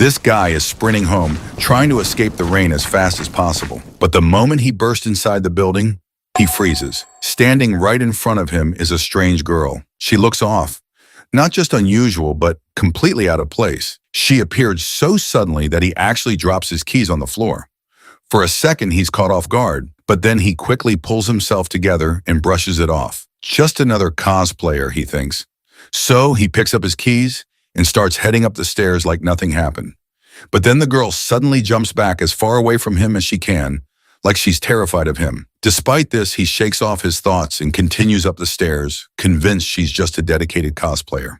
This guy is sprinting home, trying to escape the rain as fast as possible. But the moment he bursts inside the building, he freezes. Standing right in front of him is a strange girl. She looks off. Not just unusual, but completely out of place. She appeared so suddenly that he actually drops his keys on the floor. For a second, he's caught off guard, but then he quickly pulls himself together and brushes it off. Just another cosplayer, he thinks. So he picks up his keys and starts heading up the stairs like nothing happened. But then the girl suddenly jumps back as far away from him as she can, like she's terrified of him. Despite this, he shakes off his thoughts and continues up the stairs, convinced she's just a dedicated cosplayer.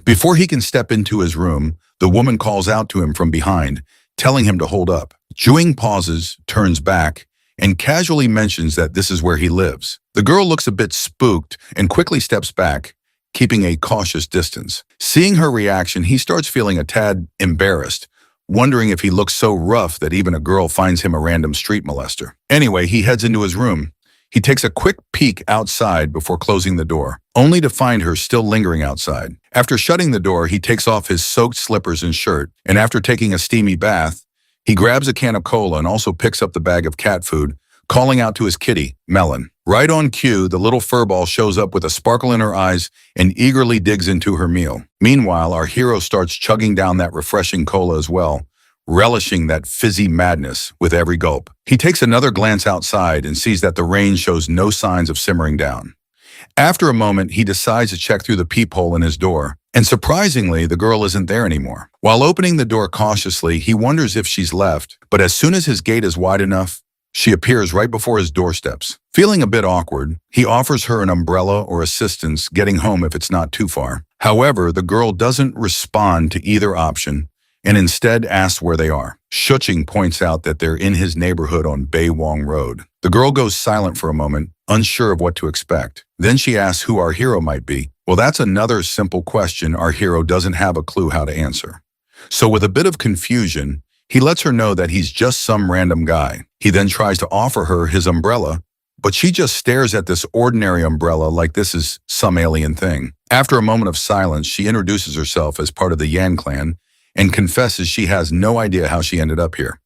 Before he can step into his room, the woman calls out to him from behind, telling him to hold up. Juing pauses, turns back, and casually mentions that this is where he lives. The girl looks a bit spooked and quickly steps back, keeping a cautious distance. Seeing her reaction, he starts feeling a tad embarrassed, wondering if he looks so rough that even a girl finds him a random street molester. Anyway, he heads into his room. He takes a quick peek outside before closing the door, only to find her still lingering outside. After shutting the door, he takes off his soaked slippers and shirt, and after taking a steamy bath, he grabs a can of cola and also picks up the bag of cat food, calling out to his kitty, Melon. Right on cue, the little furball shows up with a sparkle in her eyes and eagerly digs into her meal. Meanwhile, our hero starts chugging down that refreshing cola as well, relishing that fizzy madness with every gulp. He takes another glance outside and sees that the rain shows no signs of simmering down. After a moment, he decides to check through the peephole in his door, and surprisingly, the girl isn't there anymore. While opening the door cautiously, he wonders if she's left, but as soon as his gate is wide enough, she appears right before his doorsteps. Feeling a bit awkward, he offers her an umbrella or assistance getting home if it's not too far. However, the girl doesn't respond to either option and instead asks where they are. Shuching points out that they're in his neighborhood on Baywong Road. The girl goes silent for a moment, unsure of what to expect. Then she asks who our hero might be. Well, that's another simple question our hero doesn't have a clue how to answer. So with a bit of confusion, he lets her know that he's just some random guy. He then tries to offer her his umbrella, but she just stares at this ordinary umbrella like this is some alien thing. After a moment of silence, she introduces herself as part of the Yan clan and confesses she has no idea how she ended up here.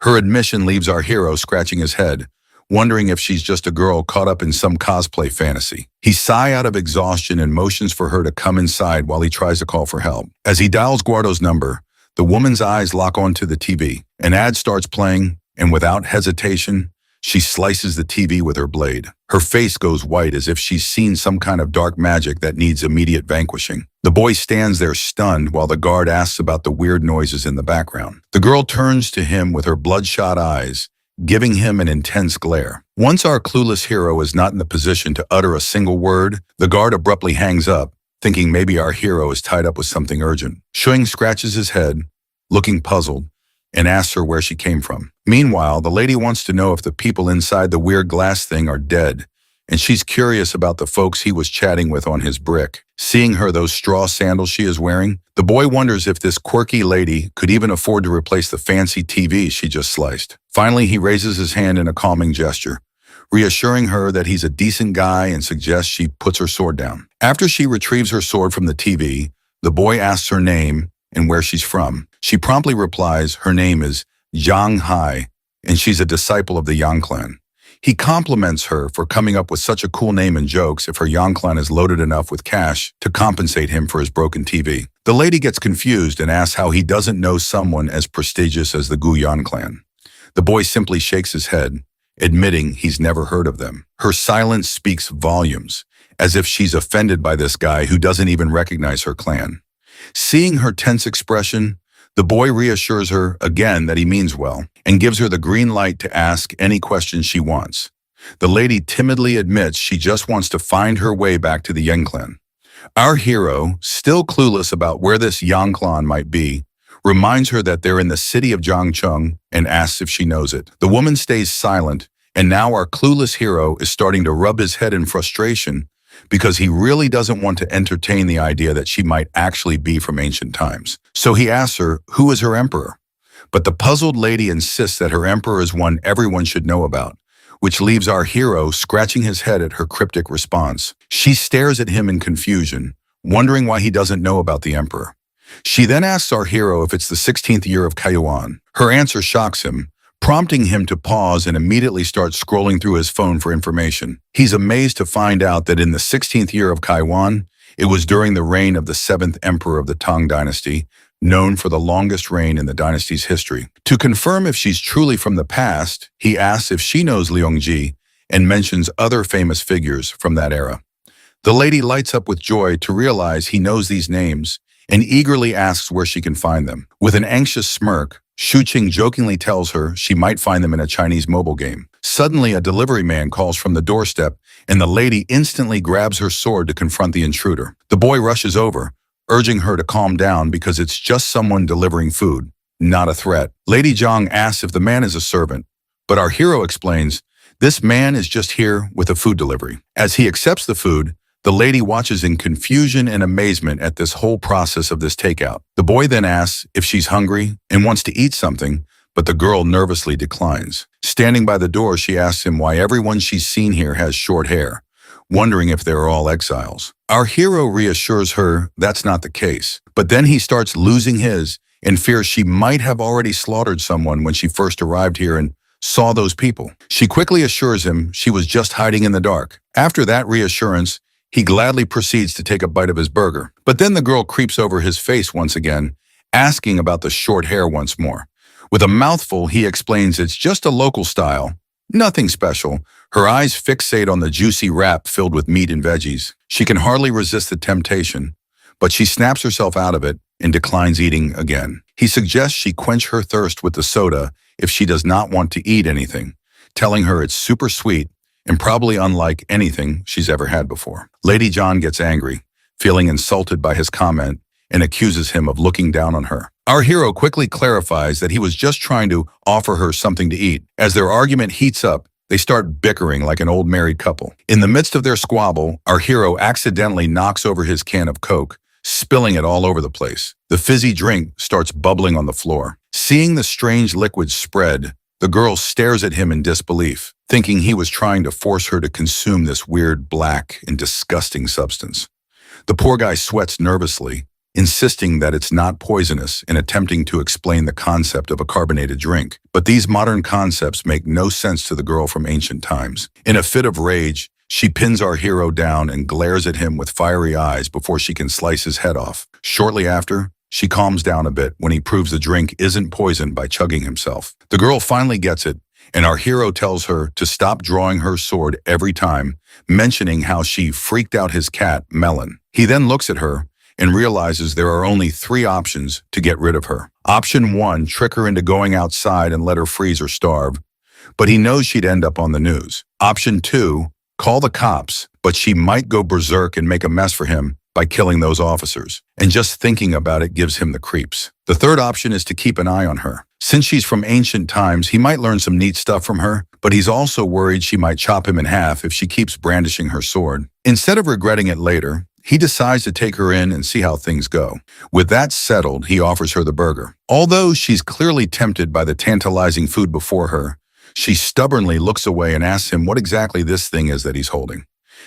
Her admission leaves our hero scratching his head, wondering if she's just a girl caught up in some cosplay fantasy. He sighs out of exhaustion and motions for her to come inside while he tries to call for help. As he dials Guardo's number, the woman's eyes lock onto the TV. An ad starts playing, and without hesitation, she slices the TV with her blade. Her face goes white as if she's seen some kind of dark magic that needs immediate vanquishing. The boy stands there stunned while the guard asks about the weird noises in the background. The girl turns to him with her bloodshot eyes, giving him an intense glare. Once our clueless hero is not in the position to utter a single word, the guard abruptly hangs up, thinking maybe our hero is tied up with something urgent. Shuing scratches his head, looking puzzled, and asks her where she came from. Meanwhile, the lady wants to know if the people inside the weird glass thing are dead, and she's curious about the folks he was chatting with on his brick. Seeing her those straw sandals she is wearing, the boy wonders if this quirky lady could even afford to replace the fancy TV she just sliced. Finally, he raises his hand in a calming gesture, reassuring her that he's a decent guy and suggests she puts her sword down. After she retrieves her sword from the TV, the boy asks her name and where she's from. She promptly replies her name is Zhang Hai, and she's a disciple of the Yang clan. He compliments her for coming up with such a cool name and jokes if her Yang clan is loaded enough with cash to compensate him for his broken TV. The lady gets confused and asks how he doesn't know someone as prestigious as the Guyan clan. The boy simply shakes his head, admitting he's never heard of them. Her silence speaks volumes, as if she's offended by this guy who doesn't even recognize her clan. Seeing her tense expression, the boy reassures her again that he means well and gives her the green light to ask any questions she wants. The lady timidly admits she just wants to find her way back to the Yang clan. Our hero, still clueless about where this Yang clan might be, reminds her that they're in the city of Jiangcheng and asks if she knows it. The woman stays silent, and now our clueless hero is starting to rub his head in frustration because he really doesn't want to entertain the idea that she might actually be from ancient times. So he asks her, who is her emperor? But the puzzled lady insists that her emperor is one everyone should know about, which leaves our hero scratching his head at her cryptic response. She stares at him in confusion, wondering why he doesn't know about the emperor. She then asks our hero if it's the 16th year of Kaiwan. Her answer shocks him, prompting him to pause and immediately start scrolling through his phone for information. He's amazed to find out that in the 16th year of Kaiwan, it was during the reign of the 7th emperor of the Tang dynasty, known for the longest reign in the dynasty's history. To confirm if she's truly from the past, he asks if she knows Liongji and mentions other famous figures from that era. The lady lights up with joy to realize he knows these names and eagerly asks where she can find them. With an anxious smirk, Shuqing jokingly tells her she might find them in a Chinese mobile game. Suddenly, a delivery man calls from the doorstep, and the lady instantly grabs her sword to confront the intruder. The boy rushes over, urging her to calm down because it's just someone delivering food, not a threat. Lady Zhang asks if the man is a servant, but our hero explains, this man is just here with a food delivery. As he accepts the food, the lady watches in confusion and amazement at this whole process of this takeout. The boy then asks if she's hungry and wants to eat something, but the girl nervously declines. Standing by the door, she asks him why everyone she's seen here has short hair, wondering if they're all exiles. Our hero reassures her that's not the case, but then he starts losing his and fears she might have already slaughtered someone when she first arrived here and saw those people. She quickly assures him she was just hiding in the dark. After that reassurance, he gladly proceeds to take a bite of his burger. But then the girl creeps over his face once again, asking about the short hair once more. With a mouthful, he explains it's just a local style, nothing special. Her eyes fixate on the juicy wrap filled with meat and veggies. She can hardly resist the temptation, but she snaps herself out of it and declines eating again. He suggests she quench her thirst with the soda if she does not want to eat anything, telling her it's super sweet and probably unlike anything she's ever had before. Lady John gets angry, feeling insulted by his comment, and accuses him of looking down on her. Our hero quickly clarifies that he was just trying to offer her something to eat. As their argument heats up, they start bickering like an old married couple. In the midst of their squabble, our hero accidentally knocks over his can of Coke, spilling it all over the place. The fizzy drink starts bubbling on the floor. Seeing the strange liquid spread, the girl stares at him in disbelief, thinking he was trying to force her to consume this weird, black, and disgusting substance. The poor guy sweats nervously, insisting that it's not poisonous and attempting to explain the concept of a carbonated drink. But these modern concepts make no sense to the girl from ancient times. In a fit of rage, she pins our hero down and glares at him with fiery eyes before she can slice his head off. Shortly after, she calms down a bit when he proves the drink isn't poisoned by chugging himself. The girl finally gets it, and our hero tells her to stop drawing her sword every time, mentioning how she freaked out his cat, Melon. He then looks at her and realizes there are only 3 options to get rid of her. Option 1, trick her into going outside and let her freeze or starve, but he knows she'd end up on the news. Option 2, call the cops, but she might go berserk and make a mess for him by killing those officers, and just thinking about it gives him the creeps. The third option is to keep an eye on her. Since she's from ancient times, he might learn some neat stuff from her, but he's also worried she might chop him in half if she keeps brandishing her sword. Instead of regretting it later, he decides to take her in and see how things go. With that settled, he offers her the burger. Although she's clearly tempted by the tantalizing food before her, she stubbornly looks away and asks him what exactly this thing is that he's holding.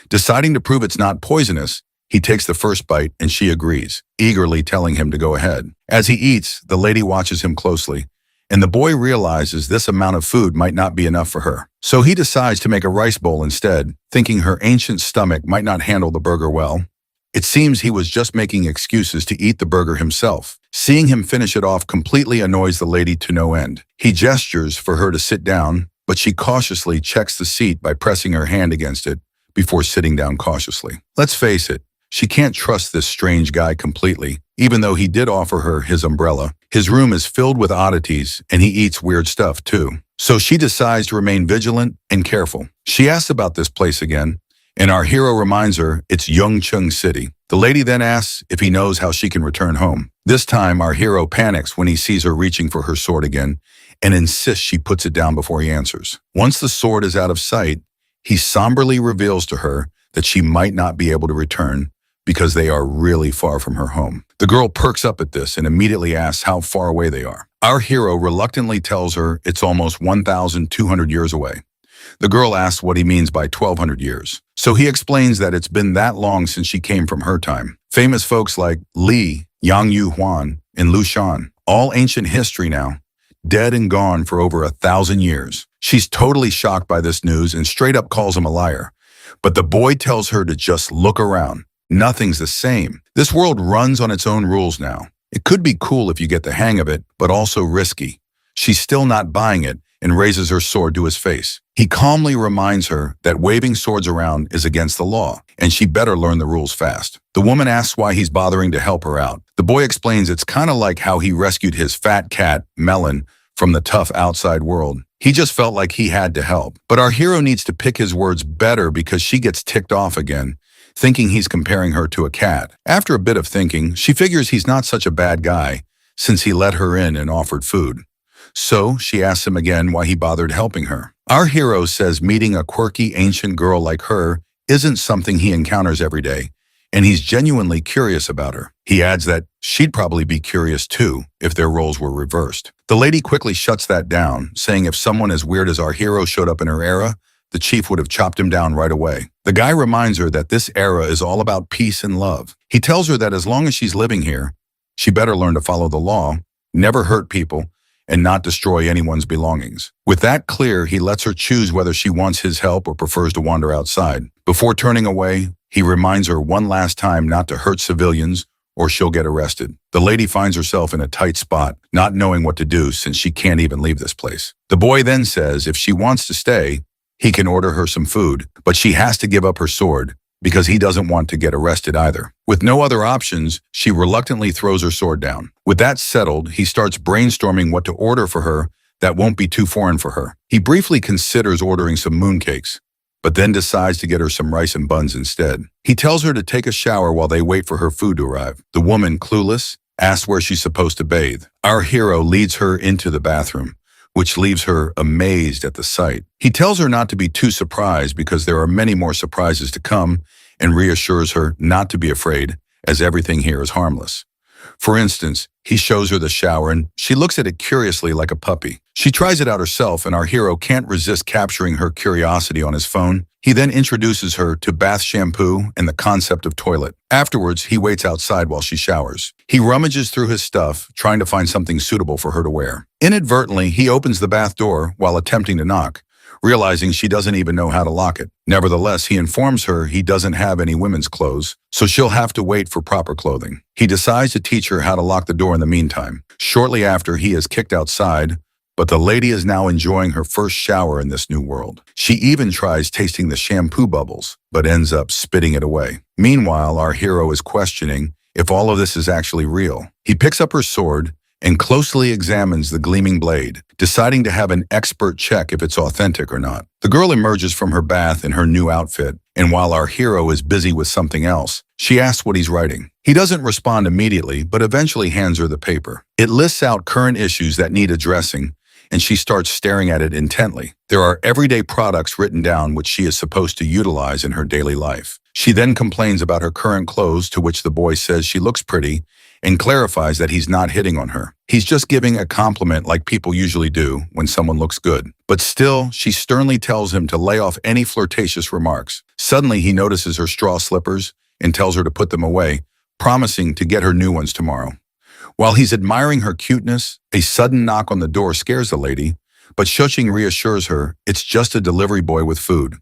Deciding to prove it's not poisonous, he takes the first bite and she agrees, eagerly telling him to go ahead. As he eats, the lady watches him closely, and the boy realizes this amount of food might not be enough for her. So he decides to make a rice bowl instead, thinking her ancient stomach might not handle the burger well. It seems he was just making excuses to eat the burger himself. Seeing him finish it off completely annoys the lady to no end. He gestures for her to sit down, but she cautiously checks the seat by pressing her hand against it before sitting down cautiously. Let's face it, she can't trust this strange guy completely, even though he did offer her his umbrella. His room is filled with oddities, and he eats weird stuff too. So she decides to remain vigilant and careful. She asks about this place again, and our hero reminds her it's Yongcheng City. The lady then asks if he knows how she can return home. This time, our hero panics when he sees her reaching for her sword again and insists she puts it down before he answers. Once the sword is out of sight, he somberly reveals to her that she might not be able to return because they are really far from her home. The girl perks up at this and immediately asks how far away they are. Our hero reluctantly tells her it's almost 1,200 years away. The girl asks what he means by 1200 years. So he explains that it's been that long since she came from her time. Famous folks like Li, Yang Yu Huan, and Lu Shan, all ancient history now, dead and gone for over 1,000 years. She's totally shocked by this news and straight up calls him a liar. But the boy tells her to just look around. Nothing's the same. This world runs on its own rules now. It could be cool if you get the hang of it, but also risky. She's still not buying it and raises her sword to his face. He calmly reminds her that waving swords around is against the law, and she better learn the rules fast. The woman asks why he's bothering to help her out. The boy explains it's kind of like how he rescued his fat cat, Melon, from the tough outside world. He just felt like he had to help. But our hero needs to pick his words better because she gets ticked off again, thinking he's comparing her to a cat. After a bit of thinking, she figures he's not such a bad guy since he let her in and offered food. So she asks him again why he bothered helping her. Our hero says meeting a quirky ancient girl like her isn't something he encounters every day, and he's genuinely curious about her. He adds that she'd probably be curious too if their roles were reversed. The lady quickly shuts that down, saying if someone as weird as our hero showed up in her era, the chief would have chopped him down right away. The guy reminds her that this era is all about peace and love. He tells her that as long as she's living here, she better learn to follow the law, never hurt people, and not destroy anyone's belongings. With that clear, he lets her choose whether she wants his help or prefers to wander outside. Before turning away, he reminds her one last time not to hurt civilians or she'll get arrested. The lady finds herself in a tight spot, not knowing what to do since she can't even leave this place. The boy then says if she wants to stay, he can order her some food, but she has to give up her sword because he doesn't want to get arrested either. With no other options, she reluctantly throws her sword down. With that settled, he starts brainstorming what to order for her that won't be too foreign for her. He briefly considers ordering some mooncakes, but then decides to get her some rice and buns instead. He tells her to take a shower while they wait for her food to arrive. The woman, clueless, asks where she's supposed to bathe. Our hero leads her into the bathroom, which leaves her amazed at the sight. He tells her not to be too surprised because there are many more surprises to come and reassures her not to be afraid as everything here is harmless. For instance, he shows her the shower and she looks at it curiously like a puppy. She tries it out herself and our hero can't resist capturing her curiosity on his phone. He then introduces her to bath shampoo and the concept of toilet. Afterwards, he waits outside while she showers. He rummages through his stuff, trying to find something suitable for her to wear. Inadvertently, he opens the bath door while attempting to knock, realizing she doesn't even know how to lock it. Nevertheless, he informs her he doesn't have any women's clothes, so she'll have to wait for proper clothing. He decides to teach her how to lock the door in the meantime. Shortly after, he is kicked outside, but the lady is now enjoying her first shower in this new world. She even tries tasting the shampoo bubbles, but ends up spitting it away. Meanwhile, our hero is questioning if all of this is actually real. He picks up her sword and closely examines the gleaming blade, deciding to have an expert check if it's authentic or not. The girl emerges from her bath in her new outfit, and while our hero is busy with something else, she asks what he's writing. He doesn't respond immediately, but eventually hands her the paper. It lists out current issues that need addressing, and she starts staring at it intently. There are everyday products written down which she is supposed to utilize in her daily life. She then complains about her current clothes, to which the boy says she looks pretty, and clarifies that he's not hitting on her. He's just giving a compliment like people usually do when someone looks good. But still, she sternly tells him to lay off any flirtatious remarks. Suddenly, he notices her straw slippers and tells her to put them away, promising to get her new ones tomorrow. While he's admiring her cuteness, a sudden knock on the door scares the lady, but Shuching reassures her it's just a delivery boy with food.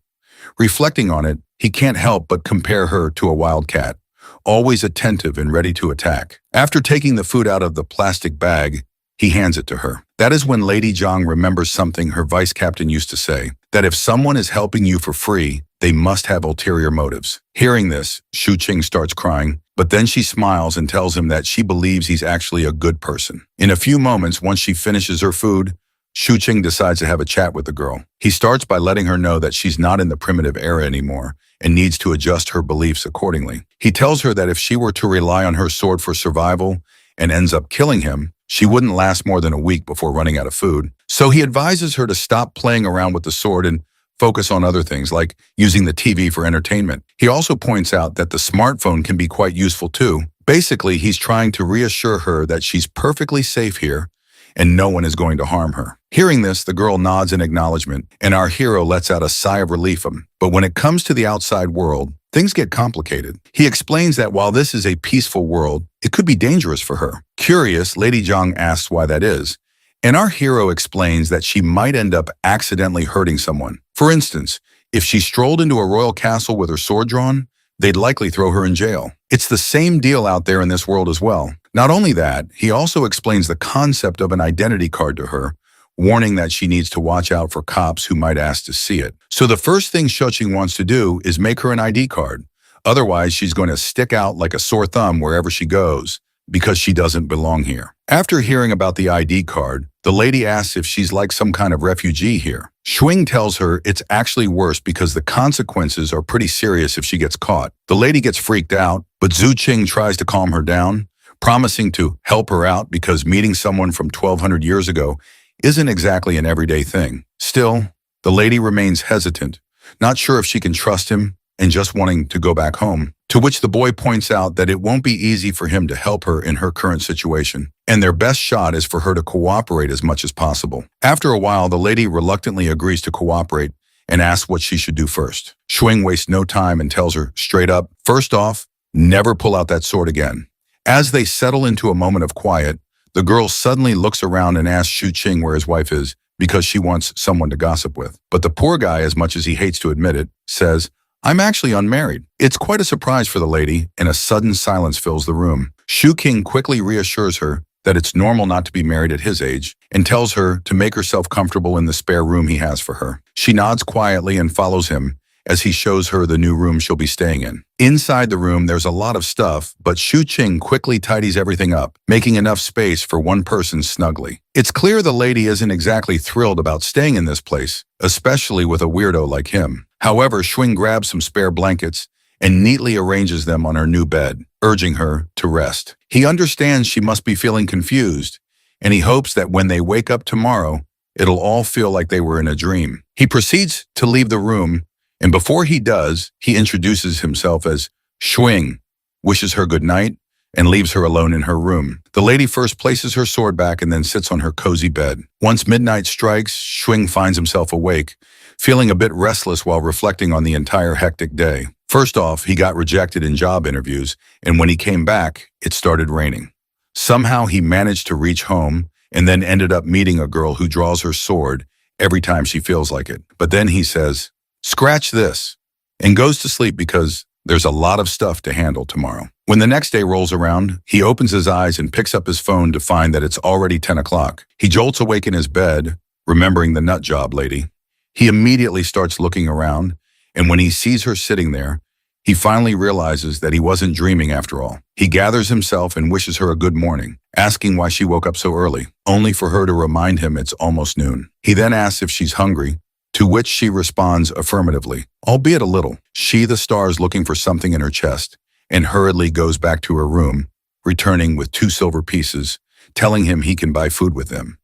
Reflecting on it, he can't help but compare her to a wild cat, always attentive and ready to attack. After taking the food out of the plastic bag, he hands it to her. That is when Lady Zhang remembers something her vice captain used to say, that if someone is helping you for free, they must have ulterior motives. Hearing this, Shuching starts crying, but then she smiles and tells him that she believes he's actually a good person. In a few moments, once she finishes her food, Shuching decides to have a chat with the girl. He starts by letting her know that she's not in the primitive era anymore and needs to adjust her beliefs accordingly. He tells her that if she were to rely on her sword for survival and ends up killing him, she wouldn't last more than a week before running out of food. So he advises her to stop playing around with the sword and focus on other things like using the TV for entertainment. He also points out that the smartphone can be quite useful too. Basically, he's trying to reassure her that she's perfectly safe here and no one is going to harm her. Hearing this, the girl nods in acknowledgement, and our hero lets out a sigh of relief. But when it comes to the outside world, things get complicated. He explains that while this is a peaceful world, it could be dangerous for her. Curious, Lady Zhang asks why that is, and our hero explains that she might end up accidentally hurting someone. For instance, if she strolled into a royal castle with her sword drawn, they'd likely throw her in jail. It's the same deal out there in this world as well. Not only that, he also explains the concept of an identity card to her, warning that she needs to watch out for cops who might ask to see it. So the first thing Shoqing wants to do is make her an ID card. Otherwise, she's going to stick out like a sore thumb wherever she goes, because she doesn't belong here. After hearing about the ID card, the lady asks if she's like some kind of refugee here. Shuing tells her it's actually worse because the consequences are pretty serious if she gets caught. The lady gets freaked out, but Zhu Qing tries to calm her down, promising to help her out because meeting someone from 1200 years ago isn't exactly an everyday thing. Still, the lady remains hesitant, not sure if she can trust him and just wanting to go back home, to which the boy points out that it won't be easy for him to help her in her current situation, and their best shot is for her to cooperate as much as possible. After a while, the lady reluctantly agrees to cooperate and asks what she should do first. Shuing wastes no time and tells her straight up, first off, never pull out that sword again. As they settle into a moment of quiet, the girl suddenly looks around and asks Shu Qing where his wife is because she wants someone to gossip with. But the poor guy, as much as he hates to admit it, says, I'm actually unmarried. It's quite a surprise for the lady, and a sudden silence fills the room. Shu Qing quickly reassures her that it's normal not to be married at his age and tells her to make herself comfortable in the spare room he has for her. She nods quietly and follows him as he shows her the new room she'll be staying in. Inside the room, there's a lot of stuff, but Shu Qing quickly tidies everything up, making enough space for one person snugly. It's clear the lady isn't exactly thrilled about staying in this place, especially with a weirdo like him. However, Shuing grabs some spare blankets and neatly arranges them on her new bed, urging her to rest. He understands she must be feeling confused, and he hopes that when they wake up tomorrow, it'll all feel like they were in a dream. He proceeds to leave the room, and before he does, he introduces himself as Shuing, wishes her good night, and leaves her alone in her room. The lady first places her sword back and then sits on her cozy bed. Once midnight strikes, Shuing finds himself awake, feeling a bit restless while reflecting on the entire hectic day. First off, he got rejected in job interviews, and when he came back, it started raining. Somehow he managed to reach home and then ended up meeting a girl who draws her sword every time she feels like it. But then he says, scratch this, and goes to sleep because there's a lot of stuff to handle tomorrow. When the next day rolls around, he opens his eyes and picks up his phone to find that it's already 10 o'clock. He jolts awake in his bed, remembering the nut job lady. He immediately starts looking around, and when he sees her sitting there, he finally realizes that he wasn't dreaming after all. He gathers himself and wishes her a good morning, asking why she woke up so early, only for her to remind him it's almost noon. He then asks if she's hungry, to which she responds affirmatively, albeit a little. She, the stars, looking for something in her chest, and hurriedly goes back to her room, returning with 2 silver pieces, telling him he can buy food with them.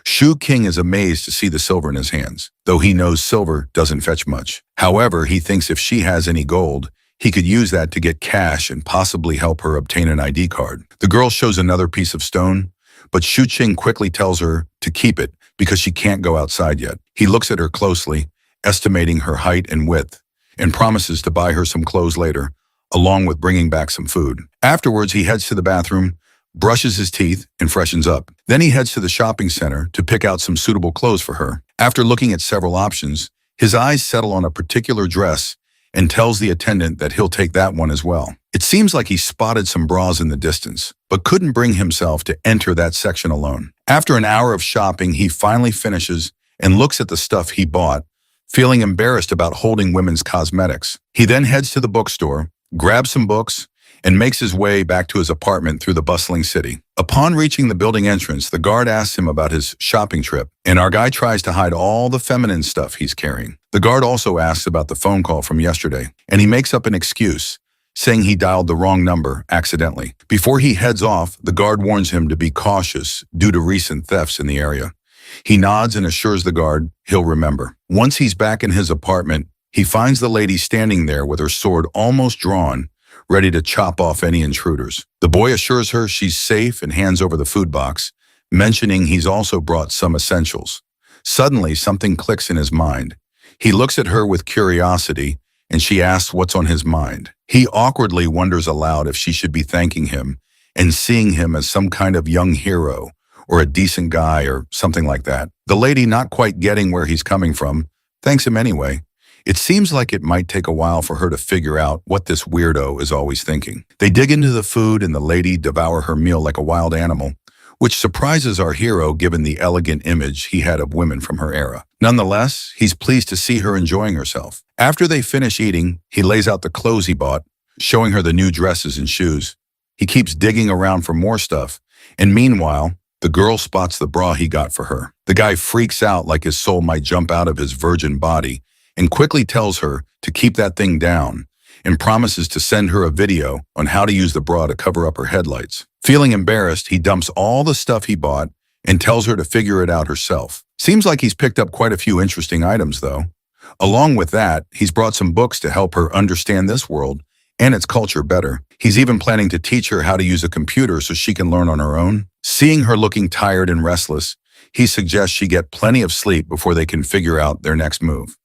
Shu Qing is amazed to see the silver in his hands, though he knows silver doesn't fetch much. However, he thinks if she has any gold, he could use that to get cash and possibly help her obtain an ID card. The girl shows another piece of stone, but Shu Qing quickly tells her to keep it because she can't go outside yet. He looks at her closely, estimating her height and width, and promises to buy her some clothes later, along with bringing back some food. Afterwards, he heads to the bathroom, brushes his teeth, and freshens up. Then he heads to the shopping center to pick out some suitable clothes for her. After looking at several options, his eyes settle on a particular dress and tells the attendant that he'll take that one as well. It seems like he spotted some bras in the distance, but couldn't bring himself to enter that section alone. After an hour of shopping, he finally finishes and looks at the stuff he bought, feeling embarrassed about holding women's cosmetics. He then heads to the bookstore, grabs some books, and makes his way back to his apartment through the bustling city. Upon reaching the building entrance, the guard asks him about his shopping trip, and our guy tries to hide all the feminine stuff he's carrying. The guard also asks about the phone call from yesterday, and he makes up an excuse, saying he dialed the wrong number accidentally. Before he heads off, the guard warns him to be cautious due to recent thefts in the area. He nods and assures the guard he'll remember. Once he's back in his apartment, he finds the lady standing there with her sword almost drawn, ready to chop off any intruders. The boy assures her she's safe and hands over the food box, mentioning he's also brought some essentials. Suddenly, something clicks in his mind. He looks at her with curiosity, and she asks what's on his mind. He awkwardly wonders aloud if she should be thanking him and seeing him as some kind of young hero or a decent guy or something like that. The lady, not quite getting where he's coming from, thanks him anyway. It seems like it might take a while for her to figure out what this weirdo is always thinking. They dig into the food and the lady devour her meal like a wild animal, which surprises our hero given the elegant image he had of women from her era. Nonetheless, he's pleased to see her enjoying herself. After they finish eating, he lays out the clothes he bought, showing her the new dresses and shoes. He keeps digging around for more stuff, and meanwhile, the girl spots the bra he got for her. The guy freaks out like his soul might jump out of his virgin body and quickly tells her to keep that thing down and promises to send her a video on how to use the bra to cover up her headlights. Feeling embarrassed, he dumps all the stuff he bought and tells her to figure it out herself. Seems like he's picked up quite a few interesting items, though. Along with that, he's brought some books to help her understand this world and its culture better. He's even planning to teach her how to use a computer so she can learn on her own. Seeing her looking tired and restless, he suggests she get plenty of sleep before they can figure out their next move.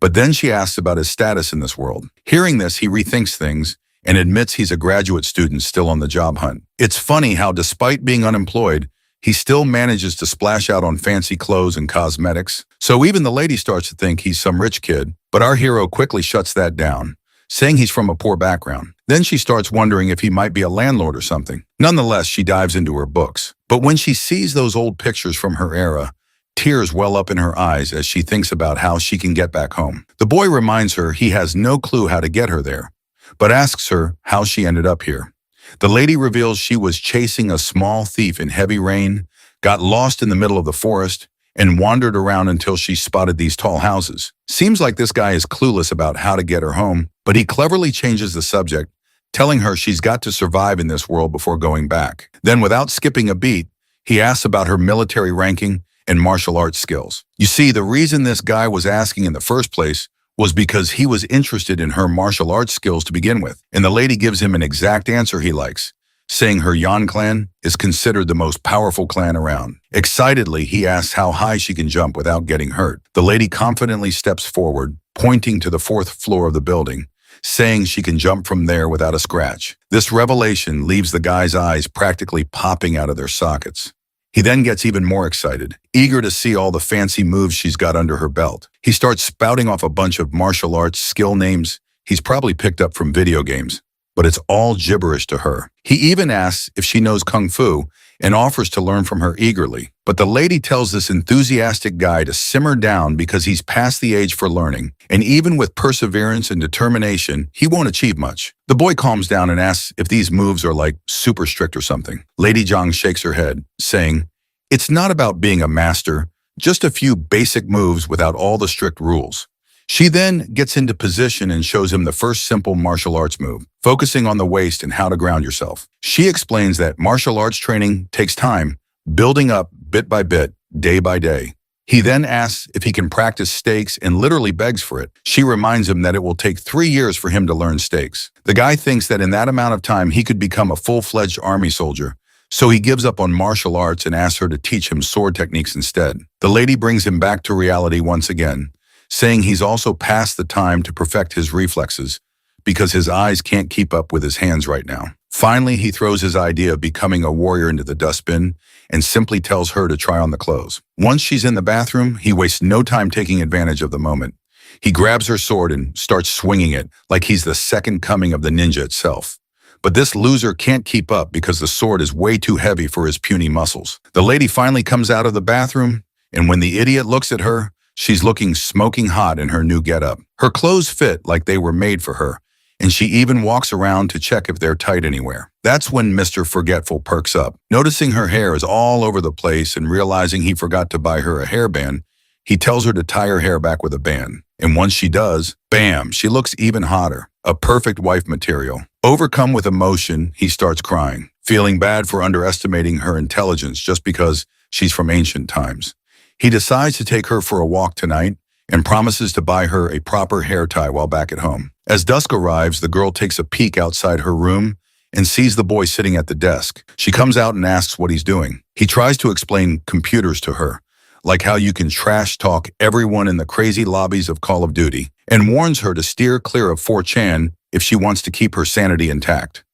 But then she asks about his status in this world. Hearing this, he rethinks things and admits he's a graduate student still on the job hunt. It's funny how, despite being unemployed, he still manages to splash out on fancy clothes and cosmetics. So even the lady starts to think he's some rich kid, but our hero quickly shuts that down, saying he's from a poor background. Then she starts wondering if he might be a landlord or something. Nonetheless, she dives into her books. But when she sees those old pictures from her era, tears well up in her eyes as she thinks about how she can get back home. The boy reminds her he has no clue how to get her there, but asks her how she ended up here. The lady reveals she was chasing a small thief in heavy rain, got lost in the middle of the forest, and wandered around until she spotted these tall houses. Seems like this guy is clueless about how to get her home, but he cleverly changes the subject, telling her she's got to survive in this world before going back. Then, without skipping a beat, he asks about her military ranking and martial arts skills. You see, the reason this guy was asking in the first place was because he was interested in her martial arts skills to begin with, and the lady gives him an exact answer he likes, saying her Yan clan is considered the most powerful clan around. Excitedly, he asks how high she can jump without getting hurt. The lady confidently steps forward, pointing to the 4th floor of the building, saying she can jump from there without a scratch. This revelation leaves the guy's eyes practically popping out of their sockets. He then gets even more excited, eager to see all the fancy moves she's got under her belt. He starts spouting off a bunch of martial arts skill names he's probably picked up from video games, but it's all gibberish to her. He even asks if she knows Kung Fu and offers to learn from her eagerly. But the lady tells this enthusiastic guy to simmer down because he's past the age for learning, and even with perseverance and determination, he won't achieve much. The boy calms down and asks if these moves are like super strict or something. Lady Zhang shakes her head, saying, "It's not about being a master, just a few basic moves without all the strict rules." She then gets into position and shows him the first simple martial arts move, focusing on the waist and how to ground yourself. She explains that martial arts training takes time, building up bit by bit, day by day. He then asks if he can practice stakes and literally begs for it. She reminds him that it will take 3 years for him to learn stakes. The guy thinks that in that amount of time he could become a full-fledged army soldier, so he gives up on martial arts and asks her to teach him sword techniques instead. The lady brings him back to reality once again, saying he's also past the time to perfect his reflexes because his eyes can't keep up with his hands right now. Finally, he throws his idea of becoming a warrior into the dustbin and simply tells her to try on the clothes. Once she's in the bathroom, he wastes no time taking advantage of the moment. He grabs her sword and starts swinging it like he's the second coming of the ninja itself. But this loser can't keep up because the sword is way too heavy for his puny muscles. The lady finally comes out of the bathroom, and when the idiot looks at her, she's looking smoking hot in her new getup. Her clothes fit like they were made for her, and she even walks around to check if they're tight anywhere. That's when Mr. Forgetful perks up. Noticing her hair is all over the place and realizing he forgot to buy her a hairband, he tells her to tie her hair back with a band. And once she does, bam, she looks even hotter. A perfect wife material. Overcome with emotion, he starts crying, feeling bad for underestimating her intelligence just because she's from ancient times. He decides to take her for a walk tonight and promises to buy her a proper hair tie while back at home. As dusk arrives, the girl takes a peek outside her room and sees the boy sitting at the desk. She comes out and asks what he's doing. He tries to explain computers to her, like how you can trash talk everyone in the crazy lobbies of Call of Duty, and warns her to steer clear of 4chan if she wants to keep her sanity intact.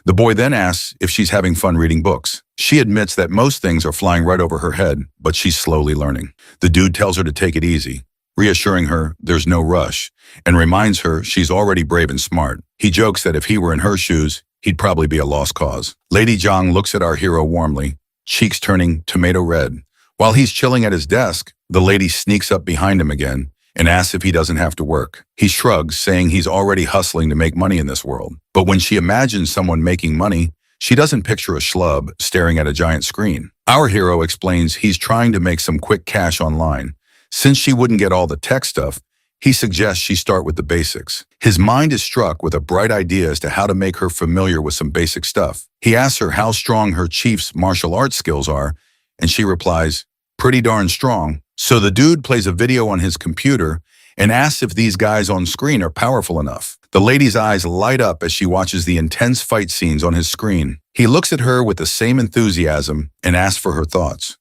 The boy then asks if she's having fun reading books. She admits that most things are flying right over her head, but she's slowly learning. The dude tells her to take it easy, reassuring her there's no rush, and reminds her she's already brave and smart. He jokes that if he were in her shoes, he'd probably be a lost cause. Lady Zhang looks at our hero warmly, cheeks turning tomato red. While he's chilling at his desk, the lady sneaks up behind him again and asks if he doesn't have to work. He shrugs, saying he's already hustling to make money in this world. But when she imagines someone making money, she doesn't picture a schlub staring at a giant screen. Our hero explains he's trying to make some quick cash online. Since she wouldn't get all the tech stuff, he suggests she start with the basics. His mind is struck with a bright idea as to how to make her familiar with some basic stuff. He asks her how strong her chief's martial arts skills are, and she replies, pretty darn strong. So the dude plays a video on his computer and asks if these guys on screen are powerful enough. The lady's eyes light up as she watches the intense fight scenes on his screen. He looks at her with the same enthusiasm and asks for her thoughts.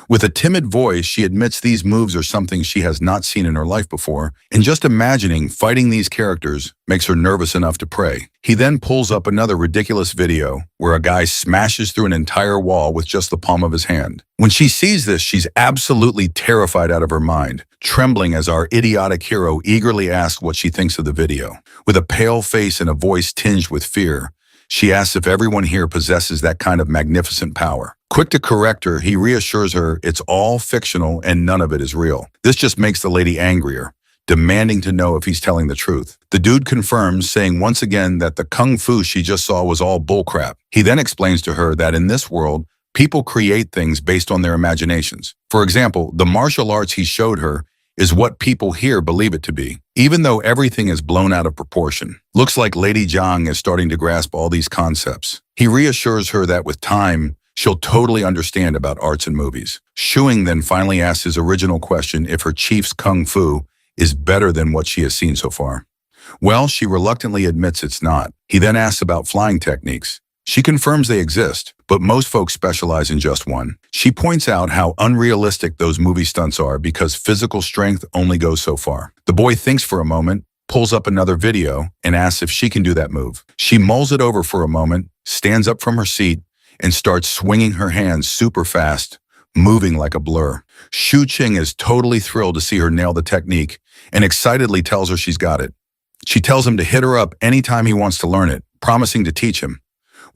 With a timid voice, she admits these moves are something she has not seen in her life before, and just imagining fighting these characters makes her nervous enough to pray. He then pulls up another ridiculous video where a guy smashes through an entire wall with just the palm of his hand. When she sees this, she's absolutely terrified out of her mind, trembling as our idiotic hero eagerly asks what she thinks of the video. With a pale face and a voice tinged with fear, she asks if everyone here possesses that kind of magnificent power. Quick to correct her, he reassures her it's all fictional and none of it is real. This just makes the lady angrier, demanding to know if he's telling the truth. The dude confirms, saying once again that the kung fu she just saw was all bullcrap. He then explains to her that in this world, people create things based on their imaginations. For example, the martial arts he showed her is what people here believe it to be, even though everything is blown out of proportion. Looks like Lady Zhang is starting to grasp all these concepts. He reassures her that with time, she'll totally understand about arts and movies. Shuing then finally asks his original question if her chief's kung fu is better than what she has seen so far. Well, she reluctantly admits it's not. He then asks about flying techniques. She confirms they exist, but most folks specialize in just one. She points out how unrealistic those movie stunts are because physical strength only goes so far. The boy thinks for a moment, pulls up another video, and asks if she can do that move. She mulls it over for a moment, stands up from her seat, and starts swinging her hands super fast, moving like a blur. Shu Qing is totally thrilled to see her nail the technique and excitedly tells her she's got it. She tells him to hit her up anytime he wants to learn it, promising to teach him.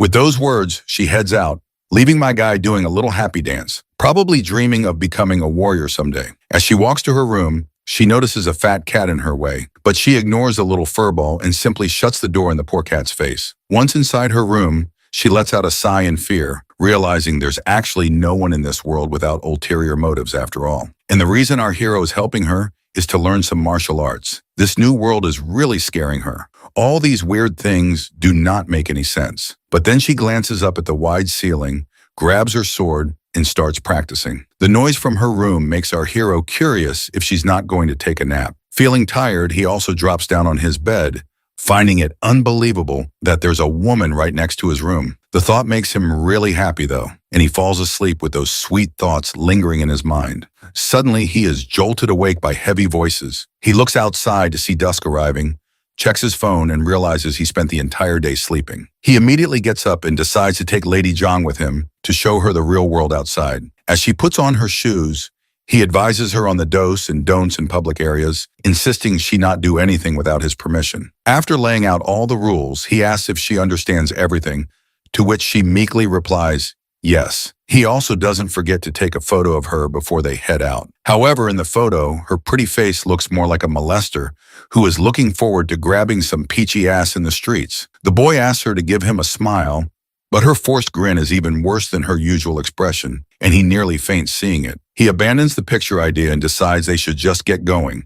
With those words, she heads out, leaving my guy doing a little happy dance, probably dreaming of becoming a warrior someday. As she walks to her room, she notices a fat cat in her way, but she ignores the little furball and simply shuts the door in the poor cat's face. Once inside her room, she lets out a sigh in fear, realizing there's actually no one in this world without ulterior motives after all. And the reason our hero is helping her is to learn some martial arts. This new world is really scaring her. All these weird things do not make any sense. But then she glances up at the wide ceiling, grabs her sword, and starts practicing. The noise from her room makes our hero curious if she's not going to take a nap. Feeling tired, he also drops down on his bed, finding it unbelievable that there's a woman right next to his room. The thought makes him really happy though, and he falls asleep with those sweet thoughts lingering in his mind. Suddenly, he is jolted awake by heavy voices. He looks outside to see dusk arriving, checks his phone, and realizes he spent the entire day sleeping. He immediately gets up and decides to take Lady Zhang with him to show her the real world outside. As she puts on her shoes, he advises her on the dos and don'ts in public areas, insisting she not do anything without his permission. After laying out all the rules, he asks if she understands everything, to which she meekly replies, yes. He also doesn't forget to take a photo of her before they head out. However, in the photo, her pretty face looks more like a molester who is looking forward to grabbing some peachy ass in the streets. The boy asks her to give him a smile, but her forced grin is even worse than her usual expression, and he nearly faints seeing it. He abandons the picture idea and decides they should just get going.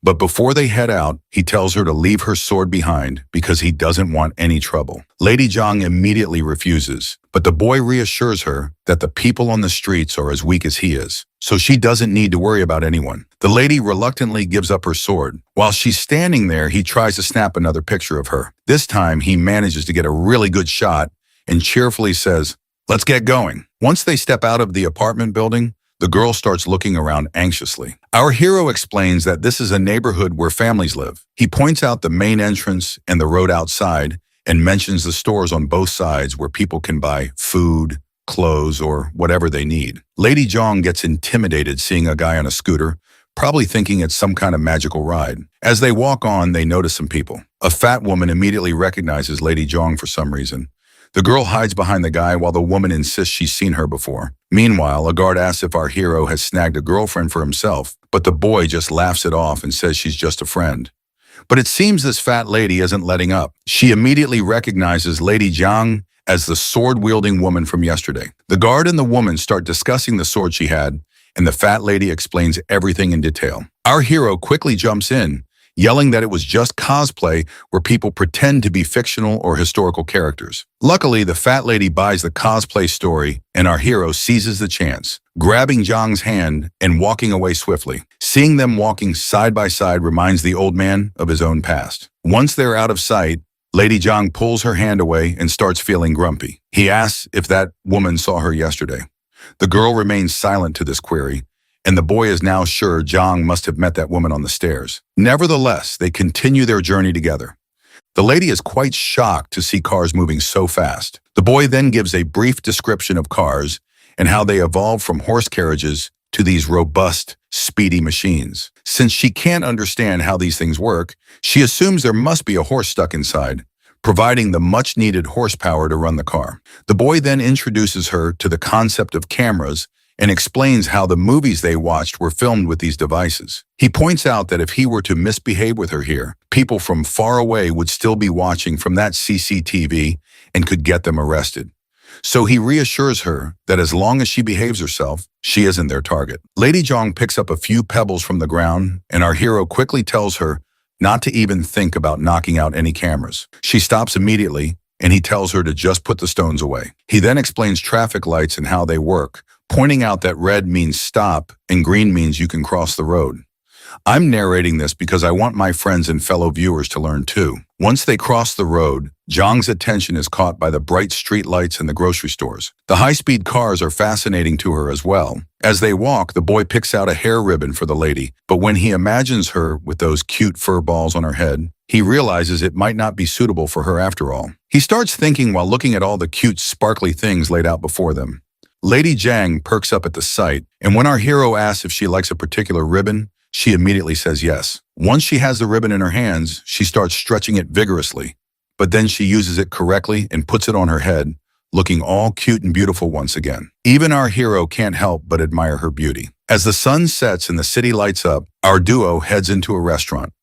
But before they head out, he tells her to leave her sword behind because he doesn't want any trouble. Lady Zhang immediately refuses, but the boy reassures her that the people on the streets are as weak as he is, so she doesn't need to worry about anyone. The lady reluctantly gives up her sword. While she's standing there, he tries to snap another picture of her. This time, he manages to get a really good shot and cheerfully says, "Let's get going." Once they step out of the apartment building, the girl starts looking around anxiously. Our hero explains that this is a neighborhood where families live. He points out the main entrance and the road outside and mentions the stores on both sides where people can buy food, clothes, or whatever they need. Lady Zhang gets intimidated seeing a guy on a scooter, probably thinking it's some kind of magical ride. As they walk on, they notice some people. A fat woman immediately recognizes Lady Zhang for some reason. The girl hides behind the guy while the woman insists she's seen her before. Meanwhile, a guard asks if our hero has snagged a girlfriend for himself, but the boy just laughs it off and says she's just a friend. But it seems this fat lady isn't letting up. She immediately recognizes Lady Zhang as the sword-wielding woman from yesterday. The guard and the woman start discussing the sword she had, and the fat lady explains everything in detail. Our hero quickly jumps in, yelling that it was just cosplay where people pretend to be fictional or historical characters. Luckily, the fat lady buys the cosplay story, and our hero seizes the chance, grabbing Zhang's hand and walking away swiftly. Seeing them walking side by side reminds the old man of his own past. Once they're out of sight, Lady Zhang pulls her hand away and starts feeling grumpy. He asks if that woman saw her yesterday. The girl remains silent to this query, and the boy is now sure Zhang must have met that woman on the stairs. Nevertheless, they continue their journey together. The lady is quite shocked to see cars moving so fast. The boy then gives a brief description of cars and how they evolved from horse carriages to these robust, speedy machines. Since she can't understand how these things work, she assumes there must be a horse stuck inside, providing the much-needed horsepower to run the car. The boy then introduces her to the concept of cameras and explains how the movies they watched were filmed with these devices. He points out that if he were to misbehave with her here, people from far away would still be watching from that CCTV and could get them arrested. So he reassures her that as long as she behaves herself, she isn't their target. Lady Zhang picks up a few pebbles from the ground, and our hero quickly tells her not to even think about knocking out any cameras. She stops immediately, and he tells her to just put the stones away. He then explains traffic lights and how they work, pointing out that red means stop and green means you can cross the road. I'm narrating this because I want my friends and fellow viewers to learn too. Once they cross the road, Zhang's attention is caught by the bright street lights in the grocery stores. The high-speed cars are fascinating to her as well. As they walk, the boy picks out a hair ribbon for the lady, but when he imagines her with those cute fur balls on her head, he realizes it might not be suitable for her after all. He starts thinking while looking at all the cute, sparkly things laid out before them. Lady Zhang perks up at the sight, and when our hero asks if she likes a particular ribbon, she immediately says yes. Once she has the ribbon in her hands, she starts stretching it vigorously, but then she uses it correctly and puts it on her head, looking all cute and beautiful once again. Even our hero can't help but admire her beauty. As the sun sets and the city lights up, our duo heads into a restaurant.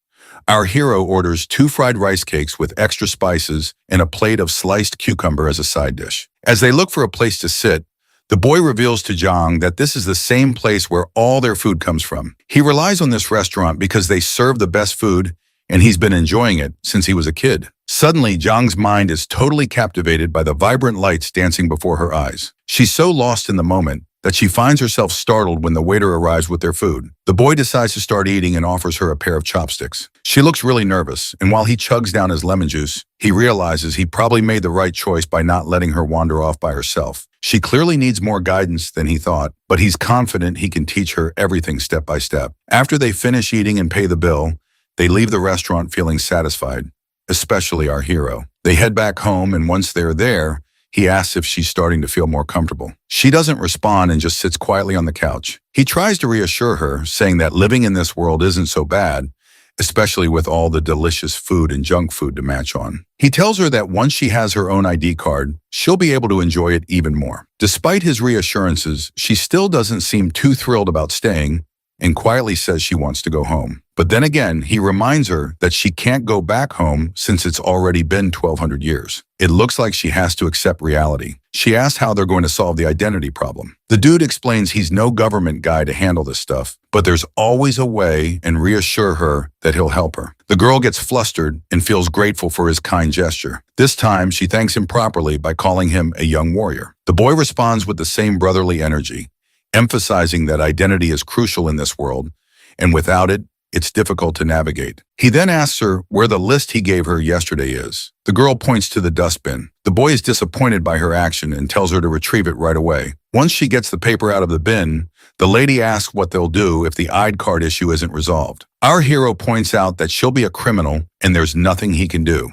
Our hero orders 2 fried rice cakes with extra spices and a plate of sliced cucumber as a side dish. As they look for a place to sit, the boy reveals to Zhang that this is the same place where all their food comes from. He relies on this restaurant because they serve the best food, and he's been enjoying it since he was a kid. Suddenly, Zhang's mind is totally captivated by the vibrant lights dancing before her eyes. She's so lost in the moment that she finds herself startled when the waiter arrives with their food. The boy decides to start eating and offers her a pair of chopsticks. She looks really nervous, and while he chugs down his lemon juice, he realizes he probably made the right choice by not letting her wander off by herself. She clearly needs more guidance than he thought, but he's confident he can teach her everything step by step. After they finish eating and pay the bill, they leave the restaurant feeling satisfied, especially our hero. They head back home, and once they're there, he asks if she's starting to feel more comfortable. She doesn't respond and just sits quietly on the couch. He tries to reassure her, saying that living in this world isn't so bad, especially with all the delicious food and junk food to match on. He tells her that once she has her own ID card, she'll be able to enjoy it even more. Despite his reassurances, she still doesn't seem too thrilled about staying, and quietly says she wants to go home. But then again, he reminds her that she can't go back home since it's already been 1,200 years. It looks like she has to accept reality. She asks how they're going to solve the identity problem. The dude explains he's no government guy to handle this stuff, but there's always a way, and reassure her that he'll help her. The girl gets flustered and feels grateful for his kind gesture. This time, she thanks him properly by calling him a young warrior. The boy responds with the same brotherly energy, emphasizing that identity is crucial in this world, and without it, it's difficult to navigate. He then asks her where the list he gave her yesterday is. The girl points to the dustbin. The boy is disappointed by her action and tells her to retrieve it right away. Once she gets the paper out of the bin, the lady asks what they'll do if the ID card issue isn't resolved. Our hero points out that she'll be a criminal and there's nothing he can do.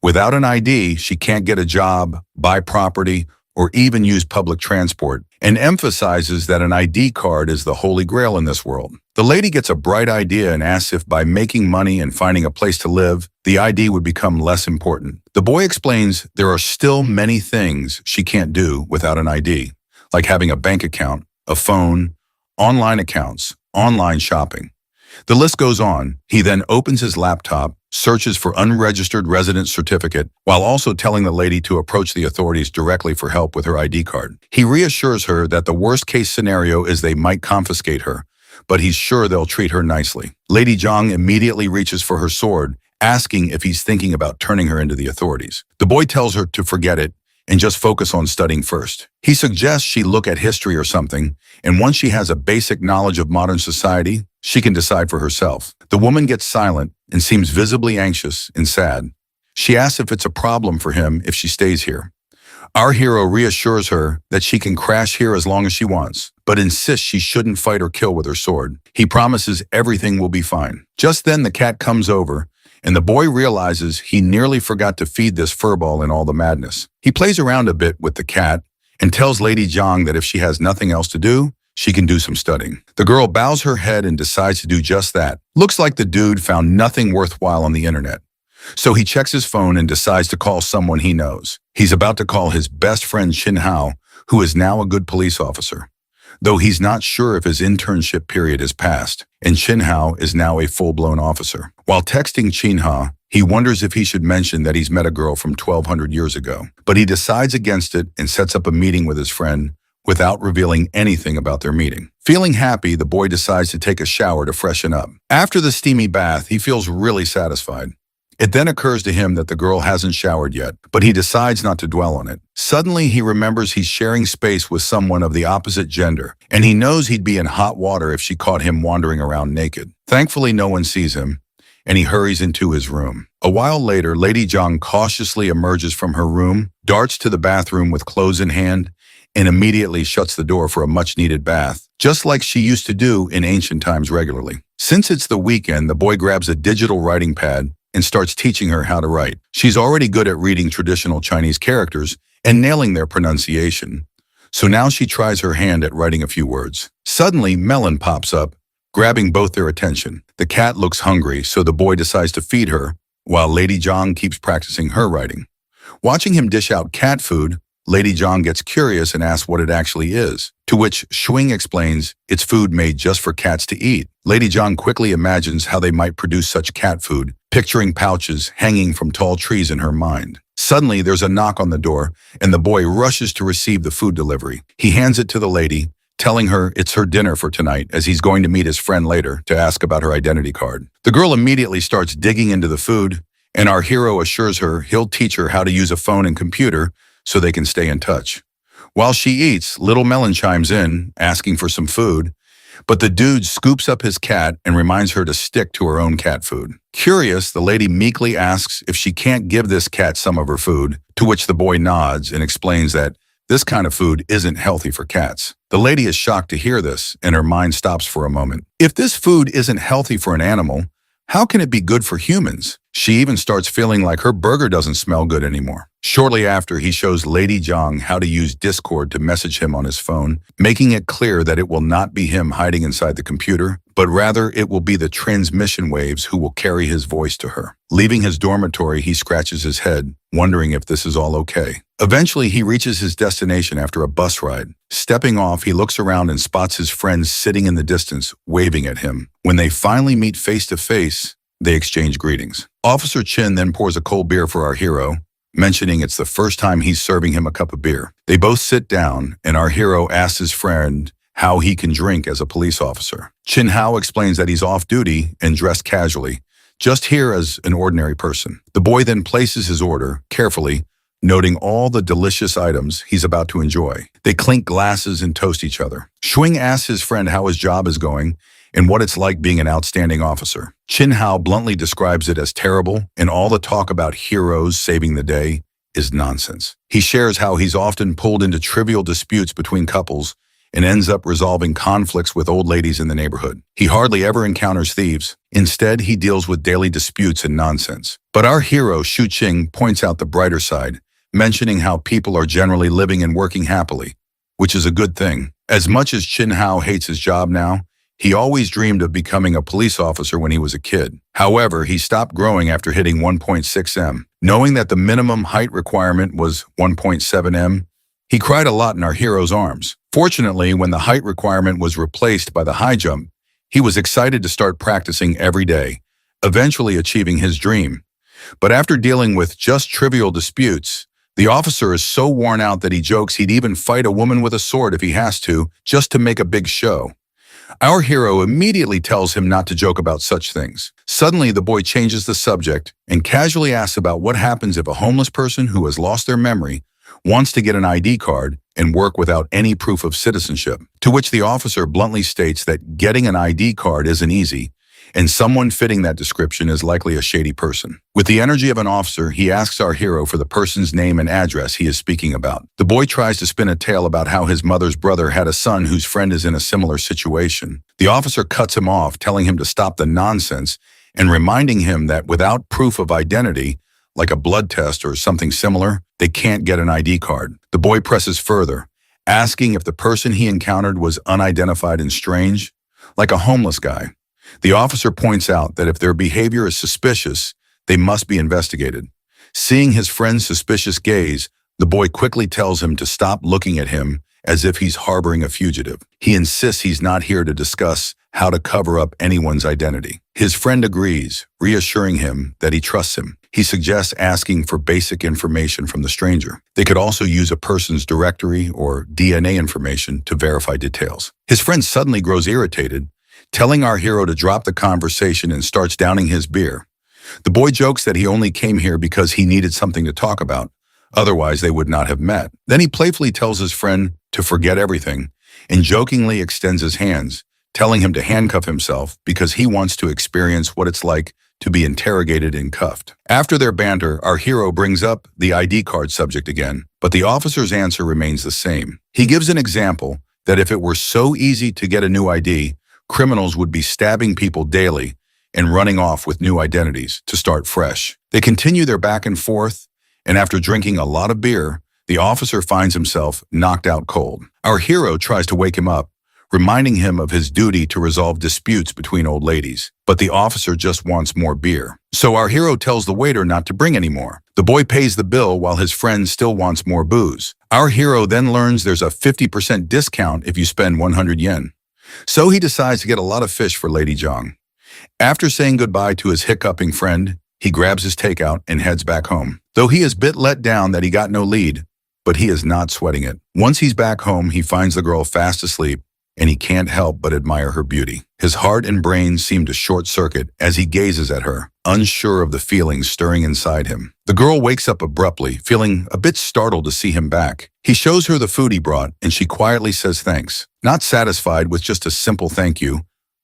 Without an ID, she can't get a job, buy property, or even use public transport, and emphasizes that an ID card is the holy grail in this world. The lady gets a bright idea and asks if by making money and finding a place to live, the ID would become less important. The boy explains there are still many things she can't do without an ID, like having a bank account, a phone, online accounts, online shopping. The list goes on. He then opens his laptop, searches for unregistered resident certificate, while also telling the lady to approach the authorities directly for help with her ID card. He reassures her that the worst-case scenario is they might confiscate her, but he's sure they'll treat her nicely. Lady Zhang immediately reaches for her sword, asking if he's thinking about turning her into the authorities. The boy tells her to forget it and just focus on studying first. He suggests she look at history or something, and once she has a basic knowledge of modern society, she can decide for herself. The woman gets silent and seems visibly anxious and sad. She asks if it's a problem for him if she stays here. Our hero reassures her that she can crash here as long as she wants, but insists she shouldn't fight or kill with her sword. He promises everything will be fine. Just then the cat comes over, and the boy realizes he nearly forgot to feed this furball in all the madness. He plays around a bit with the cat and tells Lady Zhang that if she has nothing else to do, she can do some studying. The girl bows her head and decides to do just that. Looks like the dude found nothing worthwhile on the internet. So he checks his phone and decides to call someone he knows. He's about to call his best friend Shin Hao, who is now a good police officer, though he's not sure if his internship period is passed, and Shin Hao is now a full-blown officer. While texting Shin Hao, he wonders if he should mention that he's met a girl from 1,200 years ago, but he decides against it and sets up a meeting with his friend without revealing anything about their meeting. Feeling happy, the boy decides to take a shower to freshen up. After the steamy bath, he feels really satisfied. It then occurs to him that the girl hasn't showered yet, but he decides not to dwell on it. Suddenly, he remembers he's sharing space with someone of the opposite gender, and he knows he'd be in hot water if she caught him wandering around naked. Thankfully, no one sees him, and he hurries into his room. A while later, Lady Zhang cautiously emerges from her room, darts to the bathroom with clothes in hand, and immediately shuts the door for a much-needed bath, just like she used to do in ancient times regularly. Since it's the weekend, the boy grabs a digital writing pad and starts teaching her how to write. She's already good at reading traditional Chinese characters and nailing their pronunciation, so now she tries her hand at writing a few words. Suddenly, Melon pops up, grabbing both their attention. The cat looks hungry, so the boy decides to feed her, while Lady Zhang keeps practicing her writing. Watching him dish out cat food, Lady Zhang gets curious and asks what it actually is, to which Shuing explains it's food made just for cats to eat. Lady Zhang quickly imagines how they might produce such cat food, picturing pouches hanging from tall trees in her mind. Suddenly, there's a knock on the door, and the boy rushes to receive the food delivery. He hands it to the lady, telling her it's her dinner for tonight as he's going to meet his friend later to ask about her identity card. The girl immediately starts digging into the food, and our hero assures her he'll teach her how to use a phone and computer so they can stay in touch. While she eats, Little Melon chimes in, asking for some food, but the dude scoops up his cat and reminds her to stick to her own cat food. Curious, the lady meekly asks if she can't give this cat some of her food, to which the boy nods and explains that this kind of food isn't healthy for cats. The lady is shocked to hear this, and her mind stops for a moment. If this food isn't healthy for an animal, how can it be good for humans? She even starts feeling like her burger doesn't smell good anymore. Shortly after, he shows Lady Zhang how to use Discord to message him on his phone, making it clear that it will not be him hiding inside the computer, but rather it will be the transmission waves who will carry his voice to her. Leaving his dormitory, he scratches his head, wondering if this is all okay. Eventually, he reaches his destination after a bus ride. Stepping off, he looks around and spots his friends sitting in the distance, waving at him. When they finally meet face to face, they exchange greetings. Officer Chin then pours a cold beer for our hero, mentioning it's the first time he's serving him a cup of beer. They both sit down, and our hero asks his friend how he can drink as a police officer. Chin Hao explains that he's off duty and dressed casually, just here as an ordinary person. The boy then places his order, carefully, noting all the delicious items he's about to enjoy. They clink glasses and toast each other. Shuing asks his friend how his job is going and what it's like being an outstanding officer. Chin Hao bluntly describes it as terrible, and all the talk about heroes saving the day is nonsense. He shares how he's often pulled into trivial disputes between couples and ends up resolving conflicts with old ladies in the neighborhood. He hardly ever encounters thieves. Instead, he deals with daily disputes and nonsense. But our hero, Shu Qing, points out the brighter side, mentioning how people are generally living and working happily, which is a good thing. As much as Chin Hao hates his job now, he always dreamed of becoming a police officer when he was a kid. However, he stopped growing after hitting 1.6 m. Knowing that the minimum height requirement was 1.7 m, he cried a lot in our hero's arms. Fortunately, when the height requirement was replaced by the high jump, he was excited to start practicing every day, eventually achieving his dream. But after dealing with just trivial disputes, the officer is so worn out that he jokes he'd even fight a woman with a sword if he has to, just to make a big show. Our hero immediately tells him not to joke about such things. Suddenly, the boy changes the subject and casually asks about what happens if a homeless person who has lost their memory wants to get an ID card and work without any proof of citizenship, to which the officer bluntly states that getting an ID card isn't easy, and someone fitting that description is likely a shady person. With the energy of an officer, he asks our hero for the person's name and address he is speaking about. The boy tries to spin a tale about how his mother's brother had a son whose friend is in a similar situation. The officer cuts him off, telling him to stop the nonsense and reminding him that without proof of identity, like a blood test or something similar, they can't get an ID card. The boy presses further, asking if the person he encountered was unidentified and strange, like a homeless guy. The officer points out that if their behavior is suspicious, they must be investigated. Seeing his friend's suspicious gaze, the boy quickly tells him to stop looking at him as if he's harboring a fugitive. He insists he's not here to discuss how to cover up anyone's identity. His friend agrees, reassuring him that he trusts him. He suggests asking for basic information from the stranger. They could also use a person's directory or DNA information to verify details. His friend suddenly grows irritated, telling our hero to drop the conversation and starts downing his beer. The boy jokes that he only came here because he needed something to talk about, otherwise they would not have met. Then he playfully tells his friend to forget everything and jokingly extends his hands, telling him to handcuff himself because he wants to experience what it's like to be interrogated and cuffed. After their banter, our hero brings up the ID card subject again, but the officer's answer remains the same. He gives an example that if it were so easy to get a new ID, criminals would be stabbing people daily and running off with new identities to start fresh. They continue their back and forth, and after drinking a lot of beer, the officer finds himself knocked out cold. Our hero tries to wake him up, reminding him of his duty to resolve disputes between old ladies. But the officer just wants more beer. So our hero tells the waiter not to bring any more. The boy pays the bill while his friend still wants more booze. Our hero then learns there's a 50% discount if you spend 100 yen. So he decides to get a lot of fish for Lady Zhang. After saying goodbye to his hiccuping friend, he grabs his takeout and heads back home. Though he is a bit let down that he got no lead, but he is not sweating it. Once he's back home, he finds the girl fast asleep, and he can't help but admire her beauty. His heart and brain seem to short-circuit as he gazes at her, unsure of the feelings stirring inside him. The girl wakes up abruptly, feeling a bit startled to see him back. He shows her the food he brought, and she quietly says thanks. Not satisfied with just a simple thank you,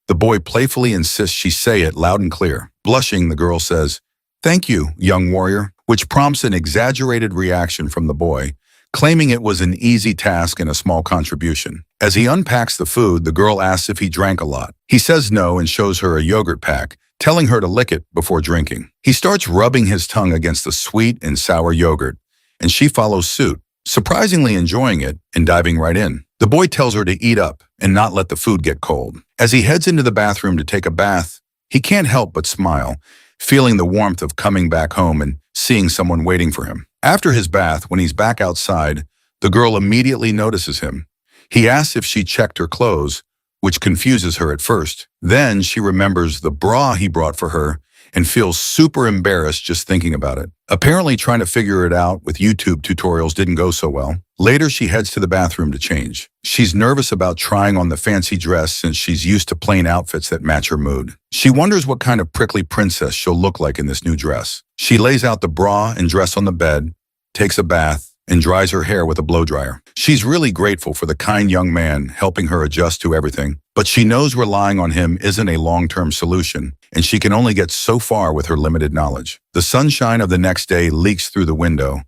the boy playfully insists she say it loud and clear. Blushing, the girl says, "Thank you, young warrior," which prompts an exaggerated reaction from the boy, claiming it was an easy task and a small contribution. As he unpacks the food, the girl asks if he drank a lot. He says no and shows her a yogurt pack, telling her to lick it before drinking. He starts rubbing his tongue against the sweet and sour yogurt, and she follows suit, surprisingly enjoying it and diving right in. The boy tells her to eat up and not let the food get cold. As he heads into the bathroom to take a bath, he can't help but smile, feeling the warmth of coming back home and seeing someone waiting for him. After his bath, when he's back outside, the girl immediately notices him. He asks if she checked her clothes, which confuses her at first. Then she remembers the bra he brought for her and feels super embarrassed just thinking about it. Apparently trying to figure it out with YouTube tutorials didn't go so well. Later, she heads to the bathroom to change. She's nervous about trying on the fancy dress since she's used to plain outfits that match her mood. She wonders what kind of prickly princess she'll look like in this new dress. She lays out the bra and dress on the bed, takes a bath, and dries her hair with a blow dryer. She's really grateful for the kind young man helping her adjust to everything, but she knows relying on him isn't a long-term solution, and she can only get so far with her limited knowledge. The sunshine of the next day leaks through the window,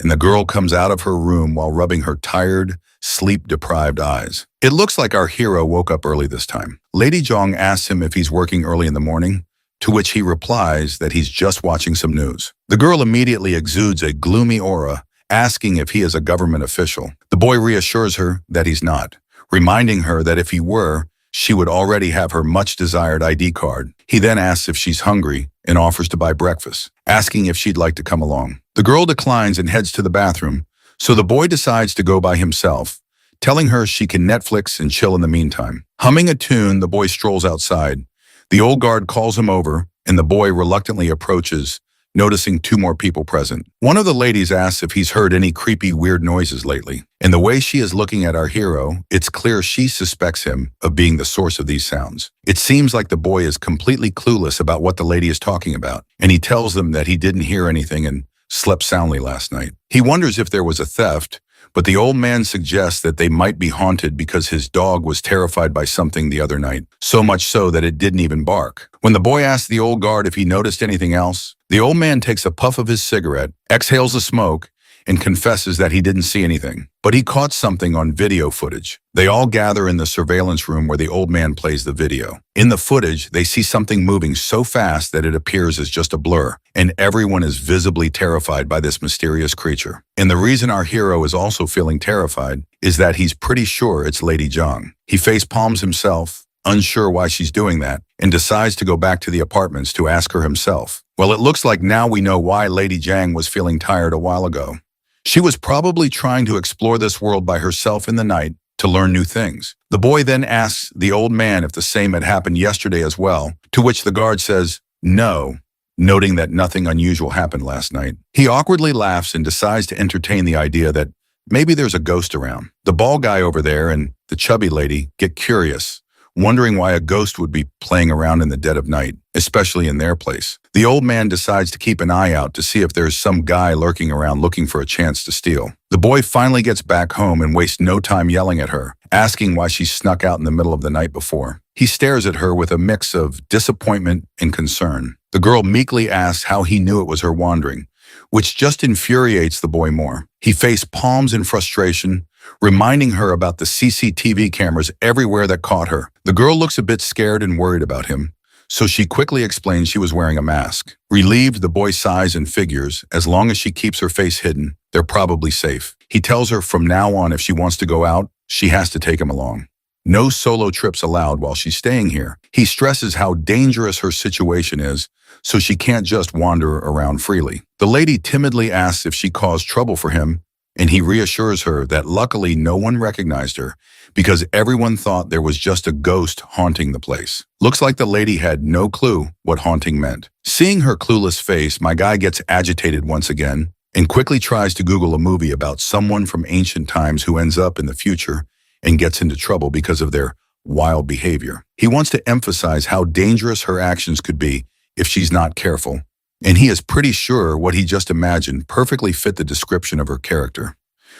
and the girl comes out of her room while rubbing her tired, sleep-deprived eyes. It looks like our hero woke up early this time. Lady Jong asks him if he's working early in the morning, to which he replies that he's just watching some news. The girl immediately exudes a gloomy aura, asking if he is a government official. The boy reassures her that he's not, reminding her that if he were, she would already have her much-desired ID card. He then asks if she's hungry and offers to buy breakfast, asking if she'd like to come along. The girl declines and heads to the bathroom, so the boy decides to go by himself, telling her she can Netflix and chill in the meantime. Humming a tune, the boy strolls outside. The old guard calls him over, and the boy reluctantly approaches, noticing two more people present. One of the ladies asks if he's heard any creepy, weird noises lately. And the way she is looking at our hero, it's clear she suspects him of being the source of these sounds. It seems like the boy is completely clueless about what the lady is talking about, and he tells them that he didn't hear anything and slept soundly last night. He wonders if there was a theft, but the old man suggests that they might be haunted because his dog was terrified by something the other night, so much so that it didn't even bark. When the boy asks the old guard if he noticed anything else, the old man takes a puff of his cigarette, exhales the smoke, and confesses that he didn't see anything, but he caught something on video footage. They all gather in the surveillance room where the old man plays the video. In the footage, they see something moving so fast that it appears as just a blur, and everyone is visibly terrified by this mysterious creature. And the reason our hero is also feeling terrified is that he's pretty sure it's Lady Jong. He face palms himself, unsure why she's doing that, and decides to go back to the apartments to ask her himself. Well, it looks like now we know why Lady Jang was feeling tired a while ago. She was probably trying to explore this world by herself in the night to learn new things. The boy then asks the old man if the same had happened yesterday as well, to which the guard says no, noting that nothing unusual happened last night. He awkwardly laughs and decides to entertain the idea that maybe there's a ghost around. The bald guy over there and the chubby lady get curious, wondering why a ghost would be playing around in the dead of night, especially in their place. The old man decides to keep an eye out to see if there's some guy lurking around looking for a chance to steal. The boy finally gets back home and wastes no time yelling at her, asking why she snuck out in the middle of the night before. He stares at her with a mix of disappointment and concern. The girl meekly asks how he knew it was her wandering, which just infuriates the boy more. He face palms in frustration, reminding her about the CCTV cameras everywhere that caught her. The girl looks a bit scared and worried about him, so she quickly explains she was wearing a mask. Relieved, the boy sighs and figures, as long as she keeps her face hidden, they're probably safe. He tells her from now on if she wants to go out, she has to take him along. No solo trips allowed while she's staying here. He stresses how dangerous her situation is, so she can't just wander around freely. The lady timidly asks if she caused trouble for him, and he reassures her that luckily no one recognized her because everyone thought there was just a ghost haunting the place. Looks like the lady had no clue what haunting meant. Seeing her clueless face, my guy gets agitated once again and quickly tries to Google a movie about someone from ancient times who ends up in the future and gets into trouble because of their wild behavior. He wants to emphasize how dangerous her actions could be if she's not careful, and he is pretty sure what he just imagined perfectly fit the description of her character.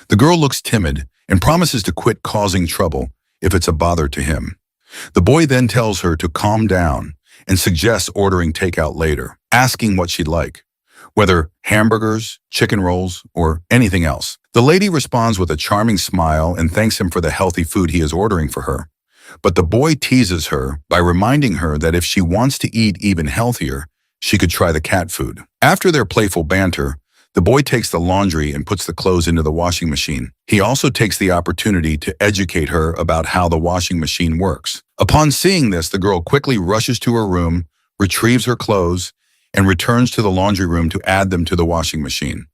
The girl looks timid and promises to quit causing trouble if it's a bother to him. The boy then tells her to calm down and suggests ordering takeout later, asking what she'd like, whether hamburgers, chicken rolls, or anything else. The lady responds with a charming smile and thanks him for the healthy food he is ordering for her. But the boy teases her by reminding her that if she wants to eat even healthier, she could try the cat food. After their playful banter, the boy takes the laundry and puts the clothes into the washing machine. He also takes the opportunity to educate her about how the washing machine works. Upon seeing this, the girl quickly rushes to her room, retrieves her clothes, and returns to the laundry room to add them to the washing machine.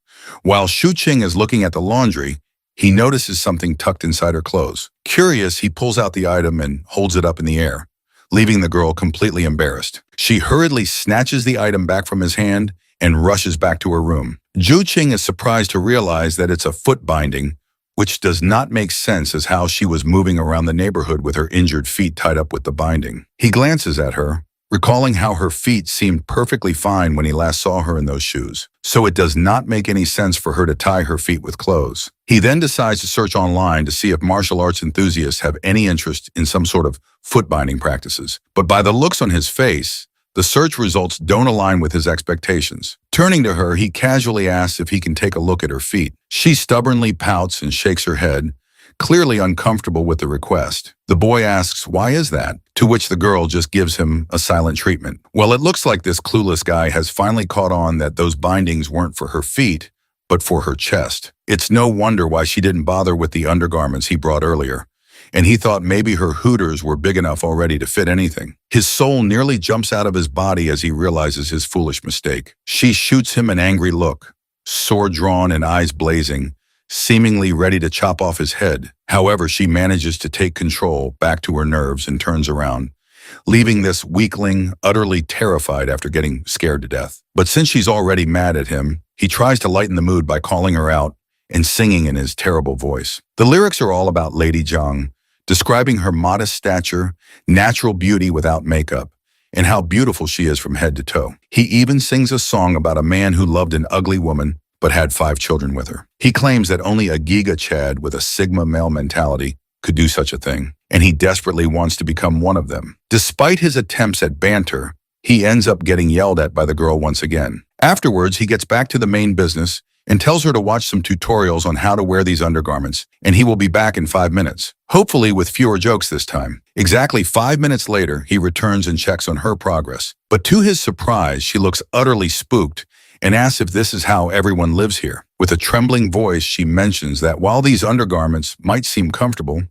While Shuqing is looking at the laundry, he notices something tucked inside her clothes. Curious, he pulls out the item and holds it up in the air, leaving the girl completely embarrassed. She hurriedly snatches the item back from his hand and rushes back to her room. Shuqing is surprised to realize that it's a foot binding, which does not make sense as how she was moving around the neighborhood with her injured feet tied up with the binding. He glances at her, recalling how her feet seemed perfectly fine when he last saw her in those shoes, so it does not make any sense for her to tie her feet with clothes. He then decides to search online to see if martial arts enthusiasts have any interest in some sort of foot binding practices. But by the looks on his face, the search results don't align with his expectations. Turning to her, he casually asks if he can take a look at her feet. She stubbornly pouts and shakes her head, clearly uncomfortable with the request. The boy asks, "Why is that?" To which the girl just gives him a silent treatment. Well, it looks like this clueless guy has finally caught on that those bindings weren't for her feet, but for her chest. It's no wonder why she didn't bother with the undergarments he brought earlier, and he thought maybe her hooters were big enough already to fit anything. His soul nearly jumps out of his body as he realizes his foolish mistake. She shoots him an angry look, sword drawn and eyes blazing, seemingly ready to chop off his head. However, she manages to take control back to her nerves and turns around, leaving this weakling utterly terrified after getting scared to death. But since she's already mad at him, he tries to lighten the mood by calling her out and singing in his terrible voice. The lyrics are all about Lady Zhang, describing her modest stature, natural beauty without makeup, and how beautiful she is from head to toe. He even sings a song about a man who loved an ugly woman but had 5 children with her. He claims that only a Giga Chad with a Sigma male mentality could do such a thing, and he desperately wants to become one of them. Despite his attempts at banter, he ends up getting yelled at by the girl once again. Afterwards, he gets back to the main business and tells her to watch some tutorials on how to wear these undergarments, and he will be back in 5 minutes, hopefully with fewer jokes this time. Exactly 5 minutes later, he returns and checks on her progress. But to his surprise, she looks utterly spooked and asks if this is how everyone lives here. With a trembling voice, she mentions that while these undergarments might seem comfortable,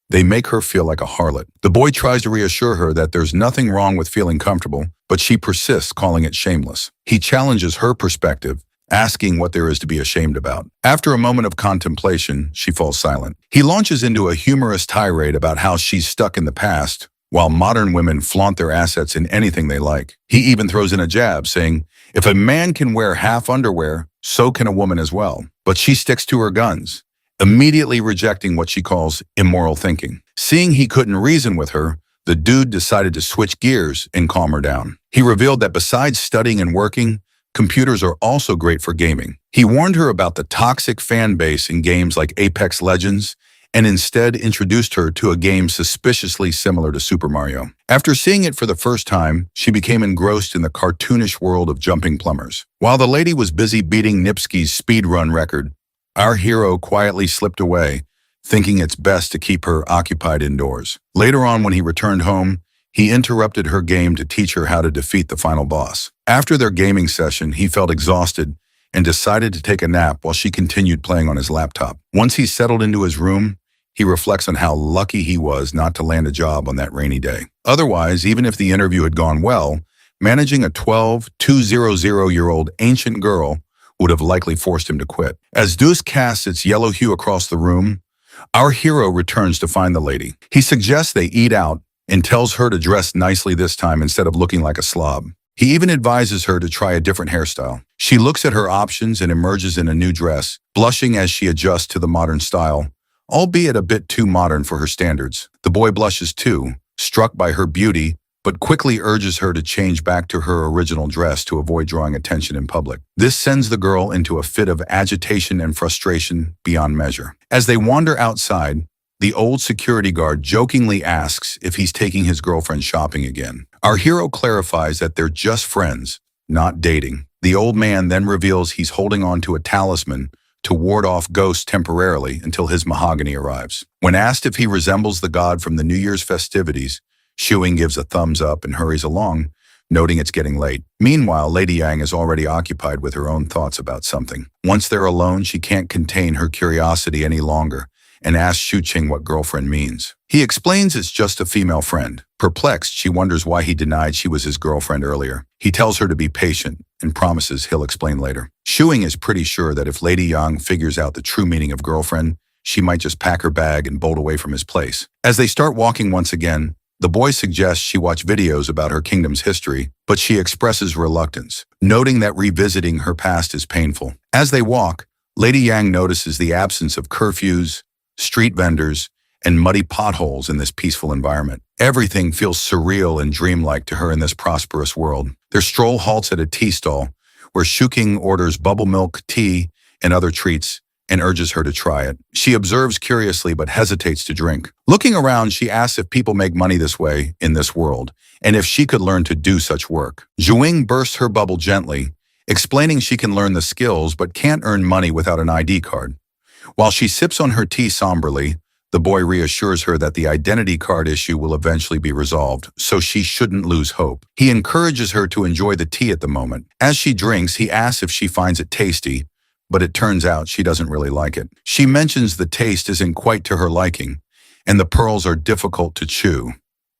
they make her feel like a harlot. The boy tries to reassure her that there's nothing wrong with feeling comfortable, but she persists, calling it shameless. He challenges her perspective, asking what there is to be ashamed about. After a moment of contemplation, she falls silent. He launches into a humorous tirade about how she's stuck in the past, while modern women flaunt their assets in anything they like. He even throws in a jab, saying, if a man can wear half underwear, so can a woman as well. But she sticks to her guns, immediately rejecting what she calls immoral thinking. Seeing he couldn't reason with her, the dude decided to switch gears and calm her down. He revealed that besides studying and working, computers are also great for gaming. He warned her about the toxic fan base in games like Apex Legends, and instead introduced her to a game suspiciously similar to Super Mario. After seeing it for the first time, she became engrossed in the cartoonish world of jumping plumbers. While the lady was busy beating Nipsky's speedrun record, our hero quietly slipped away, thinking it's best to keep her occupied indoors. Later on, when he returned home, he interrupted her game to teach her how to defeat the final boss. After their gaming session, he felt exhausted and decided to take a nap while she continued playing on his laptop. Once he settled into his room, he reflects on how lucky he was not to land a job on that rainy day. Otherwise, even if the interview had gone well, managing a 200-year-old ancient girl would have likely forced him to quit. As dusk casts its yellow hue across the room, our hero returns to find the lady. He suggests they eat out and tells her to dress nicely this time instead of looking like a slob. He even advises her to try a different hairstyle. She looks at her options and emerges in a new dress, blushing as she adjusts to the modern style, albeit a bit too modern for her standards. The boy blushes too, struck by her beauty, but quickly urges her to change back to her original dress to avoid drawing attention in public. This sends the girl into a fit of agitation and frustration beyond measure. As they wander outside, the old security guard jokingly asks if he's taking his girlfriend shopping again. Our hero clarifies that they're just friends, not dating. The old man then reveals he's holding on to a talisman to ward off ghosts temporarily until his mahogany arrives. When asked if he resembles the god from the New Year's festivities, Shuing gives a thumbs up and hurries along, noting it's getting late. Meanwhile, Lady Yang is already occupied with her own thoughts about something. Once they're alone, she can't contain her curiosity any longer and asks Shuqing what girlfriend means. He explains it's just a female friend. Perplexed, she wonders why he denied she was his girlfriend earlier. He tells her to be patient and promises he'll explain later. Shuing is pretty sure that if Lady Yang figures out the true meaning of girlfriend, she might just pack her bag and bolt away from his place. As they start walking once again, the boy suggests she watch videos about her kingdom's history, but she expresses reluctance, noting that revisiting her past is painful. As they walk, Lady Yang notices the absence of curfews, street vendors, and muddy potholes in this peaceful environment. Everything feels surreal and dreamlike to her in this prosperous world. Their stroll halts at a tea stall, where Shuking orders bubble milk, tea, and other treats, and urges her to try it. She observes curiously but hesitates to drink. Looking around, she asks if people make money this way in this world, and if she could learn to do such work. Zhuing bursts her bubble gently, explaining she can learn the skills but can't earn money without an ID card. While she sips on her tea somberly, the boy reassures her that the identity card issue will eventually be resolved, so she shouldn't lose hope. He encourages her to enjoy the tea at the moment. As she drinks, he asks if she finds it tasty, but it turns out she doesn't really like it. She mentions the taste isn't quite to her liking, and the pearls are difficult to chew.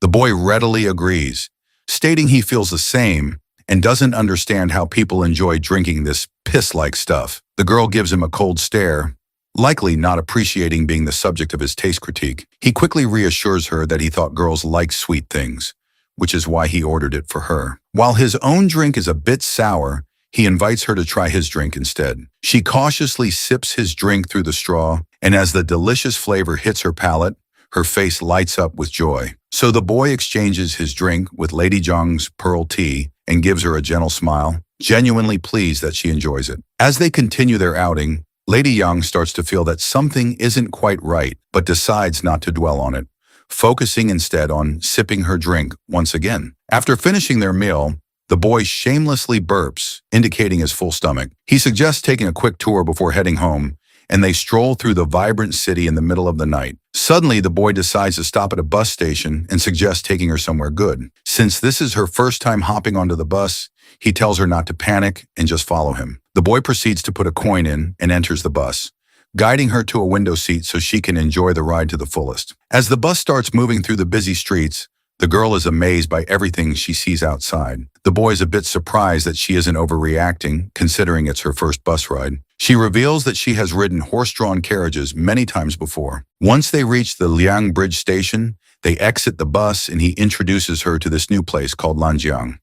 The boy readily agrees, stating he feels the same and doesn't understand how people enjoy drinking this piss-like stuff. The girl gives him a cold stare, likely not appreciating being the subject of his taste critique. He quickly reassures her that he thought girls liked sweet things, which is why he ordered it for her. While his own drink is a bit sour, he invites her to try his drink instead. She cautiously sips his drink through the straw, and as the delicious flavor hits her palate, her face lights up with joy. So the boy exchanges his drink with Lady Zhang's pearl tea and gives her a gentle smile, genuinely pleased that she enjoys it. As they continue their outing, Lady Yang starts to feel that something isn't quite right, but decides not to dwell on it, focusing instead on sipping her drink once again. After finishing their meal, the boy shamelessly burps, indicating his full stomach. He suggests taking a quick tour before heading home, and they stroll through the vibrant city in the middle of the night. Suddenly, the boy decides to stop at a bus station and suggests taking her somewhere good. Since this is her first time hopping onto the bus, he tells her not to panic and just follow him. The boy proceeds to put a coin in and enters the bus, guiding her to a window seat so she can enjoy the ride to the fullest. As the bus starts moving through the busy streets, the girl is amazed by everything she sees outside. The boy is a bit surprised that she isn't overreacting, considering it's her first bus ride. She reveals that she has ridden horse-drawn carriages many times before. Once they reach the Liang Bridge station, they exit the bus and he introduces her to this new place called Lanjiang.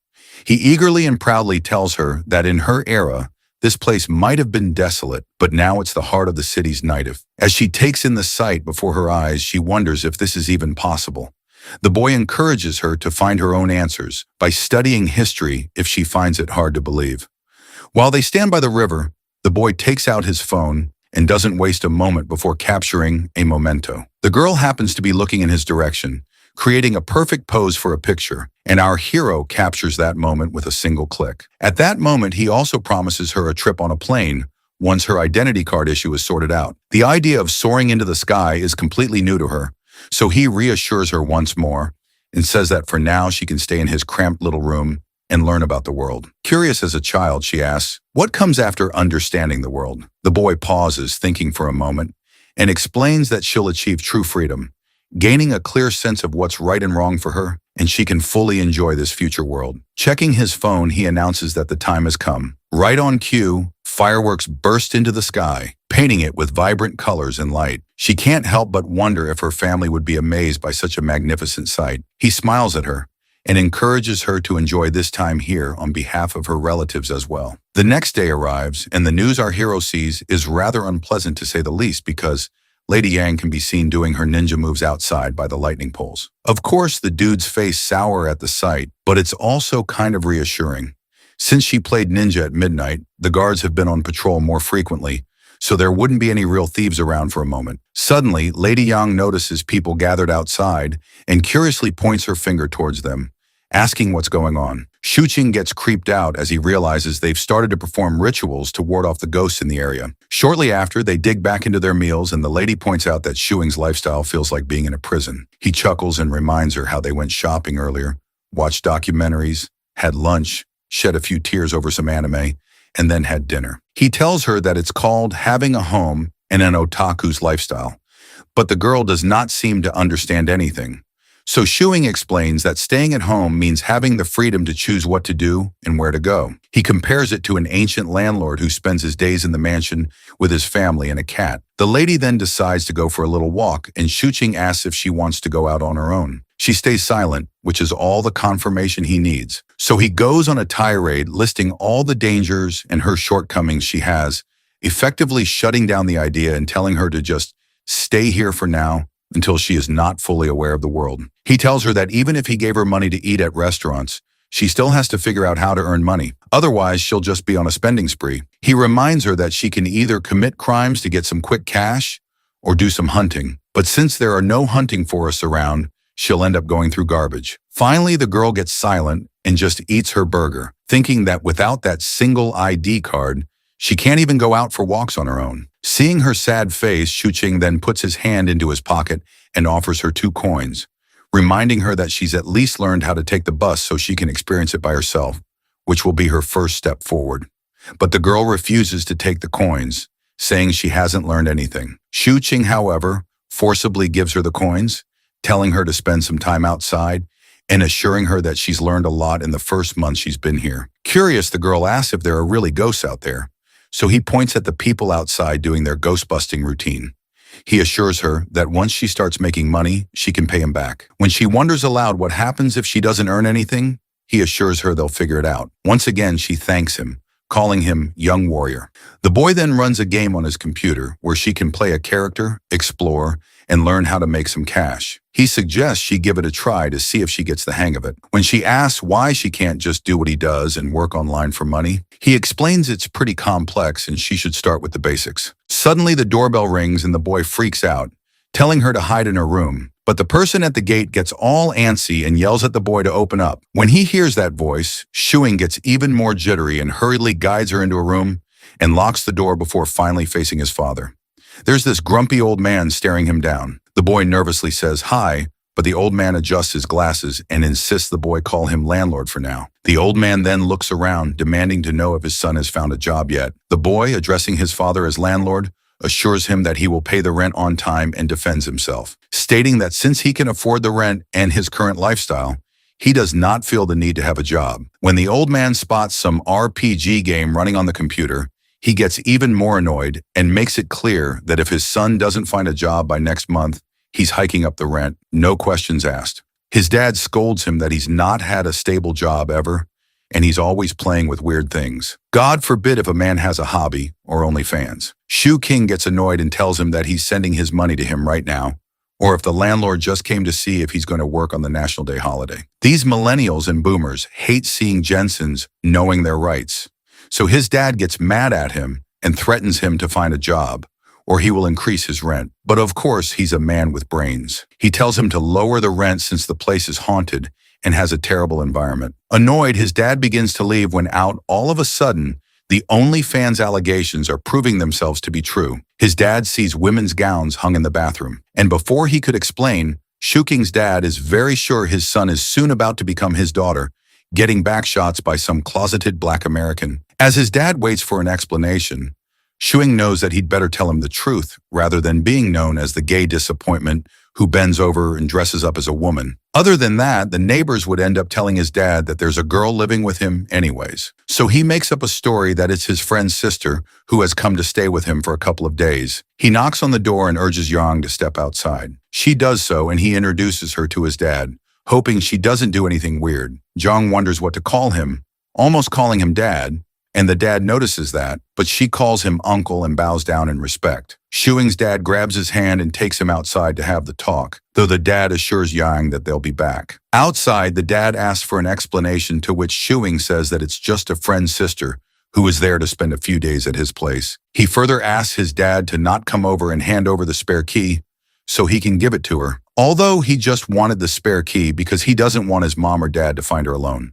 He eagerly and proudly tells her that in her era, this place might have been desolate, but now it's the heart of the city's nightlife. As she takes in the sight before her eyes, she wonders if this is even possible. The boy encourages her to find her own answers by studying history if she finds it hard to believe. While they stand by the river, the boy takes out his phone and doesn't waste a moment before capturing a memento. The girl happens to be looking in his direction, creating a perfect pose for a picture, and our hero captures that moment with a single click. At that moment, he also promises her a trip on a plane once her identity card issue is sorted out. The idea of soaring into the sky is completely new to her, so he reassures her once more and says that for now she can stay in his cramped little room and learn about the world. Curious as a child, she asks, "What comes after understanding the world?" The boy pauses, thinking for a moment, and explains that she'll achieve true freedom, gaining a clear sense of what's right and wrong for her, and she can fully enjoy this future world. Checking his phone, he announces that the time has come. Right on cue, fireworks burst into the sky, painting it with vibrant colors and light. She can't help but wonder if her family would be amazed by such a magnificent sight. He smiles at her and encourages her to enjoy this time here on behalf of her relatives as well. The next day arrives, and the news our hero sees is rather unpleasant to say the least because Lady Yang can be seen doing her ninja moves outside by the lightning poles. Of course, the dude's face sour at the sight, but it's also kind of reassuring. Since she played ninja at midnight, the guards have been on patrol more frequently, so there wouldn't be any real thieves around for a moment. Suddenly, Lady Yang notices people gathered outside and curiously points her finger towards them, asking what's going on. Shuqing gets creeped out as he realizes they've started to perform rituals to ward off the ghosts in the area. Shortly after, they dig back into their meals and the lady points out that Shuing's lifestyle feels like being in a prison. He chuckles and reminds her how they went shopping earlier, watched documentaries, had lunch, shed a few tears over some anime, and then had dinner. He tells her that it's called having a home and an otaku's lifestyle, but the girl does not seem to understand anything. So Shuing explains that staying at home means having the freedom to choose what to do and where to go. He compares it to an ancient landlord who spends his days in the mansion with his family and a cat. The lady then decides to go for a little walk, and Shuqing asks if she wants to go out on her own. She stays silent, which is all the confirmation he needs. So he goes on a tirade listing all the dangers and her shortcomings she has, effectively shutting down the idea and telling her to just stay here for now until she is not fully aware of the world. He tells her that even if he gave her money to eat at restaurants, she still has to figure out how to earn money. Otherwise, she'll just be on a spending spree. He reminds her that she can either commit crimes to get some quick cash or do some hunting. But since there are no hunting forests around, she'll end up going through garbage. Finally, the girl gets silent and just eats her burger, thinking that without that single ID card, she can't even go out for walks on her own. Seeing her sad face, Shuqing then puts his hand into his pocket and offers her 2 coins, reminding her that she's at least learned how to take the bus so she can experience it by herself, which will be her first step forward. But the girl refuses to take the coins, saying she hasn't learned anything. Shuqing, however, forcibly gives her the coins, telling her to spend some time outside and assuring her that she's learned a lot in the first month she's been here. Curious, the girl asks if there are really ghosts out there, so he points at the people outside doing their ghost-busting routine. He assures her that once she starts making money, she can pay him back. When she wonders aloud what happens if she doesn't earn anything, he assures her they'll figure it out. Once again, she thanks him, calling him Young Warrior. The boy then runs a game on his computer where she can play a character, explore, and learn how to make some cash. He suggests she give it a try to see if she gets the hang of it. When she asks why she can't just do what he does and work online for money, he explains it's pretty complex and she should start with the basics. Suddenly, the doorbell rings and the boy freaks out, telling her to hide in her room. But the person at the gate gets all antsy and yells at the boy to open up. When he hears that voice, Shuing gets even more jittery and hurriedly guides her into a room and locks the door before finally facing his father. There's this grumpy old man staring him down. The boy nervously says hi, but the old man adjusts his glasses and insists the boy call him landlord for now. The old man then looks around, demanding to know if his son has found a job yet. The boy, addressing his father as landlord, assures him that he will pay the rent on time and defends himself, stating that since he can afford the rent and his current lifestyle, he does not feel the need to have a job. When the old man spots some RPG game running on the computer, he gets even more annoyed and makes it clear that if his son doesn't find a job by next month, he's hiking up the rent, no questions asked. His dad scolds him that he's not had a stable job ever, and he's always playing with weird things. God forbid if a man has a hobby or OnlyFans. Shuqing gets annoyed and tells him that he's sending his money to him right now, or if the landlord just came to see if he's going to work on the National Day holiday. These millennials and boomers hate seeing Jensen's knowing their rights. So his dad gets mad at him and threatens him to find a job, or he will increase his rent. But of course, he's a man with brains. He tells him to lower the rent since the place is haunted and has a terrible environment. Annoyed, his dad begins to leave when out, all of a sudden, the OnlyFans allegations are proving themselves to be true. His dad sees women's gowns hung in the bathroom. And before he could explain, Shuqing's dad is very sure his son is soon about to become his daughter, getting back shots by some closeted Black American. As his dad waits for an explanation, Shuing knows that he'd better tell him the truth rather than being known as the gay disappointment who bends over and dresses up as a woman. Other than that, the neighbors would end up telling his dad that there's a girl living with him anyways. So he makes up a story that it's his friend's sister who has come to stay with him for a couple of days. He knocks on the door and urges Yang to step outside. She does so and he introduces her to his dad, hoping she doesn't do anything weird. Jong wonders what to call him, almost calling him dad, and the dad notices that, but she calls him uncle and bows down in respect. Shuing's dad grabs his hand and takes him outside to have the talk, though the dad assures Yang that they'll be back. Outside, the dad asks for an explanation, to which Shuing says that it's just a friend's sister who is there to spend a few days at his place. He further asks his dad to not come over and hand over the spare key so he can give it to her, although he just wanted the spare key because he doesn't want his mom or dad to find her alone.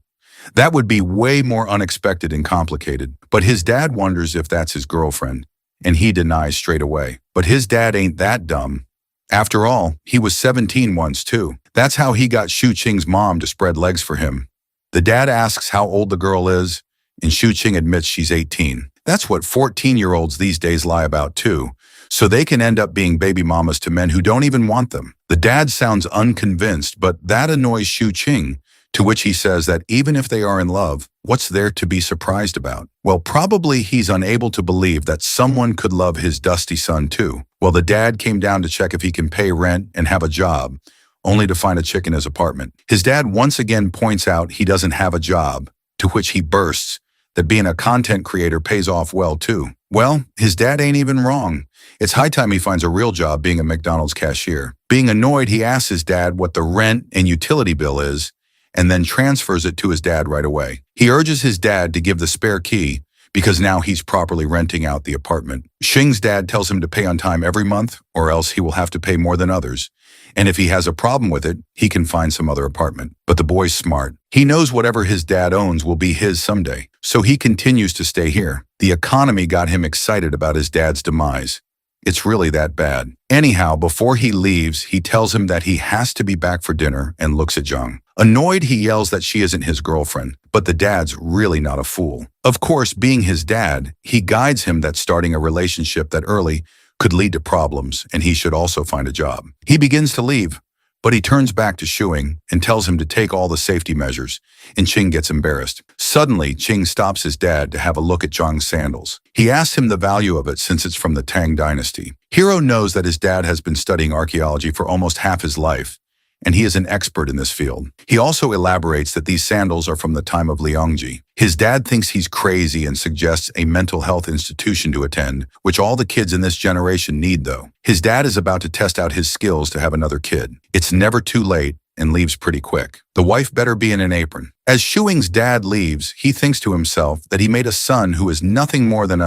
That would be way more unexpected and complicated, but his dad wonders if that's his girlfriend, and he denies straight away. But his dad ain't that dumb. After all, he was 17 once too. That's how he got Shuqing's mom to spread legs for him. The dad asks how old the girl is, and Shuqing admits she's 18. That's what 14-year-olds these days lie about too, so they can end up being baby mamas to men who don't even want them. The dad sounds unconvinced, but that annoys Shu Qing, to which he says that even if they are in love, what's there to be surprised about? Well, probably he's unable to believe that someone could love his dusty son too. Well, the dad came down to check if he can pay rent and have a job, only to find a chick in his apartment. His dad once again points out he doesn't have a job, to which he bursts that being a content creator pays off well too. Well, his dad ain't even wrong. It's high time he finds a real job being a McDonald's cashier. Being annoyed, he asks his dad what the rent and utility bill is, and then transfers it to his dad right away. He urges his dad to give the spare key because now he's properly renting out the apartment. Xing's dad tells him to pay on time every month or else he will have to pay more than others. And if he has a problem with it, he can find some other apartment. But the boy's smart. He knows whatever his dad owns will be his someday. So he continues to stay here. The economy got him excited about his dad's demise. It's really that bad. Anyhow, before he leaves, he tells him that he has to be back for dinner and looks at Zhang. Annoyed, he yells that she isn't his girlfriend, but the dad's really not a fool. Of course, being his dad, he guides him that starting a relationship that early could lead to problems, and he should also find a job. He begins to leave, but he turns back to Shuing and tells him to take all the safety measures, and Qing gets embarrassed. Suddenly, Qing stops his dad to have a look at Zhang's sandals. He asks him the value of it since it's from the Tang dynasty. Hero knows that his dad has been studying archaeology for almost half his life, and he is an expert in this field. He also elaborates that these sandals are from the time of Liangji. His dad thinks he's crazy and suggests a mental health institution to attend, which all the kids in this generation need though. His dad is about to test out his skills to have another kid. It's never too late and leaves pretty quick. The wife better be in an apron. As Shuing's dad leaves, he thinks to himself that he made a son who is nothing more than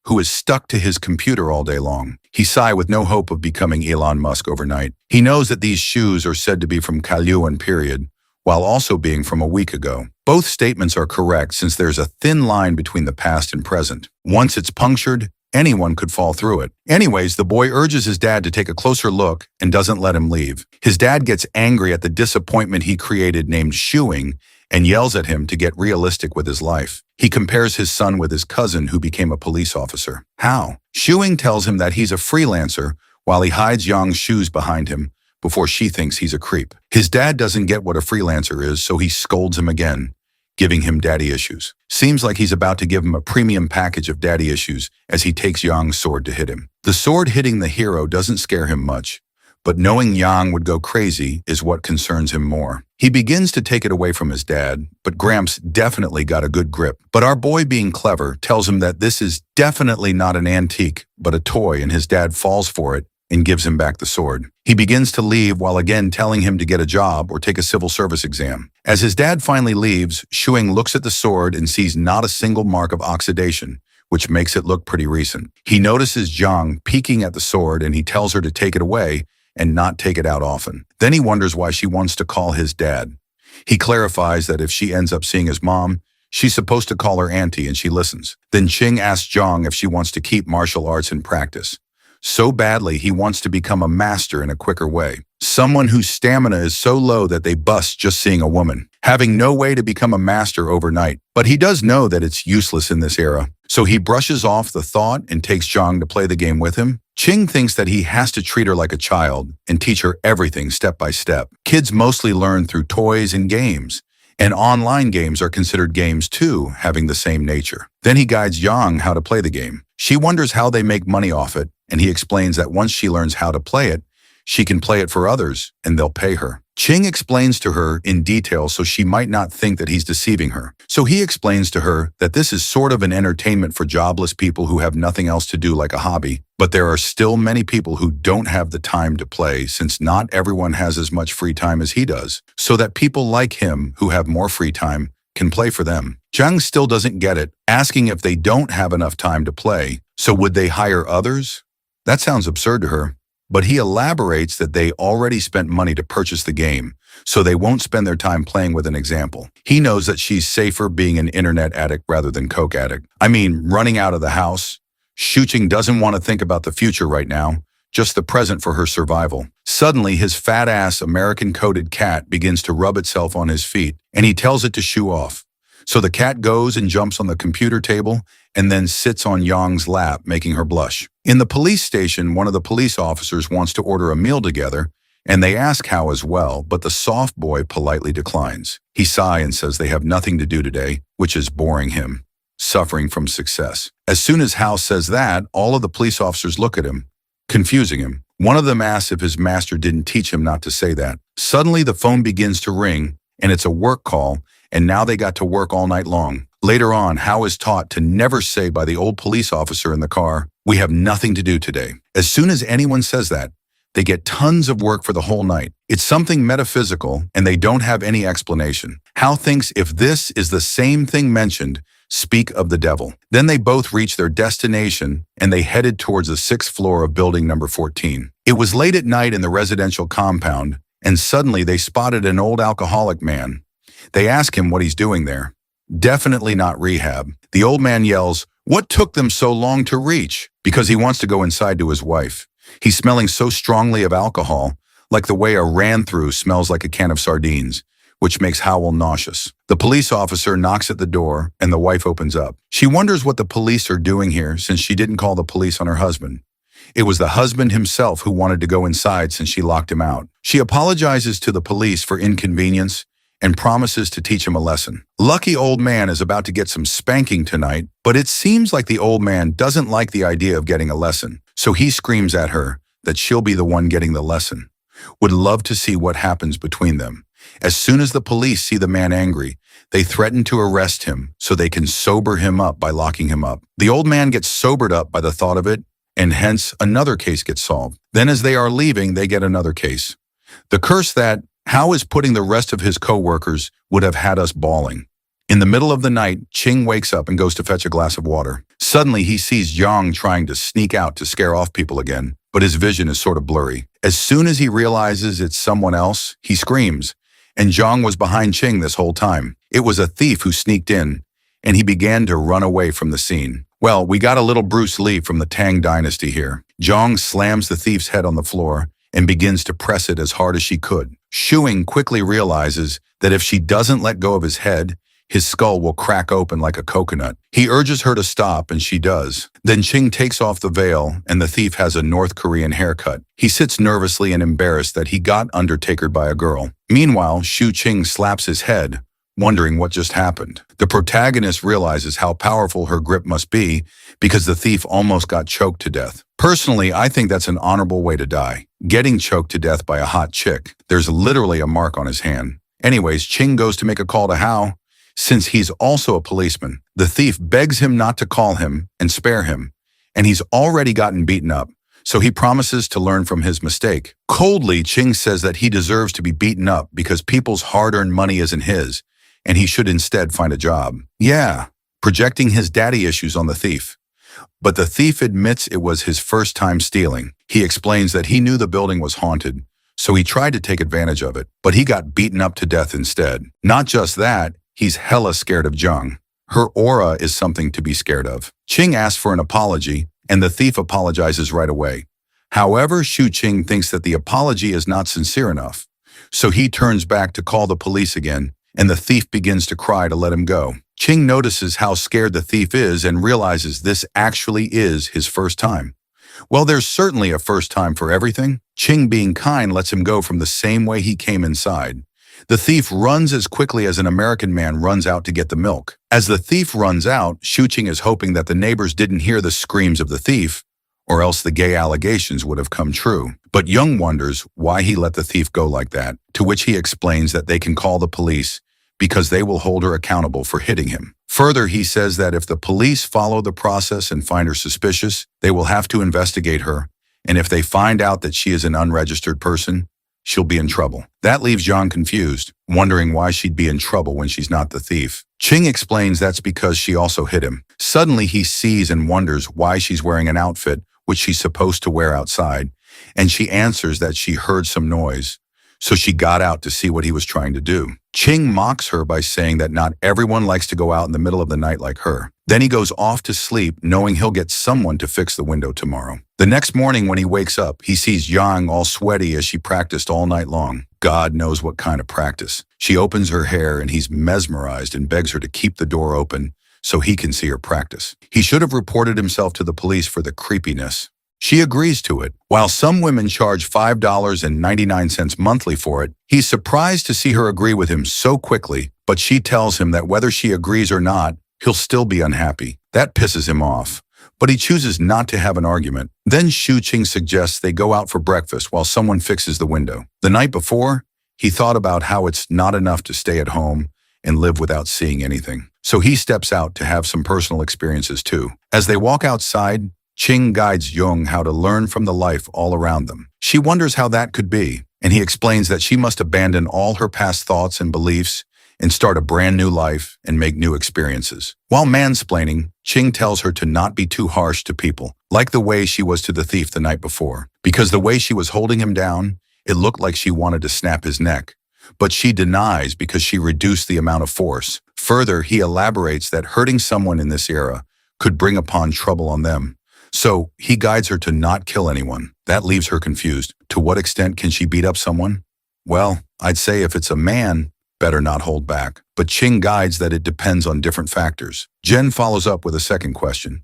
who is stuck to his computer all day long. He sigh with no hope of becoming Elon Musk overnight. He knows that these shoes are said to be from Kalyuan period, while also being from a week ago. Both statements are correct since there's a thin line between the past and present. Once it's punctured, anyone could fall through it. Anyways, the boy urges his dad to take a closer look and doesn't let him leave. His dad gets angry at the disappointment he created named Shuing and yells at him to get realistic with his life. He compares his son with his cousin who became a police officer. How? Shuing tells him that he's a freelancer while he hides Yang's shoes behind him before she thinks he's a creep. His dad doesn't get what a freelancer is, so he scolds him again, giving him daddy issues. Seems like he's about to give him a premium package of daddy issues as he takes Yang's sword to hit him. The sword hitting the hero doesn't scare him much, but knowing Yang would go crazy is what concerns him more. He begins to take it away from his dad, but Gramps definitely got a good grip. But our boy, being clever, tells him that this is definitely not an antique, but a toy, and his dad falls for it and gives him back the sword. He begins to leave while again telling him to get a job or take a civil service exam. As his dad finally leaves, Shuing looks at the sword and sees not a single mark of oxidation, which makes it look pretty recent. He notices Zhang peeking at the sword and he tells her to take it away and not take it out often. Then he wonders why she wants to call his dad. He clarifies that if she ends up seeing his mom, she's supposed to call her auntie and she listens. Then Qing asks Zhang if she wants to keep martial arts in practice. So badly, he wants to become a master in a quicker way. Someone whose stamina is so low that they bust just seeing a woman, having no way to become a master overnight. But he does know that it's useless in this era. So he brushes off the thought and takes Zhang to play the game with him. Qing thinks that he has to treat her like a child and teach her everything step by step. Kids mostly learn through toys and games, and online games are considered games too, having the same nature. Then he guides Yang how to play the game. She wonders how they make money off it, and he explains that once she learns how to play it, she can play it for others and they'll pay her. Qing explains to her in detail so she might not think that he's deceiving her. So he explains to her that this is sort of an entertainment for jobless people who have nothing else to do like a hobby, but there are still many people who don't have the time to play since not everyone has as much free time as he does, so that people like him who have more free time can play for them. Zhang still doesn't get it, asking if they don't have enough time to play, so would they hire others? That sounds absurd to her. But he elaborates that they already spent money to purchase the game, so they won't spend their time playing with an example. He knows that she's safer being an internet addict rather than coke addict. I mean, running out of the house. Shuqing doesn't want to think about the future right now, just the present for her survival. Suddenly, his fat-ass American-coated cat begins to rub itself on his feet, and he tells it to shoo off. So the cat goes and jumps on the computer table and then sits on Yang's lap, making her blush. In the police station, one of the police officers wants to order a meal together, and they ask Hao as well, but the soft boy politely declines. He sighs and says they have nothing to do today, which is boring him, suffering from success. As soon as Hao says that, all of the police officers look at him, confusing him. One of them asks if his master didn't teach him not to say that. Suddenly, the phone begins to ring, and it's a work call, and now they got to work all night long. Later on, Hao is taught to never say by the old police officer in the car, "We have nothing to do today." As soon as anyone says that, they get tons of work for the whole night. It's something metaphysical, and they don't have any explanation. Hao thinks if this is the same thing mentioned, speak of the devil. Then they both reach their destination, and they headed towards the 6th floor of building number 14. It was late at night in the residential compound, and suddenly they spotted an old alcoholic man. They ask him what he's doing there. Definitely not rehab. The old man yells, "What took them so long to reach?" Because he wants to go inside to his wife. He's smelling so strongly of alcohol, like the way a ran-through smells like a can of sardines, which makes Howell nauseous. The police officer knocks at the door, and the wife opens up. She wonders what the police are doing here since she didn't call the police on her husband. It was the husband himself who wanted to go inside since she locked him out. She apologizes to the police for inconvenience and promises to teach him a lesson. Lucky old man is about to get some spanking tonight, but it seems like the old man doesn't like the idea of getting a lesson, so he screams at her that she'll be the one getting the lesson. Would love to see what happens between them. As soon as the police see the man angry, they threaten to arrest him so they can sober him up by locking him up. The old man gets sobered up by the thought of it, and hence another case gets solved. Then as they are leaving, they get another case. The curse that Hao is putting the rest of his co-workers would have had us bawling. In the middle of the night, Ching wakes up and goes to fetch a glass of water. Suddenly, he sees Yang trying to sneak out to scare off people again, but his vision is sort of blurry. As soon as he realizes it's someone else, he screams, and Zhang was behind Ching this whole time. It was a thief who sneaked in, and he began to run away from the scene. Well, we got a little Bruce Lee from the Tang Dynasty here. Zhang slams the thief's head on the floor and begins to press it as hard as she could. Shuing quickly realizes that if she doesn't let go of his head, his skull will crack open like a coconut. He urges her to stop, and she does. Then Ching takes off the veil, and the thief has a North Korean haircut. He sits nervously and embarrassed that he got undertakered by a girl. Meanwhile, Shu Ching slaps his head, wondering what just happened. The protagonist realizes how powerful her grip must be because the thief almost got choked to death. Personally, I think that's an honorable way to die. Getting choked to death by a hot chick. There's literally a mark on his hand. Anyways, Ching goes to make a call to Hao. Since he's also a policeman, the thief begs him not to call him and spare him, and he's already gotten beaten up, so he promises to learn from his mistake. Coldly, Ching says that he deserves to be beaten up because people's hard-earned money isn't his, and he should instead find a job. Yeah, projecting his daddy issues on the thief. But the thief admits it was his first time stealing. He explains that he knew the building was haunted, so he tried to take advantage of it, but he got beaten up to death instead. Not just that, he's hella scared of Zhang. Her aura is something to be scared of. Ching asks for an apology, and the thief apologizes right away. However, Shu Ching thinks that the apology is not sincere enough, so he turns back to call the police again, and the thief begins to cry to let him go. Ching notices how scared the thief is and realizes this actually is his first time. Well, there's certainly a first time for everything. Ching, being kind, lets him go from the same way he came inside. The thief runs as quickly as an American man runs out to get the milk. As the thief runs out, Shu Ching is hoping that the neighbors didn't hear the screams of the thief, or else the gay allegations would have come true. But Young wonders why he let the thief go like that, to which he explains that they can call the police because they will hold her accountable for hitting him. Further, he says that if the police follow the process and find her suspicious, they will have to investigate her, and if they find out that she is an unregistered person, she'll be in trouble. That leaves Zhang confused, wondering why she'd be in trouble when she's not the thief. Ching explains that's because she also hit him. Suddenly, he sees and wonders why she's wearing an outfit which she's supposed to wear outside, and she answers that she heard some noise, so she got out to see what he was trying to do. Ching mocks her by saying that not everyone likes to go out in the middle of the night like her. Then he goes off to sleep, knowing he'll get someone to fix the window tomorrow. The next morning when he wakes up, he sees Yang all sweaty as she practiced all night long. God knows what kind of practice. She opens her hair and he's mesmerized and begs her to keep the door open so he can see her practice. He should have reported himself to the police for the creepiness. She agrees to it. While some women charge $5.99 monthly for it, he's surprised to see her agree with him so quickly, but she tells him that whether she agrees or not, he'll still be unhappy. That pisses him off, but he chooses not to have an argument. Then Shu Qing suggests they go out for breakfast while someone fixes the window. The night before, he thought about how it's not enough to stay at home and live without seeing anything. So he steps out to have some personal experiences too. As they walk outside, Qing guides Jung how to learn from the life all around them. She wonders how that could be, and he explains that she must abandon all her past thoughts and beliefs and start a brand new life and make new experiences. While mansplaining, Qing tells her to not be too harsh to people, like the way she was to the thief the night before. Because the way she was holding him down, it looked like she wanted to snap his neck. But she denies because she reduced the amount of force. Further, he elaborates that hurting someone in this era could bring upon trouble on them. So he guides her to not kill anyone. That leaves her confused. To what extent can she beat up someone? Well, I'd say if it's a man, better not hold back. But Qing guides that it depends on different factors. Jen follows up with a second question.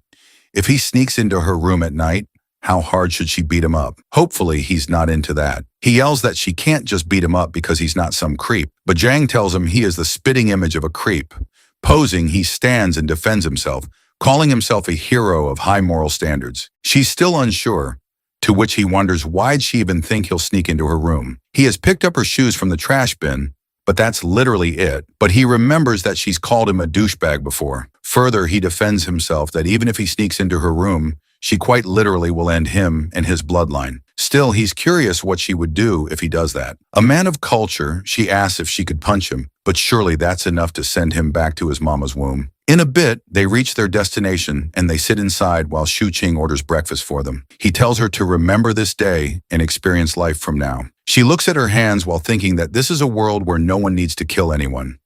If he sneaks into her room at night, how hard should she beat him up? Hopefully he's not into that. He yells that she can't just beat him up because he's not some creep. But Zhang tells him he is the spitting image of a creep. Posing, he stands and defends himself, calling himself a hero of high moral standards. She's still unsure, to which he wonders why'd she even think he'll sneak into her room. He has picked up her shoes from the trash bin, but that's literally it. But he remembers that she's called him a douchebag before. Further, he defends himself that even if he sneaks into her room, she quite literally will end him and his bloodline. Still, he's curious what she would do if he does that. A man of culture, she asks if she could punch him, but surely that's enough to send him back to his mama's womb. In a bit, they reach their destination and they sit inside while Shu Qing orders breakfast for them. He tells her to remember this day and experience life from now. She looks at her hands while thinking that this is a world where no one needs to kill anyone.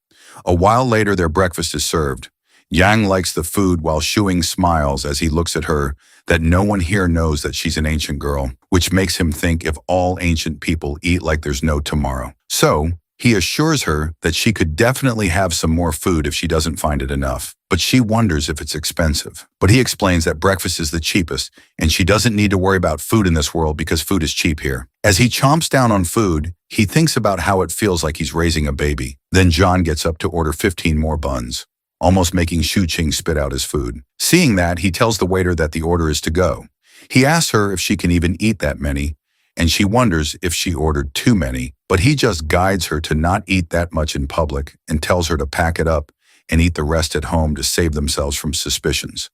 A while later, their breakfast is served. Yang likes the food while Shuing smiles as he looks at her that no one here knows that she's an ancient girl, which makes him think if all ancient people eat like there's no tomorrow. So, he assures her that she could definitely have some more food if she doesn't find it enough, but she wonders if it's expensive. But he explains that breakfast is the cheapest, and she doesn't need to worry about food in this world because food is cheap here. As he chomps down on food, he thinks about how it feels like he's raising a baby. Then John gets up to order 15 more buns, almost making Shu Qing spit out his food. Seeing that, he tells the waiter that the order is to go. He asks her if she can even eat that many, and she wonders if she ordered too many, but he just guides her to not eat that much in public and tells her to pack it up and eat the rest at home to save themselves from suspicions.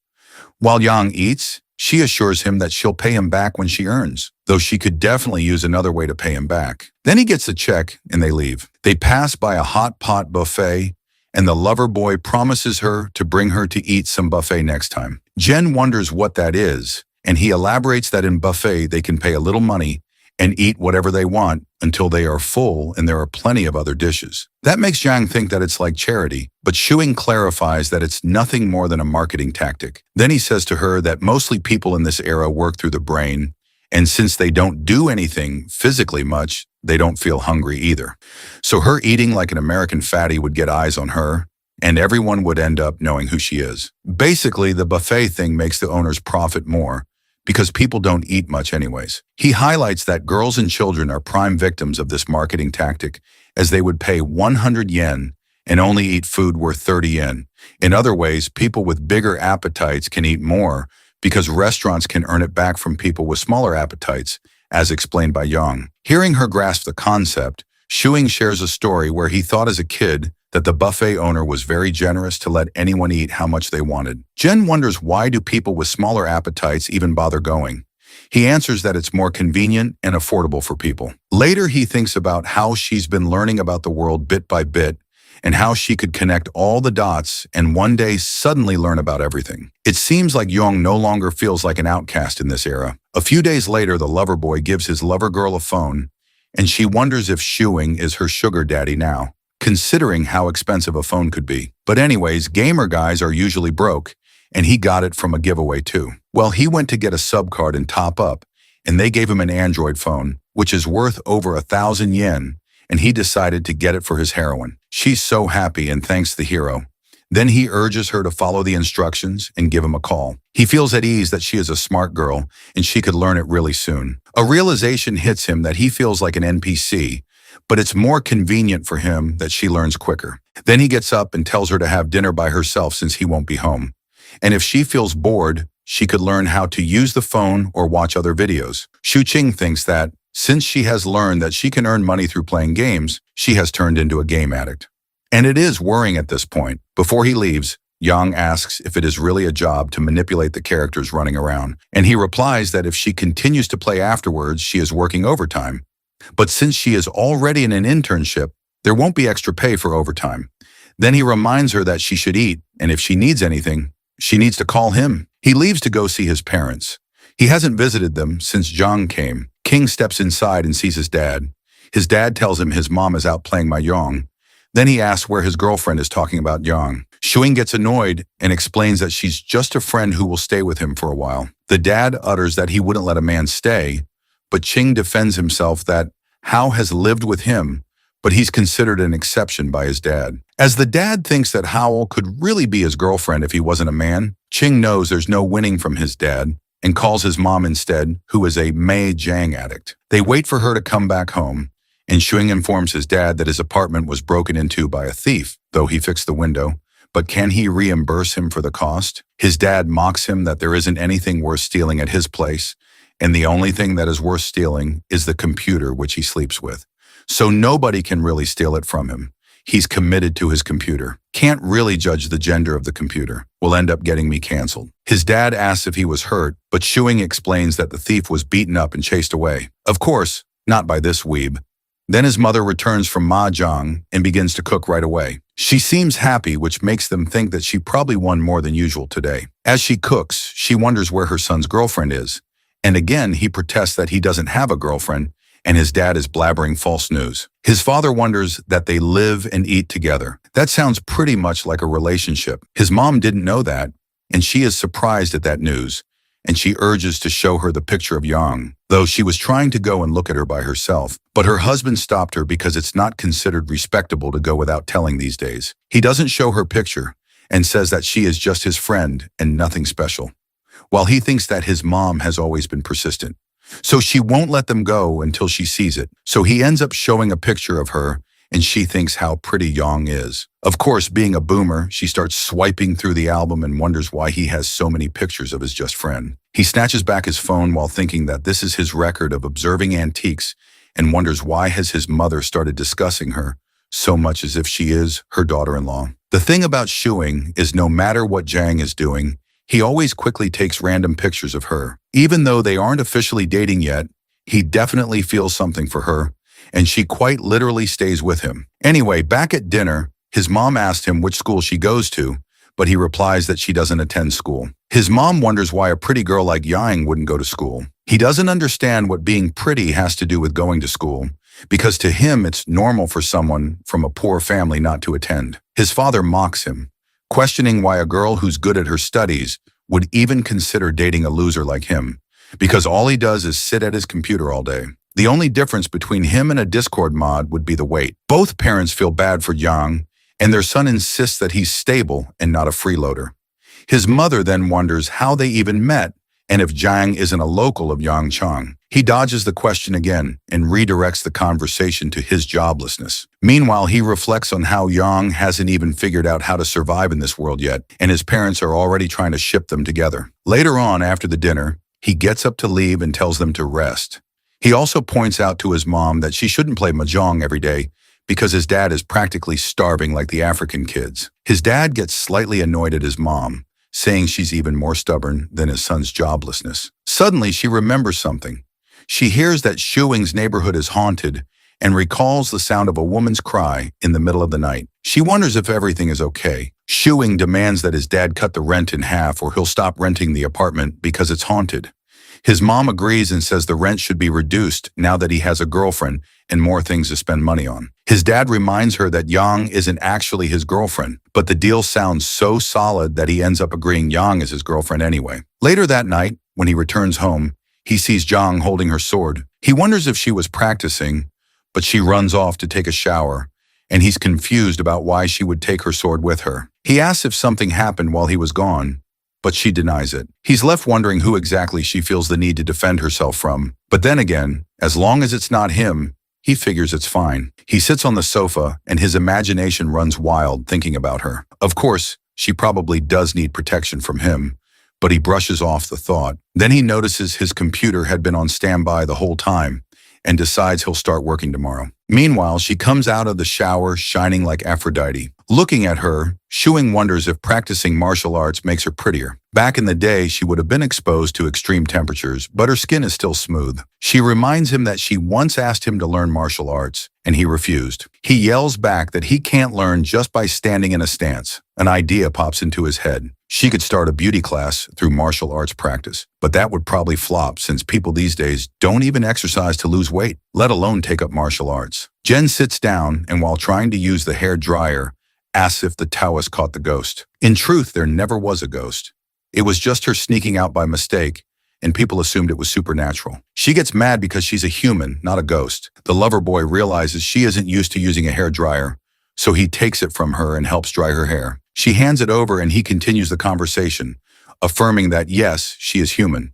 While Yang eats, she assures him that she'll pay him back when she earns, though she could definitely use another way to pay him back. Then he gets the check and they leave. They pass by a hot pot buffet, and the lover boy promises her to bring her to eat some buffet next time. Jen wonders what that is, and he elaborates that in buffet they can pay a little money and eat whatever they want until they are full and there are plenty of other dishes. That makes Zhang think that it's like charity, but Shuing clarifies that it's nothing more than a marketing tactic. Then he says to her that mostly people in this era work through the brain, and since they don't do anything physically much, they don't feel hungry either. So her eating like an American fatty would get eyes on her, and everyone would end up knowing who she is. Basically, the buffet thing makes the owners profit more, because people don't eat much anyways. He highlights that girls and children are prime victims of this marketing tactic, as they would pay 100 yen and only eat food worth 30 yen. In other ways, people with bigger appetites can eat more because restaurants can earn it back from people with smaller appetites, as explained by Yang. Hearing her grasp the concept, Shuing shares a story where he thought as a kid that the buffet owner was very generous to let anyone eat how much they wanted. Jen wonders why do people with smaller appetites even bother going. He answers that it's more convenient and affordable for people. Later, he thinks about how she's been learning about the world bit by bit and how she could connect all the dots and one day suddenly learn about everything. It seems like Yong no longer feels like an outcast in this era. A few days later, the lover boy gives his lover girl a phone, and she wonders if Shuing is her sugar daddy now, considering how expensive a phone could be. But anyways, gamer guys are usually broke, and he got it from a giveaway too. Well, he went to get a sub card and top up, and they gave him an Android phone, which is worth over 1,000 yen, and he decided to get it for his heroine. She's so happy and thanks the hero. Then he urges her to follow the instructions and give him a call. He feels at ease that she is a smart girl and she could learn it really soon. A realization hits him that he feels like an NPC, but it's more convenient for him that she learns quicker. Then he gets up and tells her to have dinner by herself since he won't be home. And if she feels bored, she could learn how to use the phone or watch other videos. Shu Qing thinks that, since she has learned that she can earn money through playing games, she has turned into a game addict. And it is worrying at this point. Before he leaves, Yang asks if it is really a job to manipulate the characters running around, and he replies that if she continues to play afterwards, she is working overtime. But since she is already in an internship, there won't be extra pay for overtime. Then he reminds her that she should eat, and if she needs anything, she needs to call him. He leaves to go see his parents. He hasn't visited them since Zhang came. King steps inside and sees his dad. His dad tells him his mom is out playing mahjong. Then he asks where his girlfriend is talking about Yang. Shuing gets annoyed and explains that she's just a friend who will stay with him for a while. The dad utters that he wouldn't let a man stay, but Qing defends himself that Hao has lived with him, but he's considered an exception by his dad. As the dad thinks that Howell could really be his girlfriend if he wasn't a man, Qing knows there's no winning from his dad and calls his mom instead, who is a Mei Jiang addict. They wait for her to come back home, and Shuing informs his dad that his apartment was broken into by a thief, though he fixed the window. But can he reimburse him for the cost? His dad mocks him that there isn't anything worth stealing at his place, and the only thing that is worth stealing is the computer which he sleeps with. So nobody can really steal it from him. He's committed to his computer. Can't really judge the gender of the computer. Will end up getting me canceled. His dad asks if he was hurt, but Shuing explains that the thief was beaten up and chased away. Of course, not by this weeb. Then his mother returns from mahjong and begins to cook right away. She seems happy, which makes them think that she probably won more than usual today. As she cooks, she wonders where her son's girlfriend is. And again, he protests that he doesn't have a girlfriend, and his dad is blabbering false news. His father wonders that they live and eat together. That sounds pretty much like a relationship. His mom didn't know that, and she is surprised at that news, and she urges to show her the picture of Yang, though she was trying to go and look at her by herself. But her husband stopped her because it's not considered respectable to go without telling these days. He doesn't show her picture and says that she is just his friend and nothing special, while he thinks that his mom has always been persistent. So she won't let them go until she sees it. So he ends up showing a picture of her, and she thinks how pretty Yang is. Of course, being a boomer, she starts swiping through the album and wonders why he has so many pictures of his just friend. He snatches back his phone while thinking that this is his record of observing antiques and wonders why has his mother started discussing her so much as if she is her daughter-in-law. The thing about Shuing is no matter what Jiang is doing, he always quickly takes random pictures of her. Even though they aren't officially dating yet, he definitely feels something for her, and she quite literally stays with him. Anyway, back at dinner, his mom asked him which school she goes to, but he replies that she doesn't attend school. His mom wonders why a pretty girl like Yang wouldn't go to school. He doesn't understand what being pretty has to do with going to school, because to him it's normal for someone from a poor family not to attend. His father mocks him, questioning why a girl who's good at her studies would even consider dating a loser like him, because all he does is sit at his computer all day. The only difference between him and a Discord mod would be the weight. Both parents feel bad for Yang, and their son insists that he's stable and not a freeloader. His mother then wonders how they even met and if Jiang isn't a local of Yangchang. He dodges the question again and redirects the conversation to his joblessness. Meanwhile, he reflects on how Yang hasn't even figured out how to survive in this world yet, and his parents are already trying to ship them together. Later on, after the dinner, he gets up to leave and tells them to rest. He also points out to his mom that she shouldn't play mahjong every day because his dad is practically starving like the African kids. His dad gets slightly annoyed at his mom, saying she's even more stubborn than his son's joblessness. Suddenly, she remembers something. She hears that Shuing's neighborhood is haunted and recalls the sound of a woman's cry in the middle of the night. She wonders if everything is okay. Shuing demands that his dad cut the rent in half or he'll stop renting the apartment because it's haunted. His mom agrees and says the rent should be reduced now that he has a girlfriend and more things to spend money on. His dad reminds her that Yang isn't actually his girlfriend, but the deal sounds so solid that he ends up agreeing Yang is his girlfriend anyway. Later that night, when he returns home, he sees Jiang holding her sword. He wonders if she was practicing, but she runs off to take a shower, and he's confused about why she would take her sword with her. He asks if something happened while he was gone, but she denies it. He's left wondering who exactly she feels the need to defend herself from. But then again, as long as it's not him, he figures it's fine. He sits on the sofa, and his imagination runs wild thinking about her. Of course, she probably does need protection from him, but he brushes off the thought. Then he notices his computer had been on standby the whole time and decides he'll start working tomorrow. Meanwhile, she comes out of the shower shining like Aphrodite. Looking at her, Shuing wonders if practicing martial arts makes her prettier. Back in the day, she would have been exposed to extreme temperatures, but her skin is still smooth. She reminds him that she once asked him to learn martial arts, and he refused. He yells back that he can't learn just by standing in a stance. An idea pops into his head. She could start a beauty class through martial arts practice, but that would probably flop since people these days don't even exercise to lose weight, let alone take up martial arts. Jen sits down and while trying to use the hair dryer, asks if the Taoist caught the ghost. In truth, there never was a ghost. It was just her sneaking out by mistake, and people assumed it was supernatural. She gets mad because she's a human, not a ghost. The lover boy realizes she isn't used to using a hair dryer, so he takes it from her and helps dry her hair. She hands it over and he continues the conversation, affirming that yes, she is human.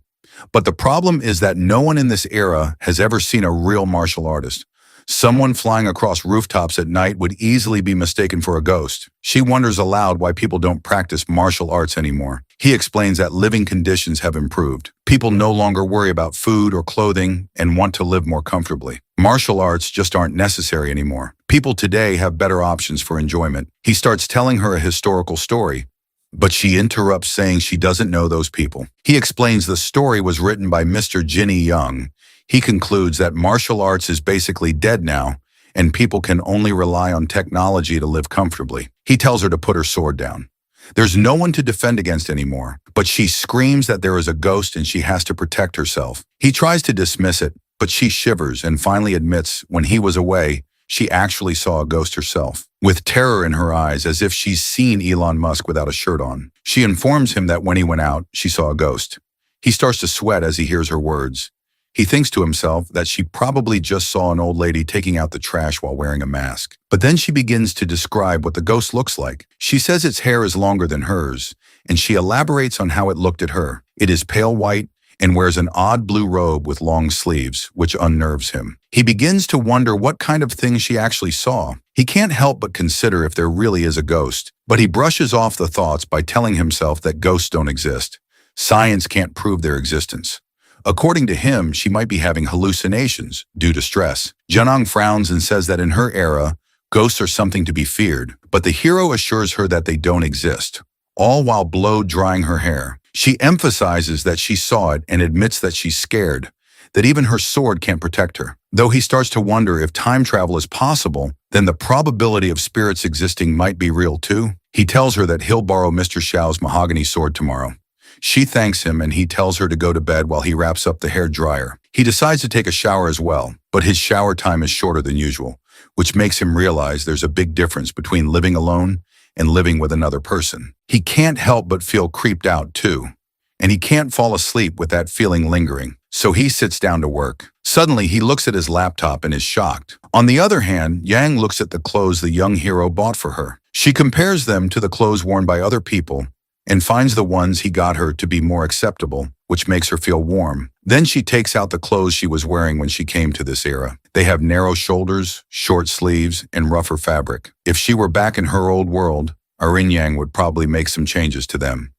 But the problem is that no one in this era has ever seen a real martial artist. Someone flying across rooftops at night would easily be mistaken for a ghost. She wonders aloud why people don't practice martial arts anymore. He explains that living conditions have improved. People no longer worry about food or clothing and want to live more comfortably. Martial arts just aren't necessary anymore. People today have better options for enjoyment. He starts telling her a historical story, but she interrupts saying she doesn't know those people. He explains the story was written by Mr. Jinny Young. He concludes that martial arts is basically dead now, and people can only rely on technology to live comfortably. He tells her to put her sword down. There's no one to defend against anymore, but she screams that there is a ghost and she has to protect herself. He tries to dismiss it, but she shivers and finally admits when he was away, she actually saw a ghost herself, with terror in her eyes as if she's seen Elon Musk without a shirt on. She informs him that when he went out, she saw a ghost. He starts to sweat as he hears her words. He thinks to himself that she probably just saw an old lady taking out the trash while wearing a mask. But then she begins to describe what the ghost looks like. She says its hair is longer than hers, and she elaborates on how it looked at her. It is pale white and wears an odd blue robe with long sleeves, which unnerves him. He begins to wonder what kind of thing she actually saw. He can't help but consider if there really is a ghost, but he brushes off the thoughts by telling himself that ghosts don't exist. Science can't prove their existence. According to him, she might be having hallucinations due to stress. Janong frowns and says that in her era, ghosts are something to be feared, but the hero assures her that they don't exist, all while blow-drying her hair. She emphasizes that she saw it and admits that she's scared, that even her sword can't protect her. Though he starts to wonder if time travel is possible, then the probability of spirits existing might be real too. He tells her that he'll borrow Mr. Xiao's mahogany sword tomorrow. She thanks him and he tells her to go to bed while he wraps up the hair dryer. He decides to take a shower as well, but his shower time is shorter than usual, which makes him realize there's a big difference between living alone and living with another person. He can't help but feel creeped out too, and he can't fall asleep with that feeling lingering, so he sits down to work. Suddenly, he looks at his laptop and is shocked. On the other hand, Yang looks at the clothes the young hero bought for her. She compares them to the clothes worn by other people and finds the ones he got her to be more acceptable, which makes her feel warm. Then she takes out the clothes she was wearing when she came to this era. They have narrow shoulders, short sleeves, and rougher fabric. If she were back in her old world, Yang would probably make some changes to them.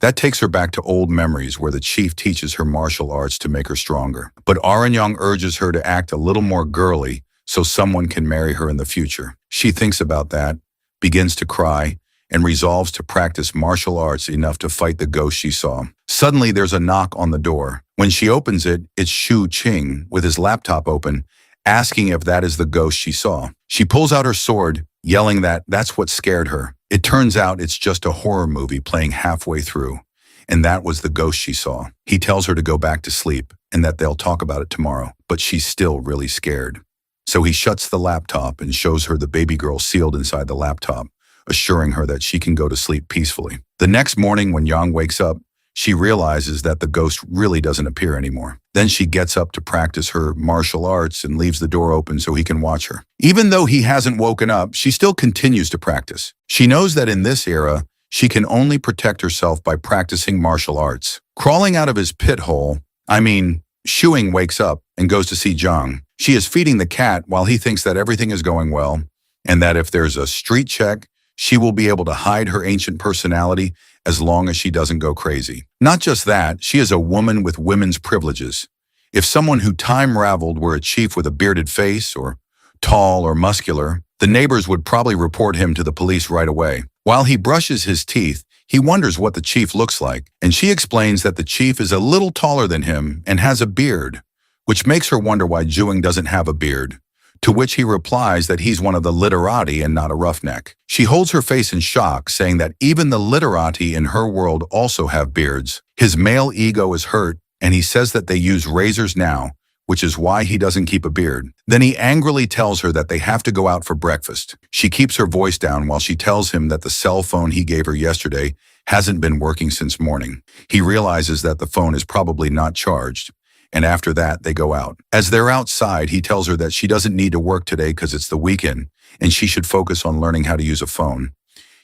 That takes her back to old memories where the chief teaches her martial arts to make her stronger. But Yang urges her to act a little more girly so someone can marry her in the future. She thinks about that, begins to cry, and resolves to practice martial arts enough to fight the ghost she saw. Suddenly, there's a knock on the door. When she opens it, it's Shu Qing with his laptop open, asking if that is the ghost she saw. She pulls out her sword, yelling that that's what scared her. It turns out it's just a horror movie playing halfway through, and that was the ghost she saw. He tells her to go back to sleep and that they'll talk about it tomorrow, but she's still really scared. So he shuts the laptop and shows her the baby girl sealed inside the laptop, assuring her that she can go to sleep peacefully. The next morning when Yang wakes up, she realizes that the ghost really doesn't appear anymore. Then she gets up to practice her martial arts and leaves the door open so he can watch her. Even though he hasn't woken up, she still continues to practice. She knows that in this era, she can only protect herself by practicing martial arts. Crawling out of his pit hole, Shuing wakes up and goes to see Zhang. She is feeding the cat while he thinks that everything is going well, and that if there's a street check, she will be able to hide her ancient personality as long as she doesn't go crazy. Not just that, she is a woman with women's privileges. If someone who time-raveled were a chief with a bearded face, or tall or muscular, the neighbors would probably report him to the police right away. While he brushes his teeth, he wonders what the chief looks like, and she explains that the chief is a little taller than him and has a beard, which makes her wonder why Zhuing doesn't have a beard, to which he replies that he's one of the literati and not a roughneck. She holds her face in shock, saying that even the literati in her world also have beards. His male ego is hurt, and he says that they use razors now, which is why he doesn't keep a beard. Then he angrily tells her that they have to go out for breakfast. She keeps her voice down while she tells him that the cell phone he gave her yesterday hasn't been working since morning. He realizes that the phone is probably not charged, and after that, they go out. As they're outside, he tells her that she doesn't need to work today because it's the weekend, and she should focus on learning how to use a phone.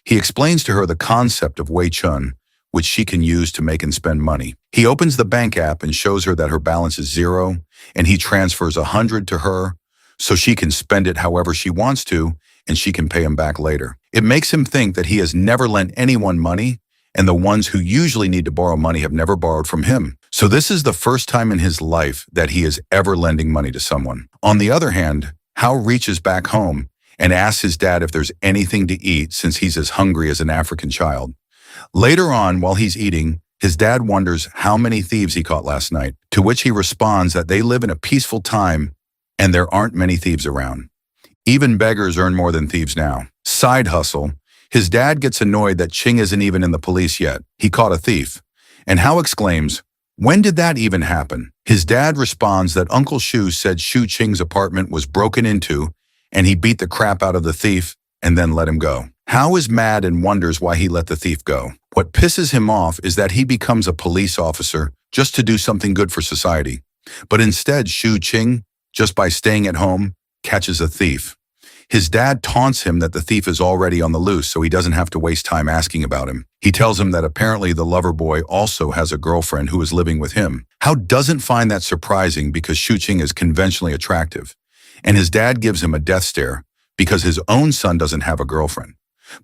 He explains to her the concept of Wei Chun, which she can use to make and spend money. He opens the bank app and shows her that her balance is 0, and he transfers 100 to her so she can spend it however she wants to, and she can pay him back later. It makes him think that he has never lent anyone money, and the ones who usually need to borrow money have never borrowed from him. So this is the first time in his life that he is ever lending money to someone. On the other hand, Hao reaches back home and asks his dad if there's anything to eat since he's as hungry as an African child. Later on, while he's eating, his dad wonders how many thieves he caught last night, to which he responds that they live in a peaceful time and there aren't many thieves around. Even beggars earn more than thieves now. Side hustle. His dad gets annoyed that Ching isn't even in the police yet. He caught a thief. And Hao exclaims, "When did that even happen?" His dad responds that Uncle Shu said Shu Qing's apartment was broken into and he beat the crap out of the thief and then let him go. Hao is mad and wonders why he let the thief go. What pisses him off is that he becomes a police officer just to do something good for society. But instead, Shu Qing, just by staying at home, catches a thief. His dad taunts him that the thief is already on the loose so he doesn't have to waste time asking about him. He tells him that apparently the lover boy also has a girlfriend who is living with him. Hao doesn't find that surprising because Shu Qing is conventionally attractive, and his dad gives him a death stare because his own son doesn't have a girlfriend.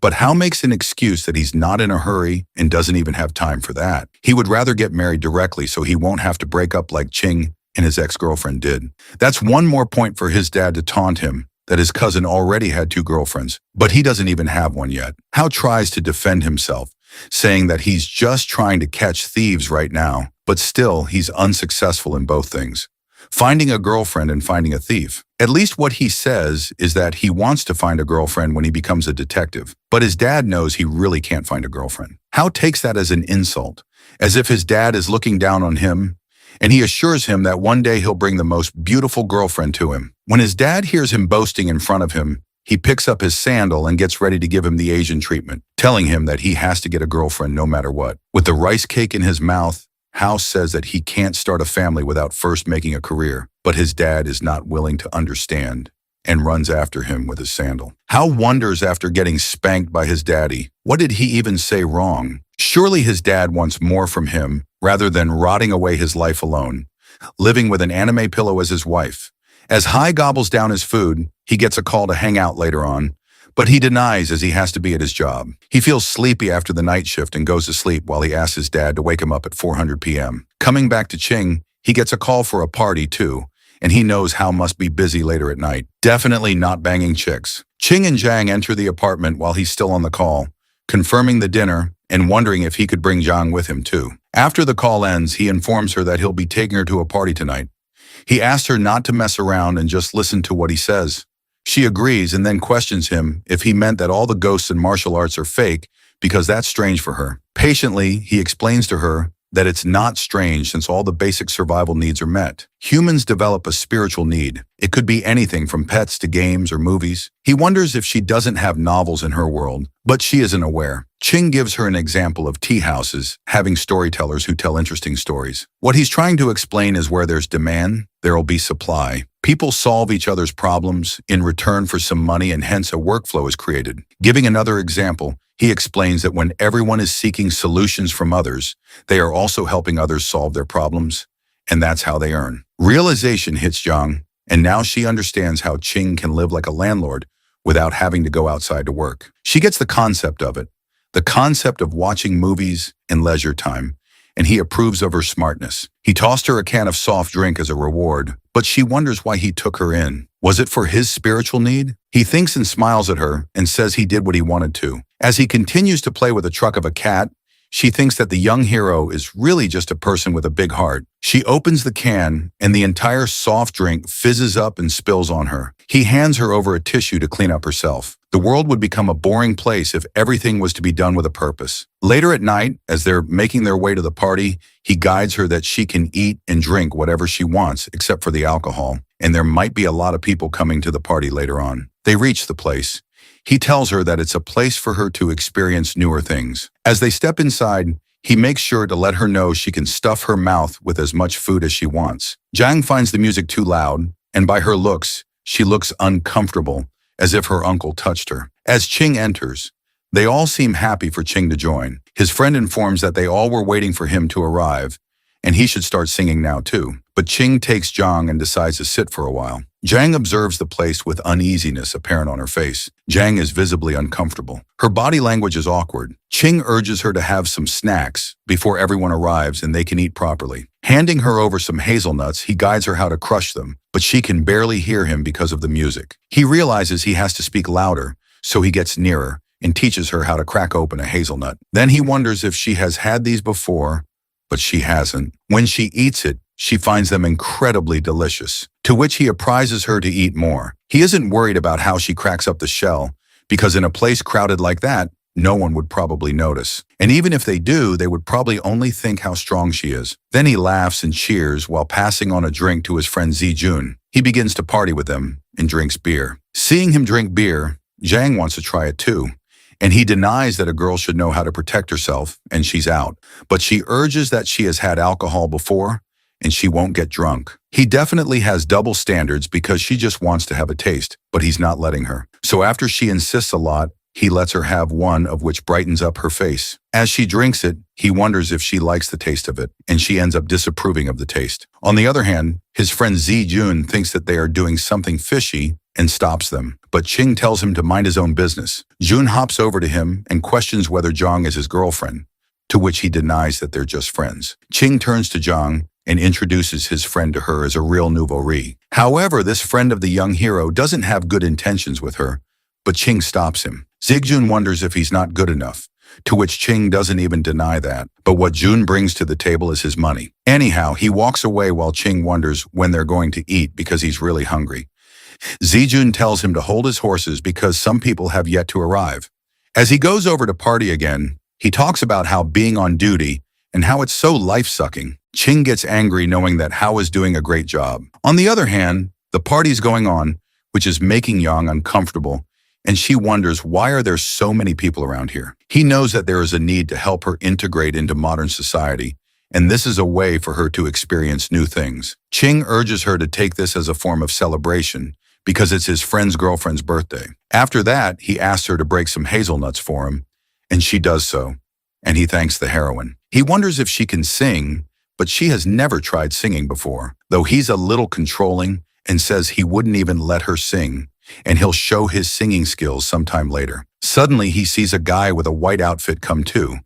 But Hao makes an excuse that he's not in a hurry and doesn't even have time for that. He would rather get married directly so he won't have to break up like Qing and his ex-girlfriend did. That's one more point for his dad to taunt him that his cousin already had 2 girlfriends, but he doesn't even have one yet. Hao tries to defend himself, saying that he's just trying to catch thieves right now, but still he's unsuccessful in both things. Finding a girlfriend and finding a thief. At least what he says is that he wants to find a girlfriend when he becomes a detective, but his dad knows he really can't find a girlfriend. Hao takes that as an insult, as if his dad is looking down on him, and he assures him that one day he'll bring the most beautiful girlfriend to him. When his dad hears him boasting in front of him, he picks up his sandal and gets ready to give him the Asian treatment, telling him that he has to get a girlfriend no matter what. With the rice cake in his mouth, Hao says that he can't start a family without first making a career, but his dad is not willing to understand and runs after him with his sandal. Hao wonders after getting spanked by his daddy, what did he even say wrong? Surely his dad wants more from him rather than rotting away his life alone, living with an anime pillow as his wife. As Hai gobbles down his food, he gets a call to hang out later on, but he denies as he has to be at his job. He feels sleepy after the night shift and goes to sleep while he asks his dad to wake him up at 400 p.m. Coming back to Qing, he gets a call for a party too, and he knows Hao must be busy later at night. Definitely not banging chicks. Qing and Zhang enter the apartment while he's still on the call, confirming the dinner and wondering if he could bring Zhang with him too. After the call ends, he informs her that he'll be taking her to a party tonight. He asks her not to mess around and just listen to what he says. She agrees and then questions him if he meant that all the ghosts and martial arts are fake because that's strange for her. Patiently, he explains to her that it's not strange since all the basic survival needs are met. Humans develop a spiritual need. It could be anything from pets to games or movies. He wonders if she doesn't have novels in her world, but she isn't aware. Ching gives her an example of tea houses having storytellers who tell interesting stories. What he's trying to explain is where there's demand, there'll be supply. People solve each other's problems in return for some money, and hence a workflow is created. Giving another example, he explains that when everyone is seeking solutions from others, they are also helping others solve their problems, and that's how they earn. Realization hits Zhang, and now she understands how Ching can live like a landlord without having to go outside to work. She gets the concept of it, the concept of watching movies in leisure time, and he approves of her smartness. He tossed her a can of soft drink as a reward, but she wonders why he took her in. Was it for his spiritual need? He thinks and smiles at her and says he did what he wanted to. As he continues to play with the truck of a cat, she thinks that the young hero is really just a person with a big heart. She opens the can, and the entire soft drink fizzes up and spills on her. He hands her over a tissue to clean up herself. The world would become a boring place if everything was to be done with a purpose. Later at night, as they're making their way to the party, he guides her that she can eat and drink whatever she wants except for the alcohol, and there might be a lot of people coming to the party later on. They reach the place. He tells her that it's a place for her to experience newer things. As they step inside, he makes sure to let her know she can stuff her mouth with as much food as she wants. Zhang finds the music too loud, and by her looks, she looks uncomfortable, as if her uncle touched her. As Ching enters, they all seem happy for Ching to join. His friend informs that they all were waiting for him to arrive, and he should start singing now too. But Ching takes Zhang and decides to sit for a while. Zhang observes the place with uneasiness apparent on her face. Zhang is visibly uncomfortable. Her body language is awkward. Ching urges her to have some snacks before everyone arrives and they can eat properly. Handing her over some hazelnuts, he guides her how to crush them, but she can barely hear him because of the music. He realizes he has to speak louder, so he gets nearer and teaches her how to crack open a hazelnut. Then he wonders if she has had these before, but she hasn't. When she eats it, she finds them incredibly delicious, to which he apprises her to eat more. He isn't worried about how she cracks up the shell, because in a place crowded like that, no one would probably notice. And even if they do, they would probably only think how strong she is. Then he laughs and cheers while passing on a drink to his friend Zijun. He begins to party with them and drinks beer. Seeing him drink beer, Zhang wants to try it too, and he denies that a girl should know how to protect herself, and she's out. But she urges that she has had alcohol before, and she won't get drunk. He definitely has double standards because she just wants to have a taste, but he's not letting her. So after she insists a lot, he lets her have one of which brightens up her face. As she drinks it, he wonders if she likes the taste of it, and she ends up disapproving of the taste. On the other hand, his friend Zijun thinks that they are doing something fishy and stops them, but Ching tells him to mind his own business. Jun hops over to him and questions whether Zhang is his girlfriend, to which he denies that they're just friends. Ching turns to Zhang and introduces his friend to her as a real nouveau riche. However, this friend of the young hero doesn't have good intentions with her, but Ching stops him. Zijun wonders if he's not good enough, to which Ching doesn't even deny that, but what Jun brings to the table is his money. Anyhow, he walks away while Ching wonders when they're going to eat because he's really hungry. Zijun tells him to hold his horses because some people have yet to arrive. As he goes over to party again, he talks about how being on duty and how it's so life-sucking. Ching gets angry knowing that Hao is doing a great job. On the other hand, the party's going on, which is making Yang uncomfortable, and she wonders why are there so many people around here. He knows that there is a need to help her integrate into modern society, and this is a way for her to experience new things. Ching urges her to take this as a form of celebration because it's his friend's girlfriend's birthday. After that, he asks her to break some hazelnuts for him, and she does so, and he thanks the heroine. He wonders if she can sing, but she has never tried singing before, though he's a little controlling and says he wouldn't even let her sing, and he'll show his singing skills sometime later. Suddenly, he sees a guy with a white outfit come too,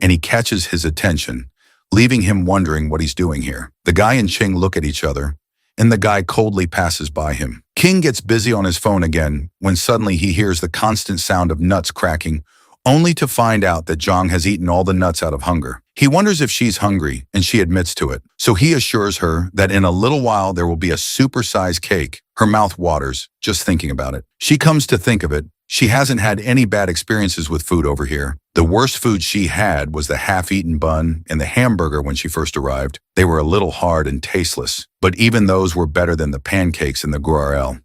and he catches his attention, leaving him wondering what he's doing here. The guy and Ching look at each other, and the guy coldly passes by him. King gets busy on his phone again when suddenly he hears the constant sound of nuts cracking, only to find out that Zhang has eaten all the nuts out of hunger. He wonders if she's hungry, and she admits to it. So he assures her that in a little while there will be a super-sized cake. Her mouth waters, just thinking about it. She comes to think of it, she hasn't had any bad experiences with food over here. The worst food she had was the half-eaten bun and the hamburger when she first arrived. They were a little hard and tasteless, but even those were better than the pancakes in the Guarel.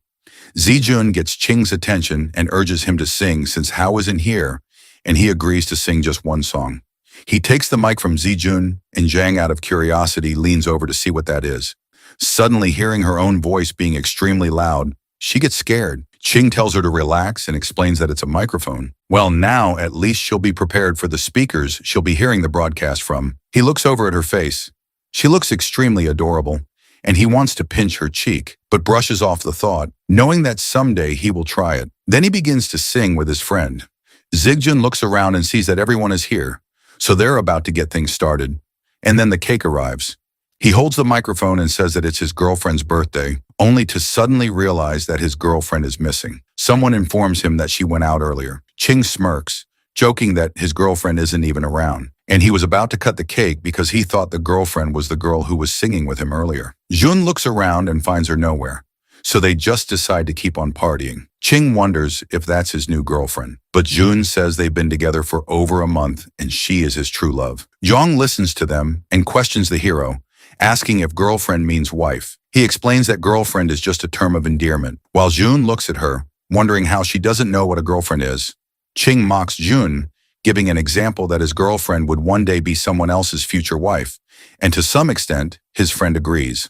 Zijun gets Ching's attention and urges him to sing since Hao isn't here, and he agrees to sing just one song. He takes the mic from Zijun, and Zhang, out of curiosity, leans over to see what that is. Suddenly, hearing her own voice being extremely loud, she gets scared. Ching tells her to relax and explains that it's a microphone. Well, now at least she'll be prepared for the speakers she'll be hearing the broadcast from. He looks over at her face. She looks extremely adorable, and he wants to pinch her cheek, but brushes off the thought, knowing that someday he will try it. Then he begins to sing with his friend. Zigjun looks around and sees that everyone is here, so they're about to get things started. And then the cake arrives. He holds the microphone and says that it's his girlfriend's birthday, only to suddenly realize that his girlfriend is missing. Someone informs him that she went out earlier. Ching smirks, joking that his girlfriend isn't even around, and he was about to cut the cake because he thought the girlfriend was the girl who was singing with him earlier. Jun looks around and finds her nowhere, so they just decide to keep on partying. Ching wonders if that's his new girlfriend, but Jun says they've been together for over a month and she is his true love. Zhang listens to them and questions the hero, asking if girlfriend means wife. He explains that girlfriend is just a term of endearment, while Jun looks at her, wondering how she doesn't know what a girlfriend is. Ching mocks Jun, giving an example that his girlfriend would one day be someone else's future wife, and to some extent, his friend agrees.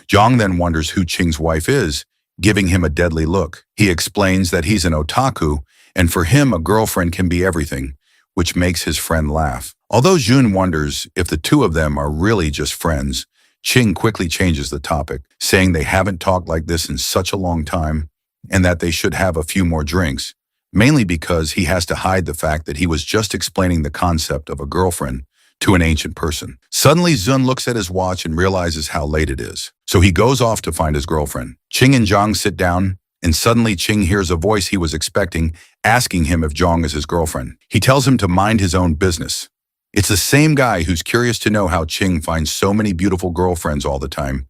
Zhang then wonders who Ching's wife is, giving him a deadly look. He explains that he's an otaku, and for him a girlfriend can be everything, which makes his friend laugh. Although Jun wonders if the two of them are really just friends, Ching quickly changes the topic, saying they haven't talked like this in such a long time, and that they should have a few more drinks, mainly because he has to hide the fact that he was just explaining the concept of a girlfriend to an ancient person. Suddenly, Zun looks at his watch and realizes how late it is, so he goes off to find his girlfriend. Ching and Zhang sit down, and suddenly Ching hears a voice he was expecting, asking him if Zhang is his girlfriend. He tells him to mind his own business. It's the same guy who's curious to know how Ching finds so many beautiful girlfriends all the time,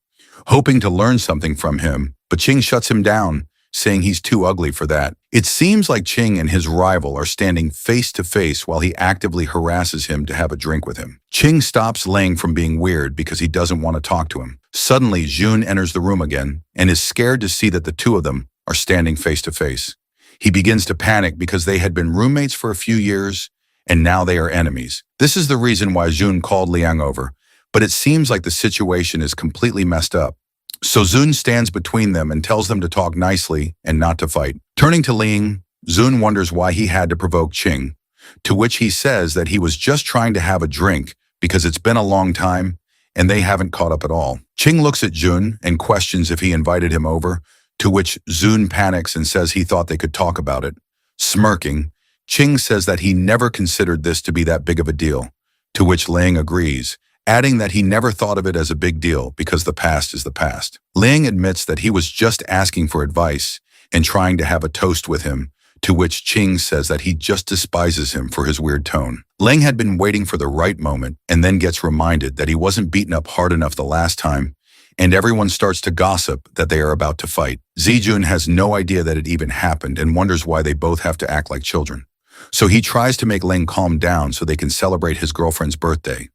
hoping to learn something from him, but Ching shuts him down, saying he's too ugly for that. It seems like Ching and his rival are standing face to face while he actively harasses him to have a drink with him. Ching stops Lang from being weird because he doesn't want to talk to him. Suddenly, Jun enters the room again and is scared to see that the two of them are standing face to face. He begins to panic because they had been roommates for a few years and now they are enemies. This is the reason why Jun called Liang over, but it seems like the situation is completely messed up. So Zun stands between them and tells them to talk nicely and not to fight. Turning to Ling, Zun wonders why he had to provoke Ching, to which he says that he was just trying to have a drink because it's been a long time and they haven't caught up at all. Ching looks at Jun and questions if he invited him over, to which Zun panics and says he thought they could talk about it. Smirking, Ching says that he never considered this to be that big of a deal, to which Ling agrees, adding that he never thought of it as a big deal because the past is the past. Ling admits that he was just asking for advice and trying to have a toast with him, to which Ching says that he just despises him for his weird tone. Ling had been waiting for the right moment and then gets reminded that he wasn't beaten up hard enough the last time, and everyone starts to gossip that they are about to fight. Zijun has no idea that it even happened and wonders why they both have to act like children. So he tries to make Ling calm down so they can celebrate his girlfriend's birthday.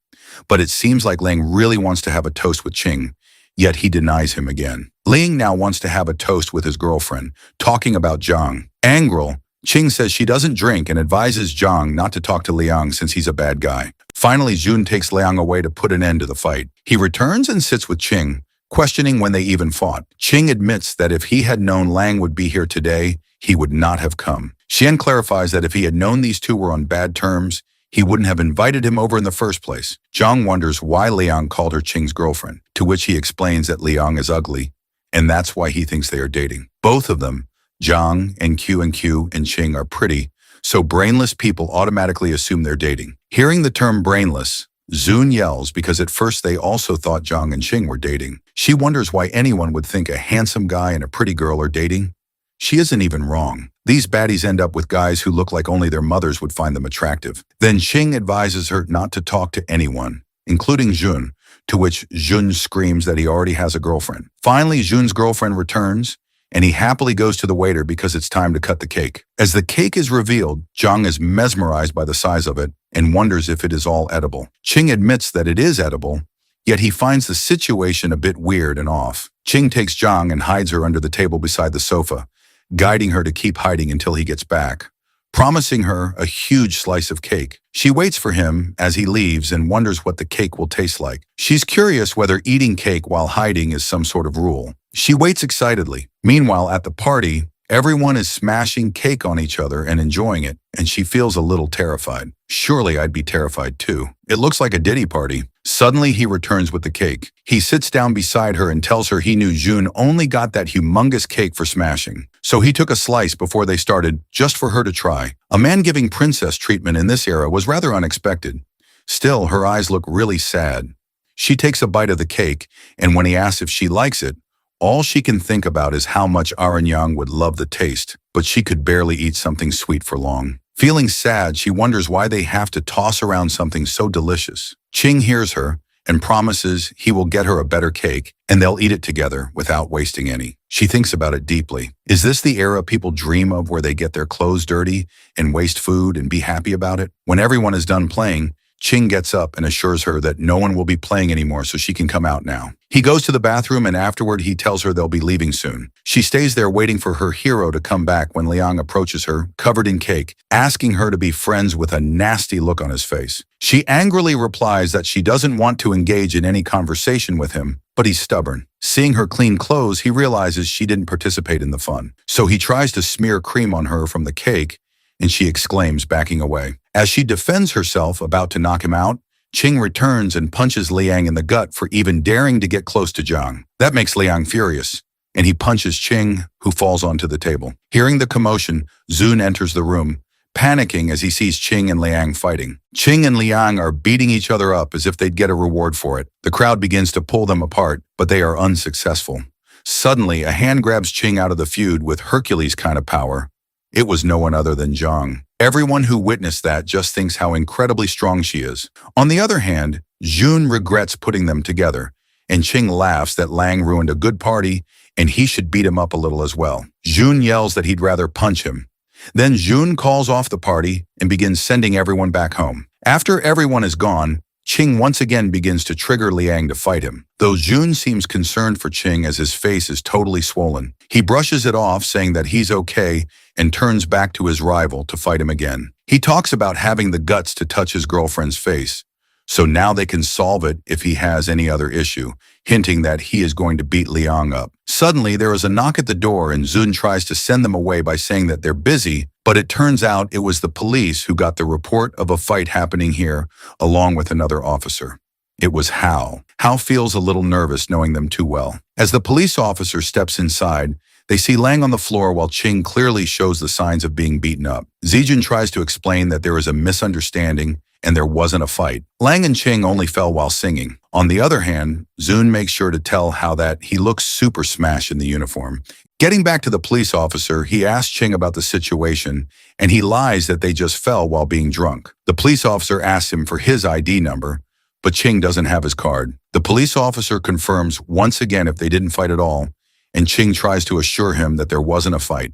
But it seems like Ling really wants to have a toast with Ching, yet he denies him again. Ling now wants to have a toast with his girlfriend, talking about Zhang. Angry, Ching says she doesn't drink and advises Zhang not to talk to Liang since he's a bad guy. Finally, Jun takes Liang away to put an end to the fight. He returns and sits with Ching, questioning when they even fought. Ching admits that if he had known Lang would be here today, he would not have come. Xian clarifies that if he had known these two were on bad terms, he wouldn't have invited him over in the first place. Zhang wonders why Liang called her Ching's girlfriend, to which he explains that Liang is ugly, and that's why he thinks they are dating. Both of them, Zhang and Q and Ching, are pretty, so brainless people automatically assume they're dating. Hearing the term brainless, Zun yells because at first they also thought Zhang and Ching were dating. She wonders why anyone would think a handsome guy and a pretty girl are dating. She isn't even wrong. These baddies end up with guys who look like only their mothers would find them attractive. Then Ching advises her not to talk to anyone, including Jun, to which Jun screams that he already has a girlfriend. Finally, Jun's girlfriend returns, and he happily goes to the waiter because it's time to cut the cake. As the cake is revealed, Zhang is mesmerized by the size of it and wonders if it is all edible. Ching admits that it is edible, yet he finds the situation a bit weird and off. Ching takes Zhang and hides her under the table beside the sofa, guiding her to keep hiding until he gets back. promising her a huge slice of cake. She waits for him as he leaves and wonders what the cake will taste like. She's curious whether eating cake while hiding is some sort of rule. She waits excitedly. Meanwhile, at the party, everyone is smashing cake on each other and enjoying it, and she feels a little terrified. Surely I'd be terrified too. It looks like a Diddy party. Suddenly he returns with the cake. He sits down beside her and tells her he knew June only got that humongous cake for smashing. So he took a slice before they started, just for her to try. A man giving princess treatment in this era was rather unexpected. Still, her eyes look really sad. She takes a bite of the cake, and when he asks if she likes it, all she can think about is how much Yang would love the taste, but she could barely eat something sweet for long. Feeling sad, she wonders why they have to toss around something so delicious. Ching hears her and promises he will get her a better cake, and they'll eat it together without wasting any. She thinks about it deeply. Is this the era people dream of, where they get their clothes dirty and waste food and be happy about it? When everyone is done playing, Ching gets up and assures her that no one will be playing anymore, so she can come out now. He goes to the bathroom, and afterward he tells her they'll be leaving soon. She stays there waiting for her hero to come back when Liang approaches her, covered in cake, asking her to be friends with a nasty look on his face. She angrily replies that she doesn't want to engage in any conversation with him, but he's stubborn. Seeing her clean clothes, he realizes she didn't participate in the fun. So he tries to smear cream on her from the cake, and she exclaims, backing away. As she defends herself, about to knock him out, Ching returns and punches Liang in the gut for even daring to get close to Zhang. That makes Liang furious, and he punches Ching, who falls onto the table. Hearing the commotion, Zun enters the room, panicking as he sees Ching and Liang fighting. Ching and Liang are beating each other up as if they'd get a reward for it. The crowd begins to pull them apart, but they are unsuccessful. Suddenly, a hand grabs Ching out of the feud with Hercules kind of power. It was no one other than Zhang. Everyone who witnessed that just thinks how incredibly strong she is. On the other hand, Jun regrets putting them together, and Ching laughs that Lang ruined a good party and he should beat him up a little as well. Jun yells that he'd rather punch him. Then Jun calls off the party and begins sending everyone back home. After everyone is gone, Ching once again begins to trigger Liang to fight him, though Jun seems concerned for Ching as his face is totally swollen. He brushes it off, saying that he's okay, and turns back to his rival to fight him again. He talks about having the guts to touch his girlfriend's face, so now they can solve it if he has any other issue, hinting that he is going to beat Liang up. Suddenly, there is a knock at the door, and Zun tries to send them away by saying that they're busy, but it turns out it was the police who got the report of a fight happening here, along with another officer. It was Hao. Hao feels a little nervous knowing them too well. As the police officer steps inside, they see Lang on the floor while Ching clearly shows the signs of being beaten up. Zijun tries to explain that there is a misunderstanding and there wasn't a fight. Lang and Ching only fell while singing. On the other hand, Zun makes sure to tell Hao that he looks super smashed in the uniform. Getting back to the police officer, he asks Ching about the situation, and he lies that they just fell while being drunk. The police officer asks him for his ID number, but Ching doesn't have his card. The police officer confirms once again if they didn't fight at all, and Ching tries to assure him that there wasn't a fight.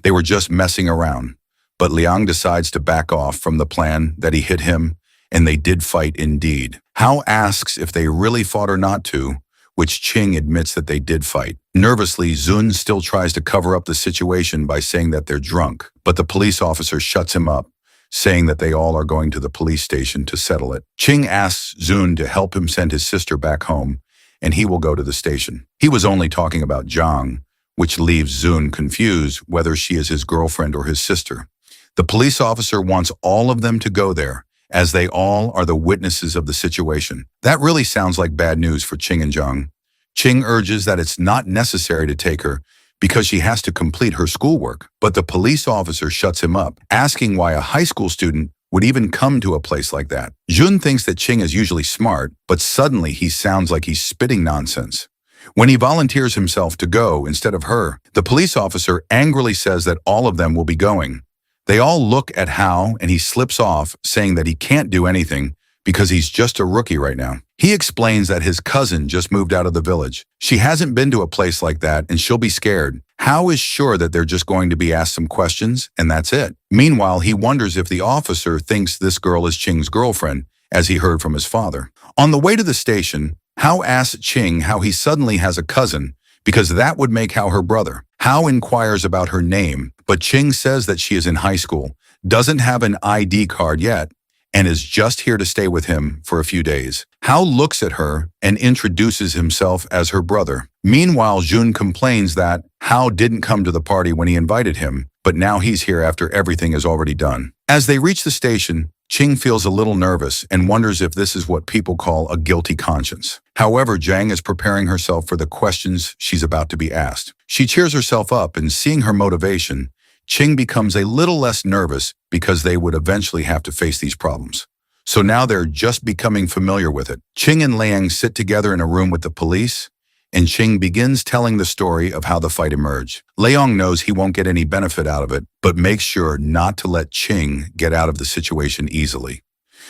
They were just messing around. But Liang decides to back off from the plan that he hit him, and they did fight indeed. Hao asks if they really fought or not to, which Ching admits that they did fight. Nervously, Zun still tries to cover up the situation by saying that they're drunk, but the police officer shuts him up, saying that they all are going to the police station to settle it. Ching asks Zun to help him send his sister back home, and he will go to the station. He was only talking about Zhang, which leaves Zun confused whether she is his girlfriend or his sister. The police officer wants all of them to go there, as they all are the witnesses of the situation. That really sounds like bad news for Ching and Zhang. Ching urges that it's not necessary to take her because she has to complete her schoolwork, but the police officer shuts him up, asking why a high school student would even come to a place like that. Jun thinks that Ching is usually smart, but suddenly he sounds like he's spitting nonsense. When he volunteers himself to go instead of her, the police officer angrily says that all of them will be going. They all look at Hao, and he slips off, saying that he can't do anything because he's just a rookie right now. He explains that his cousin just moved out of the village. She hasn't been to a place like that, and she'll be scared. Hao is sure that they're just going to be asked some questions, and that's it. Meanwhile, he wonders if the officer thinks this girl is Ching's girlfriend, as he heard from his father. On the way to the station, Hao asks Ching how he suddenly has a cousin, because that would make Hao her brother. Hao inquires about her name, but Ching says that she is in high school, doesn't have an ID card yet, and is just here to stay with him for a few days. Hao looks at her and introduces himself as her brother. Meanwhile, Jun complains that Hao didn't come to the party when he invited him, but now he's here after everything is already done. As they reach the station, Ching feels a little nervous and wonders if this is what people call a guilty conscience. However, Jang is preparing herself for the questions she's about to be asked. She cheers herself up, and seeing her motivation, Ching becomes a little less nervous because they would eventually have to face these problems. So now they're just becoming familiar with it. Ching and Liang sit together in a room with the police, and Ching begins telling the story of how the fight emerged. Liang knows he won't get any benefit out of it, but makes sure not to let Ching get out of the situation easily.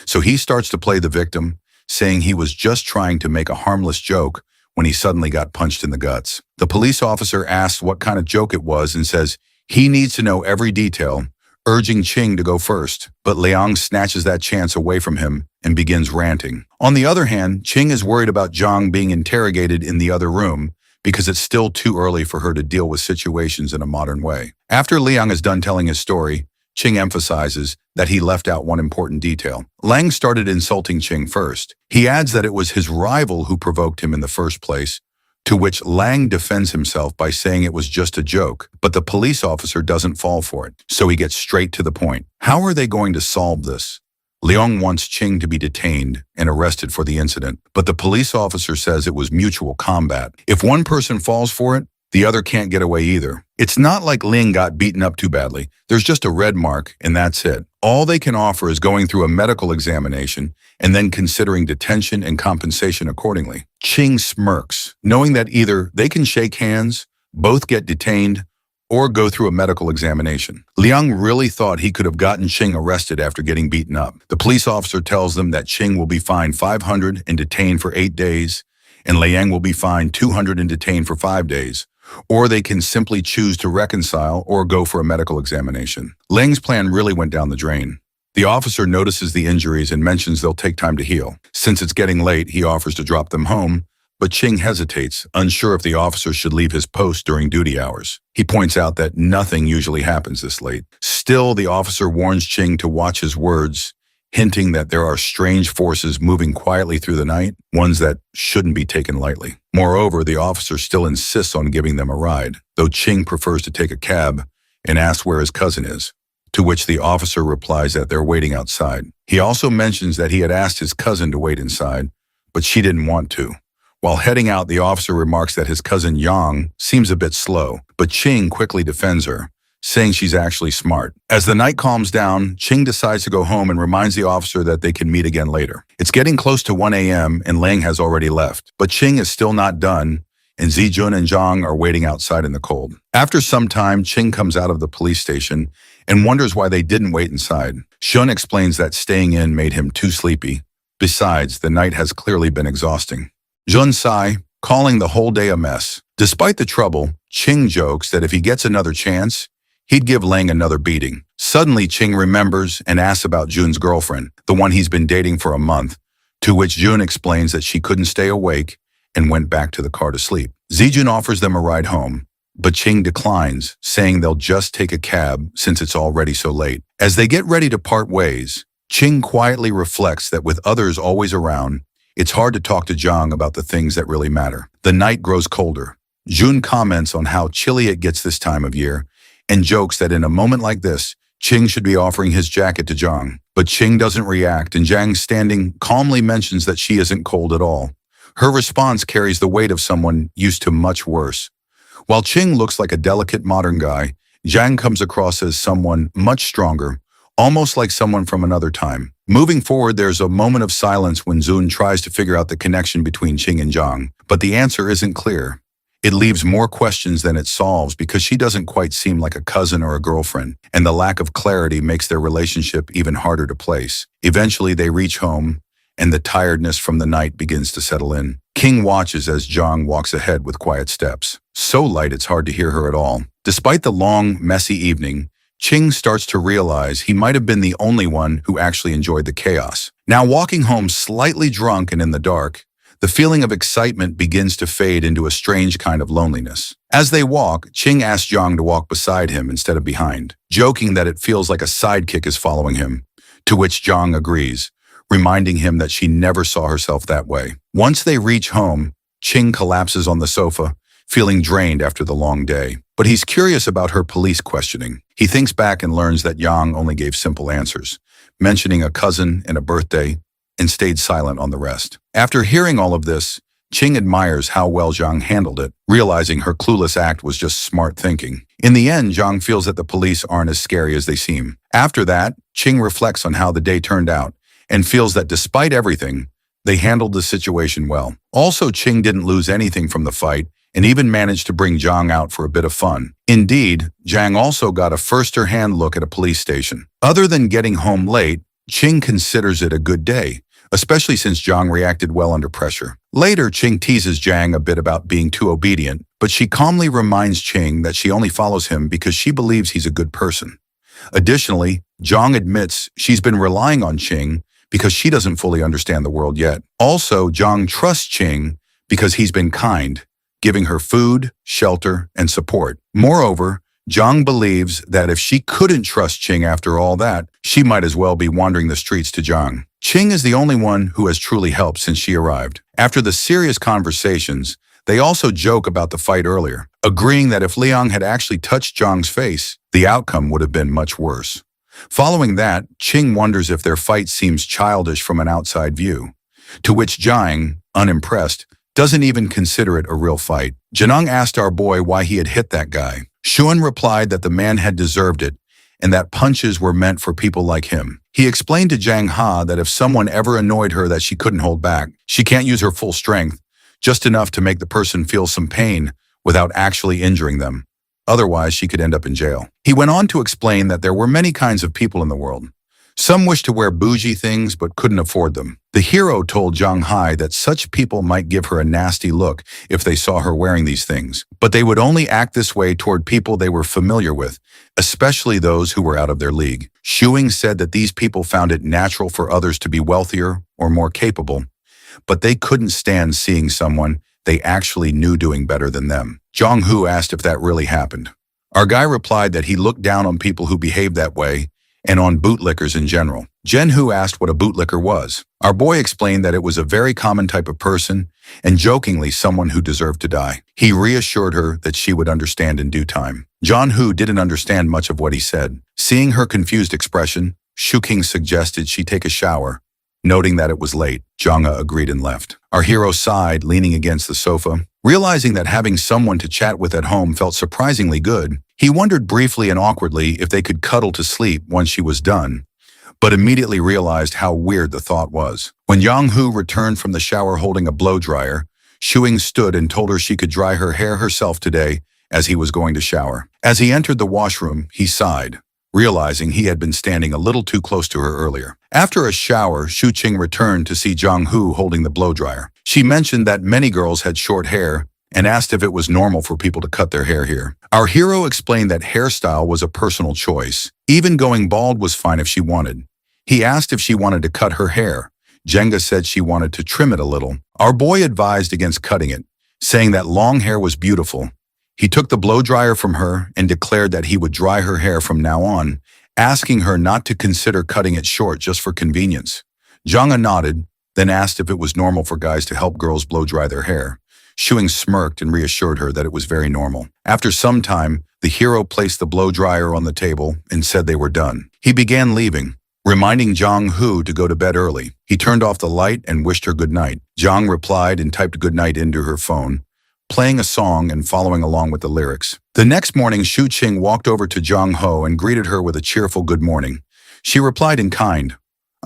So he starts to play the victim, saying he was just trying to make a harmless joke when he suddenly got punched in the guts. The police officer asks what kind of joke it was and says he needs to know every detail, urging Ching to go first, but Liang snatches that chance away from him and begins ranting. On the other hand, Ching is worried about Zhang being interrogated in the other room because it's still too early for her to deal with situations in a modern way. After Liang is done telling his story, Ching emphasizes that he left out one important detail. Liang started insulting Ching first. He adds that it was his rival who provoked him in the first place, to which Liang defends himself by saying it was just a joke, but the police officer doesn't fall for it, so he gets straight to the point. How are they going to solve this? Liang wants Ching to be detained and arrested for the incident, but the police officer says it was mutual combat. If one person falls for it, the other can't get away either. It's not like Ling got beaten up too badly. There's just a red mark, and that's it. All they can offer is going through a medical examination and then considering detention and compensation accordingly. Ching smirks, knowing that either they can shake hands, both get detained, or go through a medical examination. Liang really thought he could have gotten Ching arrested after getting beaten up. The police officer tells them that Ching will be fined 500 and detained for 8 days, and Liang will be fined 200 and detained for 5 days. Or they can simply choose to reconcile or go for a medical examination. Liang's plan really went down the drain. The officer notices the injuries and mentions they'll take time to heal. Since it's getting late, he offers to drop them home, but Ching hesitates, unsure if the officer should leave his post during duty hours. He points out that nothing usually happens this late. Still, the officer warns Ching to watch his words, hinting that there are strange forces moving quietly through the night, ones that shouldn't be taken lightly. Moreover, the officer still insists on giving them a ride, though Ching prefers to take a cab and asks where his cousin is, to which the officer replies that they're waiting outside. He also mentions that he had asked his cousin to wait inside, but she didn't want to. While heading out, the officer remarks that his cousin Yang seems a bit slow, but Ching quickly defends her, saying she's actually smart. As the night calms down, Ching decides to go home and reminds the officer that they can meet again later. It's getting close to 1 a.m. and Liang has already left, but Ching is still not done, and Zijun and Zhang are waiting outside in the cold. After some time, Ching comes out of the police station and wonders why they didn't wait inside. Shun explains that staying in made him too sleepy. Besides, the night has clearly been exhausting. Jun sigh, calling the whole day a mess. Despite the trouble, Ching jokes that if he gets another chance, he'd give Liang another beating. Suddenly, Ching remembers and asks about Jun's girlfriend, the one he's been dating for a month, to which Jun explains that she couldn't stay awake and went back to the car to sleep. Zijun offers them a ride home, but Ching declines, saying they'll just take a cab since it's already so late. As they get ready to part ways, Ching quietly reflects that with others always around, it's hard to talk to Zhang about the things that really matter. The night grows colder. Jun comments on how chilly it gets this time of year, and jokes that in a moment like this, Ching should be offering his jacket to Zhang. But Ching doesn't react, and Zhang, standing calmly, mentions that she isn't cold at all. Her response carries the weight of someone used to much worse. While Ching looks like a delicate modern guy, Zhang comes across as someone much stronger, almost like someone from another time. Moving forward, there's a moment of silence when Jun tries to figure out the connection between Ching and Zhang, but the answer isn't clear. It leaves more questions than it solves because she doesn't quite seem like a cousin or a girlfriend, and the lack of clarity makes their relationship even harder to place. Eventually, they reach home, and the tiredness from the night begins to settle in. King watches as Zhang walks ahead with quiet steps. So light it's hard to hear her at all. Despite the long, messy evening, Ching starts to realize he might have been the only one who actually enjoyed the chaos. Now walking home slightly drunk and in the dark, the feeling of excitement begins to fade into a strange kind of loneliness. As they walk, Ching asks Zhang to walk beside him instead of behind, joking that it feels like a sidekick is following him, to which Zhang agrees, reminding him that she never saw herself that way. Once they reach home, Ching collapses on the sofa, feeling drained after the long day. But he's curious about her police questioning. He thinks back and learns that Yang only gave simple answers, mentioning a cousin and a birthday, and stayed silent on the rest. After hearing all of this, Ching admires how well Zhang handled it, realizing her clueless act was just smart thinking. In the end, Zhang feels that the police aren't as scary as they seem. After that, Ching reflects on how the day turned out and feels that despite everything, they handled the situation well. Also, Ching didn't lose anything from the fight and even managed to bring Zhang out for a bit of fun. Indeed, Zhang also got a first-hand look at a police station. Other than getting home late, Ching considers it a good day, especially since Zhang reacted well under pressure. Later, Ching teases Zhang a bit about being too obedient, but she calmly reminds Ching that she only follows him because she believes he's a good person. Additionally, Zhang admits she's been relying on Ching because she doesn't fully understand the world yet. Also, Zhang trusts Ching because he's been kind, giving her food, shelter, and support. Moreover, Zhang believes that if she couldn't trust Ching after all that, she might as well be wandering the streets to Zhang. Ching is the only one who has truly helped since she arrived. After the serious conversations, they also joke about the fight earlier, agreeing that if Liang had actually touched Zhang's face, the outcome would have been much worse. Following that, Ching wonders if their fight seems childish from an outside view, to which Zhang, unimpressed, doesn't even consider it a real fight. Janung asked our boy why he had hit that guy. Xuan replied that the man had deserved it and that punches were meant for people like him. He explained to Zhang Ha that if someone ever annoyed her that she couldn't hold back, she can't use her full strength, just enough to make the person feel some pain without actually injuring them. Otherwise, she could end up in jail. He went on to explain that there were many kinds of people in the world. Some wished to wear bougie things but couldn't afford them. The hero told Zhang Hai that such people might give her a nasty look if they saw her wearing these things, but they would only act this way toward people they were familiar with, especially those who were out of their league. Shuing said that these people found it natural for others to be wealthier or more capable, but they couldn't stand seeing someone they actually knew doing better than them. Zhang Hu asked if that really happened. Our guy replied that he looked down on people who behaved that way and on bootlickers in general. Jen Hu asked what a bootlicker was. Our boy explained that it was a very common type of person and jokingly someone who deserved to die. He reassured her that she would understand in due time. John Hu didn't understand much of what he said. Seeing her confused expression, Shu King suggested she take a shower. Noting that it was late, Zhanga agreed and left. Our hero sighed, leaning against the sofa. Realizing that having someone to chat with at home felt surprisingly good, he wondered briefly and awkwardly if they could cuddle to sleep once she was done, but immediately realized how weird the thought was. When Yang Hu returned from the shower holding a blow dryer, Shuing stood and told her she could dry her hair herself today as he was going to shower. As he entered the washroom, he sighed, realizing he had been standing a little too close to her earlier. After a shower, Shu Qing returned to see Zhang Hu holding the blow dryer. She mentioned that many girls had short hair and asked if it was normal for people to cut their hair here. Our hero explained that hairstyle was a personal choice. Even going bald was fine if she wanted. He asked if she wanted to cut her hair. Jenga said she wanted to trim it a little. Our boy advised against cutting it, saying that long hair was beautiful. He took the blow dryer from her and declared that he would dry her hair from now on, asking her not to consider cutting it short just for convenience. Zhanga nodded, then asked if it was normal for guys to help girls blow dry their hair. Shuing smirked and reassured her that it was very normal. After some time, the hero placed the blow dryer on the table and said they were done. He began leaving, reminding Zhang Hu to go to bed early. He turned off the light and wished her good night. Zhang replied and typed good night into her phone, playing a song and following along with the lyrics. The next morning, Shu Qing walked over to Zhang Ho and greeted her with a cheerful good morning. She replied in kind.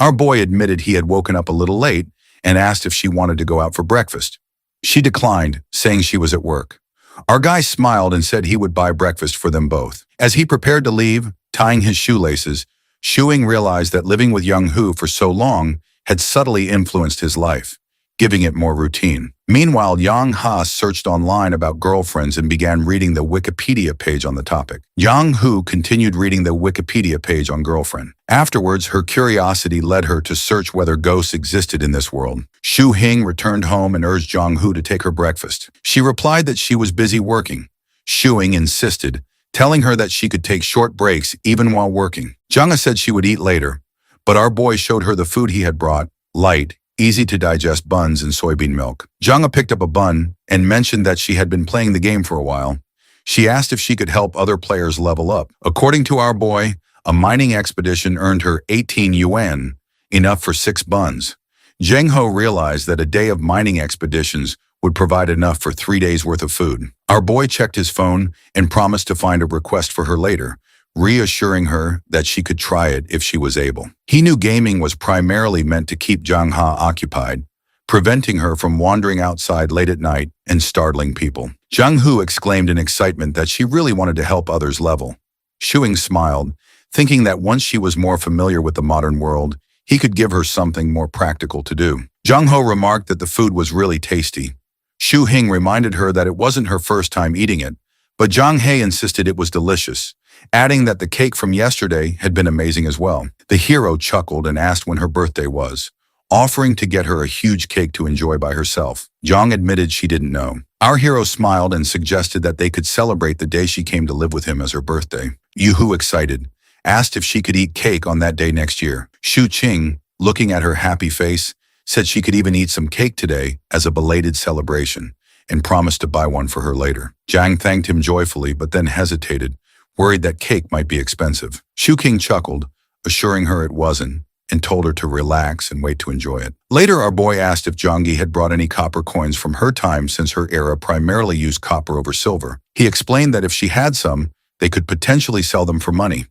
Our boy admitted he had woken up a little late and asked if she wanted to go out for breakfast. She declined, saying she was at work. Our guy smiled and said he would buy breakfast for them both. As he prepared to leave, tying his shoelaces, Shuing realized that living with Young Hu for so long had subtly influenced his life, giving it more routine. Meanwhile, Yang Ha searched online about girlfriends and began reading the Wikipedia page on the topic. Yang Hu continued reading the Wikipedia page on girlfriend. Afterwards, her curiosity led her to search whether ghosts existed in this world. Shu Hing returned home and urged Yang Hu to take her breakfast. She replied that she was busy working. Shu Hing insisted, telling her that she could take short breaks even while working. Janga said she would eat later, but our boy showed her the food he had brought, light, easy-to-digest buns and soybean milk. Janga picked up a bun and mentioned that she had been playing the game for a while. She asked if she could help other players level up. According to our boy, a mining expedition earned her 18 yuan, enough for 6 buns. Zheng Ho realized that a day of mining expeditions would provide enough for 3 days' worth of food. Our boy checked his phone and promised to find a request for her later, reassuring her that she could try it if she was able. He knew gaming was primarily meant to keep Zhang Ha occupied, preventing her from wandering outside late at night and startling people. Zhang Hu exclaimed in excitement that she really wanted to help others level. Shuing smiled, thinking that once she was more familiar with the modern world, he could give her something more practical to do. Zhang Ho remarked that the food was really tasty. Shu Hing reminded her that it wasn't her first time eating it, but Zhang He insisted it was delicious, adding that the cake from yesterday had been amazing as well. The hero chuckled and asked when her birthday was, offering to get her a huge cake to enjoy by herself. Zhang admitted she didn't know. Our hero smiled and suggested that they could celebrate the day she came to live with him as her birthday. Yuhu, excited, asked if she could eat cake on that day next year. Shu Qing, looking at her happy face, said she could even eat some cake today as a belated celebration and promised to buy one for her later. Zhang thanked him joyfully but then hesitated, worried that cake might be expensive. Shu King chuckled, assuring her it wasn't, and told her to relax and wait to enjoy it. Later, our boy asked if Zhangyi had brought any copper coins from her time since her era primarily used copper over silver. He explained that if she had some, they could potentially sell them for money.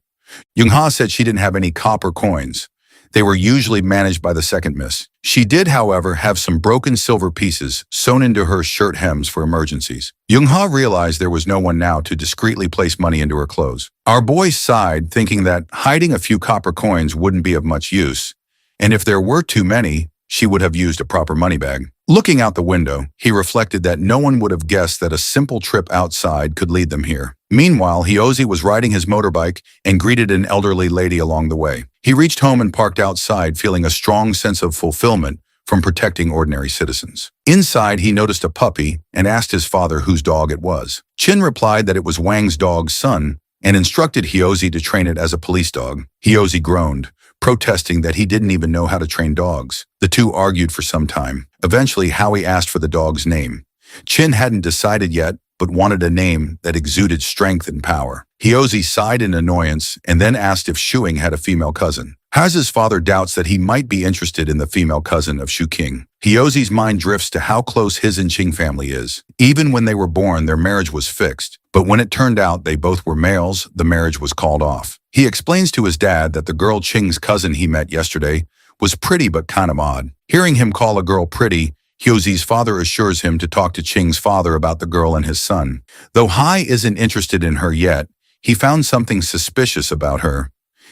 Youngha said she didn't have any copper coins. They were usually managed by the second miss. She did, however, have some broken silver pieces sewn into her shirt hems for emergencies. Youngha realized there was no one now to discreetly place money into her clothes. Our boy sighed, thinking that hiding a few copper coins wouldn't be of much use, and if there were too many, she would have used a proper money bag. Looking out the window, he reflected that no one would have guessed that a simple trip outside could lead them here. Meanwhile, Hyozi was riding his motorbike and greeted an elderly lady along the way. He reached home and parked outside, feeling a strong sense of fulfillment from protecting ordinary citizens. Inside, he noticed a puppy and asked his father whose dog it was. Chin replied that it was Wang's dog's son and instructed Hyozi to train it as a police dog. Hyozi groaned, protesting that he didn't even know how to train dogs. The two argued for some time. Eventually, Howie asked for the dog's name. Chin hadn't decided yet, but wanted a name that exuded strength and power. Hyozi sighed in annoyance and then asked if Shuing had a female cousin. Haz's father doubts that he might be interested in the female cousin of Shu King. Hyozi's mind drifts to how close his and Qing family is. Even when they were born, their marriage was fixed. But when it turned out they both were males, the marriage was called off. He explains to his dad that the girl Qing's cousin he met yesterday was pretty but kind of odd. Hearing him call a girl pretty, Hyozi's father assures him to talk to Qing's father about the girl and his son. Though Hai isn't interested in her yet, he found something suspicious about her.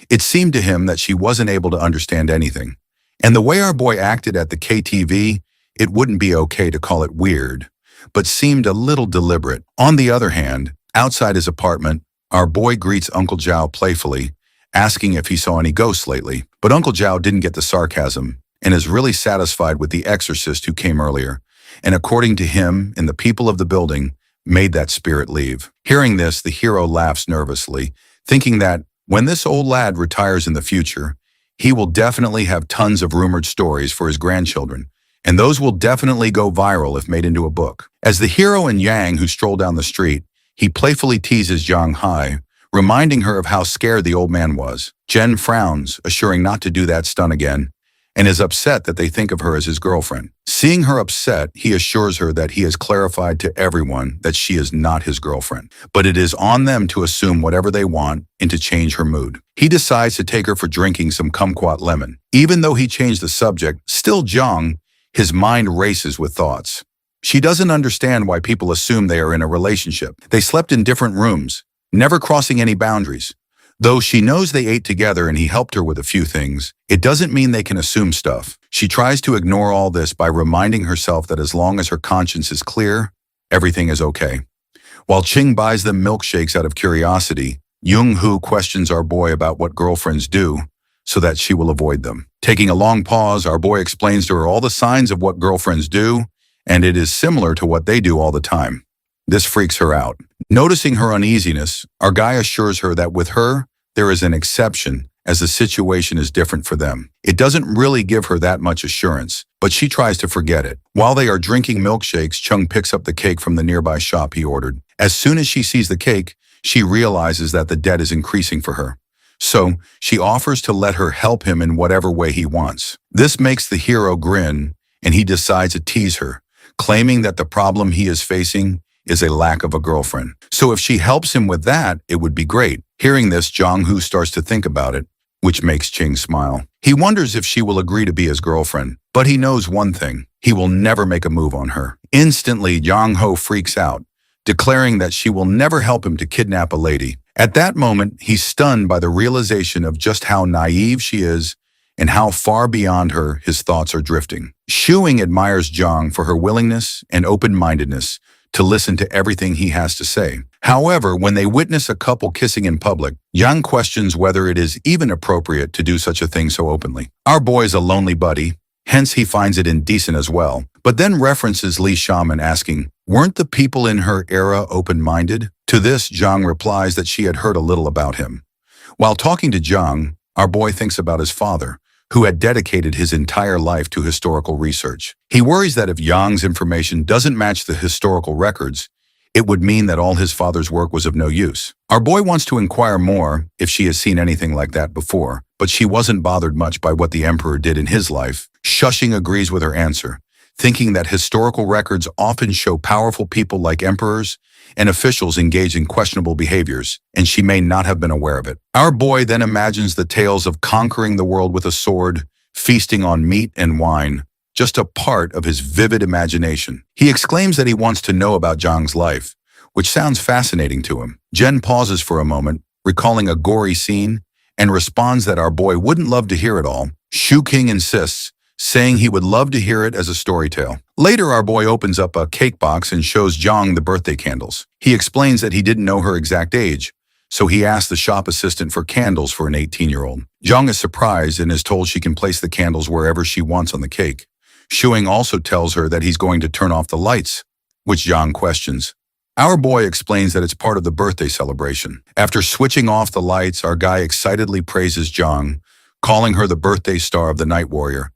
It seemed to him that she wasn't able to understand anything. And the way our boy acted at the KTV, it wouldn't be okay to call it weird, but seemed a little deliberate. On the other hand, outside his apartment, our boy greets Uncle Zhao playfully, asking if he saw any ghosts lately. But Uncle Zhao didn't get the sarcasm and is really satisfied with the exorcist who came earlier, and according to him and the people of the building, made that spirit leave. Hearing this, the hero laughs nervously, thinking that when this old lad retires in the future, he will definitely have tons of rumored stories for his grandchildren, and those will definitely go viral if made into a book. As the hero and Yang, who stroll down the street, he playfully teases Zhang Hai, reminding her of how scared the old man was. Jen frowns, assuring not to do that stunt again, and is upset that they think of her as his girlfriend. Seeing her upset, he assures her that he has clarified to everyone that she is not his girlfriend, but it is on them to assume whatever they want and to change her mood. He decides to take her for drinking some kumquat lemon. Even though he changed the subject, still Zhang, his mind races with thoughts. She doesn't understand why people assume they are in a relationship. They slept in different rooms, never crossing any boundaries. Though she knows they ate together and he helped her with a few things, it doesn't mean they can assume stuff. She tries to ignore all this by reminding herself that as long as her conscience is clear, everything is okay. While Ching buys them milkshakes out of curiosity, Young-hoo questions our boy about what girlfriends do so that she will avoid them. Taking a long pause, our boy explains to her all the signs of what girlfriends do, and it is similar to what they do all the time. This freaks her out. Noticing her uneasiness, our guy assures her that with her, there is an exception as the situation is different for them. It doesn't really give her that much assurance, but she tries to forget it. While they are drinking milkshakes, Chung picks up the cake from the nearby shop he ordered. As soon as she sees the cake, she realizes that the debt is increasing for her. So, she offers to let her help him in whatever way he wants. This makes the hero grin, and he decides to tease her, claiming that the problem he is facing is a lack of a girlfriend. So if she helps him with that, it would be great. Hearing this, Jong-hoo starts to think about it, which makes Ching smile. He wonders if she will agree to be his girlfriend, but he knows one thing: he will never make a move on her. Instantly, Jong-ho freaks out, declaring that she will never help him to kidnap a lady. At that moment, he's stunned by the realization of just how naive she is and how far beyond her his thoughts are drifting. Shuing admires Jong for her willingness and open-mindedness to listen to everything he has to say. However, when they witness a couple kissing in public, Yang questions whether it is even appropriate to do such a thing so openly. Our boy's a lonely buddy, hence he finds it indecent as well, but then references Lee Shaman asking, weren't the people in her era open-minded? To this, Jang replies that she had heard a little about him. While talking to Jang, our boy thinks about his father, who had dedicated his entire life to historical research. He worries that if Yang's information doesn't match the historical records, it would mean that all his father's work was of no use. Our boy wants to inquire more if she has seen anything like that before, but she wasn't bothered much by what the emperor did in his life. Shushing agrees with her answer, thinking that historical records often show powerful people like emperors and officials engaged in questionable behaviors, and she may not have been aware of it. Our boy then imagines the tales of conquering the world with a sword, feasting on meat and wine, just a part of his vivid imagination. He exclaims that he wants to know about Zhang's life, which sounds fascinating to him. Jen pauses for a moment, recalling a gory scene, and responds that our boy wouldn't love to hear it all. Shu King insists, saying he would love to hear it as a story tale. Later, our boy opens up a cake box and shows Zhang the birthday candles. He explains that he didn't know her exact age, so he asks the shop assistant for candles for an 18-year-old. Zhang is surprised and is told she can place the candles wherever she wants on the cake. Shuing also tells her that he's going to turn off the lights, which Zhang questions. Our boy explains that it's part of the birthday celebration. After switching off the lights, our guy excitedly praises Zhang, calling her the birthday star of the Night Warrior,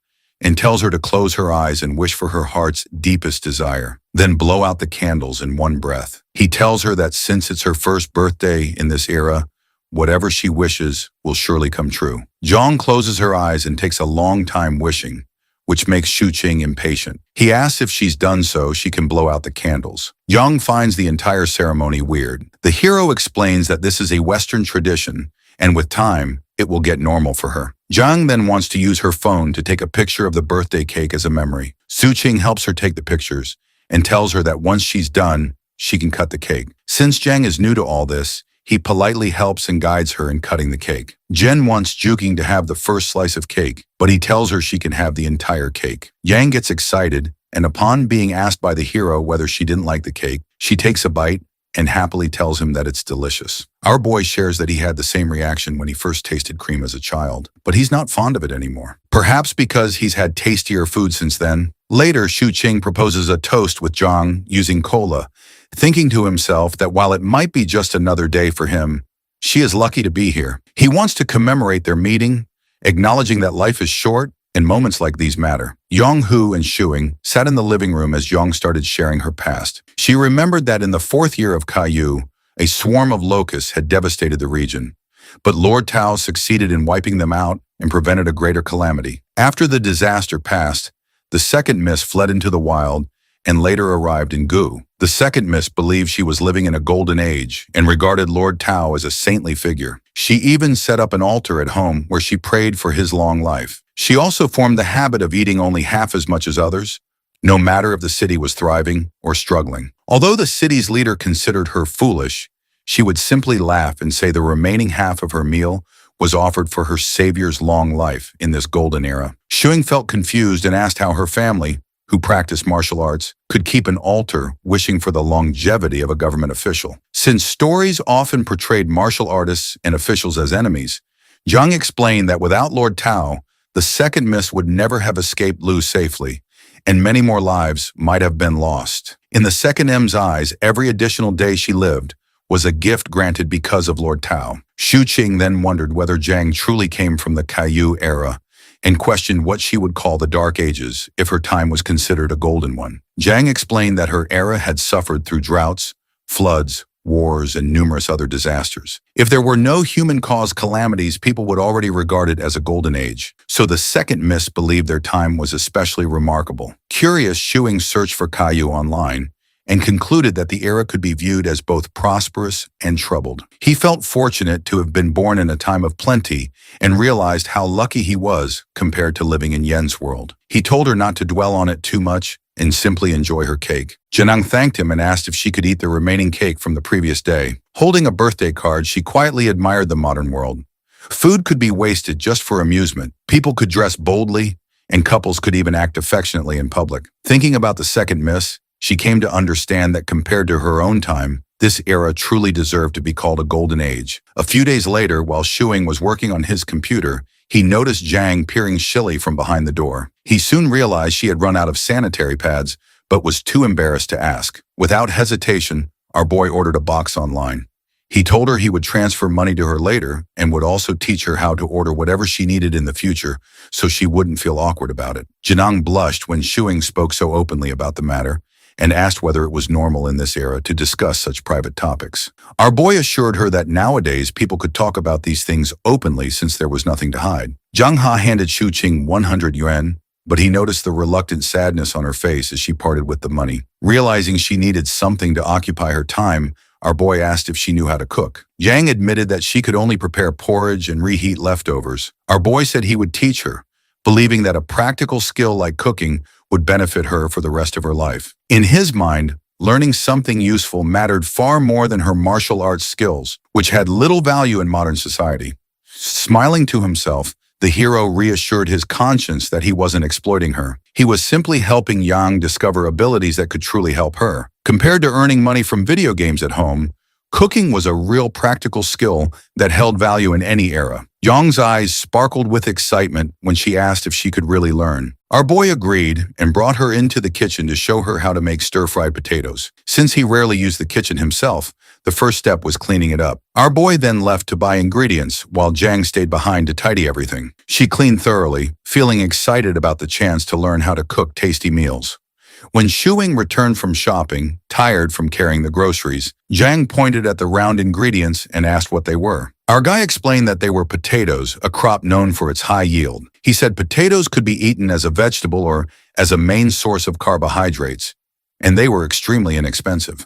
and tells her to close her eyes and wish for her heart's deepest desire, then blow out the candles in one breath. He tells her that since it's her first birthday in this era, whatever she wishes will surely come true. Zhang closes her eyes and takes a long time wishing, which makes Shu Qing impatient. He asks if she's done so, she can blow out the candles. Yang finds the entire ceremony weird. The hero explains that this is a Western tradition, and with time, it will get normal for her. Zhang then wants to use her phone to take a picture of the birthday cake as a memory. Su Qing helps her take the pictures and tells her that once she's done, she can cut the cake. Since Zhang is new to all this, he politely helps and guides her in cutting the cake. Jen wants Juking to have the first slice of cake, but he tells her she can have the entire cake. Yang gets excited, and upon being asked by the hero whether she didn't like the cake, she takes a bite and happily tells him that it's delicious. Our boy shares that he had the same reaction when he first tasted cream as a child, but he's not fond of it anymore. Perhaps because he's had tastier food since then. Later, Shu Qing proposes a toast with Zhang using cola, thinking to himself that while it might be just another day for him, she is lucky to be here. He wants to commemorate their meeting, acknowledging that life is short and moments like these matter. Yong-hoo and Shuing sat in the living room as Yong started sharing her past. She remembered that in the 4th year of Caillou, a swarm of locusts had devastated the region, but Lord Tao succeeded in wiping them out and prevented a greater calamity. After the disaster passed, the second miss fled into the wild and later arrived in Gu. The second miss believed she was living in a golden age and regarded Lord Tao as a saintly figure. She even set up an altar at home where she prayed for his long life. She also formed the habit of eating only half as much as others, no matter if the city was thriving or struggling. Although the city's leader considered her foolish, she would simply laugh and say the remaining half of her meal was offered for her savior's long life in this golden era. Shuing felt confused and asked how her family, who practiced martial arts, could keep an altar wishing for the longevity of a government official. Since stories often portrayed martial artists and officials as enemies, Zhang explained that without Lord Tao, the second miss would never have escaped Lu safely, and many more lives might have been lost. In the second M's eyes, every additional day she lived was a gift granted because of Lord Tao. Shu Qing then wondered whether Zhang truly came from the Caillou era and questioned what she would call the Dark Ages if her time was considered a golden one. Zhang explained that her era had suffered through droughts, floods, wars, and numerous other disasters. If there were no human-caused calamities, people would already regard it as a golden age. So the second miss believed their time was especially remarkable. Curious, Shuing searched for Caillou online and concluded that the era could be viewed as both prosperous and troubled. He felt fortunate to have been born in a time of plenty and realized how lucky he was compared to living in Yen's world. He told her not to dwell on it too much and simply enjoy her cake. Janang thanked him and asked if she could eat the remaining cake from the previous day. Holding a birthday card, she quietly admired the modern world. Food could be wasted just for amusement. People could dress boldly, and couples could even act affectionately in public. Thinking about the second miss, she came to understand that compared to her own time, this era truly deserved to be called a golden age. A few days later, while Shuing was working on his computer, he noticed Zhang peering shilly from behind the door. He soon realized she had run out of sanitary pads, but was too embarrassed to ask. Without hesitation, our boy ordered a box online. He told her he would transfer money to her later and would also teach her how to order whatever she needed in the future so she wouldn't feel awkward about it. Janang blushed when Shuing spoke so openly about the matter and asked whether it was normal in this era to discuss such private topics. Our boy assured her that nowadays people could talk about these things openly since there was nothing to hide. Zhang Ha handed Shu Qing 100 yuan, but he noticed the reluctant sadness on her face as she parted with the money. Realizing she needed something to occupy her time, our boy asked if she knew how to cook. Zhang admitted that she could only prepare porridge and reheat leftovers. Our boy said he would teach her, believing that a practical skill like cooking would benefit her for the rest of her life. In his mind, learning something useful mattered far more than her martial arts skills, which had little value in modern society. Smiling to himself, the hero reassured his conscience that he wasn't exploiting her. He was simply helping Yang discover abilities that could truly help her. Compared to earning money from video games at home, cooking was a real practical skill that held value in any era. Yang's eyes sparkled with excitement when she asked if she could really learn. Our boy agreed and brought her into the kitchen to show her how to make stir-fried potatoes. Since he rarely used the kitchen himself, the first step was cleaning it up. Our boy then left to buy ingredients while Zhang stayed behind to tidy everything. She cleaned thoroughly, feeling excited about the chance to learn how to cook tasty meals. When Shuing returned from shopping, tired from carrying the groceries, Zhang pointed at the round ingredients and asked what they were. Our guy explained that they were potatoes, a crop known for its high yield. He said potatoes could be eaten as a vegetable or as a main source of carbohydrates, and they were extremely inexpensive.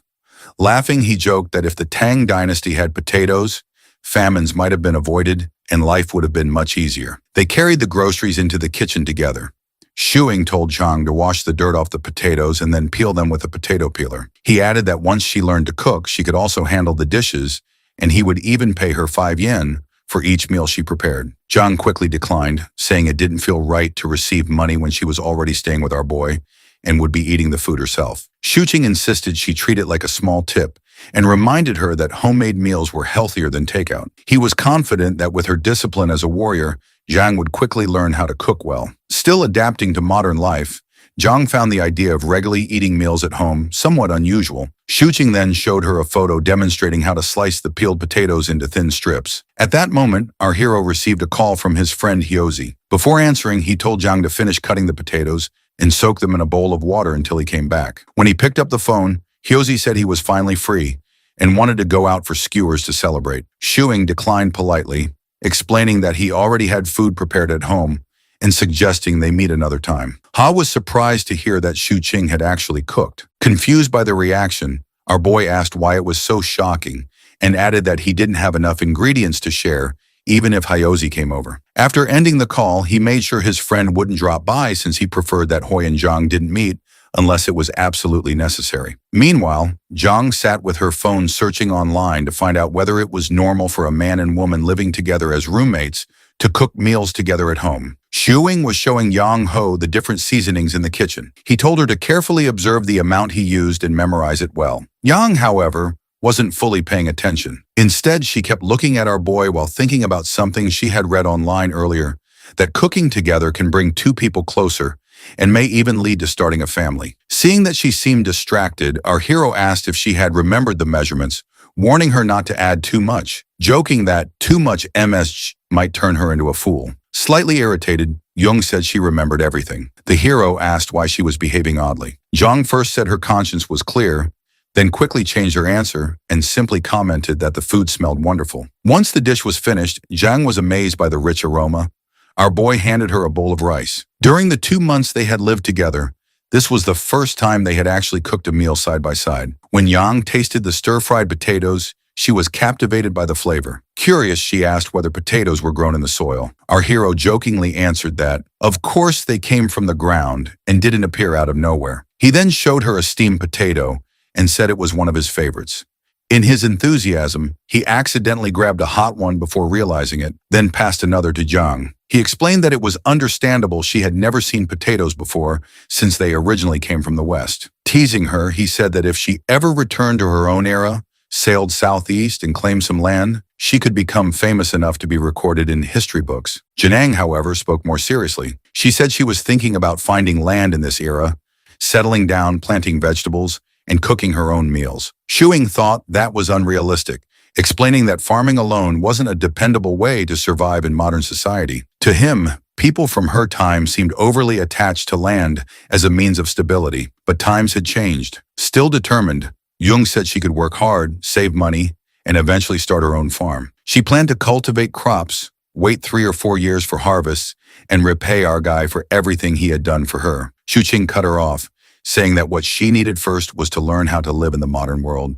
Laughing, he joked that if the Tang dynasty had potatoes, famines might have been avoided and life would have been much easier. They carried the groceries into the kitchen together. Shuing told Zhang to wash the dirt off the potatoes and then peel them with a potato peeler. He added that once she learned to cook, she could also handle the dishes, and he would even pay her 5 yen for each meal she prepared. Zhang quickly declined, saying it didn't feel right to receive money when she was already staying with our boy and would be eating the food herself. Shu Qing insisted she treat it like a small tip and reminded her that homemade meals were healthier than takeout. He was confident that with her discipline as a warrior, Zhang would quickly learn how to cook well. Still adapting to modern life, Zhang found the idea of regularly eating meals at home somewhat unusual. Shu Qing then showed her a photo demonstrating how to slice the peeled potatoes into thin strips. At that moment, our hero received a call from his friend Hyozi. Before answering, he told Zhang to finish cutting the potatoes and soak them in a bowl of water until he came back. When he picked up the phone, Hyozi said he was finally free and wanted to go out for skewers to celebrate. Shuing declined politely, explaining that he already had food prepared at home and suggesting they meet another time. Ha was surprised to hear that Shu Qing had actually cooked. Confused by the reaction, our boy asked why it was so shocking and added that he didn't have enough ingredients to share even if Hyozi came over. After ending the call, he made sure his friend wouldn't drop by since he preferred that Hui and Zhang didn't meet unless it was absolutely necessary. Meanwhile, Zhang sat with her phone searching online to find out whether it was normal for a man and woman living together as roommates to cook meals together at home. Shuing was showing Yang Ho the different seasonings in the kitchen. He told her to carefully observe the amount he used and memorize it well. Yang, however, wasn't fully paying attention. Instead, she kept looking at our boy while thinking about something she had read online earlier, that cooking together can bring two people closer and may even lead to starting a family. Seeing that she seemed distracted, our hero asked if she had remembered the measurements, warning her not to add too much, joking that too much MSG might turn her into a fool. Slightly irritated, Jung said she remembered everything. The hero asked why she was behaving oddly. Zhang first said her conscience was clear, then quickly changed her answer and simply commented that the food smelled wonderful. Once the dish was finished, Zhang was amazed by the rich aroma. Our boy handed her a bowl of rice. During the 2 months they had lived together, this was the first time they had actually cooked a meal side by side. When Yang tasted the stir-fried potatoes, she was captivated by the flavor. Curious, she asked whether potatoes were grown in the soil. Our hero jokingly answered that, of course they came from the ground and didn't appear out of nowhere. He then showed her a steamed potato and said it was one of his favorites. In his enthusiasm, he accidentally grabbed a hot one before realizing it, then passed another to Zhang. He explained that it was understandable she had never seen potatoes before since they originally came from the West. Teasing her, he said that if she ever returned to her own era, sailed southeast and claimed some land, she could become famous enough to be recorded in history books. Janang, however, spoke more seriously. She said she was thinking about finding land in this era, settling down, planting vegetables, and cooking her own meals. Shuing thought that was unrealistic, explaining that farming alone wasn't a dependable way to survive in modern society. To him, people from her time seemed overly attached to land as a means of stability, but times had changed. Still determined, Jung said she could work hard, save money, and eventually start her own farm. She planned to cultivate crops, wait 3 or 4 years for harvests, and repay our guy for everything he had done for her. Shu Qing cut her off, saying that what she needed first was to learn how to live in the modern world,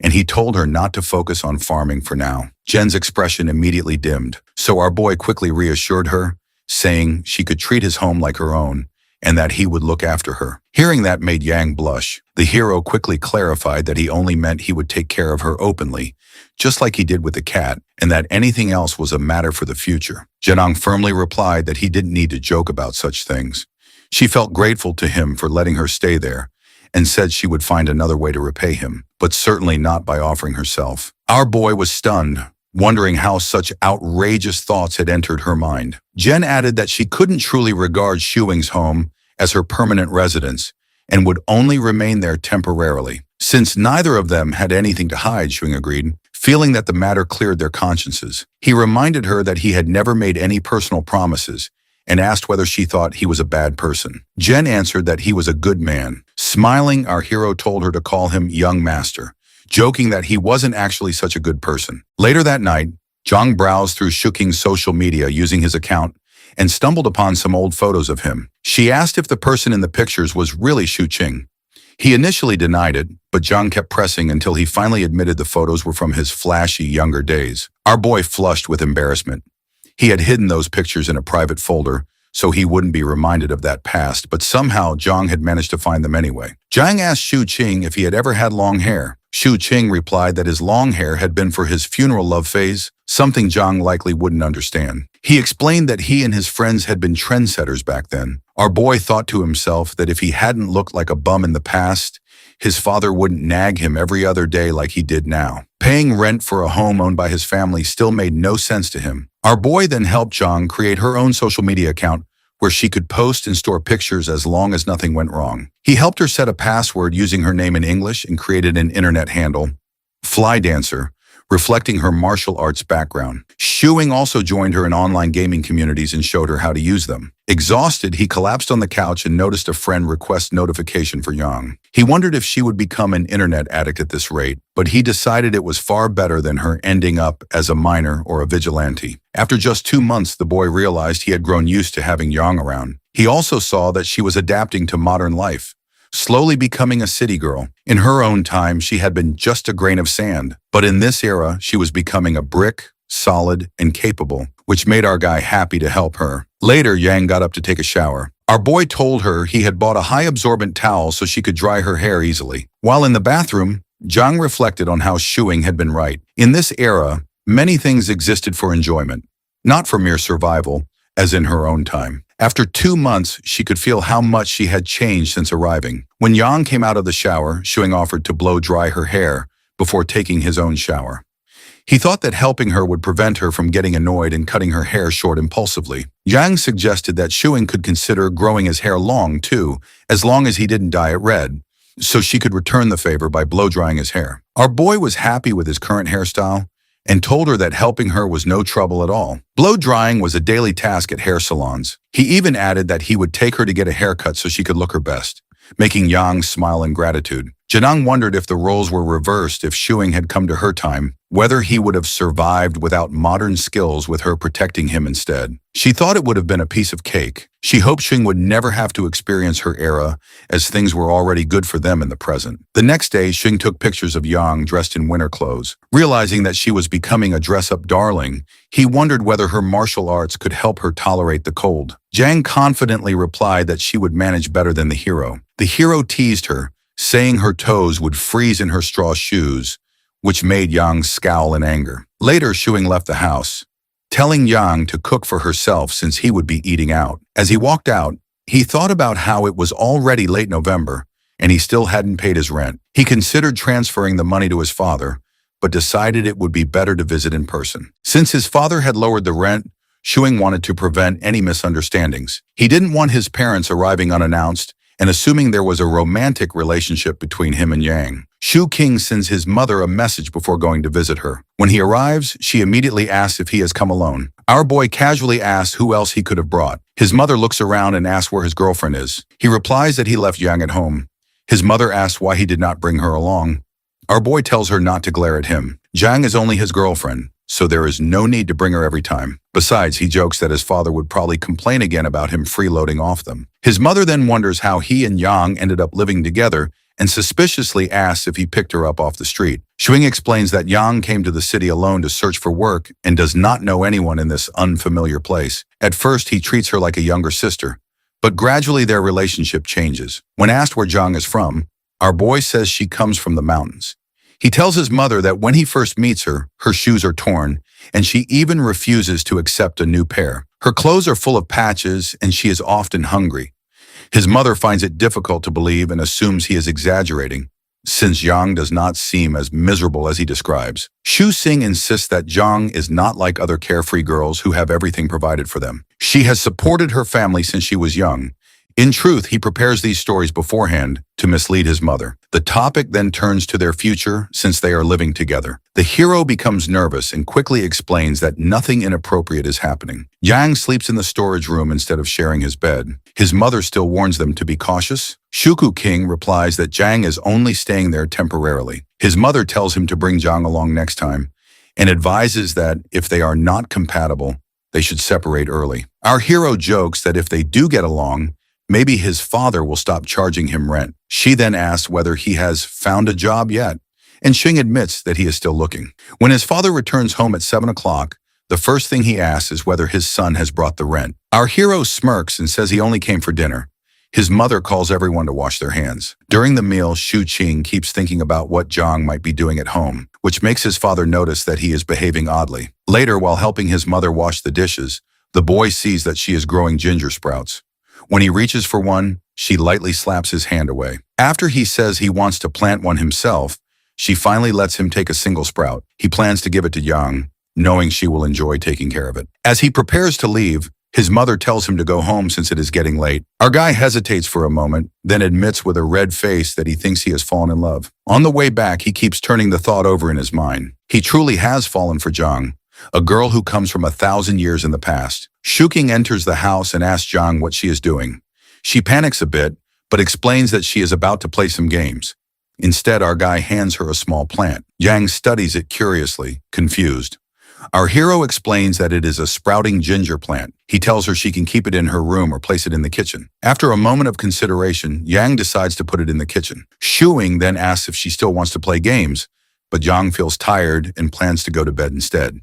and he told her not to focus on farming for now. Jen's expression immediately dimmed, so our boy quickly reassured her, saying she could treat his home like her own, and that he would look after her. Hearing that made Yang blush. The hero quickly clarified that he only meant he would take care of her openly, just like he did with the cat, and that anything else was a matter for the future. Janang firmly replied that he didn't need to joke about such things. She felt grateful to him for letting her stay there, and said she would find another way to repay him, but certainly not by offering herself. Our boy was stunned, wondering how such outrageous thoughts had entered her mind. Jen added that she couldn't truly regard Shuing's home as her permanent residence and would only remain there temporarily. Since neither of them had anything to hide, Shuing agreed, feeling that the matter cleared their consciences. He reminded her that he had never made any personal promises and asked whether she thought he was a bad person. Jen answered that he was a good man. Smiling, our hero told her to call him Young Master, joking that he wasn't actually such a good person. Later that night, Zhang browsed through Shu Qing's social media using his account and stumbled upon some old photos of him. She asked if the person in the pictures was really Shu Qing. He initially denied it, but Zhang kept pressing until he finally admitted the photos were from his flashy younger days. Our boy flushed with embarrassment. He had hidden those pictures in a private folder, so he wouldn't be reminded of that past, but somehow Zhang had managed to find them anyway. Zhang asked Shu Qing if he had ever had long hair. Shu Qing replied that his long hair had been for his funeral love phase, something Zhang likely wouldn't understand. He explained that he and his friends had been trendsetters back then. Our boy thought to himself that if he hadn't looked like a bum in the past, his father wouldn't nag him every other day like he did now. Paying rent for a home owned by his family still made no sense to him. Our boy then helped Zhang create her own social media account where she could post and store pictures as long as nothing went wrong. He helped her set a password using her name in English and created an internet handle, Fly Dancer, reflecting her martial arts background. Shuing also joined her in online gaming communities and showed her how to use them. Exhausted, he collapsed on the couch and noticed a friend request notification for Yang. He wondered if she would become an internet addict at this rate, but he decided it was far better than her ending up as a miner or a vigilante. After just 2 months, the boy realized he had grown used to having Yang around. He also saw that she was adapting to modern life, slowly becoming a city girl. In her own time, she had been just a grain of sand, but in this era, she was becoming a brick, solid, and capable, which made our guy happy to help her. Later, Yang got up to take a shower. Our boy told her he had bought a high-absorbent towel so she could dry her hair easily. While in the bathroom, Zhang reflected on how Shuing had been right. In this era, many things existed for enjoyment, not for mere survival, as in her own time. After 2 months, she could feel how much she had changed since arriving. When Yang came out of the shower, Shuing offered to blow dry her hair before taking his own shower. He thought that helping her would prevent her from getting annoyed and cutting her hair short impulsively. Yang suggested that Shuing could consider growing his hair long, too, as long as he didn't dye it red, so she could return the favor by blow-drying his hair. Our boy was happy with his current hairstyle and told her that helping her was no trouble at all. Blow-drying was a daily task at hair salons. He even added that he would take her to get a haircut so she could look her best, making Yang smile in gratitude. Janang wondered if the roles were reversed if Shuing had come to her time, whether he would have survived without modern skills with her protecting him instead. She thought it would have been a piece of cake. She hoped Shuing would never have to experience her era, as things were already good for them in the present. The next day, Shuing took pictures of Yang dressed in winter clothes. Realizing that she was becoming a dress-up darling, he wondered whether her martial arts could help her tolerate the cold. Jang confidently replied that she would manage better than the hero. The hero teased her, saying her toes would freeze in her straw shoes, which made Yang scowl in anger. Later, Shuing left the house, telling Yang to cook for herself since he would be eating out. As he walked out, he thought about how it was already late November and he still hadn't paid his rent. He considered transferring the money to his father, but decided it would be better to visit in person. Since his father had lowered the rent, Shuing wanted to prevent any misunderstandings. He didn't want his parents arriving unannounced and assuming there was a romantic relationship between him and Yang. Shu King sends his mother a message before going to visit her. When he arrives, she immediately asks if he has come alone. Our boy casually asks who else he could have brought. His mother looks around and asks where his girlfriend is. He replies that he left Yang at home. His mother asks why he did not bring her along. Our boy tells her not to glare at him. Zhang is only his girlfriend, so there is no need to bring her every time. Besides, he jokes that his father would probably complain again about him freeloading off them. His mother then wonders how he and Yang ended up living together and suspiciously asks if he picked her up off the street. Shuing explains that Yang came to the city alone to search for work and does not know anyone in this unfamiliar place. At first, he treats her like a younger sister, but gradually their relationship changes. When asked where Zhang is from, our boy says she comes from the mountains. He tells his mother that when he first meets her, her shoes are torn, and she even refuses to accept a new pair. Her clothes are full of patches, and she is often hungry. His mother finds it difficult to believe and assumes he is exaggerating, since Yang does not seem as miserable as he describes. Shu Sing insists that Zhang is not like other carefree girls who have everything provided for them. She has supported her family since she was young. In truth, he prepares these stories beforehand to mislead his mother. The topic then turns to their future since they are living together. The hero becomes nervous and quickly explains that nothing inappropriate is happening. Yang sleeps in the storage room instead of sharing his bed. His mother still warns them to be cautious. Shuku King replies that Zhang is only staying there temporarily. His mother tells him to bring Zhang along next time and advises that if they are not compatible, they should separate early. Our hero jokes that if they do get along, maybe his father will stop charging him rent. She then asks whether he has found a job yet, and Xing admits that he is still looking. When his father returns home at 7 o'clock, the first thing he asks is whether his son has brought the rent. Our hero smirks and says he only came for dinner. His mother calls everyone to wash their hands. During the meal, Shu Qing keeps thinking about what Zhang might be doing at home, which makes his father notice that he is behaving oddly. Later, while helping his mother wash the dishes, the boy sees that she is growing ginger sprouts. When he reaches for one, she lightly slaps his hand away. After he says he wants to plant one himself, she finally lets him take a single sprout. He plans to give it to Yang, knowing she will enjoy taking care of it. As he prepares to leave, his mother tells him to go home since it is getting late. Our guy hesitates for a moment, then admits with a red face that he thinks he has fallen in love. On the way back, he keeps turning the thought over in his mind. He truly has fallen for Zhang, a girl who comes from 1,000 years in the past. Shuking enters the house and asks Zhang what she is doing. She panics a bit, but explains that she is about to play some games. Instead, our guy hands her a small plant. Yang studies it curiously, confused. Our hero explains that it is a sprouting ginger plant. He tells her she can keep it in her room or place it in the kitchen. After a moment of consideration, Yang decides to put it in the kitchen. Shuing then asks if she still wants to play games, but Yang feels tired and plans to go to bed instead.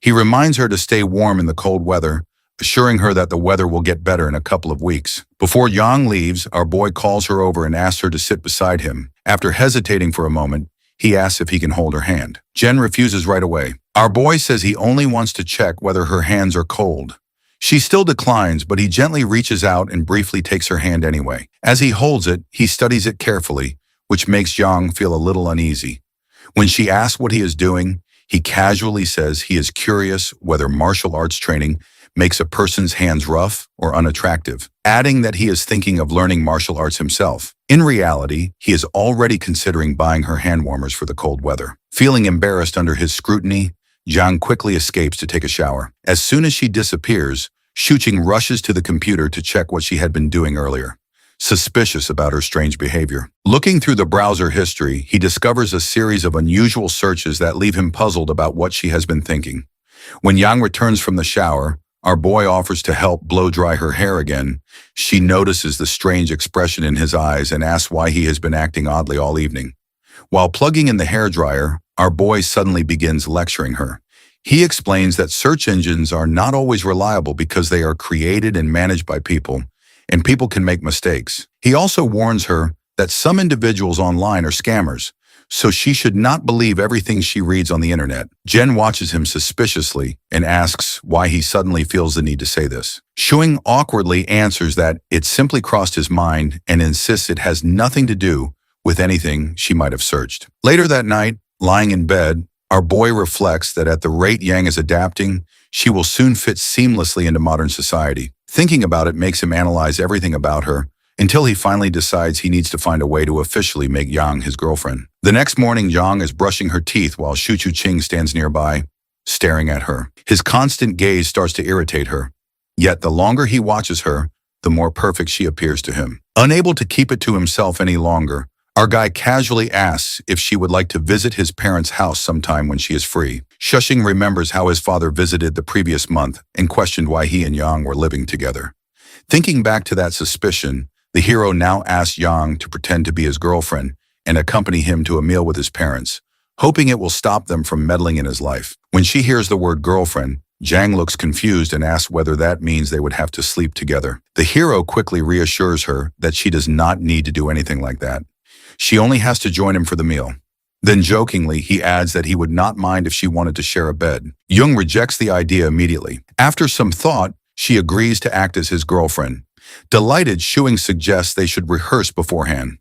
He reminds her to stay warm in the cold weather, assuring her that the weather will get better in a couple of weeks. Before Yang leaves, our boy calls her over and asks her to sit beside him. After hesitating for a moment, he asks if he can hold her hand. Jen refuses right away. Our boy says he only wants to check whether her hands are cold. She still declines, but he gently reaches out and briefly takes her hand anyway. As he holds it, he studies it carefully, which makes Yang feel a little uneasy. When she asks what he is doing, he casually says he is curious whether martial arts training makes a person's hands rough or unattractive, adding that he is thinking of learning martial arts himself. In reality, he is already considering buying her hand warmers for the cold weather. Feeling embarrassed under his scrutiny, Zhang quickly escapes to take a shower. As soon as she disappears, Shuqing rushes to the computer to check what she had been doing earlier, suspicious about her strange behavior. Looking through the browser history, he discovers a series of unusual searches that leave him puzzled about what she has been thinking. When Yang returns from the shower, our boy offers to help blow dry her hair again. She notices the strange expression in his eyes and asks why he has been acting oddly all evening. While plugging in the hairdryer, our boy suddenly begins lecturing her. He explains that search engines are not always reliable because they are created and managed by people, and people can make mistakes. He also warns her that some individuals online are scammers, so she should not believe everything she reads on the internet. Jen watches him suspiciously and asks why he suddenly feels the need to say this. Shuing awkwardly answers that it simply crossed his mind and insists it has nothing to do with anything she might have searched. Later that night, lying in bed, our boy reflects that at the rate Yang is adapting, she will soon fit seamlessly into modern society. Thinking about it makes him analyze everything about her, until he finally decides he needs to find a way to officially make Yang his girlfriend. The next morning, Yang is brushing her teeth while Shu Chu-ching stands nearby, staring at her. His constant gaze starts to irritate her. Yet the longer he watches her, the more perfect she appears to him. Unable to keep it to himself any longer, our guy casually asks if she would like to visit his parents' house sometime when she is free. Shushing remembers how his father visited the previous month and questioned why he and Yang were living together. Thinking back to that suspicion, the hero now asks Yang to pretend to be his girlfriend and accompany him to a meal with his parents, hoping it will stop them from meddling in his life. When she hears the word girlfriend, Zhang looks confused and asks whether that means they would have to sleep together. The hero quickly reassures her that she does not need to do anything like that. She only has to join him for the meal. Then jokingly, he adds that he would not mind if she wanted to share a bed. Jung rejects the idea immediately. After some thought, she agrees to act as his girlfriend. Delighted, Shuing suggests they should rehearse beforehand.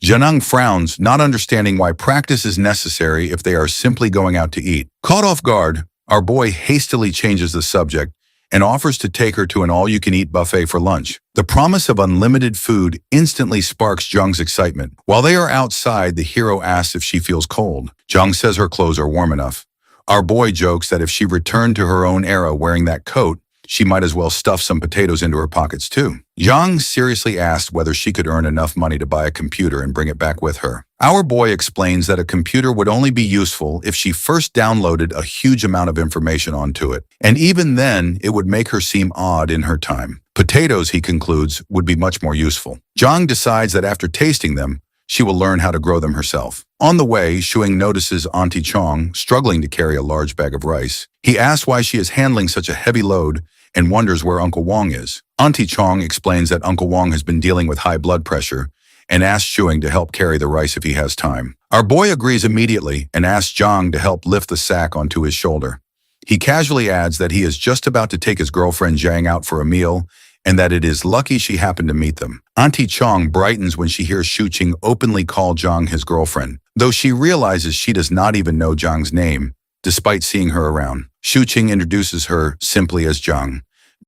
Janang frowns, not understanding why practice is necessary if they are simply going out to eat. Caught off guard, our boy hastily changes the subject and offers to take her to an all-you-can-eat buffet for lunch. The promise of unlimited food instantly sparks Jung's excitement. While they are outside, the hero asks if she feels cold. Jung says her clothes are warm enough. Our boy jokes that if she returned to her own era wearing that coat, she might as well stuff some potatoes into her pockets too. Yang seriously asked whether she could earn enough money to buy a computer and bring it back with her. Our boy explains that a computer would only be useful if she first downloaded a huge amount of information onto it, and even then, it would make her seem odd in her time. Potatoes, he concludes, would be much more useful. Zhang decides that after tasting them, she will learn how to grow them herself. On the way, Shuing notices Auntie Chong struggling to carry a large bag of rice. He asks why she is handling such a heavy load and wonders where Uncle Wong is. Auntie Chong explains that Uncle Wong has been dealing with high blood pressure and asks Shuing to help carry the rice if he has time. Our boy agrees immediately and asks Zhang to help lift the sack onto his shoulder. He casually adds that he is just about to take his girlfriend Zhang out for a meal and that it is lucky she happened to meet them. Auntie Chong brightens when she hears Shuqing openly call Zhang his girlfriend, though she realizes she does not even know Zhang's name, despite seeing her around. Shuqing introduces her simply as Zhang.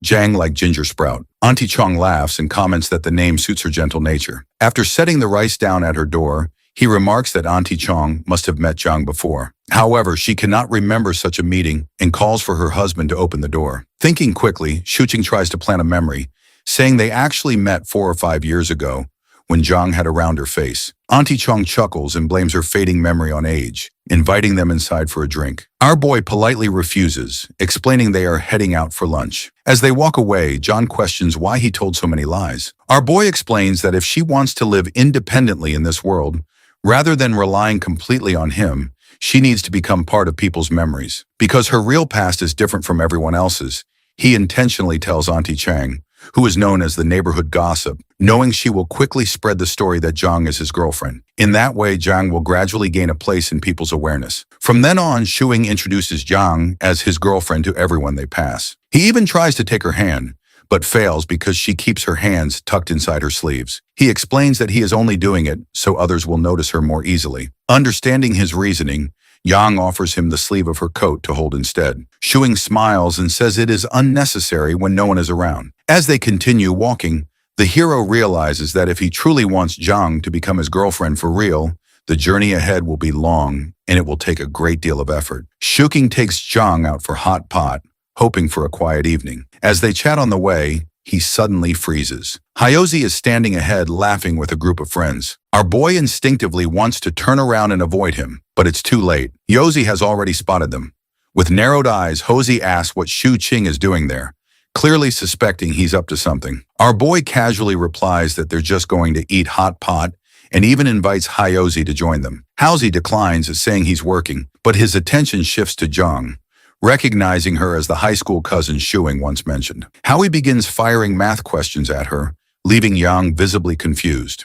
Zhang like ginger sprout. Auntie Chong laughs and comments that the name suits her gentle nature. After setting the rice down at her door, he remarks that Auntie Chong must have met Zhang before. However, she cannot remember such a meeting and calls for her husband to open the door. Thinking quickly, Shuqing tries to plant a memory, saying they actually met 4 or 5 years ago when Zhang had a rounder face. Auntie Chong chuckles and blames her fading memory on age, inviting them inside for a drink. Our boy politely refuses, explaining they are heading out for lunch. As they walk away, John questions why he told so many lies. Our boy explains that if she wants to live independently in this world, rather than relying completely on him, she needs to become part of people's memories. Because her real past is different from everyone else's, He intentionally tells Auntie Chang, who is known as the neighborhood gossip, knowing she will quickly spread the story that Zhang is his girlfriend. In that way, Zhang will gradually gain a place in people's awareness. From then on, Shuing introduces Zhang as his girlfriend to everyone they pass. He even tries to take her hand, but fails because she keeps her hands tucked inside her sleeves. He explains that he is only doing it so others will notice her more easily. Understanding his reasoning, Yang offers him the sleeve of her coat to hold instead. Shuing smiles and says it is unnecessary when no one is around. As they continue walking, the hero realizes that if he truly wants Zhang to become his girlfriend for real, the journey ahead will be long and it will take a great deal of effort. Shuking takes Zhang out for hot pot, hoping for a quiet evening. As they chat on the way, he suddenly freezes. Hyozi is standing ahead laughing with a group of friends. Our boy instinctively wants to turn around and avoid him, but it's too late. Hyozi has already spotted them. With narrowed eyes, Hyozi asks what Shu Qing is doing there, clearly suspecting he's up to something. Our boy casually replies that they're just going to eat hot pot and even invites Hyozi to join them. Hyozi declines, saying he's working, but his attention shifts to Zhang, recognizing her as the high school cousin Shuing once mentioned. Howie begins firing math questions at her, leaving Yang visibly confused.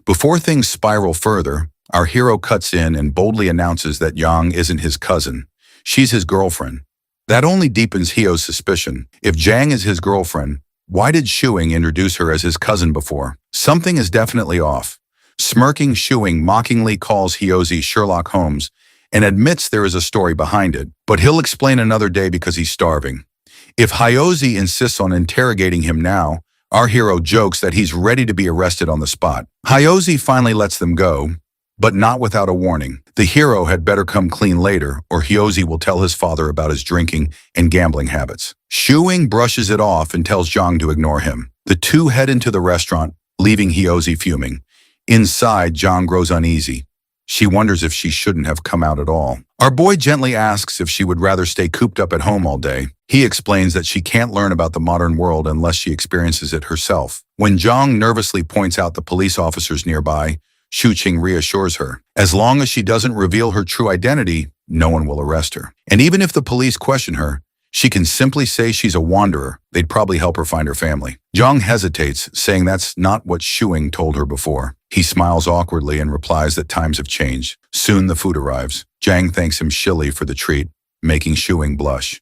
Before things spiral further, our hero cuts in and boldly announces that Yang isn't his cousin. She's his girlfriend. That only deepens Hyo's suspicion. If Zhang is his girlfriend, why did Shuing introduce her as his cousin before? Something is definitely off. Smirking, Shuing mockingly calls Hyozi Sherlock Holmes and admits there is a story behind it, but he'll explain another day because he's starving. If Hyozi insists on interrogating him now, our hero jokes that he's ready to be arrested on the spot. Hyozi finally lets them go, but not without a warning. The hero had better come clean later, or Hyozi will tell his father about his drinking and gambling habits. Shuing brushes it off and tells Zhang to ignore him. The two head into the restaurant, leaving Hyozi fuming. Inside, Zhang grows uneasy. She wonders if she shouldn't have come out at all. Our boy gently asks if she would rather stay cooped up at home all day. He explains that she can't learn about the modern world unless she experiences it herself. When Zhang nervously points out the police officers nearby, Shu Qing reassures her. As long as she doesn't reveal her true identity, no one will arrest her. And even if the police question her, she can simply say she's a wanderer. They'd probably help her find her family. Zhang hesitates, saying that's not what Shuing told her before. He smiles awkwardly and replies that times have changed. Soon the food arrives. Zhang thanks him shilly for the treat, making Shuing blush.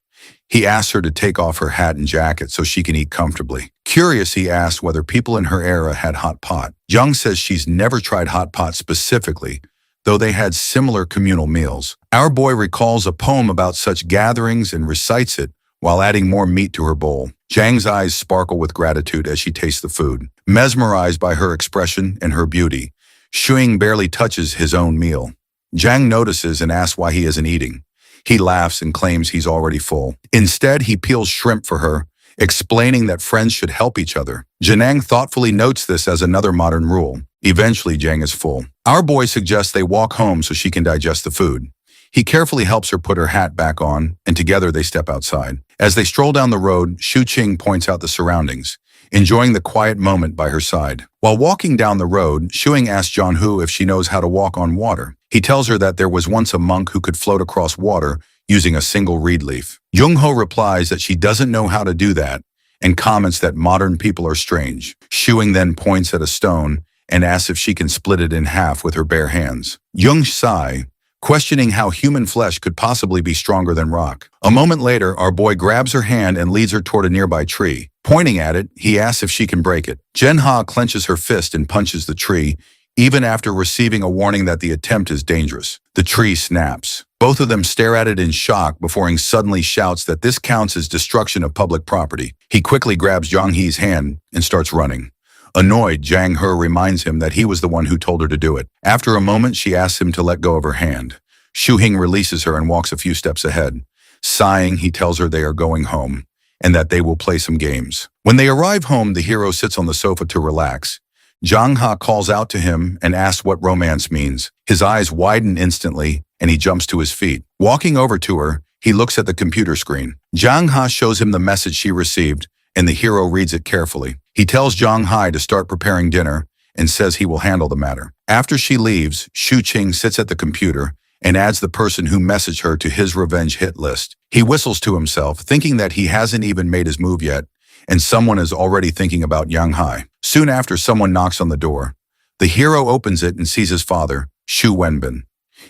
He asks her to take off her hat and jacket so she can eat comfortably. Curious, he asks whether people in her era had hot pot. Zhang says she's never tried hot pot specifically, though they had similar communal meals. Our boy recalls a poem about such gatherings and recites it while adding more meat to her bowl. Zhang's eyes sparkle with gratitude as she tastes the food. Mesmerized by her expression and her beauty, Shuing barely touches his own meal. Zhang notices and asks why he isn't eating. He laughs and claims he's already full. Instead, he peels shrimp for her, explaining that friends should help each other. Janang thoughtfully notes this as another modern rule. Eventually, Zhang is full. Our boy suggests they walk home so she can digest the food. He carefully helps her put her hat back on, and together they step outside. As they stroll down the road, Shu Qing points out the surroundings, enjoying the quiet moment by her side. While walking down the road, Shuing asks Jianhu if she knows how to walk on water. He tells her that there was once a monk who could float across water using a single reed leaf. Jungho replies that she doesn't know how to do that and comments that modern people are strange. Shuing then points at a stone and asks if she can split it in half with her bare hands. Jung sigh, questioning how human flesh could possibly be stronger than rock. A moment later, our boy grabs her hand and leads her toward a nearby tree. Pointing at it, he asks if she can break it. Genha clenches her fist and punches the tree, even after receiving a warning that the attempt is dangerous. The tree snaps. Both of them stare at it in shock before he suddenly shouts that this counts as destruction of public property. He quickly grabs Zhang He's hand and starts running. Annoyed, Zhang He reminds him that he was the one who told her to do it. After a moment, she asks him to let go of her hand. Shu Hing releases her and walks a few steps ahead. Sighing, he tells her they are going home and that they will play some games. When they arrive home, the hero sits on the sofa to relax. Zhang Ha calls out to him and asks what romance means. His eyes widen instantly and he jumps to his feet. Walking over to her, he looks at the computer screen. Zhang Ha shows him the message she received and the hero reads it carefully. He tells Zhang Hai to start preparing dinner and says he will handle the matter. After she leaves, Shu Qing sits at the computer and adds the person who messaged her to his revenge hit list. He whistles to himself, thinking that he hasn't even made his move yet, and someone is already thinking about Yang Hai. Soon after, someone knocks on the door. The hero opens it and sees his father, Shu Wenbin.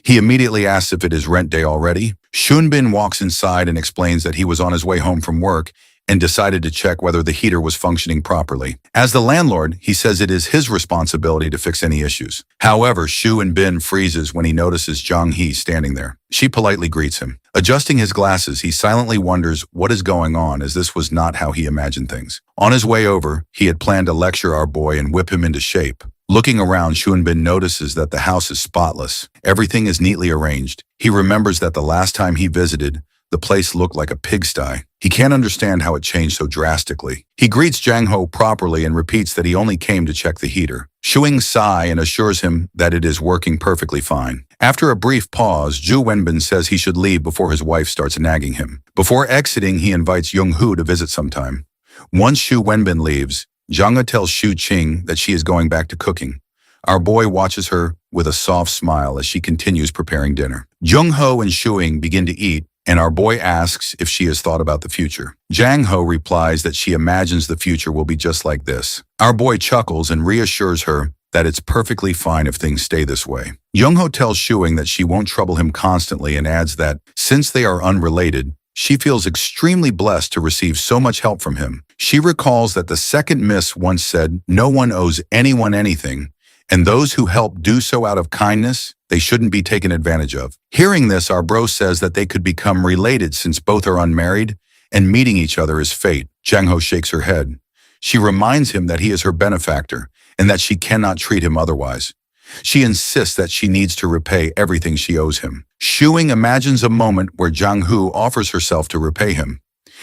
He immediately asks if it is rent day already. Shunbin walks inside and explains that he was on his way home from work and decided to check whether the heater was functioning properly. As the landlord, he says it is his responsibility to fix any issues. However, Shu and Bin freezes when he notices Zhang He standing there. She politely greets him. Adjusting his glasses, he silently wonders what is going on, as this was not how he imagined things. On his way over, he had planned to lecture our boy and whip him into shape. Looking around, Shunbin notices that the house is spotless. Everything is neatly arranged. He remembers that the last time he visited, the place looked like a pigsty. He can't understand how it changed so drastically. He greets Jang Ho properly and repeats that he only came to check the heater. Shuing sighs and assures him that it is working perfectly fine. After a brief pause, Zhu Wenbin says he should leave before his wife starts nagging him. Before exiting, he invites Young Hu to visit sometime. Once Shu Wenbin leaves, Zhang He tells Xu Qing that she is going back to cooking. Our boy watches her with a soft smile as she continues preparing dinner. Jung Ho and Shuing begin to eat, and our boy asks if she has thought about the future. Jang Ho replies that she imagines the future will be just like this. Our boy chuckles and reassures her that it's perfectly fine if things stay this way. Jung Ho tells Shuing that she won't trouble him constantly and adds that, since they are unrelated, she feels extremely blessed to receive so much help from him. She recalls that the second miss once said, "No one owes anyone anything, and those who help do so out of kindness, they shouldn't be taken advantage of." Hearing this, our bro says that they could become related since both are unmarried, and meeting each other is fate. Jang Ho shakes her head. She reminds him that he is her benefactor, and that she cannot treat him otherwise. She insists that she needs to repay everything she owes him. Shuing imagines a moment where Zhang Hu offers herself to repay him.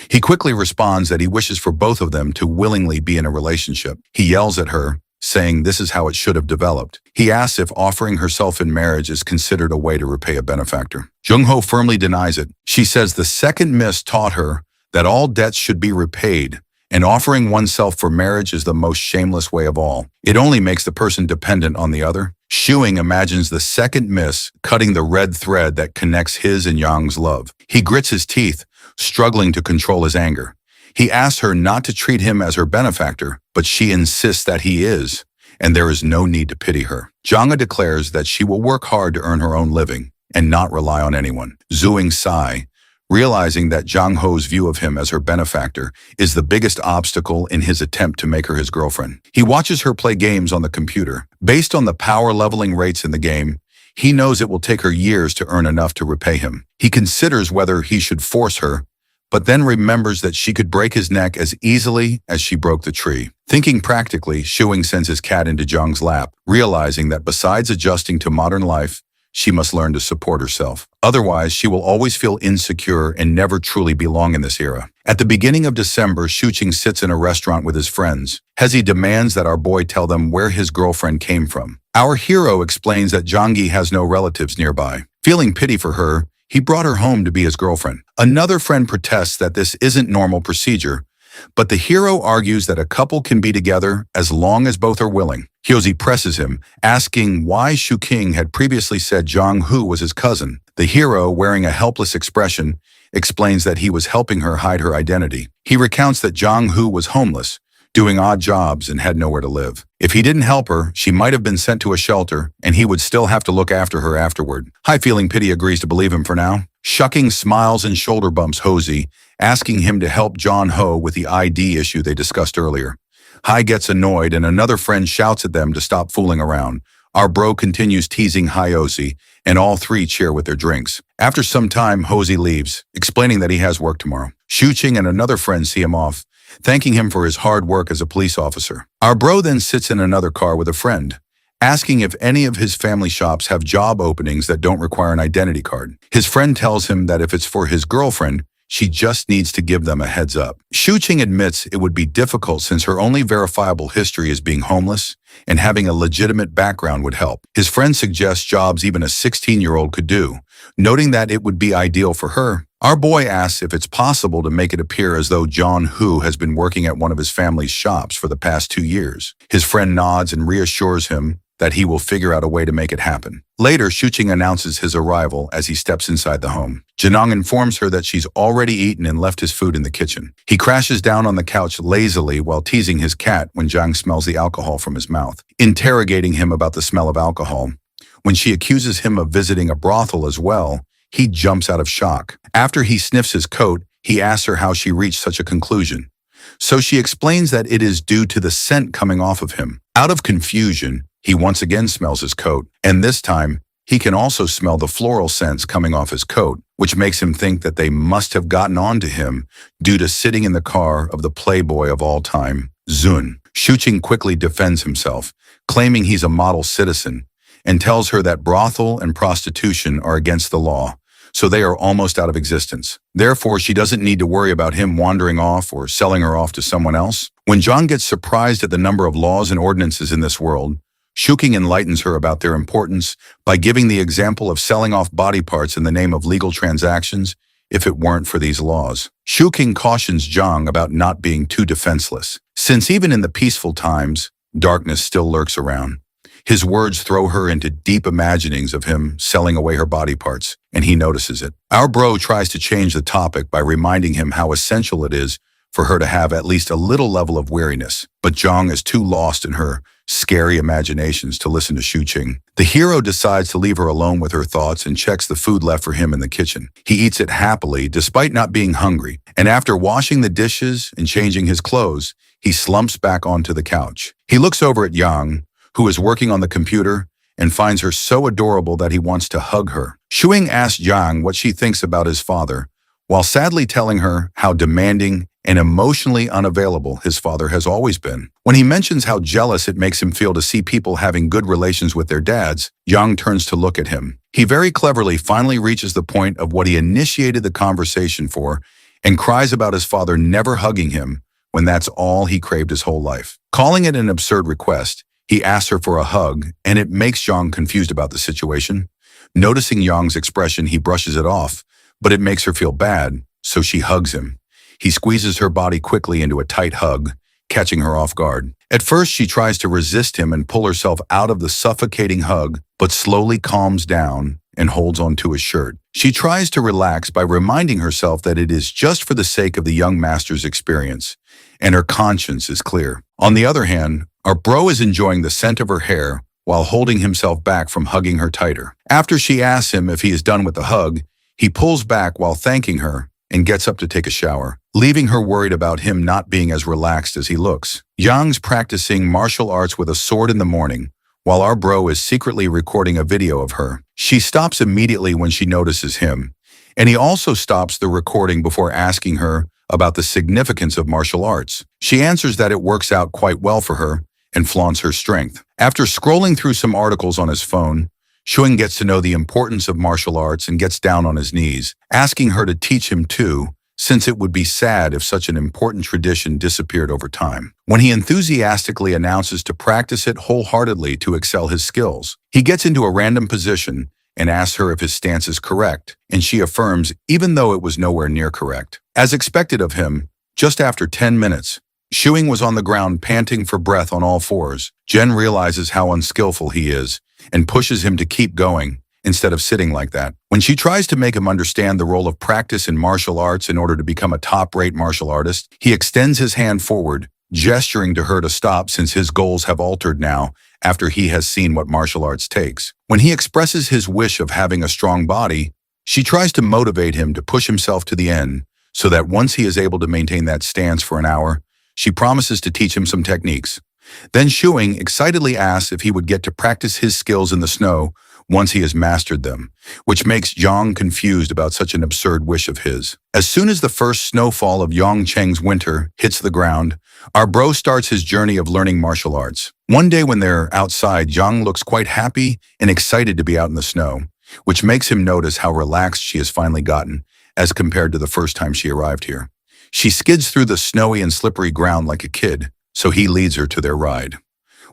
He quickly responds that he wishes for both of them to willingly be in a relationship. He yells at her, saying this is how it should have developed. He asks if offering herself in marriage is considered a way to repay a benefactor. Jung Ho firmly denies it. She says the second miss taught her that all debts should be repaid, and offering oneself for marriage is the most shameless way of all. It only makes the person dependent on the other. Shuing imagines the second miss cutting the red thread that connects his and Yang's love. He grits his teeth, struggling to control his anger. He asks her not to treat him as her benefactor, but she insists that he is, and there is no need to pity her. Zhanga declares that she will work hard to earn her own living and not rely on anyone. Zhuing sigh, realizing that Zhang Ho's view of him as her benefactor is the biggest obstacle in his attempt to make her his girlfriend. He watches her play games on the computer. Based on the power leveling rates in the game, he knows it will take her years to earn enough to repay him. He considers whether he should force her, but then remembers that she could break his neck as easily as she broke the tree. Thinking practically, Shuing sends his cat into Zhang's lap, realizing that besides adjusting to modern life, she must learn to support herself. Otherwise, she will always feel insecure and never truly belong in this era. At the beginning of December, Shuqing sits in a restaurant with his friends. Hezi demands that our boy tell them where his girlfriend came from. Our hero explains that Zhangyi has no relatives nearby. Feeling pity for her, he brought her home to be his girlfriend. Another friend protests that this isn't normal procedure, but the hero argues that a couple can be together as long as both are willing. Hyozi presses him, asking why Shuqing had previously said Zhang Hu was his cousin. The hero, wearing a helpless expression, explains that he was helping her hide her identity. He recounts that Zhang Hu was homeless, doing odd jobs, and had nowhere to live. If he didn't help her, she might have been sent to a shelter, and he would still have to look after her afterward. Hai, feeling pity, agrees to believe him for now. Shuqing smiles and shoulder bumps Hosey, asking him to help John Ho with the ID issue they discussed earlier. Hai gets annoyed, and another friend shouts at them to stop fooling around. Our bro continues teasing Hyozi, and all three cheer with their drinks. After some time, Hosey leaves, explaining that he has work tomorrow. Shuqing and another friend see him off, thanking him for his hard work as a police officer. Our bro then sits in another car with a friend, asking if any of his family shops have job openings that don't require an identity card. His friend tells him that if it's for his girlfriend, she just needs to give them a heads up. Shuqing admits it would be difficult since her only verifiable history is being homeless, and having a legitimate background would help. His friend suggests jobs even a 16-year-old could do, noting that it would be ideal for her. Our boy asks if it's possible to make it appear as though John Hu has been working at one of his family's shops for the past 2 years. His friend nods and reassures him that he will figure out a way to make it happen. Later, Shuqing announces his arrival as he steps inside the home. Janong informs her that she's already eaten and left his food in the kitchen. He crashes down on the couch lazily while teasing his cat when Zhang smells the alcohol from his mouth, interrogating him about the smell of alcohol. When she accuses him of visiting a brothel as well, he jumps out of shock. After he sniffs his coat, he asks her how she reached such a conclusion. So she explains that it is due to the scent coming off of him. Out of confusion, he once again smells his coat, and this time, he can also smell the floral scents coming off his coat, which makes him think that they must have gotten onto him due to sitting in the car of the playboy of all time, Zun. Shuqing quickly defends himself, claiming he's a model citizen, and tells her that brothel and prostitution are against the law, so they are almost out of existence. Therefore, she doesn't need to worry about him wandering off or selling her off to someone else. When Zhang gets surprised at the number of laws and ordinances in this world, Shuqing enlightens her about their importance by giving the example of selling off body parts in the name of legal transactions if it weren't for these laws. Shuqing cautions Zhang about not being too defenseless, since even in the peaceful times, darkness still lurks around. His words throw her into deep imaginings of him selling away her body parts, and he notices it. Our bro tries to change the topic by reminding him how essential it is for her to have at least a little level of weariness, but Zhang is too lost in her scary imaginations to listen to Shuqing. The hero decides to leave her alone with her thoughts and checks the food left for him in the kitchen. He eats it happily despite not being hungry, and after washing the dishes and changing his clothes, he slumps back onto the couch. He looks over at Yang, who is working on the computer, and finds her so adorable that he wants to hug her. Shuqing asks Yang what she thinks about his father, while sadly telling her how demanding and emotionally unavailable his father has always been. When he mentions how jealous it makes him feel to see people having good relations with their dads, Yang turns to look at him. He very cleverly finally reaches the point of what he initiated the conversation for and cries about his father never hugging him when that's all he craved his whole life. Calling it an absurd request, he asks her for a hug, and it makes Yang confused about the situation. Noticing Yang's expression, he brushes it off, but it makes her feel bad, so she hugs him. He squeezes her body quickly into a tight hug, catching her off guard. At first, she tries to resist him and pull herself out of the suffocating hug, but slowly calms down and holds onto his shirt. She tries to relax by reminding herself that it is just for the sake of the young master's experience, and her conscience is clear. On the other hand, our bro is enjoying the scent of her hair while holding himself back from hugging her tighter. After she asks him if he is done with the hug, he pulls back while thanking her and gets up to take a shower, leaving her worried about him not being as relaxed as he looks. Yang's practicing martial arts with a sword in the morning, while our bro is secretly recording a video of her. She stops immediately when she notices him, and he also stops the recording before asking her about the significance of martial arts. She answers that it works out quite well for her and flaunts her strength. After scrolling through some articles on his phone, Shuqing gets to know the importance of martial arts and gets down on his knees, asking her to teach him too, since it would be sad if such an important tradition disappeared over time. When he enthusiastically announces to practice it wholeheartedly to excel his skills, he gets into a random position and asks her if his stance is correct, and she affirms even though it was nowhere near correct. As expected of him, just after 10 minutes, Shuqing was on the ground panting for breath on all fours. Jen realizes how unskillful he is and pushes him to keep going instead of sitting like that. When she tries to make him understand the role of practice in martial arts in order to become a top-rate martial artist, he extends his hand forward, gesturing to her to stop since his goals have altered now after he has seen what martial arts takes. When he expresses his wish of having a strong body, she tries to motivate him to push himself to the end so that once he is able to maintain that stance for an hour, she promises to teach him some techniques. Then Shuqing excitedly asks if he would get to practice his skills in the snow once he has mastered them, which makes Yang confused about such an absurd wish of his. As soon as the first snowfall of Yongcheng's winter hits the ground, our bro starts his journey of learning martial arts. One day when they're outside, Yang looks quite happy and excited to be out in the snow, which makes him notice how relaxed she has finally gotten as compared to the first time she arrived here. She skids through the snowy and slippery ground like a kid, so he leads her to their ride.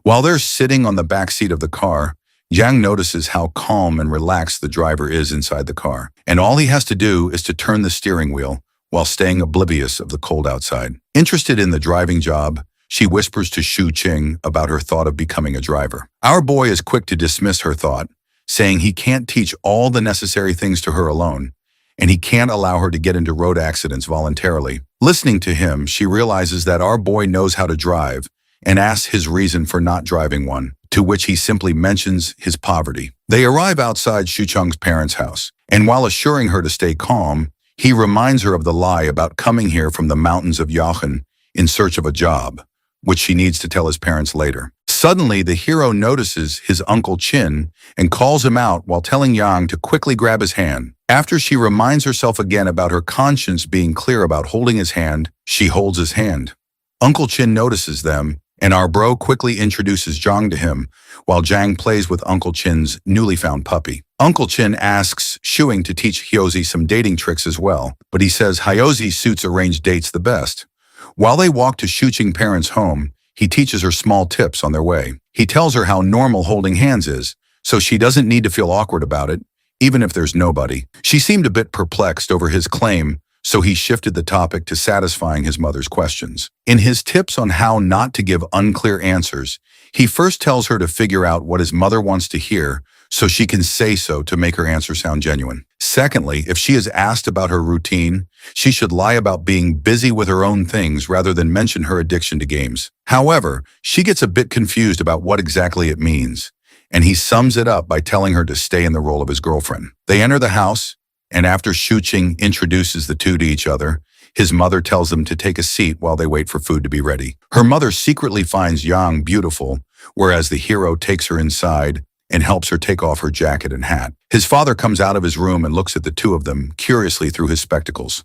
While they're sitting on the back seat of the car, Yang notices how calm and relaxed the driver is inside the car, and all he has to do is to turn the steering wheel while staying oblivious of the cold outside. Interested in the driving job, she whispers to Shu Qing about her thought of becoming a driver. Our boy is quick to dismiss her thought, saying he can't teach all the necessary things to her alone, and he can't allow her to get into road accidents voluntarily. Listening to him, she realizes that our boy knows how to drive and asks his reason for not driving one, to which he simply mentions his poverty. They arrive outside Shu Cheng's parents' house, and while assuring her to stay calm, he reminds her of the lie about coming here from the mountains of Yachen in search of a job, which she needs to tell his parents later. Suddenly, the hero notices his Uncle Chin and calls him out while telling Yang to quickly grab his hand. After she reminds herself again about her conscience being clear about holding his hand, she holds his hand. Uncle Chin notices them, and our bro quickly introduces Zhang to him, while Zhang plays with Uncle Chin's newly found puppy. Uncle Chin asks Shuing to teach Hyozi some dating tricks as well, but he says Hyozi suits arranged dates the best. While they walk to Shu Qing parents' home, he teaches her small tips on their way. He tells her how normal holding hands is, so she doesn't need to feel awkward about it, even if there's nobody. She seemed a bit perplexed over his claim, so he shifted the topic to satisfying his mother's questions. In his tips on how not to give unclear answers, he first tells her to figure out what his mother wants to hear so she can say so to make her answer sound genuine. Secondly, if she is asked about her routine, she should lie about being busy with her own things rather than mention her addiction to games. However, she gets a bit confused about what exactly it means, and he sums it up by telling her to stay in the role of his girlfriend. They enter the house, and after Shu Qing introduces the two to each other, his mother tells them to take a seat while they wait for food to be ready. Her mother secretly finds Yang beautiful, whereas the hero takes her inside and helps her take off her jacket and hat. His father comes out of his room and looks at the two of them curiously through his spectacles.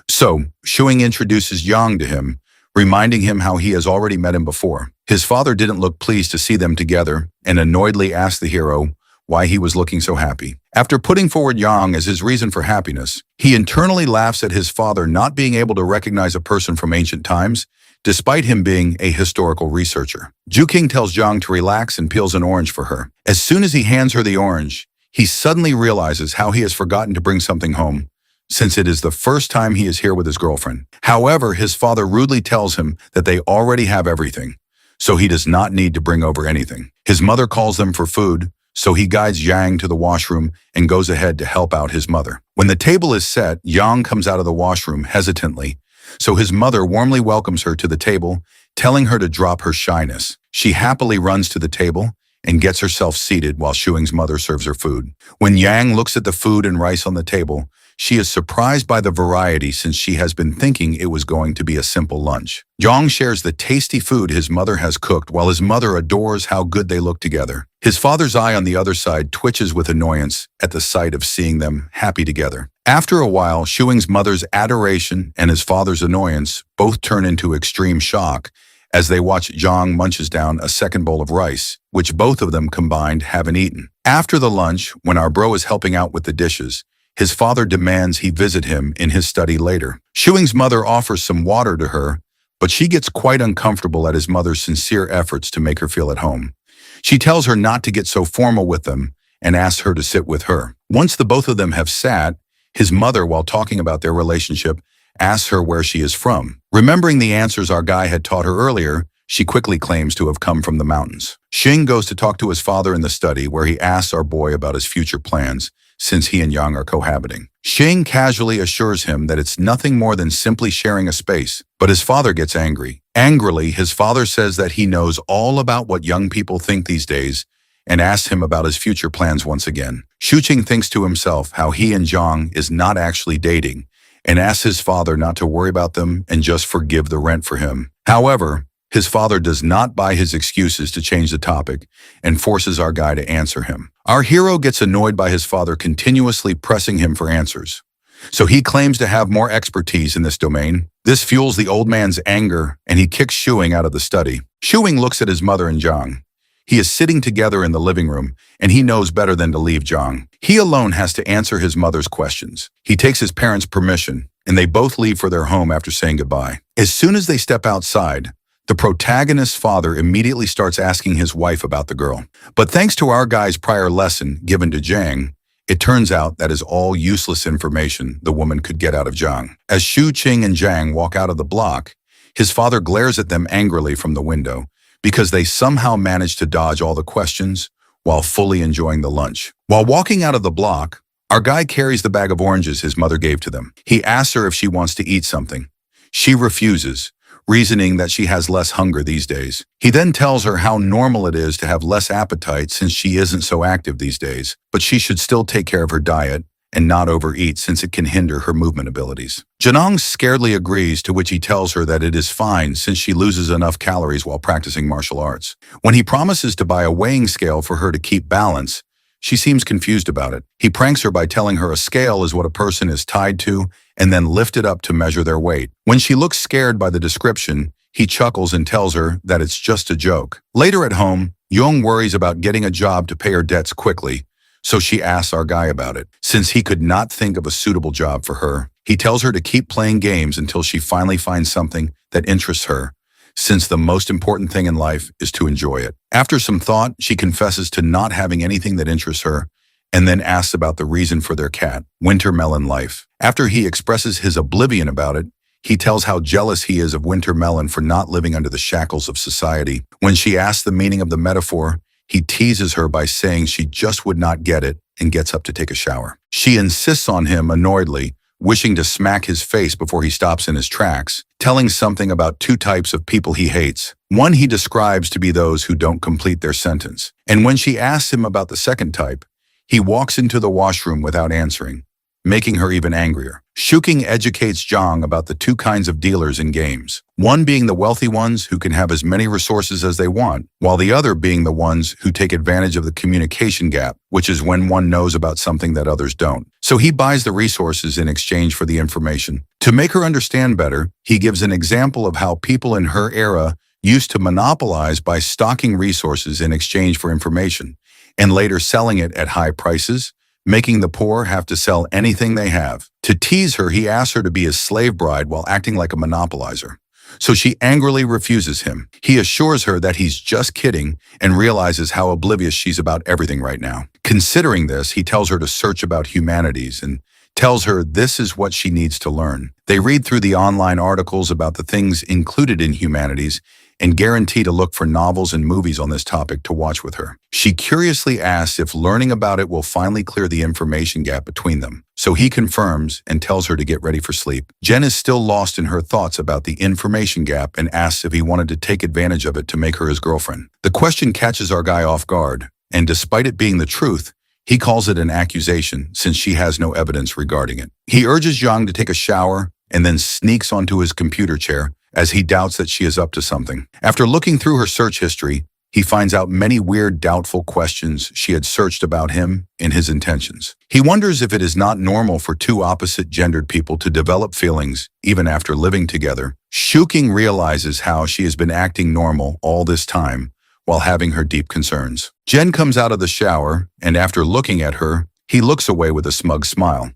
So, Shuing introduces Yang to him, reminding him how he has already met him before. His father didn't look pleased to see them together and annoyedly asked the hero why he was looking so happy. After putting forward Yang as his reason for happiness, he internally laughs at his father not being able to recognize a person from ancient times, despite him being a historical researcher. Ju King tells Zhang to relax and peels an orange for her. As soon as he hands her the orange, he suddenly realizes how he has forgotten to bring something home, since it is the first time he is here with his girlfriend. However, his father rudely tells him that they already have everything, so he does not need to bring over anything. His mother calls them for food, so he guides Yang to the washroom and goes ahead to help out his mother. When the table is set, Yang comes out of the washroom hesitantly, so his mother warmly welcomes her to the table, telling her to drop her shyness. She happily runs to the table and gets herself seated while Shuing's mother serves her food. When Yang looks at the food and rice on the table, she is surprised by the variety since she has been thinking it was going to be a simple lunch. Zhang shares the tasty food his mother has cooked while his mother adores how good they look together. His father's eye on the other side twitches with annoyance at the sight of seeing them happy together. After a while, Shuing's mother's adoration and his father's annoyance both turn into extreme shock as they watch Zhang munches down a second bowl of rice, which both of them combined haven't eaten. After the lunch, when our bro is helping out with the dishes, his father demands he visit him in his study later. Shuing's mother offers some water to her, but she gets quite uncomfortable at his mother's sincere efforts to make her feel at home. She tells her not to get so formal with them and asks her to sit with her. Once the both of them have sat, his mother, while talking about their relationship, asks her where she is from. Remembering the answers our guy had taught her earlier, she quickly claims to have come from the mountains. Xing goes to talk to his father in the study where he asks our boy about his future plans, since he and Yang are cohabiting. Xing casually assures him that it's nothing more than simply sharing a space, but his father gets angry. Angrily, his father says that he knows all about what young people think these days and asks him about his future plans once again. Shu Qing thinks to himself how he and Zhang is not actually dating and asks his father not to worry about them and just forgive the rent for him. However, his father does not buy his excuses to change the topic and forces our guy to answer him. Our hero gets annoyed by his father continuously pressing him for answers, so he claims to have more expertise in this domain. This fuels the old man's anger, and he kicks Shuing out of the study. Shuing looks at his mother and Zhang. He is sitting together in the living room, and he knows better than to leave Zhang. He alone has to answer his mother's questions. He takes his parents' permission, and they both leave for their home after saying goodbye. As soon as they step outside, the protagonist's father immediately starts asking his wife about the girl. But thanks to our guy's prior lesson given to Zhang, it turns out that is all useless information the woman could get out of Zhang. As Shu Qing and Zhang walk out of the block, His father glares at them angrily from the window because they somehow manage to dodge all the questions while fully enjoying the lunch. While walking out of the block, our guy carries the bag of oranges his mother gave to them. He asks her if she wants to eat something. She refuses, reasoning that she has less hunger these days. He then tells her how normal it is to have less appetite since she isn't so active these days, but she should still take care of her diet and not overeat since it can hinder her movement abilities. Janong scaredly agrees, to which he tells her that it is fine since she loses enough calories while practicing martial arts. When he promises to buy a weighing scale for her to keep balance, she seems confused about it. He pranks her by telling her a scale is what a person is tied to and then lift it up to measure their weight. When she looks scared by the description, he chuckles and tells her that it's just a joke. Later at home, Young worries about getting a job to pay her debts quickly, so she asks our guy about it. Since he could not think of a suitable job for her, he tells her to keep playing games until she finally finds something that interests her, since the most important thing in life is to enjoy it. After some thought, she confesses to not having anything that interests her, and then asks about the reason for their cat, Winter Melon Life. After he expresses his oblivion about it, he tells how jealous he is of Winter Melon for not living under the shackles of society. When she asks the meaning of the metaphor, he teases her by saying she just would not get it and gets up to take a shower. She insists on him annoyedly, wishing to smack his face before he stops in his tracks, telling something about two types of people he hates. One he describes to be those who don't complete their sentence. And when she asks him about the second type, he walks into the washroom without answering, making her even angrier. Shuking educates Zhang about the two kinds of dealers in games, one being the wealthy ones who can have as many resources as they want, while the other being the ones who take advantage of the communication gap, which is when one knows about something that others don't. So he buys the resources in exchange for the information. To make her understand better, he gives an example of how people in her era used to monopolize by stocking resources in exchange for information, and later selling it at high prices, making the poor have to sell anything they have. To tease her, he asks her to be his slave bride while acting like a monopolizer. So she angrily refuses him. He assures her that he's just kidding and realizes how oblivious she's about everything right now. Considering this, he tells her to search about humanities and tells her this is what she needs to learn. They read through the online articles about the things included in humanities and guarantee to look for novels and movies on this topic to watch with her. She curiously asks if learning about it will finally clear the information gap between them. So he confirms and tells her to get ready for sleep. Jen is still lost in her thoughts about the information gap and asks if he wanted to take advantage of it to make her his girlfriend. The question catches our guy off guard, and despite it being the truth, he calls it an accusation since she has no evidence regarding it. He urges Zhang to take a shower and then sneaks onto his computer chair as he doubts that she is up to something. After looking through her search history, he finds out many weird, doubtful questions she had searched about him and his intentions. He wonders if it is not normal for two opposite-gendered people to develop feelings even after living together. Shuking realizes how she has been acting normal all this time while having her deep concerns. Jen comes out of the shower, and after looking at her, he looks away with a smug smile.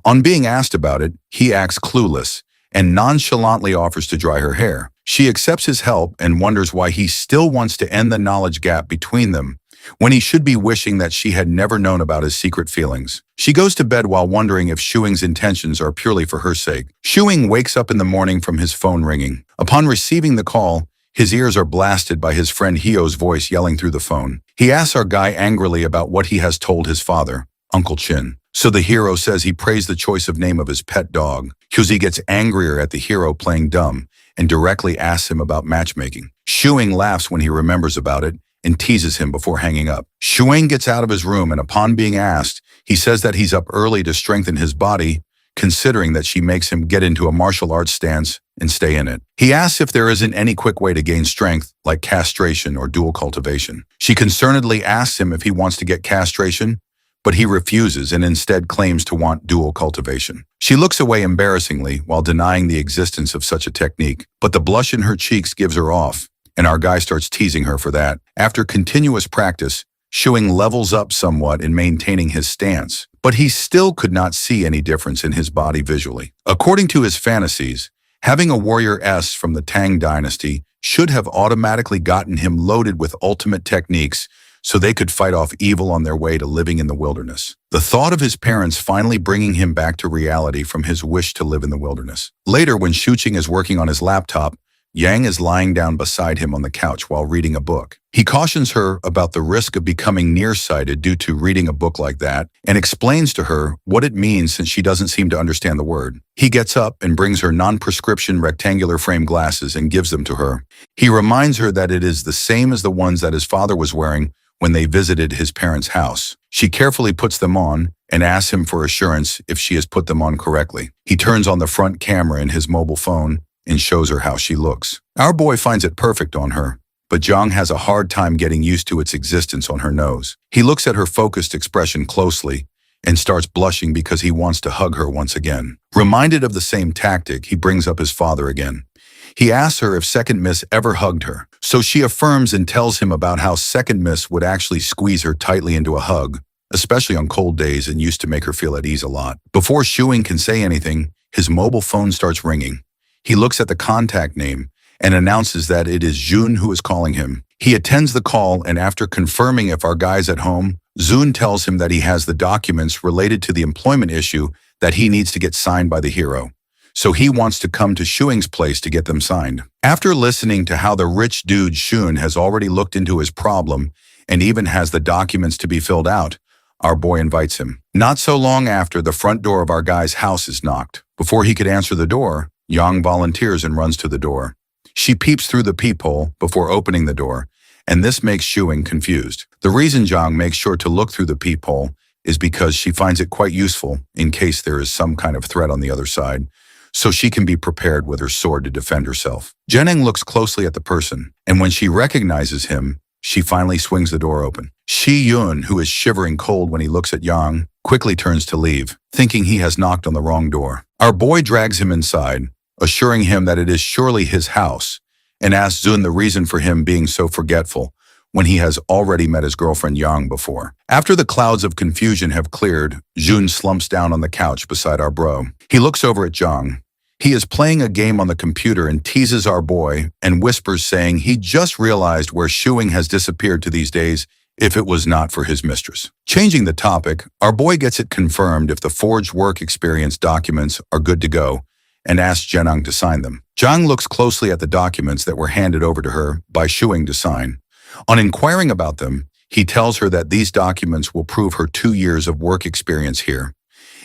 On being asked about it, he acts clueless and nonchalantly offers to dry her hair. She accepts his help and wonders why he still wants to end the knowledge gap between them when he should be wishing that she had never known about his secret feelings. She goes to bed while wondering if Shuing's intentions are purely for her sake. Shuing wakes up in the morning from his phone ringing. Upon receiving the call, his ears are blasted by his friend Hio's voice yelling through the phone. He asks our guy angrily about what he has told his father, Uncle Chin. So the hero says he praised the choice of name of his pet dog. Huzi gets angrier at the hero playing dumb and directly asks him about matchmaking. Shuing laughs when he remembers about it and teases him before hanging up. Shuing gets out of his room, and upon being asked, he says that he's up early to strengthen his body, considering that she makes him get into a martial arts stance and stay in it. He asks if there isn't any quick way to gain strength, like castration or dual cultivation. She concernedly asks him if he wants to get castration, but he refuses and instead claims to want dual cultivation. She looks away embarrassingly while denying the existence of such a technique, but the blush in her cheeks gives her off, and our guy starts teasing her for that. After continuous practice, Shuing levels up somewhat in maintaining his stance, but he still could not see any difference in his body visually. According to his fantasies, having a warrior S from the Tang dynasty should have automatically gotten him loaded with ultimate techniques so they could fight off evil on their way to living in the wilderness. The thought of his parents finally bringing him back to reality from his wish to live in the wilderness. Later, when Shuqing is working on his laptop, Yang is lying down beside him on the couch while reading a book. He cautions her about the risk of becoming nearsighted due to reading a book like that and explains to her what it means since she doesn't seem to understand the word. He gets up and brings her non-prescription rectangular frame glasses and gives them to her. He reminds her that it is the same as the ones that his father was wearing when they visited his parents' house. She carefully puts them on and asks him for assurance if she has put them on correctly. He turns on the front camera in his mobile phone and shows her how she looks. Our boy finds it perfect on her, but Zhang has a hard time getting used to its existence on her nose. He looks at her focused expression closely and starts blushing because he wants to hug her once again. Reminded of the same tactic, he brings up his father again. He asks her if Second Miss ever hugged her, so she affirms and tells him about how Second Miss would actually squeeze her tightly into a hug, especially on cold days, and used to make her feel at ease a lot. Before Shuing can say anything, his mobile phone starts ringing. He looks at the contact name and announces that it is Jun who is calling him. He attends the call, and after confirming if our guy's at home, Jun tells him that he has the documents related to the employment issue that he needs to get signed by the hero. So he wants to come to Shuing's place to get them signed. After listening to how the rich dude Shun has already looked into his problem and even has the documents to be filled out, our boy invites him. Not so long after, the front door of our guy's house is knocked. Before he could answer the door, Yang volunteers and runs to the door. She peeps through the peephole before opening the door, and this makes Shuing confused. The reason Zhang makes sure to look through the peephole is because she finds it quite useful in case there is some kind of threat on the other side, so she can be prepared with her sword to defend herself. Jenning looks closely at the person, and when she recognizes him, she finally swings the door open. Shi Yun, who is shivering cold when he looks at Yang, quickly turns to leave, thinking he has knocked on the wrong door. Our boy drags him inside, assuring him that it is surely his house, and asks Zun the reason for him being so forgetful when he has already met his girlfriend Yang before. After the clouds of confusion have cleared, Jun slumps down on the couch beside our bro. He looks over at Zhang. He is playing a game on the computer and teases our boy and whispers, saying he just realized where Shuing has disappeared to these days if it was not for his mistress. Changing the topic, our boy gets it confirmed if the forged work experience documents are good to go and asks Zhenang to sign them. Zhang looks closely at the documents that were handed over to her by Shuing to sign. On inquiring about them, he tells her that these documents will prove her 2 years of work experience here.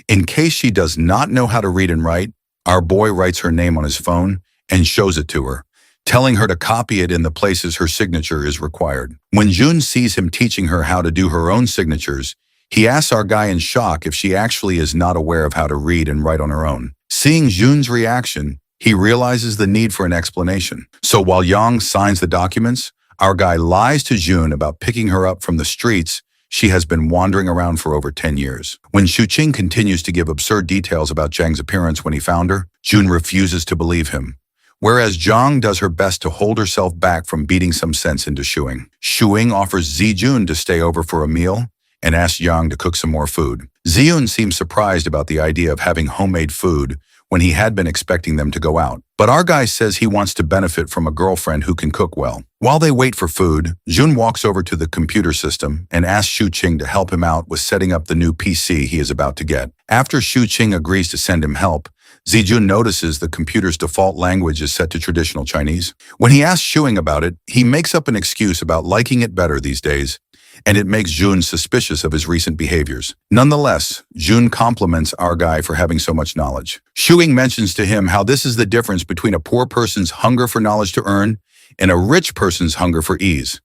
In case she does not know how to read and write, our boy writes her name on his phone and shows it to her, telling her to copy it in the places her signature is required. When Jun sees him teaching her how to do her own signatures, he asks our guy in shock if she actually is not aware of how to read and write on her own. Seeing Jun's reaction, he realizes the need for an explanation. So while Yang signs the documents, our guy lies to Jun about picking her up from the streets she has been wandering around for over 10 years. When Shuqing continues to give absurd details about Zhang's appearance when he found her, Jun refuses to believe him, whereas Zhang does her best to hold herself back from beating some sense into Shuing. Shuing offers Zijun to stay over for a meal and asks Yang to cook some more food. Ziyun seems surprised about the idea of having homemade food when he had been expecting them to go out. But our guy says he wants to benefit from a girlfriend who can cook well. While they wait for food, Jun walks over to the computer system and asks Shuqing to help him out with setting up the new PC he is about to get. After Shuqing agrees to send him help, Zijun notices the computer's default language is set to traditional Chinese. When he asks Shuing about it, he makes up an excuse about liking it better these days, and it makes Jun suspicious of his recent behaviors. Nonetheless, Jun compliments our guy for having so much knowledge. Shuing mentions to him how this is the difference between a poor person's hunger for knowledge to earn and a rich person's hunger for ease.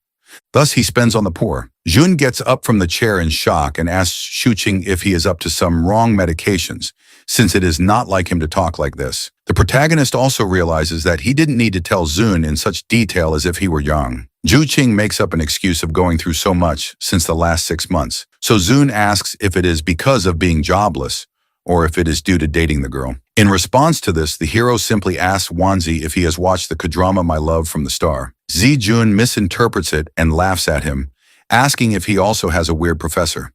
Thus, he spends on the poor. Jun gets up from the chair in shock and asks Shuqing if he is up to some wrong medications, since it is not like him to talk like this. The protagonist also realizes that he didn't need to tell Zun in such detail as if he were young. Zhuqing makes up an excuse of going through so much since the last 6 months, so Zun asks if it is because of being jobless or if it is due to dating the girl. In response to this, the hero simply asks Wanzi if he has watched the K-drama My Love from the Star. Zijun misinterprets it and laughs at him, asking if he also has a weird professor.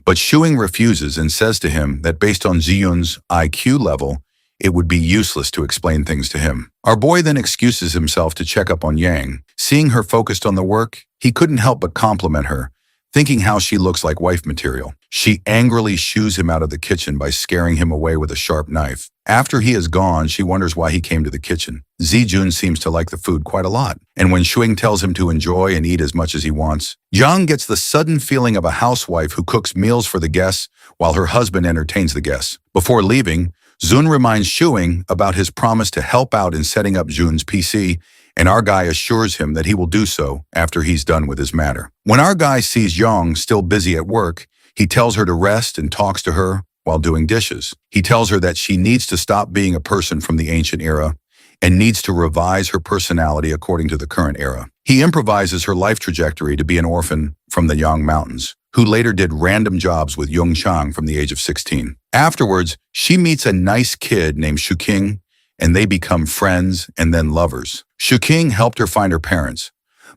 But Shuing refuses and says to him that based on Ziyun's IQ level, it would be useless to explain things to him. Our boy then excuses himself to check up on Yang. Seeing her focused on the work, he couldn't help but compliment her, thinking how she looks like wife material. She angrily shoos him out of the kitchen by scaring him away with a sharp knife. After he is gone, she wonders why he came to the kitchen. Zijun seems to like the food quite a lot, and when Shuing tells him to enjoy and eat as much as he wants, Yang gets the sudden feeling of a housewife who cooks meals for the guests while her husband entertains the guests. Before leaving, Zun reminds Shuing about his promise to help out in setting up Jun's PC, and our guy assures him that he will do so after he's done with his matter. When our guy sees Yang still busy at work, he tells her to rest and talks to her while doing dishes. He tells her that she needs to stop being a person from the ancient era and needs to revise her personality according to the current era. He improvises her life trajectory to be an orphan from the Yang Mountains, who later did random jobs with Yung Chang from the age of 16. Afterwards, she meets a nice kid named Shuking, and they become friends and then lovers. Shuking helped her find her parents,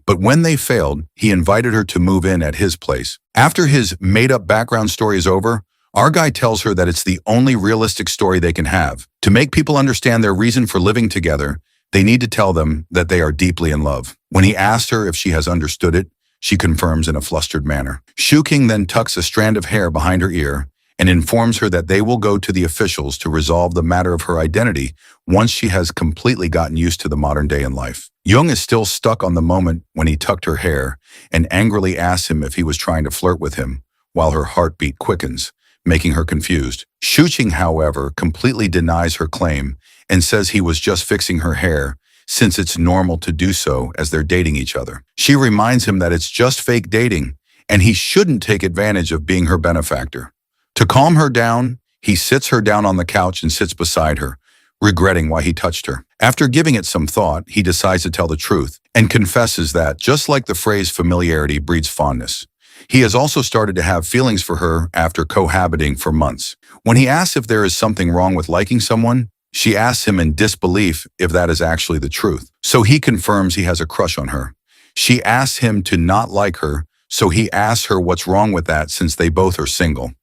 but when they failed, he invited her to move in at his place. After his made-up background story is over, our guy tells her that it's the only realistic story they can have. To make people understand their reason for living together, they need to tell them that they are deeply in love. When he asks her if she has understood it, she confirms in a flustered manner. Shuking then tucks a strand of hair behind her ear and informs her that they will go to the officials to resolve the matter of her identity once she has completely gotten used to the modern day in life. Jung is still stuck on the moment when he tucked her hair and angrily asks him if he was trying to flirt with him, while her heartbeat quickens, making her confused. Shuqing, however, completely denies her claim and says he was just fixing her hair, since it's normal to do so as they're dating each other. She reminds him that it's just fake dating, and he shouldn't take advantage of being her benefactor. To calm her down, he sits her down on the couch and sits beside her, regretting why he touched her. After giving it some thought, he decides to tell the truth and confesses that, just like the phrase familiarity breeds fondness, he has also started to have feelings for her after cohabiting for months. When he asks if there is something wrong with liking someone, she asks him in disbelief if that is actually the truth. So he confirms he has a crush on her. She asks him to not like her, so he asks her what's wrong with that since they both are single.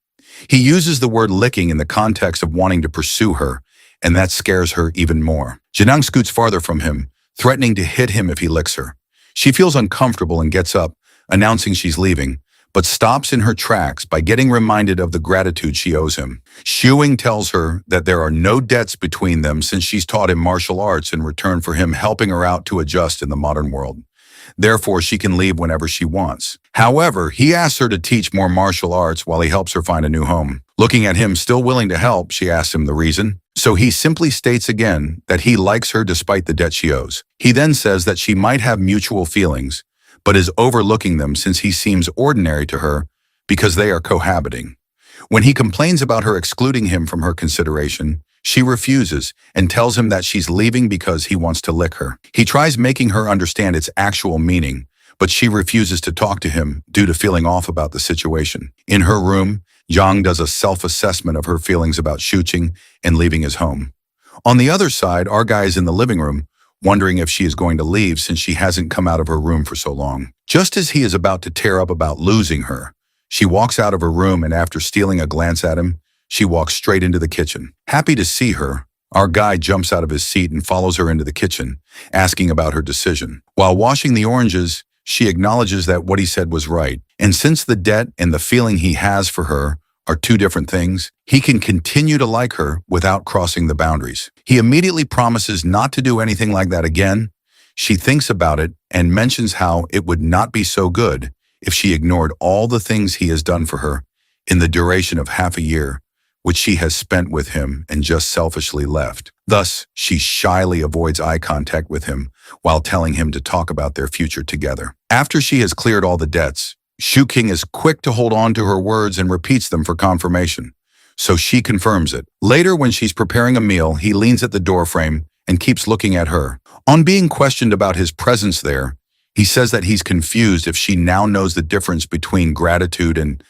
He uses the word licking in the context of wanting to pursue her, and that scares her even more. Janang scoots farther from him, threatening to hit him if he licks her. She feels uncomfortable and gets up, announcing she's leaving, but stops in her tracks by getting reminded of the gratitude she owes him. Shuing tells her that there are no debts between them since she's taught him martial arts in return for him helping her out to adjust in the modern world. Therefore, she can leave whenever she wants. However, he asks her to teach more martial arts while he helps her find a new home. Looking at him still willing to help, she asks him the reason. So he simply states again that he likes her despite the debt she owes. He then says that she might have mutual feelings, but is overlooking them since he seems ordinary to her because they are cohabiting. When he complains about her excluding him from her consideration, she refuses and tells him that she's leaving because he wants to lick her. He tries making her understand its actual meaning, but she refuses to talk to him due to feeling off about the situation. In her room, Yang does a self-assessment of her feelings about Shuqing and leaving his home. On the other side, our guy is in the living room, wondering if she is going to leave since she hasn't come out of her room for so long. Just as he is about to tear up about losing her, she walks out of her room, and after stealing a glance at him, she walks straight into the kitchen. Happy to see her, our guy jumps out of his seat and follows her into the kitchen, asking about her decision. While washing the oranges, she acknowledges that what he said was right, and since the debt and the feeling he has for her are two different things, he can continue to like her without crossing the boundaries. He immediately promises not to do anything like that again. She thinks about it and mentions how it would not be so good if she ignored all the things he has done for her in the duration of half a year, which she has spent with him and just selfishly left. Thus, she shyly avoids eye contact with him while telling him to talk about their future together. After she has cleared all the debts, Shuqing is quick to hold on to her words and repeats them for confirmation, so she confirms it. Later, when she's preparing a meal, he leans at the doorframe and keeps looking at her. On being questioned about his presence there, he says that he's confused if she now knows the difference between gratitude and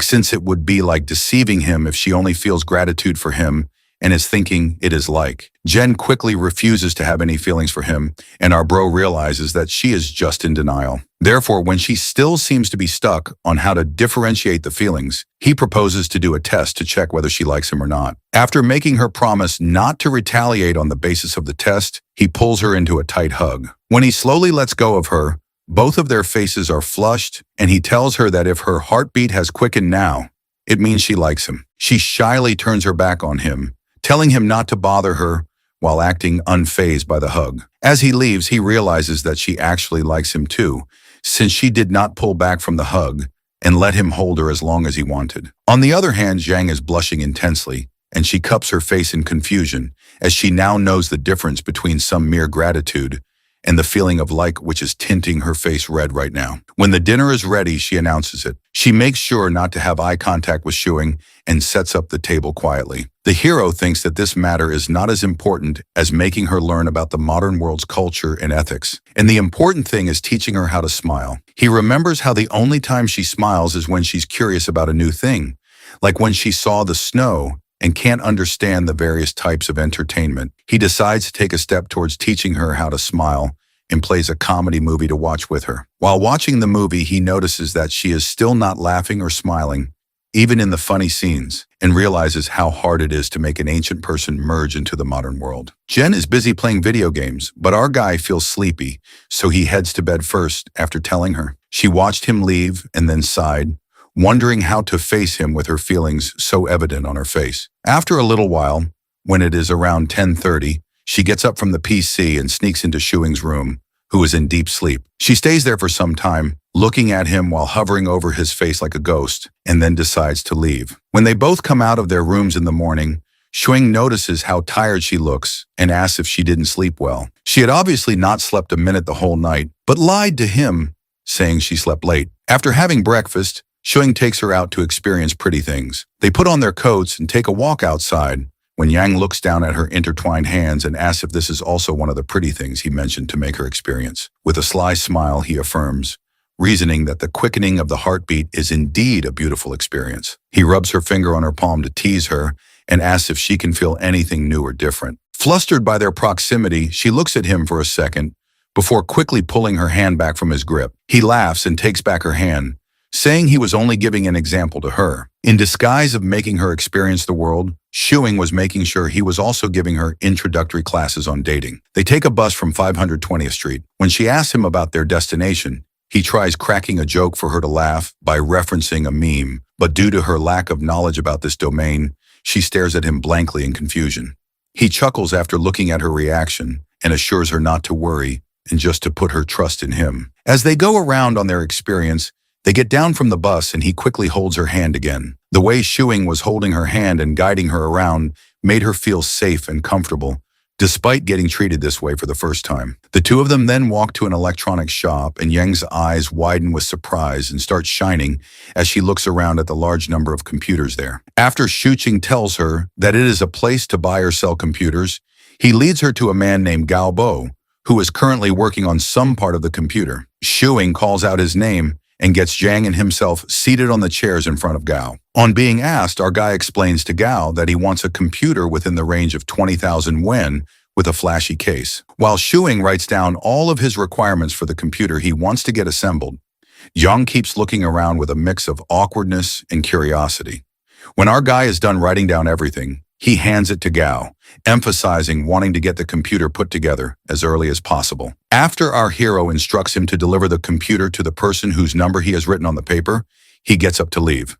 since it would be like deceiving him if she only feels gratitude for him and is thinking it is like. Jen quickly refuses to have any feelings for him, and our bro realizes that she is just in denial. Therefore, when she still seems to be stuck on how to differentiate the feelings, he proposes to do a test to check whether she likes him or not. After making her promise not to retaliate on the basis of the test, he pulls her into a tight hug. When he slowly lets go of her, Both of their faces are flushed, and he tells her that if her heartbeat has quickened now, it means she likes him. She shyly turns her back on him, telling him not to bother her while acting unfazed by the hug. As he leaves, he realizes that she actually likes him too, since she did not pull back from the hug and let him hold her as long as he wanted. On the other hand, Zhang is blushing intensely, and she cups her face in confusion, as she now knows the difference between some mere gratitude and the feeling of like which is tinting her face red right now. When the dinner is ready, she announces it. She makes sure not to have eye contact with Shuing and sets up the table quietly. The hero thinks that this matter is not as important as making her learn about the modern world's culture and ethics. And the important thing is teaching her how to smile. He remembers how the only time she smiles is when she's curious about a new thing, like when she saw the snow and can't understand the various types of entertainment. He decides to take a step towards teaching her how to smile and plays a comedy movie to watch with her. While watching the movie, he notices that she is still not laughing or smiling, even in the funny scenes, and realizes how hard it is to make an ancient person merge into the modern world. Jen is busy playing video games, but our guy feels sleepy, so he heads to bed first after telling her. She watched him leave and then sighed, wondering how to face him with her feelings so evident on her face. After a little while, when it is around 10:30, she gets up from the PC and sneaks into Shuing's room, who is in deep sleep. She stays there for some time, looking at him while hovering over his face like a ghost, and then decides to leave. When they both come out of their rooms in the morning, Shuing notices how tired she looks and asks if she didn't sleep well. She had obviously not slept a minute the whole night, but lied to him, saying she slept late. After having breakfast, Shuing takes her out to experience pretty things. They put on their coats and take a walk outside, when Yang looks down at her intertwined hands and asks if this is also one of the pretty things he mentioned to make her experience. With a sly smile, he affirms, reasoning that the quickening of the heartbeat is indeed a beautiful experience. He rubs her finger on her palm to tease her and asks if she can feel anything new or different. Flustered by their proximity, she looks at him for a second before quickly pulling her hand back from his grip. He laughs and takes back her hand, saying he was only giving an example to her. In disguise of making her experience the world, Shuing was making sure he was also giving her introductory classes on dating. They take a bus from 520th Street. When she asks him about their destination, he tries cracking a joke for her to laugh by referencing a meme, but due to her lack of knowledge about this domain, she stares at him blankly in confusion. He chuckles after looking at her reaction and assures her not to worry and just to put her trust in him. As they go around on their experience, they get down from the bus and he quickly holds her hand again. The way Shuing was holding her hand and guiding her around made her feel safe and comfortable, despite getting treated this way for the first time. The two of them then walk to an electronics shop, and Yang's eyes widen with surprise and start shining as she looks around at the large number of computers there. After Shuqing tells her that it is a place to buy or sell computers, he leads her to a man named Gao Bo, who is currently working on some part of the computer. Shuing calls out his name and gets Zhang and himself seated on the chairs in front of Gao. On being asked, our guy explains to Gao that he wants a computer within the range of 20,000 yen with a flashy case. While Shuing writes down all of his requirements for the computer he wants to get assembled, Yang keeps looking around with a mix of awkwardness and curiosity. When our guy is done writing down everything, he hands it to Gao, emphasizing wanting to get the computer put together as early as possible. After our hero instructs him to deliver the computer to the person whose number he has written on the paper, he gets up to leave.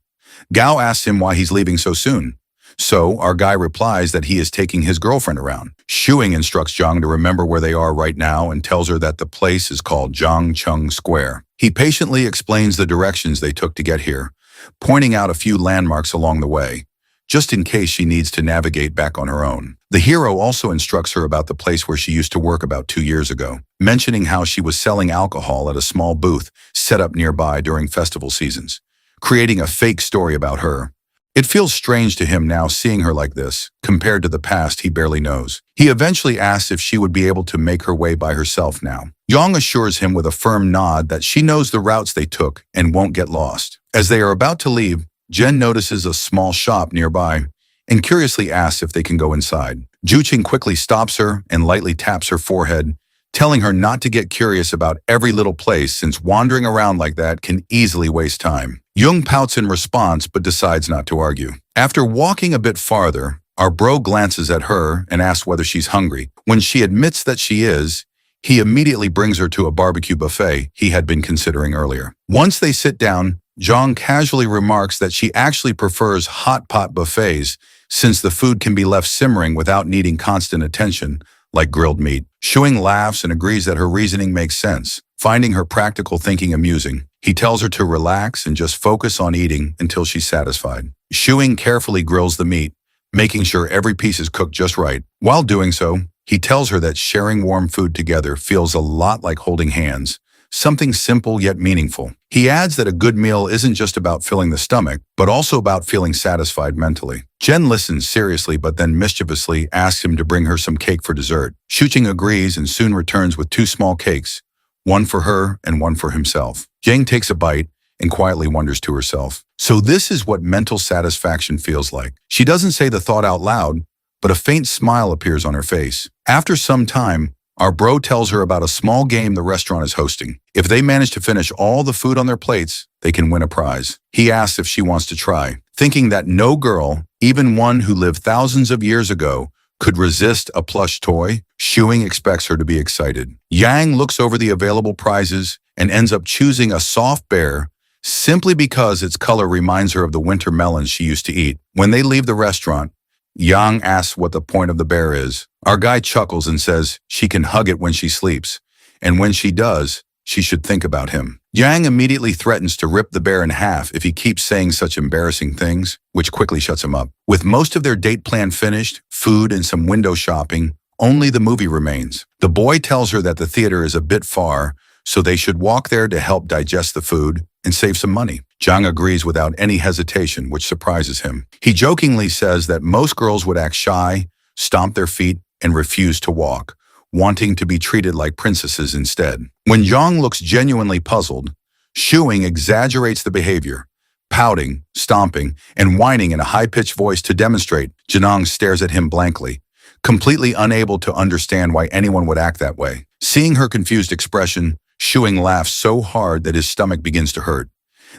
Gao asks him why he's leaving so soon. So our guy replies that he is taking his girlfriend around. Shuing instructs Zhang to remember where they are right now and tells her that the place is called Zhangcheng Square. He patiently explains the directions they took to get here, pointing out a few landmarks along the way, just in case she needs to navigate back on her own. The hero also instructs her about the place where she used to work about 2 years ago, mentioning how she was selling alcohol at a small booth set up nearby during festival seasons, creating a fake story about her. It feels strange to him now seeing her like this, compared to the past he barely knows. He eventually asks if she would be able to make her way by herself now. Yang assures him with a firm nod that she knows the routes they took and won't get lost. As they are about to leave, Jen notices a small shop nearby and curiously asks if they can go inside. Juqing quickly stops her and lightly taps her forehead, telling her not to get curious about every little place since wandering around like that can easily waste time. Jung pouts in response but decides not to argue. After walking a bit farther, our bro glances at her and asks whether she's hungry. When she admits that she is, He immediately brings her to a barbecue buffet he had been considering earlier. Once they sit down, Zhang casually remarks that she actually prefers hot pot buffets since the food can be left simmering without needing constant attention, like grilled meat. Shuing laughs and agrees that her reasoning makes sense, finding her practical thinking amusing. He tells her to relax and just focus on eating until she's satisfied. Shuing carefully grills the meat, making sure every piece is cooked just right. While doing so, he tells her that sharing warm food together feels a lot like holding hands, something simple yet meaningful. He adds that a good meal isn't just about filling the stomach, but also about feeling satisfied mentally. Jen listens seriously but then mischievously asks him to bring her some cake for dessert. Shuqing agrees and soon returns with 2 small cakes, one for her and one for himself. Jang takes a bite and quietly wonders to herself, so this is what mental satisfaction feels like. She doesn't say the thought out loud, but a faint smile appears on her face. After some time, our bro tells her about a small game the restaurant is hosting. If they manage to finish all the food on their plates, they can win a prize. He asks if she wants to try, thinking that no girl, even one who lived thousands of years ago, could resist a plush toy. Shuing expects her to be excited. Yang looks over the available prizes and ends up choosing a soft bear simply because its color reminds her of the winter melons she used to eat. When they leave the restaurant, Yang asks what the point of the bear is. Our guy chuckles and says she can hug it when she sleeps, and when she does, she should think about him. Yang immediately threatens to rip the bear in half if he keeps saying such embarrassing things, which quickly shuts him up. With most of their date plan finished, food and some window shopping, only the movie remains. The boy tells her that the theater is a bit far, so they should walk there to help digest the food and save some money. Zhang agrees without any hesitation, which surprises him. He jokingly says that most girls would act shy, stomp their feet, and refuse to walk, wanting to be treated like princesses instead. When Zhang looks genuinely puzzled, Shuing exaggerates the behavior, pouting, stomping, and whining in a high-pitched voice to demonstrate. Janong stares at him blankly, completely unable to understand why anyone would act that way. Seeing her confused expression, Shuing laughs so hard that his stomach begins to hurt.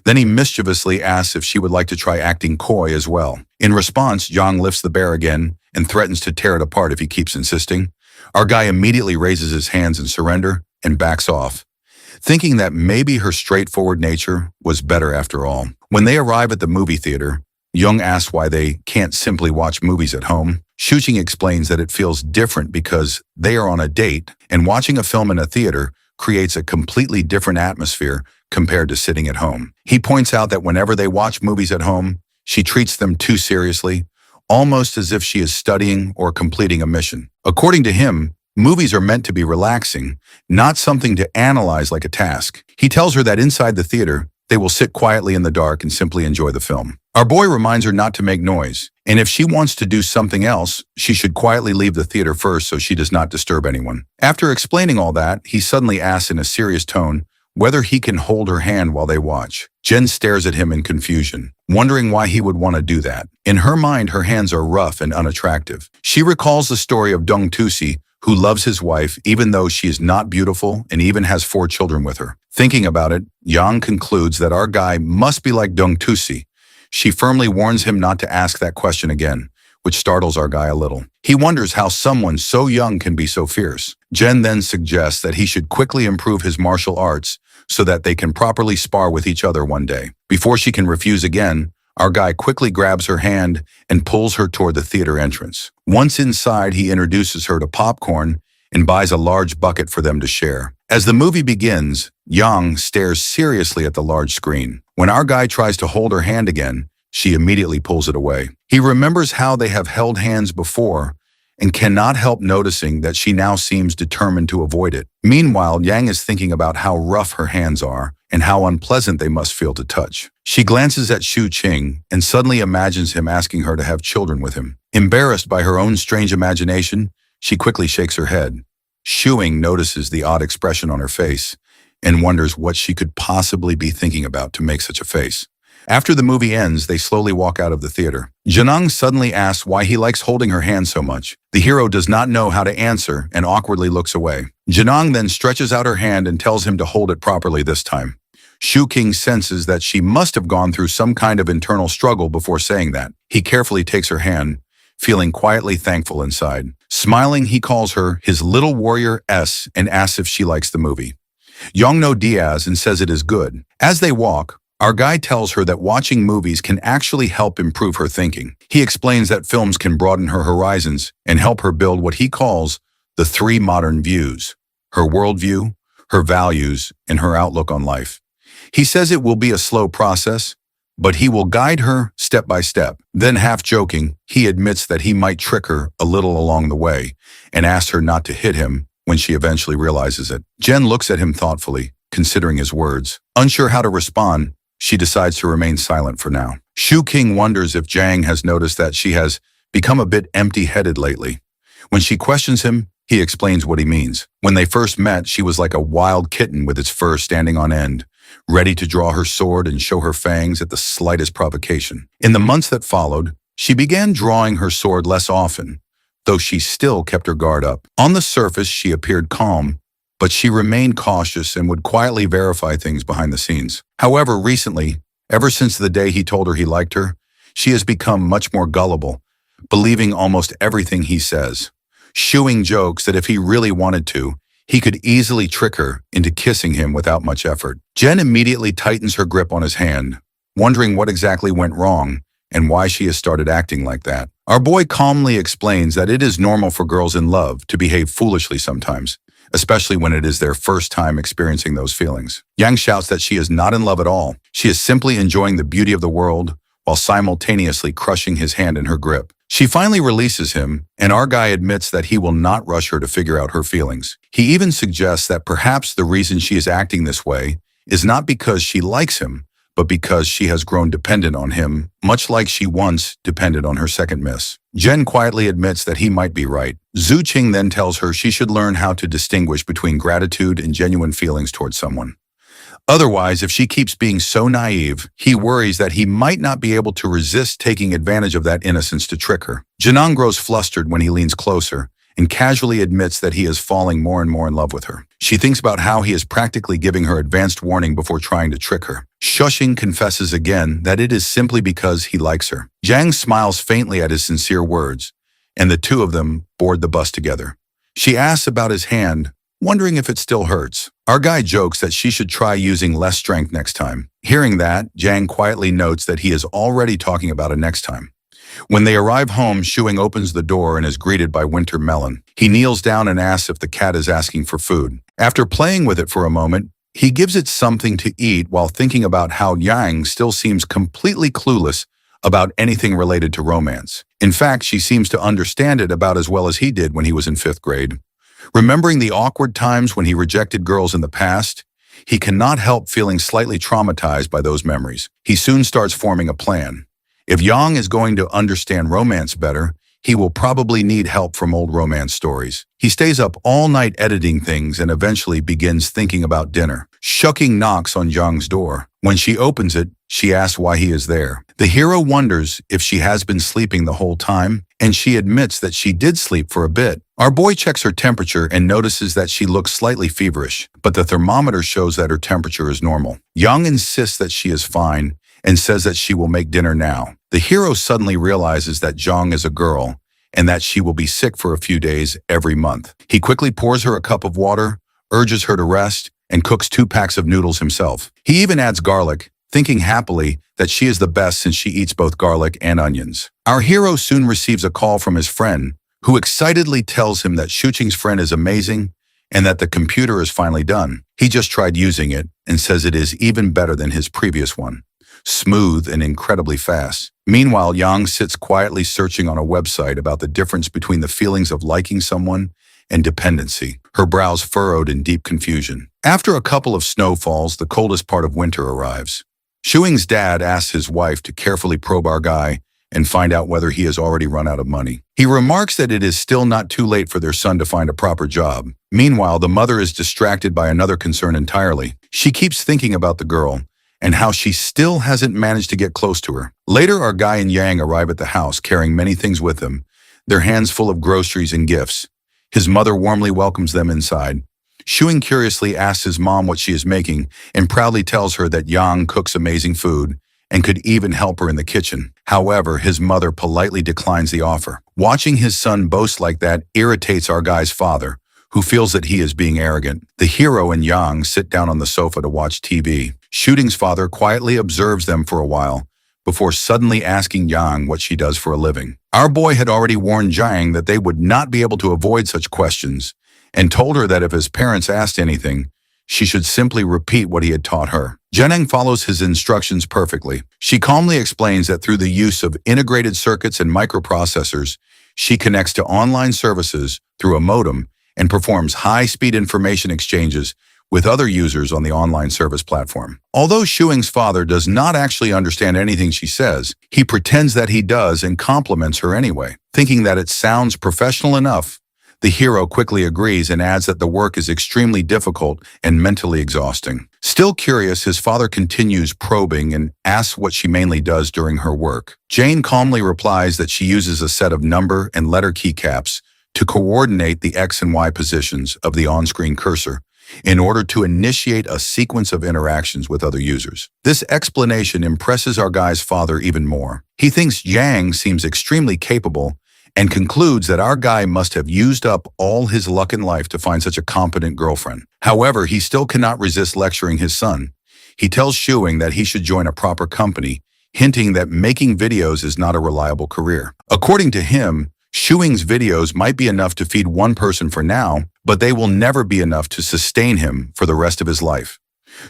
Then he mischievously asks if she would like to try acting coy as well. In response, Zhang lifts the bear again and threatens to tear it apart if he keeps insisting. Our guy immediately raises his hands in surrender and backs off, thinking that maybe her straightforward nature was better after all. When they arrive at the movie theater, Young asks why they can't simply watch movies at home. Shuqing explains that it feels different because they are on a date, and watching a film in a theater creates a completely different atmosphere compared to sitting at home. He points out that whenever they watch movies at home, she treats them too seriously, almost as if she is studying or completing a mission. According to him, movies are meant to be relaxing, not something to analyze like a task. He tells her that inside the theater, they will sit quietly in the dark and simply enjoy the film. Our boy reminds her not to make noise, and if she wants to do something else, she should quietly leave the theater first so she does not disturb anyone. After explaining all that, he suddenly asks in a serious tone whether he can hold her hand while they watch. Jen stares at him in confusion, wondering why he would want to do that. In her mind, her hands are rough and unattractive. She recalls the story of Dong Tusi, who loves his wife even though she is not beautiful and even has 4 children with her. Thinking about it, Yang concludes that our guy must be like Dong Tusi. She firmly warns him not to ask that question again, which startles our guy a little. He wonders how someone so young can be so fierce. Jen then suggests that he should quickly improve his martial arts so that they can properly spar with each other one day. Before she can refuse again, our guy quickly grabs her hand and pulls her toward the theater entrance. Once inside, he introduces her to popcorn and buys a large bucket for them to share. As the movie begins, Yang stares seriously at the large screen. When our guy tries to hold her hand again, she immediately pulls it away. He remembers how they have held hands before and cannot help noticing that she now seems determined to avoid it. Meanwhile, Yang is thinking about how rough her hands are and how unpleasant they must feel to touch. She glances at Shu Qing and suddenly imagines him asking her to have children with him. Embarrassed by her own strange imagination, she quickly shakes her head. Shuing notices the odd expression on her face and wonders what she could possibly be thinking about to make such a face. After the movie ends, they slowly walk out of the theater. Janang suddenly asks why he likes holding her hand so much. The hero does not know how to answer and awkwardly looks away. Janang then stretches out her hand and tells him to hold it properly this time. Shu King senses that she must have gone through some kind of internal struggle before saying that. He carefully takes her hand, feeling quietly thankful inside. Smiling, he calls her his little warrior S and asks if she likes the movie. Yang no Diaz and says it is good. As they walk, our guy tells her that watching movies can actually help improve her thinking. He explains that films can broaden her horizons and help her build what he calls the three modern views: her worldview, her values, and her outlook on life. He says it will be a slow process, but he will guide her step by step. Then, half joking, he admits that he might trick her a little along the way and asks her not to hit him when she eventually realizes it. Jen looks at him thoughtfully, considering his words. Unsure how to respond, she decides to remain silent for now. Shu King wonders if Jang has noticed that she has become a bit empty-headed lately. When she questions him, he explains what he means. When they first met, she was like a wild kitten with its fur standing on end, ready to draw her sword and show her fangs at the slightest provocation. In the months that followed, she began drawing her sword less often, though she still kept her guard up. On the surface, she appeared calm, but she remained cautious and would quietly verify things behind the scenes. However, recently, ever since the day he told her he liked her, she has become much more gullible, believing almost everything he says. Shuing jokes that if he really wanted to, he could easily trick her into kissing him without much effort. Jen immediately tightens her grip on his hand, wondering what exactly went wrong and why she has started acting like that. Our boy calmly explains that it is normal for girls in love to behave foolishly sometimes, especially when it is their first time experiencing those feelings. Yang shouts that she is not in love at all. She is simply enjoying the beauty of the world while simultaneously crushing his hand in her grip. She finally releases him, and our guy admits that he will not rush her to figure out her feelings. He even suggests that perhaps the reason she is acting this way is not because she likes him, but because she has grown dependent on him, much like she once depended on her second miss. Jen quietly admits that he might be right. Zhu Qing then tells her she should learn how to distinguish between gratitude and genuine feelings towards someone. Otherwise, if she keeps being so naive, he worries that he might not be able to resist taking advantage of that innocence to trick her. Janang grows flustered when he leans closer and casually admits that he is falling more and more in love with her. She thinks about how he is practically giving her advanced warning before trying to trick her. Shushing confesses again that it is simply because he likes her. Jang smiles faintly at his sincere words, and the two of them board the bus together. She asks about his hand, wondering if it still hurts. Our guy jokes that she should try using less strength next time. Hearing that, Jang quietly notes that he is already talking about it next time. When they arrive home, Shuing opens the door and is greeted by Winter Melon. He kneels down and asks if the cat is asking for food. After playing with it for a moment, he gives it something to eat while thinking about how Yang still seems completely clueless about anything related to romance. In fact, she seems to understand it about as well as he did when he was in 5th grade. Remembering the awkward times when he rejected girls in the past, he cannot help feeling slightly traumatized by those memories. He soon starts forming a plan. If Yang is going to understand romance better, he will probably need help from old romance stories. He stays up all night editing things and eventually begins thinking about dinner. Shuking knocks on Yang's door. When she opens it, she asks why he is there. The hero wonders if she has been sleeping the whole time, and she admits that she did sleep for a bit. Our boy checks her temperature and notices that she looks slightly feverish, but the thermometer shows that her temperature is normal. Yang insists that she is fine and says that she will make dinner now. The hero suddenly realizes that Zhang is a girl and that she will be sick for a few days every month. He quickly pours her a cup of water, urges her to rest, and cooks 2 packs of noodles himself. He even adds garlic, thinking happily that she is the best since she eats both garlic and onions. Our hero soon receives a call from his friend, who excitedly tells him that Shuqing's friend is amazing and that the computer is finally done. He just tried using it and says it is even better than his previous one. Smooth and incredibly fast. Meanwhile, Yang sits quietly searching on a website about the difference between the feelings of liking someone and dependency, her brows furrowed in deep confusion. After a couple of snowfalls, the coldest part of winter arrives. Shuing's dad asks his wife to carefully probe our guy and find out whether he has already run out of money. He remarks that it is still not too late for their son to find a proper job. Meanwhile, the mother is distracted by another concern entirely. She keeps thinking about the girl and how she still hasn't managed to get close to her. Later, our guy and Yang arrive at the house carrying many things with them, their hands full of groceries and gifts. His mother warmly welcomes them inside. Shuing curiously asks his mom what she is making and proudly tells her that Yang cooks amazing food and could even help her in the kitchen. However, his mother politely declines the offer. Watching his son boast like that irritates our guy's father, who feels that he is being arrogant. The hero and Yang sit down on the sofa to watch TV. Shooting's father quietly observes them for a while, before suddenly asking Yang what she does for a living. Our boy had already warned Jiang that they would not be able to avoid such questions, and told her that if his parents asked anything, she should simply repeat what he had taught her. Jiang follows his instructions perfectly. She calmly explains that through the use of integrated circuits and microprocessors, she connects to online services through a modem and performs high-speed information exchanges with other users on the online service platform. Although Shuing's father does not actually understand anything she says, he pretends that he does and compliments her anyway. Thinking that it sounds professional enough, the hero quickly agrees and adds that the work is extremely difficult and mentally exhausting. Still curious, his father continues probing and asks what she mainly does during her work. Jane calmly replies that she uses a set of number and letter keycaps to coordinate the X and Y positions of the on-screen cursor in order to initiate a sequence of interactions with other users. This explanation impresses our guy's father even more. He thinks Yang seems extremely capable and concludes that our guy must have used up all his luck in life to find such a competent girlfriend. However, he still cannot resist lecturing his son. He tells Shuing that he should join a proper company, hinting that making videos is not a reliable career. According to him, Shuing's videos might be enough to feed one person for now, but they will never be enough to sustain him for the rest of his life.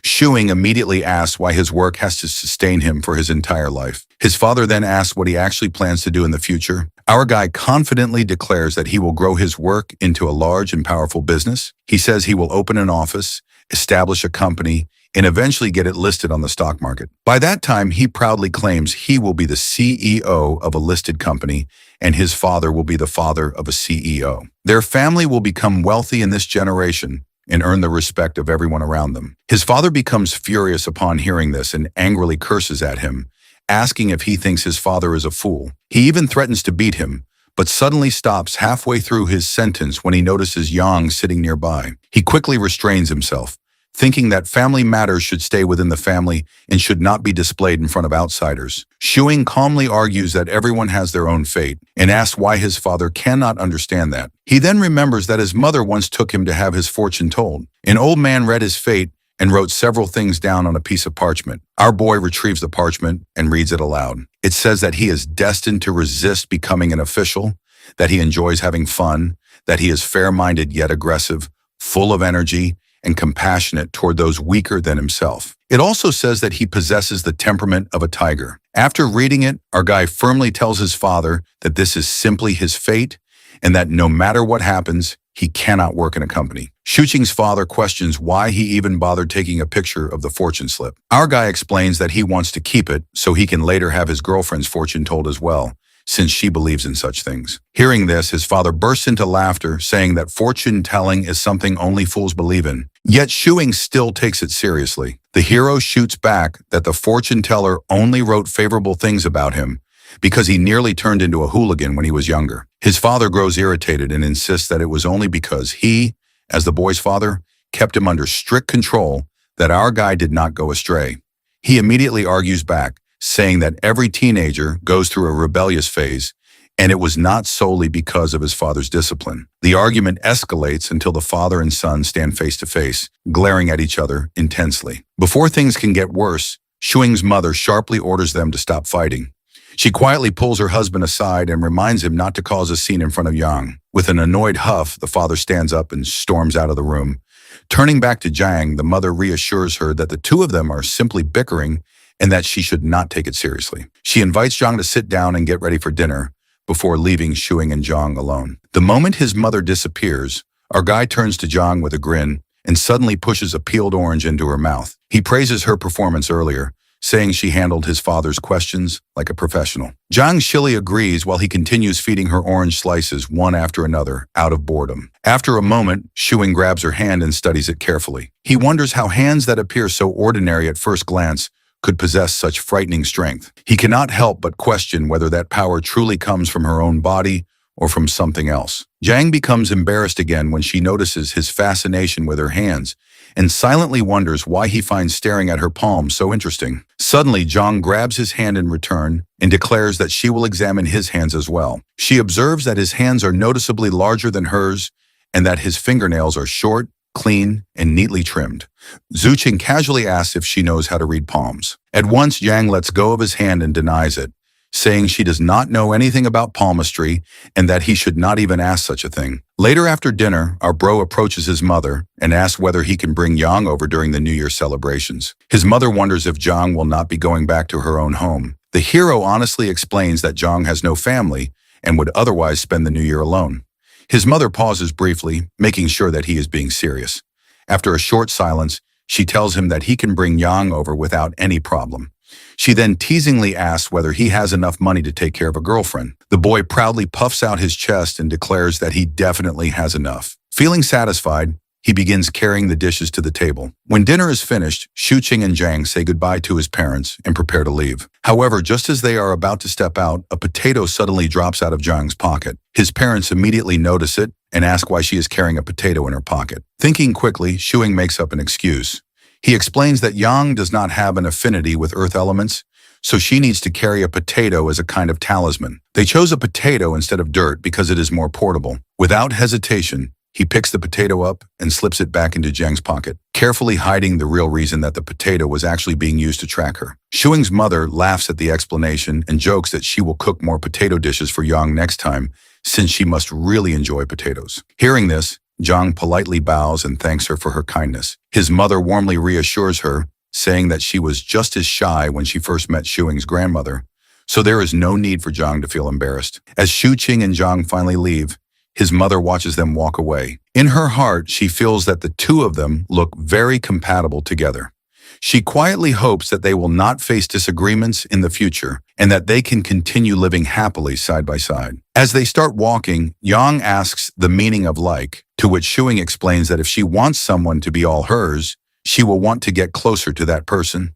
Shuing immediately asks why his work has to sustain him for his entire life. His father then asks what he actually plans to do in the future. Our guy confidently declares that he will grow his work into a large and powerful business. He says he will open an office, establish a company, and eventually get it listed on the stock market. By that time, he proudly claims he will be the CEO of a listed company, and his father will be the father of a CEO. Their family will become wealthy in this generation and earn the respect of everyone around them. His father becomes furious upon hearing this and angrily curses at him, asking if he thinks his father is a fool. He even threatens to beat him, but suddenly stops halfway through his sentence when he notices Yang sitting nearby. He quickly restrains himself, thinking that family matters should stay within the family and should not be displayed in front of outsiders. Shuing calmly argues that everyone has their own fate and asks why his father cannot understand that. He then remembers that his mother once took him to have his fortune told. An old man read his fate and wrote several things down on a piece of parchment. Our boy retrieves the parchment and reads it aloud. It says that he is destined to resist becoming an official, that he enjoys having fun, that he is fair-minded yet aggressive, full of energy, and compassionate toward those weaker than himself. It also says that he possesses the temperament of a tiger. After reading it, our guy firmly tells his father that this is simply his fate and that no matter what happens, he cannot work in a company. Shuqing's father questions why he even bothered taking a picture of the fortune slip. Our guy explains that he wants to keep it so he can later have his girlfriend's fortune told as well, since she believes in such things. Hearing this, his father bursts into laughter, saying that fortune-telling is something only fools believe in. Yet Shuing still takes it seriously. The hero shoots back that the fortune-teller only wrote favorable things about him because he nearly turned into a hooligan when he was younger. His father grows irritated and insists that it was only because he, as the boy's father, kept him under strict control that our guy did not go astray. He immediately argues back, saying that every teenager goes through a rebellious phase, and it was not solely because of his father's discipline. The argument escalates until the father and son stand face to face, glaring at each other intensely. Before things can get worse, Shuing's mother sharply orders them to stop fighting. She quietly pulls her husband aside and reminds him not to cause a scene in front of Yang. With an annoyed huff, the father stands up and storms out of the room. Turning back to Jiang, the mother reassures her that the two of them are simply bickering and that she should not take it seriously. She invites Zhang to sit down and get ready for dinner before leaving Shuing and Zhang alone. The moment his mother disappears, our guy turns to Zhang with a grin and suddenly pushes a peeled orange into her mouth. He praises her performance earlier, saying she handled his father's questions like a professional. Zhang Shili agrees while he continues feeding her orange slices one after another out of boredom. After a moment, Shuing grabs her hand and studies it carefully. He wonders how hands that appear so ordinary at first glance could possess such frightening strength. He cannot help but question whether that power truly comes from her own body or from something else. Zhang becomes embarrassed again when she notices his fascination with her hands and silently wonders why he finds staring at her palm so interesting. Suddenly, Jong grabs his hand in return and declares that she will examine his hands as well. She observes that his hands are noticeably larger than hers and that his fingernails are short, clean, and neatly trimmed. Zuching casually asks if she knows how to read palms. At once, Yang lets go of his hand and denies it, saying she does not know anything about palmistry and that he should not even ask such a thing. Later after dinner, our bro approaches his mother and asks whether he can bring Yang over during the New Year celebrations. His mother wonders if Jong will not be going back to her own home. The hero honestly explains that Jong has no family and would otherwise spend the New Year alone. His mother pauses briefly, making sure that he is being serious. After a short silence, she tells him that he can bring Yang over without any problem. She then teasingly asks whether he has enough money to take care of a girlfriend. The boy proudly puffs out his chest and declares that he definitely has enough. Feeling satisfied, he begins carrying the dishes to the table. When dinner is finished, Shuqing and Jang say goodbye to his parents and prepare to leave. However, just as they are about to step out, a potato suddenly drops out of Jang's pocket. His parents immediately notice it and ask why she is carrying a potato in her pocket. Thinking quickly, Shuqing makes up an excuse. He explains that Yang does not have an affinity with earth elements, so she needs to carry a potato as a kind of talisman. They chose a potato instead of dirt because it is more portable. Without hesitation, he picks the potato up and slips it back into Jang's pocket, carefully hiding the real reason that the potato was actually being used to track her. Shuing's mother laughs at the explanation and jokes that she will cook more potato dishes for Yang next time, since she must really enjoy potatoes. Hearing this, Jong politely bows and thanks her for her kindness. His mother warmly reassures her, saying that she was just as shy when she first met Shuing's grandmother, so there is no need for Jong to feel embarrassed. As Shuqing and Jong finally leave, his mother watches them walk away. In her heart, she feels that the two of them look very compatible together. She quietly hopes that they will not face disagreements in the future and that they can continue living happily side by side. As they start walking, Yang asks the meaning of like, to which Shuing explains that if she wants someone to be all hers, she will want to get closer to that person.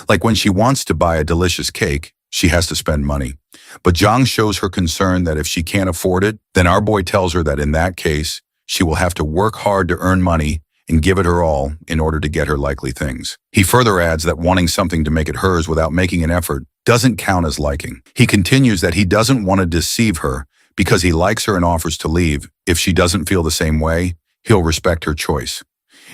Like when she wants to buy a delicious cake, she has to spend money. But Jong shows her concern that if she can't afford it, then our boy tells her that in that case, she will have to work hard to earn money and give it her all in order to get her likely things. He further adds that wanting something to make it hers without making an effort doesn't count as liking. He continues that he doesn't want to deceive her because he likes her and offers to leave. If she doesn't feel the same way, he'll respect her choice.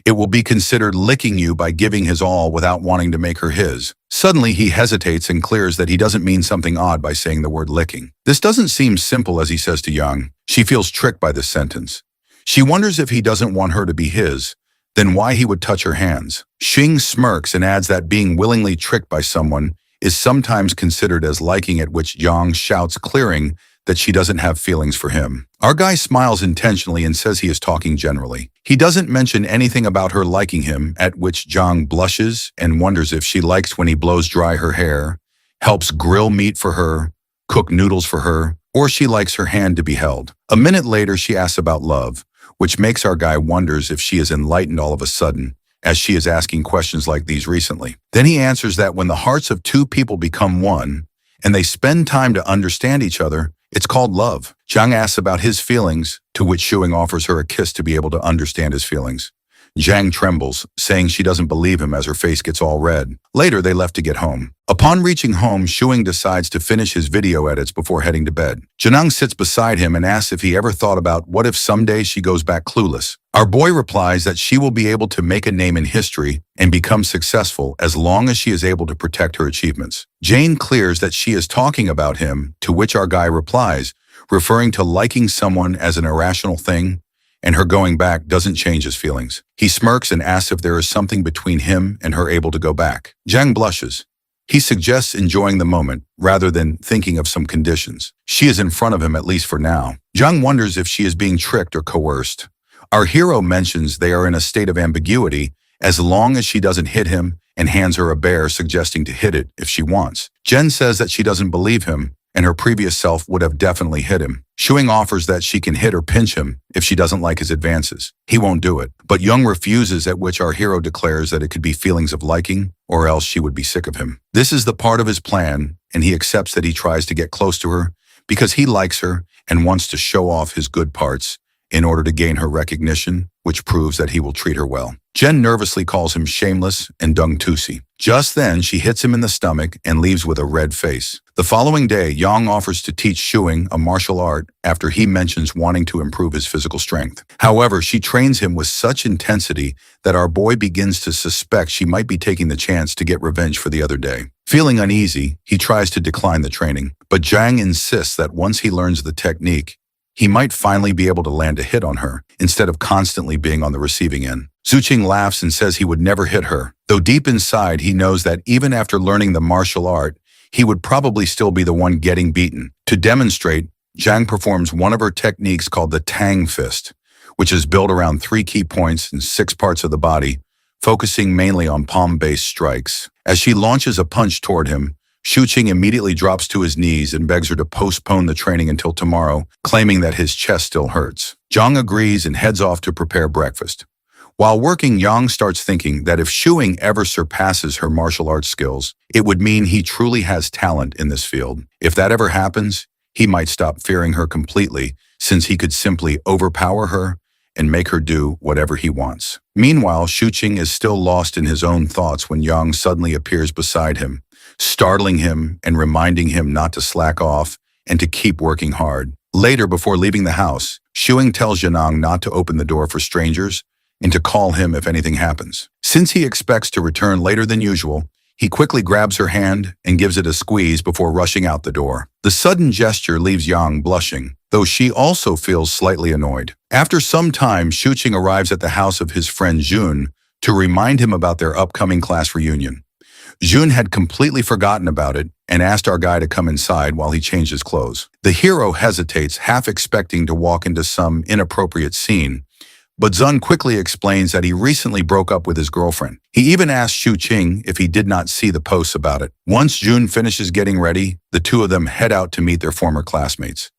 It will be considered licking you by giving his all without wanting to make her his. Suddenly, he hesitates and clears that he doesn't mean something odd by saying the word licking. This doesn't seem simple, as he says to Yang. She feels tricked by this sentence. She wonders if he doesn't want her to be his, then why he would touch her hands. Xing smirks and adds that being willingly tricked by someone is sometimes considered as liking, at which Yang shouts, clearing that she doesn't have feelings for him. Our guy smiles intentionally and says he is talking generally. He doesn't mention anything about her liking him, at which Jong blushes and wonders if she likes when he blows dry her hair, helps grill meat for her, cook noodles for her, or she likes her hand to be held. A minute later, she asks about love, which makes our guy wonders if she is enlightened all of a sudden, as she is asking questions like these recently. Then he answers that when the hearts of two people become one, and they spend time to understand each other, it's called love. Jang asks about his feelings, to which Shuing offers her a kiss to be able to understand his feelings. Jang trembles, saying she doesn't believe him as her face gets all red. Later, they left to get home. Upon reaching home, Shuing decides to finish his video edits before heading to bed. Janang sits beside him and asks if he ever thought about what if someday she goes back clueless. Our boy replies that she will be able to make a name in history and become successful as long as she is able to protect her achievements. Jane clears that she is talking about him, to which our guy replies, referring to liking someone as an irrational thing, and her going back doesn't change his feelings. He smirks and asks if there is something between him and her able to go back. Jang blushes. He suggests enjoying the moment rather than thinking of some conditions. She is in front of him, at least for now. Jang wonders if she is being tricked or coerced. Our hero mentions they are in a state of ambiguity as long as she doesn't hit him and hands her a bear, suggesting to hit it if she wants. Jen says that she doesn't believe him and her previous self would have definitely hit him. Shuing offers that she can hit or pinch him if she doesn't like his advances. He won't do it, but Young refuses, at which our hero declares that it could be feelings of liking or else she would be sick of him. This is the part of his plan, and he accepts that he tries to get close to her because he likes her and wants to show off his good parts in order to gain her recognition, which proves that he will treat her well. Jen nervously calls him shameless and dung-tusi. Just then, she hits him in the stomach and leaves with a red face. The following day, Yang offers to teach Shuing a martial art after he mentions wanting to improve his physical strength. However, she trains him with such intensity that our boy begins to suspect she might be taking the chance to get revenge for the other day. Feeling uneasy, he tries to decline the training, but Zhang insists that once he learns the technique, he might finally be able to land a hit on her, instead of constantly being on the receiving end. Zuqing laughs and says he would never hit her, though deep inside he knows that even after learning the martial art, he would probably still be the one getting beaten. To demonstrate, Zhang performs one of her techniques called the Tang Fist, which is built around 3 key points in 6 parts of the body, focusing mainly on palm-based strikes. As she launches a punch toward him, Shuqing immediately drops to his knees and begs her to postpone the training until tomorrow, claiming that his chest still hurts. Zhang agrees and heads off to prepare breakfast. While working, Yang starts thinking that if Shuing ever surpasses her martial arts skills, it would mean he truly has talent in this field. If that ever happens, he might stop fearing her completely, since he could simply overpower her and make her do whatever he wants. Meanwhile, Shuqing is still lost in his own thoughts when Yang suddenly appears beside him, startling him and reminding him not to slack off and to keep working hard. Later, before leaving the house, Shuing tells Yanang not to open the door for strangers and to call him if anything happens. Since he expects to return later than usual, he quickly grabs her hand and gives it a squeeze before rushing out the door. The sudden gesture leaves Yang blushing, though she also feels slightly annoyed. After some time, Shuqing arrives at the house of his friend Jun to remind him about their upcoming class reunion. Jun had completely forgotten about it and asked our guy to come inside while he changed his clothes. The hero hesitates, half expecting to walk into some inappropriate scene, but Zun quickly explains that he recently broke up with his girlfriend. He even asked Shuqing if he did not see the posts about it. Once Jun finishes getting ready, the two of them head out to meet their former classmates.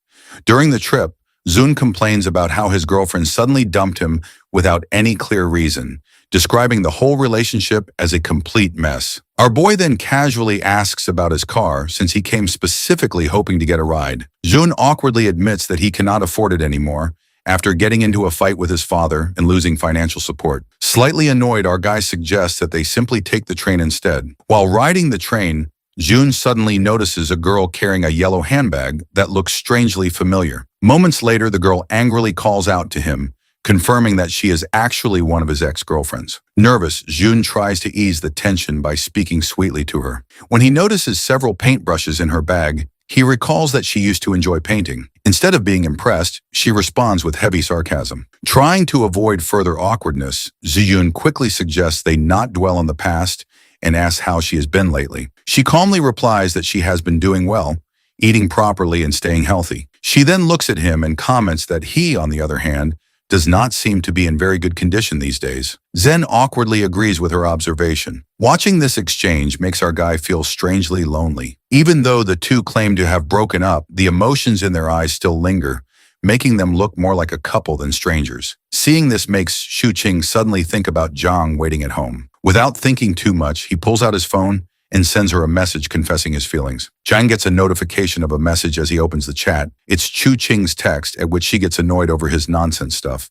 During the trip, Zun complains about how his girlfriend suddenly dumped him without any clear reason, describing the whole relationship as a complete mess. Our boy then casually asks about his car, since he came specifically hoping to get a ride. Jun awkwardly admits that he cannot afford it anymore, after getting into a fight with his father and losing financial support. Slightly annoyed, our guy suggests that they simply take the train instead. While riding the train, Jun suddenly notices a girl carrying a yellow handbag that looks strangely familiar. Moments later, the girl angrily calls out to him, confirming that she is actually one of his ex-girlfriends. Nervous, Jun tries to ease the tension by speaking sweetly to her. When he notices several paintbrushes in her bag, he recalls that she used to enjoy painting. Instead of being impressed, she responds with heavy sarcasm. Trying to avoid further awkwardness, Ziyun quickly suggests they not dwell on the past and asks how she has been lately. She calmly replies that she has been doing well, eating properly and staying healthy. She then looks at him and comments that he, on the other hand, does not seem to be in very good condition these days. Zen awkwardly agrees with her observation. Watching this exchange makes our guy feel strangely lonely. Even though the two claim to have broken up, the emotions in their eyes still linger, making them look more like a couple than strangers. Seeing this makes Shuqing suddenly think about Zhang waiting at home. Without thinking too much, he pulls out his phone and sends her a message confessing his feelings. Zhang gets a notification of a message as he opens the chat. It's Chu Qing's text, at which she gets annoyed over his nonsense stuff,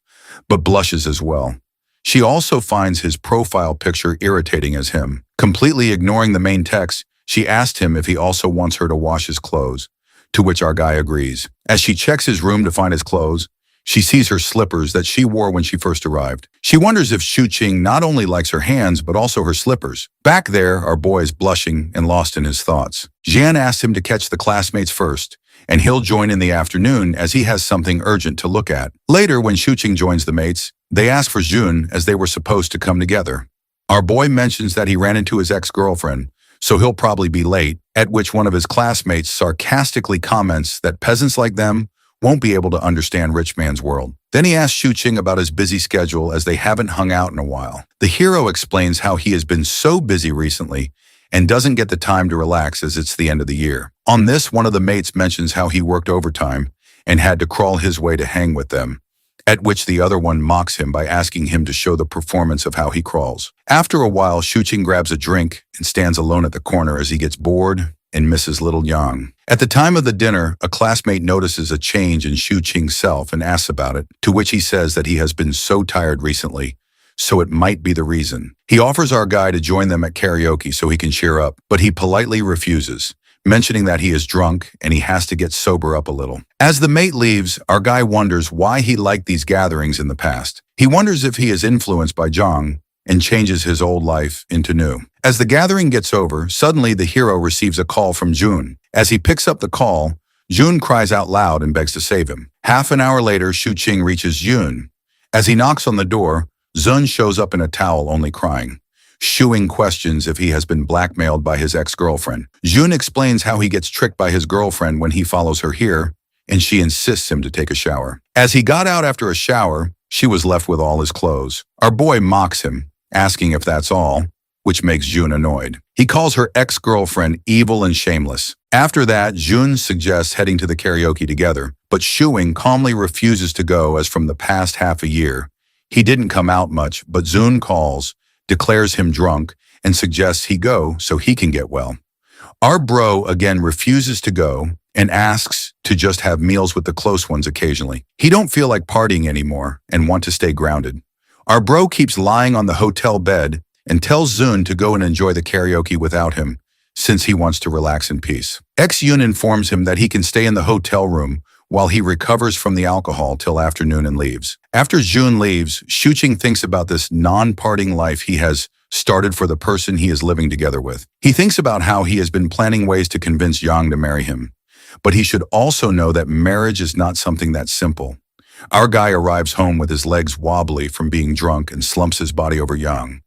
but blushes as well. She also finds his profile picture irritating as him. Completely ignoring the main text, she asked him if he also wants her to wash his clothes, to which our guy agrees. As she checks his room to find his clothes, she sees her slippers that she wore when she first arrived. She wonders if Shuqing not only likes her hands, but also her slippers. Back there, our boy is blushing and lost in his thoughts. Jian asks him to catch the classmates first, and he'll join in the afternoon as he has something urgent to look at. Later, when Shuqing joins the mates, they ask for Jun as they were supposed to come together. Our boy mentions that he ran into his ex-girlfriend, so he'll probably be late, at which one of his classmates sarcastically comments that peasants like them won't be able to understand rich man's world. Then he asks Shuqing about his busy schedule as they haven't hung out in a while. The hero explains how he has been so busy recently and doesn't get the time to relax as it's the end of the year. On this, one of the mates mentions how he worked overtime and had to crawl his way to hang with them, at which the other one mocks him by asking him to show the performance of how he crawls. After a while, Shuqing grabs a drink and stands alone at the corner as he gets bored and misses little Yang. At the time of the dinner, a classmate notices a change in Shu Qing's self and asks about it, to which he says that he has been so tired recently, so it might be the reason. He offers our guy to join them at karaoke so he can cheer up, but he politely refuses, mentioning that he is drunk and he has to get sober up a little. As the mate leaves, our guy wonders why he liked these gatherings in the past. He wonders if he is influenced by Zhang and changes his old life into new. As the gathering gets over, suddenly the hero receives a call from Jun. As he picks up the call, Jun cries out loud and begs to save him. Half an hour later, Shu Qing reaches Jun. As he knocks on the door, Zun shows up in a towel, only crying. Shuing questions if he has been blackmailed by his ex-girlfriend. Jun explains how he gets tricked by his girlfriend when he follows her here, and she insists him to take a shower. As he got out after a shower, she was left with all his clothes. Our boy mocks him, asking if that's all, which makes Jun annoyed. He calls her ex-girlfriend evil and shameless. After that, Jun suggests heading to the karaoke together, but Shuing calmly refuses to go as from the past half a year. He didn't come out much, but Jun calls, declares him drunk, and suggests he go so he can get well. Our bro again refuses to go and asks to just have meals with the close ones occasionally. He don't feel like partying anymore and want to stay grounded. Our bro keeps lying on the hotel bed and tells Zun to go and enjoy the karaoke without him, since he wants to relax in peace. Ex-Yun informs him that he can stay in the hotel room while he recovers from the alcohol till afternoon and leaves. After Jun leaves, Shu Qing thinks about this non-partying life he has started for the person he is living together with. He thinks about how he has been planning ways to convince Yang to marry him. But he should also know that marriage is not something that simple. Our guy arrives home with his legs wobbly from being drunk and slumps his body over Yang.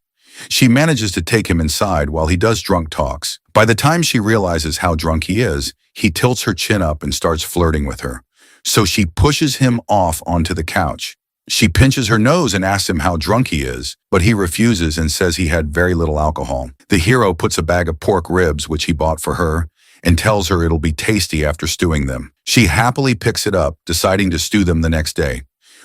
She manages to take him inside while he does drunk talks. By the time she realizes how drunk he is, he tilts her chin up and starts flirting with her. So she pushes him off onto the couch. She pinches her nose and asks him how drunk he is, but he refuses and says he had very little alcohol. The hero puts a bag of pork ribs, which he bought for her, and tells her it'll be tasty after stewing them. She happily picks it up, deciding to stew them the next day.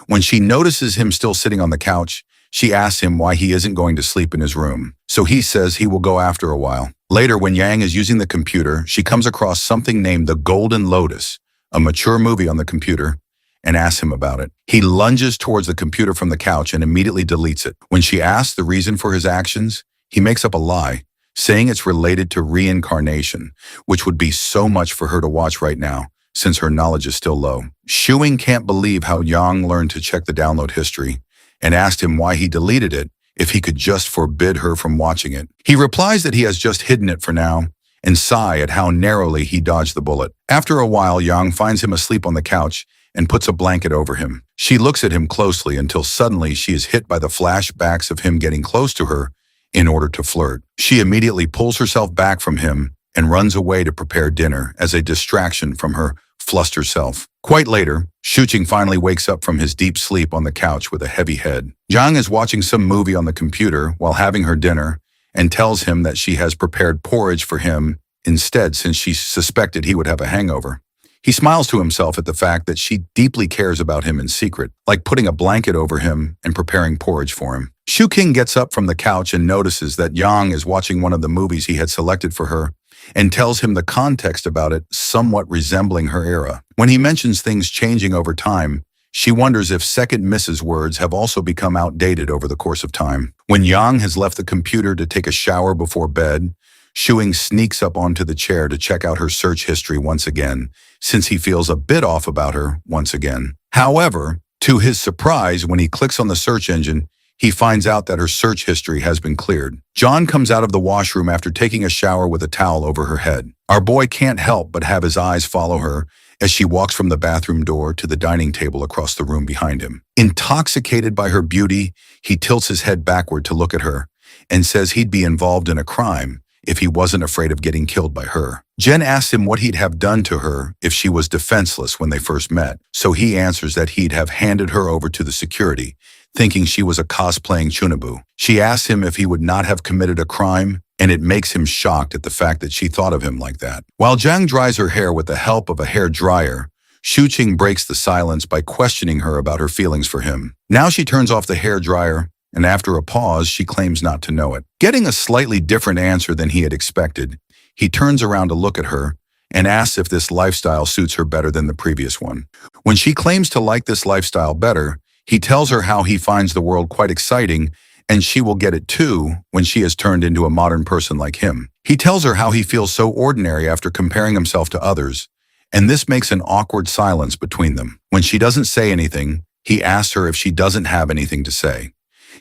When she notices him still sitting on the couch, she asks him why he isn't going to sleep in his room. So he says he will go after a while. Later, when Yang is using the computer, she comes across something named the Golden Lotus, a mature movie on the computer, and asks him about it. He lunges towards the computer from the couch and immediately deletes it. When she asks the reason for his actions, he makes up a lie, saying it's related to reincarnation, which would be so much for her to watch right now, since her knowledge is still low. Shuing can't believe how Yang learned to check the download history, and asked him why he deleted it if he could just forbid her from watching it. He replies that he has just hidden it for now, and sigh at how narrowly he dodged the bullet. After a while, Yang finds him asleep on the couch and puts a blanket over him. She looks at him closely until suddenly she is hit by the flashbacks of him getting close to her in order to flirt. She immediately pulls herself back from him and runs away to prepare dinner as a distraction from her flustered self. Quite later, Shu Qing finally wakes up from his deep sleep on the couch with a heavy head. Zhang is watching some movie on the computer while having her dinner and tells him that she has prepared porridge for him instead since she suspected he would have a hangover. He smiles to himself at the fact that she deeply cares about him in secret, like putting a blanket over him and preparing porridge for him. Shu Qing gets up from the couch and notices that Yang is watching one of the movies he had selected for her and tells him the context about it somewhat resembling her era. When he mentions things changing over time, she wonders if second Mrs. words have also become outdated over the course of time. When Yang has left the computer to take a shower before bed, Shuing sneaks up onto the chair to check out her search history once again, since he feels a bit off about her once again. However, to his surprise, when he clicks on the search engine, he finds out that her search history has been cleared. John comes out of the washroom after taking a shower with a towel over her head. Our boy can't help but have his eyes follow her as she walks from the bathroom door to the dining table across the room behind him. Intoxicated by her beauty, he tilts his head backward to look at her and says he'd be involved in a crime if he wasn't afraid of getting killed by her. Jen asks him what he'd have done to her if she was defenseless when they first met, so he answers that he'd have handed her over to the security, thinking she was a cosplaying Chunabu. She asks him if he would not have committed a crime, and it makes him shocked at the fact that she thought of him like that. While Zhang dries her hair with the help of a hair dryer, Shu Qing breaks the silence by questioning her about her feelings for him. Now she turns off the hair dryer, and after a pause, she claims not to know it. Getting a slightly different answer than he had expected, he turns around to look at her and asks if this lifestyle suits her better than the previous one. When she claims to like this lifestyle better, he tells her how he finds the world quite exciting and she will get it too when she has turned into a modern person like him. He tells her how he feels so ordinary after comparing himself to others, and this makes an awkward silence between them. When she doesn't say anything, he asks her if she doesn't have anything to say.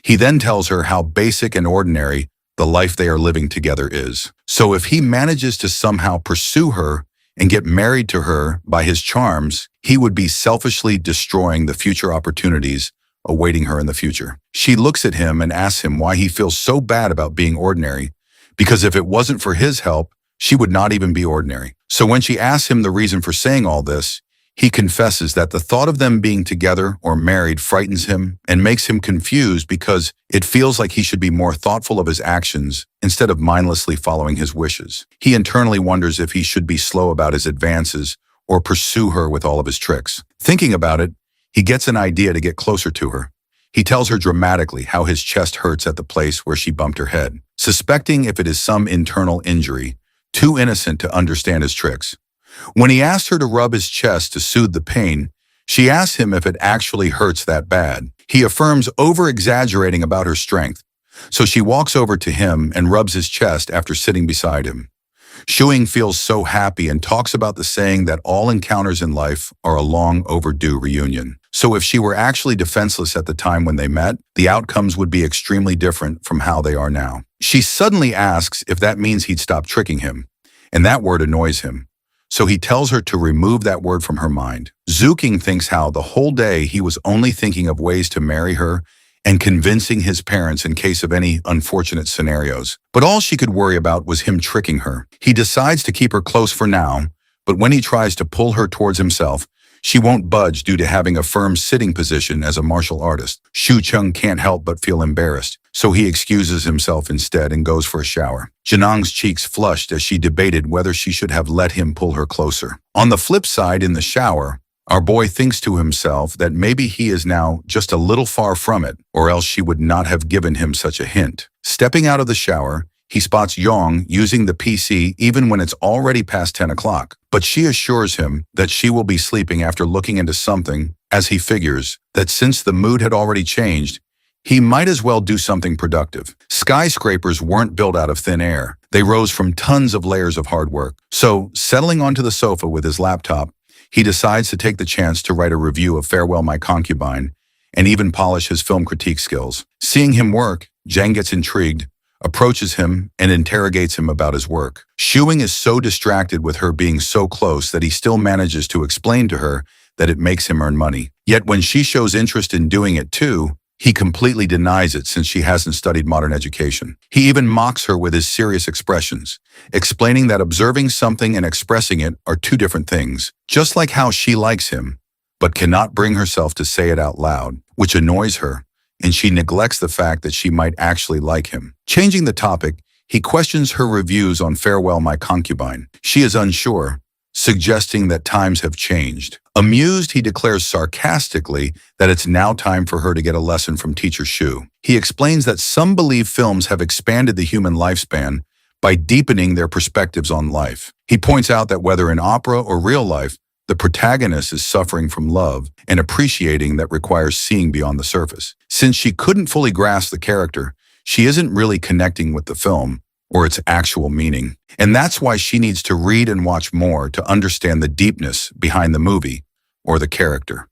He then tells her how basic and ordinary the life they are living together is. So if he manages to somehow pursue her and get married to her by his charms, he would be selfishly destroying the future opportunities awaiting her in the future. She looks at him and asks him why he feels so bad about being ordinary, because if it wasn't for his help, she would not even be ordinary. So when she asks him the reason for saying all this, he confesses that the thought of them being together or married frightens him and makes him confused because it feels like he should be more thoughtful of his actions instead of mindlessly following his wishes. He internally wonders if he should be slow about his advances or pursue her with all of his tricks. Thinking about it, he gets an idea to get closer to her. He tells her dramatically how his chest hurts at the place where she bumped her head, suspecting if it is some internal injury, too innocent to understand his tricks. When he asks her to rub his chest to soothe the pain, she asks him if it actually hurts that bad. He affirms over-exaggerating about her strength, so she walks over to him and rubs his chest after sitting beside him. Shuing feels so happy and talks about the saying that all encounters in life are a long overdue reunion. So if she were actually defenseless at the time when they met, the outcomes would be extremely different from how they are now. She suddenly asks if that means he'd stop tricking him, and that word annoys him. So he tells her to remove that word from her mind. Zuking thinks how the whole day he was only thinking of ways to marry her and convincing his parents in case of any unfortunate scenarios. But all she could worry about was him tricking her. He decides to keep her close for now, but when he tries to pull her towards himself, she won't budge due to having a firm sitting position as a martial artist. Shu Chung can't help but feel embarrassed, so he excuses himself instead and goes for a shower. Janong's cheeks flushed as she debated whether she should have let him pull her closer. On the flip side, in the shower, our boy thinks to himself that maybe he is now just a little far from it, or else she would not have given him such a hint. Stepping out of the shower, he spots Yong using the PC even when it's already past 10 o'clock. But she assures him that she will be sleeping after looking into something, as he figures that since the mood had already changed, he might as well do something productive. Skyscrapers weren't built out of thin air. They rose from tons of layers of hard work. So, settling onto the sofa with his laptop, he decides to take the chance to write a review of Farewell My Concubine and even polish his film critique skills. Seeing him work, Jang gets intrigued, approaches him, and interrogates him about his work. Shuing is so distracted with her being so close that he still manages to explain to her that it makes him earn money. Yet when she shows interest in doing it too, he completely denies it since she hasn't studied modern education. He even mocks her with his serious expressions, explaining that observing something and expressing it are two different things, just like how she likes him, but cannot bring herself to say it out loud, which annoys her, and she neglects the fact that she might actually like him. Changing the topic, he questions her reviews on Farewell My Concubine. She is unsure, suggesting that times have changed. Amused, he declares sarcastically that it's now time for her to get a lesson from Teacher Shu. He explains that some believe films have expanded the human lifespan by deepening their perspectives on life. He points out that whether in opera or real life, the protagonist is suffering from love and appreciating that requires seeing beyond the surface. Since she couldn't fully grasp the character, she isn't really connecting with the film or its actual meaning. And that's why she needs to read and watch more to understand the deepness behind the movie or the character.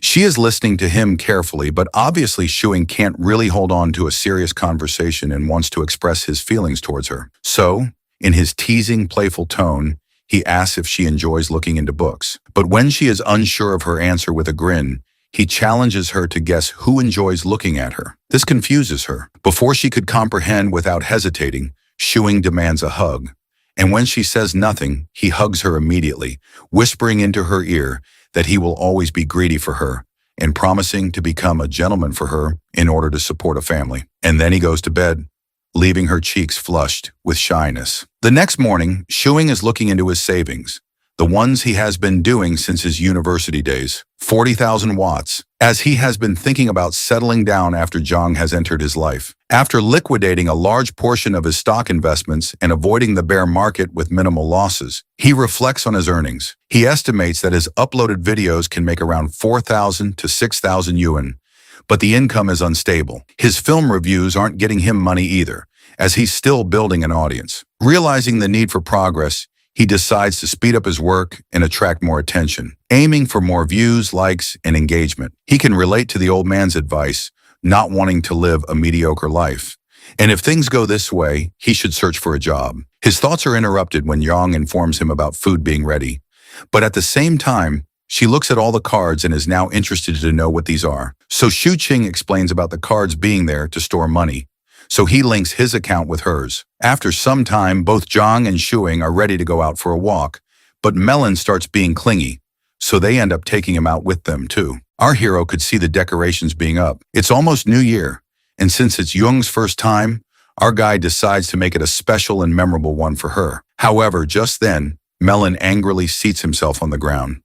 She is listening to him carefully, but obviously Shuing can't really hold on to a serious conversation and wants to express his feelings towards her. So, in his teasing, playful tone, he asks if she enjoys looking into books. But when she is unsure of her answer with a grin, he challenges her to guess who enjoys looking at her. This confuses her. Before she could comprehend without hesitating, Shuing demands a hug. And when she says nothing, he hugs her immediately, whispering into her ear that he will always be greedy for her and promising to become a gentleman for her in order to support a family. And then he goes to bed, leaving her cheeks flushed with shyness. The next morning, Shuing is looking into his savings. the ones he has been doing since his university days. 40,000 watts, as he has been thinking about settling down after Jong has entered his life. After liquidating a large portion of his stock investments and avoiding the bear market with minimal losses, he reflects on his earnings. He estimates that his uploaded videos can make around 4,000 to 6,000 yuan, but the income is unstable. His film reviews aren't getting him money either, as he's still building an audience. Realizing the need for progress, he decides to speed up his work and attract more attention, aiming for more views, likes, and engagement. He can relate to the old man's advice, not wanting to live a mediocre life. And if things go this way, he should search for a job. His thoughts are interrupted when Yang informs him about food being ready. But at the same time, she looks at all the cards and is now interested to know what these are. So Shu Qing explains about the cards being there to store money. So he links his account with hers. After some time, both Zhang and Shuing are ready to go out for a walk, but Melon starts being clingy, so they end up taking him out with them too. Our hero could see the decorations being up. It's almost New Year, and since it's Jung's first time, our guy decides to make it a special and memorable one for her. However, just then, Melon angrily seats himself on the ground,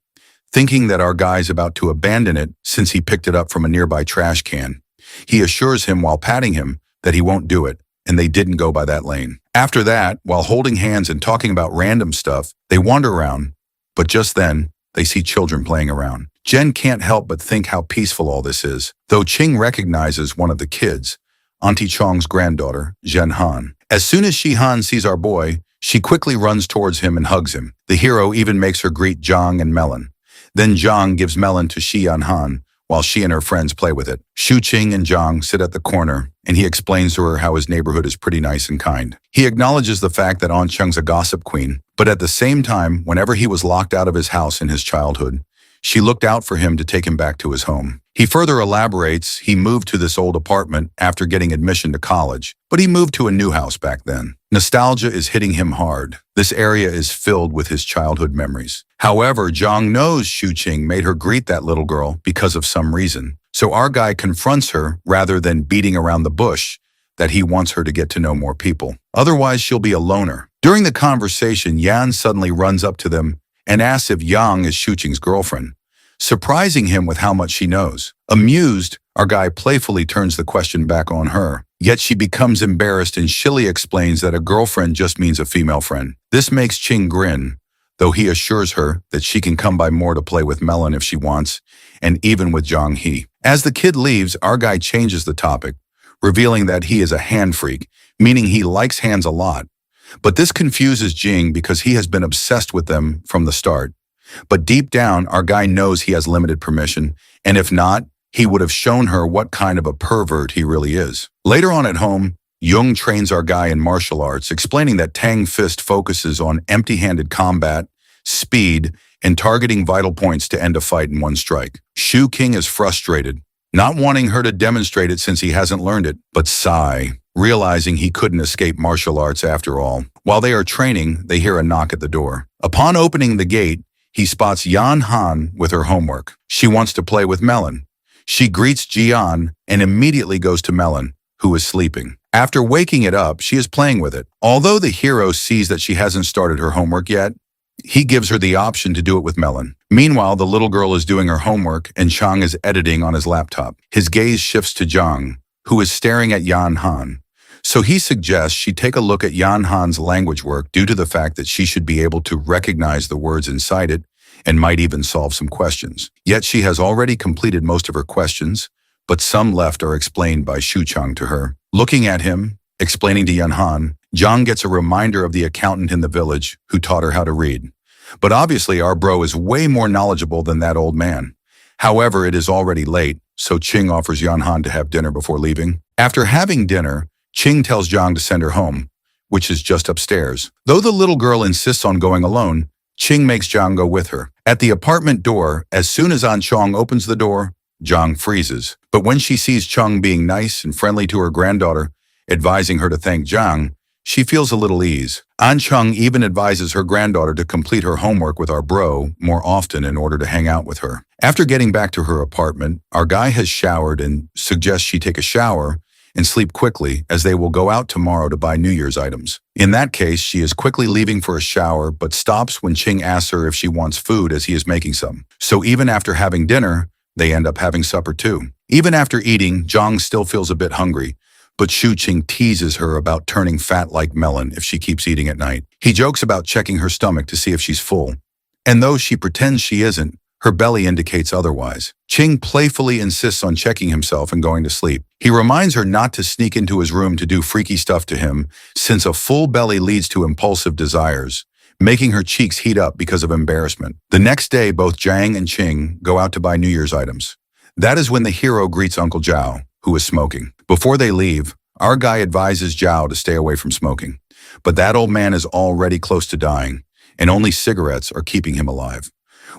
thinking that our guy's about to abandon it since he picked it up from a nearby trash can. He assures him while patting him that he won't do it, and they didn't go by that lane. After that, while holding hands and talking about random stuff, they wander around, but just then, they see children playing around. Jen can't help but think how peaceful all this is, though Qing recognizes one of the kids, Auntie Chong's granddaughter, Zhen Han. As soon as Shi Han sees our boy, she quickly runs towards him and hugs him. The hero even makes her greet Zhang and Melon. Then Zhang gives Melon to Shi Han, while she and her friends play with it. Shu Qing and Zhang sit at the corner, and he explains to her how his neighborhood is pretty nice and kind. He acknowledges the fact that An Cheng's a gossip queen, but at the same time, whenever he was locked out of his house in his childhood, she looked out for him to take him back to his home. He further elaborates he moved to this old apartment after getting admission to college, but he moved to a new house back then. Nostalgia is hitting him hard. This area is filled with his childhood memories. However, Zhang knows Shu Qing made her greet that little girl because of some reason. So our guy confronts her rather than beating around the bush that he wants her to get to know more people. Otherwise, she'll be a loner. During the conversation, Yan suddenly runs up to them and asks if Yang is Shu Qing's girlfriend, surprising him with how much she knows. Amused, our guy playfully turns the question back on her. Yet she becomes embarrassed and shilly explains that a girlfriend just means a female friend. This makes Qing grin, though he assures her that she can come by more to play with Melon if she wants, and even with Zhang He. As the kid leaves, our guy changes the topic, revealing that he is a hand freak, meaning he likes hands a lot. But this confuses Jing because he has been obsessed with them from the start. But deep down, our guy knows he has limited permission, and if not, he would have shown her what kind of a pervert he really is. Later on at home, Jung trains our guy in martial arts, explaining that Tang Fist focuses on empty-handed combat, speed, and targeting vital points to end a fight in one strike. Shu Qing is frustrated, not wanting her to demonstrate it since he hasn't learned it, but sigh, realizing he couldn't escape martial arts after all. While they are training, they hear a knock at the door. Upon opening the gate, he spots Yan Han with her homework. She wants to play with Melon. She greets Jian and immediately goes to Melon, who is sleeping. After waking it up, she is playing with it. Although the hero sees that she hasn't started her homework yet, he gives her the option to do it with Melon. Meanwhile, the little girl is doing her homework and Chang is editing on his laptop. His gaze shifts to Zhang, who is staring at Yan Han. So he suggests she take a look at Yan Han's language work due to the fact that she should be able to recognize the words inside it and might even solve some questions. Yet she has already completed most of her questions, but some left are explained by Shu Chang to her. Looking at him, explaining to Yan Han, Zhang gets a reminder of the accountant in the village who taught her how to read. But obviously our bro is way more knowledgeable than that old man. However, it is already late, so Qing offers Yan Han to have dinner before leaving. After having dinner, Qing tells Zhang to send her home, which is just upstairs. Though the little girl insists on going alone, Qing makes Zhang go with her. At the apartment door, as soon as An Chong opens the door, Zhang freezes. But when she sees Chong being nice and friendly to her granddaughter, advising her to thank Zhang, she feels a little ease. An Chong even advises her granddaughter to complete her homework with our bro more often in order to hang out with her. After getting back to her apartment, our guy has showered and suggests she take a shower and sleep quickly as they will go out tomorrow to buy New Year's items. In that case, she is quickly leaving for a shower but stops when Ching asks her if she wants food as he is making some. So even after having dinner, they end up having supper too. Even after eating, Zhang still feels a bit hungry, but Shu Qing teases her about turning fat like melon if she keeps eating at night. He jokes about checking her stomach to see if she's full. And though she pretends she isn't, her belly indicates otherwise. Qing playfully insists on checking himself and going to sleep. He reminds her not to sneak into his room to do freaky stuff to him, since a full belly leads to impulsive desires, making her cheeks heat up because of embarrassment. The next day, both Zhang and Qing go out to buy New Year's items. That is when the hero greets Uncle Zhao, who is smoking. Before they leave, our guy advises Zhao to stay away from smoking. But that old man is already close to dying, and only cigarettes are keeping him alive.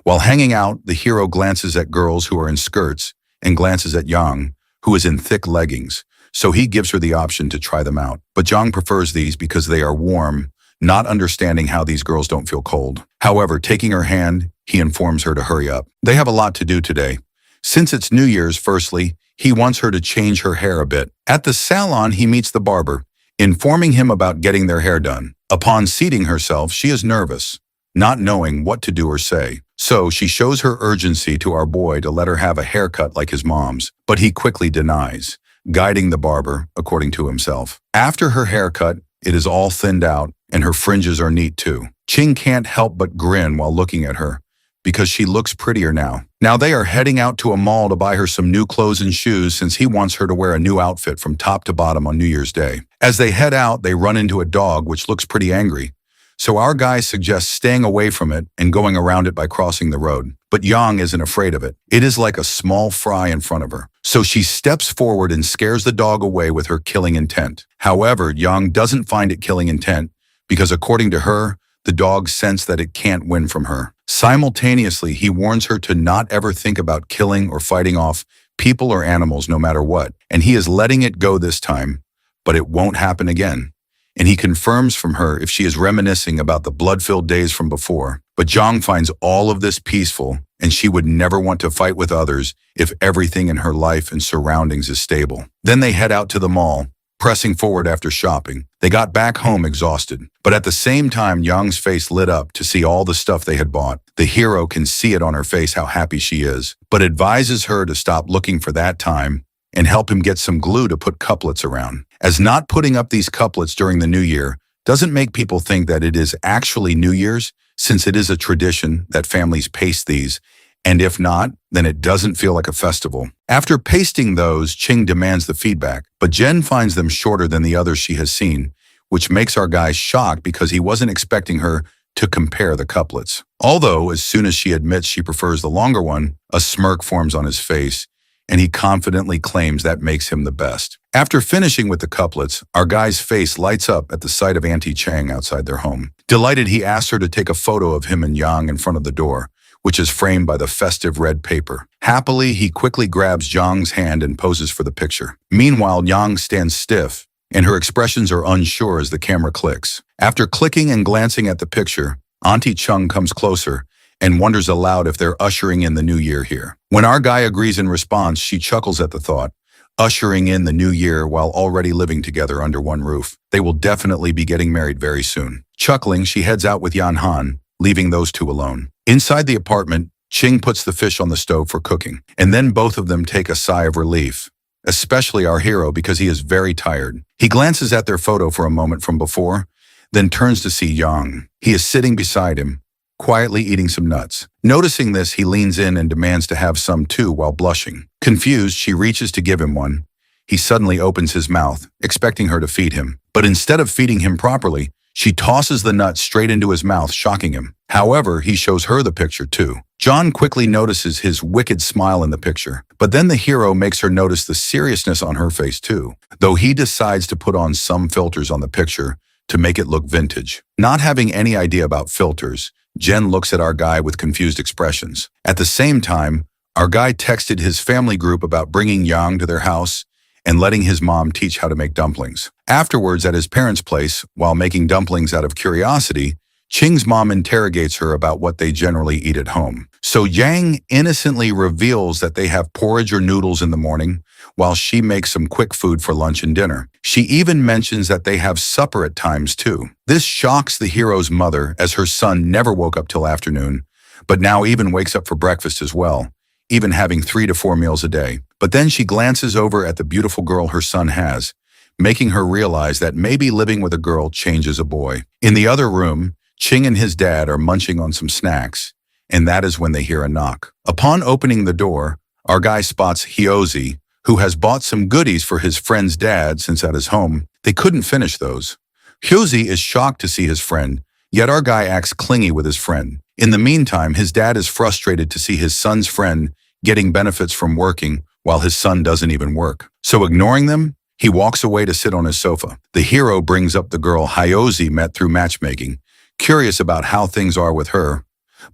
While hanging out, the hero glances at girls who are in skirts and glances at Yang, who is in thick leggings, so he gives her the option to try them out. But Zhang prefers these because they are warm, not understanding how these girls don't feel cold. However, taking her hand, he informs her to hurry up. They have a lot to do today. Since it's New Year's, firstly, he wants her to change her hair a bit. At the salon, he meets the barber, informing him about getting their hair done. Upon seating herself, she is nervous, not knowing what to do or say. So she shows her urgency to our boy to let her have a haircut like his mom's, but he quickly denies, guiding the barber according to himself. After her haircut, it is all thinned out, and her fringes are neat too. Qing can't help but grin while looking at her, because she looks prettier now. Now they are heading out to a mall to buy her some new clothes and shoes since he wants her to wear a new outfit from top to bottom on New Year's Day. As they head out, they run into a dog which looks pretty angry. So our guy suggests staying away from it and going around it by crossing the road. But Yang isn't afraid of it. It is like a small fry in front of her. So she steps forward and scares the dog away with her killing intent. However, Yang doesn't find it killing intent because according to her, the dog sensed that it can't win from her. Simultaneously, he warns her to not ever think about killing or fighting off people or animals no matter what. And he is letting it go this time, but it won't happen again. And he confirms from her if she is reminiscing about the blood-filled days from before. But Zhang finds all of this peaceful, and she would never want to fight with others if everything in her life and surroundings is stable. Then they head out to the mall, pressing forward after shopping. They got back home exhausted, but at the same time, Yang's face lit up to see all the stuff they had bought. The hero can see it on her face how happy she is, but advises her to stop looking for that time and help him get some glue to put couplets around. As not putting up these couplets during the New Year doesn't make people think that it is actually New Year's, since it is a tradition that families paste these, and if not, then it doesn't feel like a festival. After pasting those, Qing demands the feedback, but Jen finds them shorter than the others she has seen, which makes our guy shocked because he wasn't expecting her to compare the couplets. Although, as soon as she admits she prefers the longer one, a smirk forms on his face, and he confidently claims that makes him the best. After finishing with the couplets, our guy's face lights up at the sight of Auntie Chang outside their home. Delighted, he asks her to take a photo of him and Yang in front of the door, which is framed by the festive red paper. Happily, he quickly grabs Zhang's hand and poses for the picture. Meanwhile, Yang stands stiff, and her expressions are unsure as the camera clicks. After clicking and glancing at the picture, Auntie Chung comes closer and wonders aloud if they're ushering in the new year here. When our guy agrees in response, she chuckles at the thought, ushering in the new year while already living together under one roof. They will definitely be getting married very soon. Chuckling, she heads out with Yan Han, leaving those two alone. Inside the apartment, Qing puts the fish on the stove for cooking, and then both of them take a sigh of relief, especially our hero because he is very tired. He glances at their photo for a moment from before, then turns to see Yang. He is sitting beside him, quietly eating some nuts. Noticing this, he leans in and demands to have some too while blushing. Confused, she reaches to give him one. He suddenly opens his mouth, expecting her to feed him. But instead of feeding him properly, she tosses the nut straight into his mouth, shocking him. However, he shows her the picture too. John quickly notices his wicked smile in the picture, but then the hero makes her notice the seriousness on her face too, though he decides to put on some filters on the picture to make it look vintage. Not having any idea about filters, Jen looks at our guy with confused expressions. At the same time, our guy texted his family group about bringing Yang to their house and letting his mom teach how to make dumplings. Afterwards, at his parents' place, while making dumplings out of curiosity, Qing's mom interrogates her about what they generally eat at home. So Yang innocently reveals that they have porridge or noodles in the morning, while she makes some quick food for lunch and dinner. She even mentions that they have supper at times too. This shocks the hero's mother, as her son never woke up till afternoon, but now even wakes up for breakfast as well, even having 3 to 4 meals a day. But then she glances over at the beautiful girl her son has, making her realize that maybe living with a girl changes a boy. In the other room, Ching and his dad are munching on some snacks, and that is when they hear a knock. Upon opening the door, our guy spots Hyozi, who has bought some goodies for his friend's dad since at his home they couldn't finish those. Hyozi is shocked to see his friend, yet our guy acts clingy with his friend. In the meantime, his dad is frustrated to see his son's friend getting benefits from working while his son doesn't even work. So ignoring them, he walks away to sit on his sofa. The hero brings up the girl Hyozi met through matchmaking, curious about how things are with her.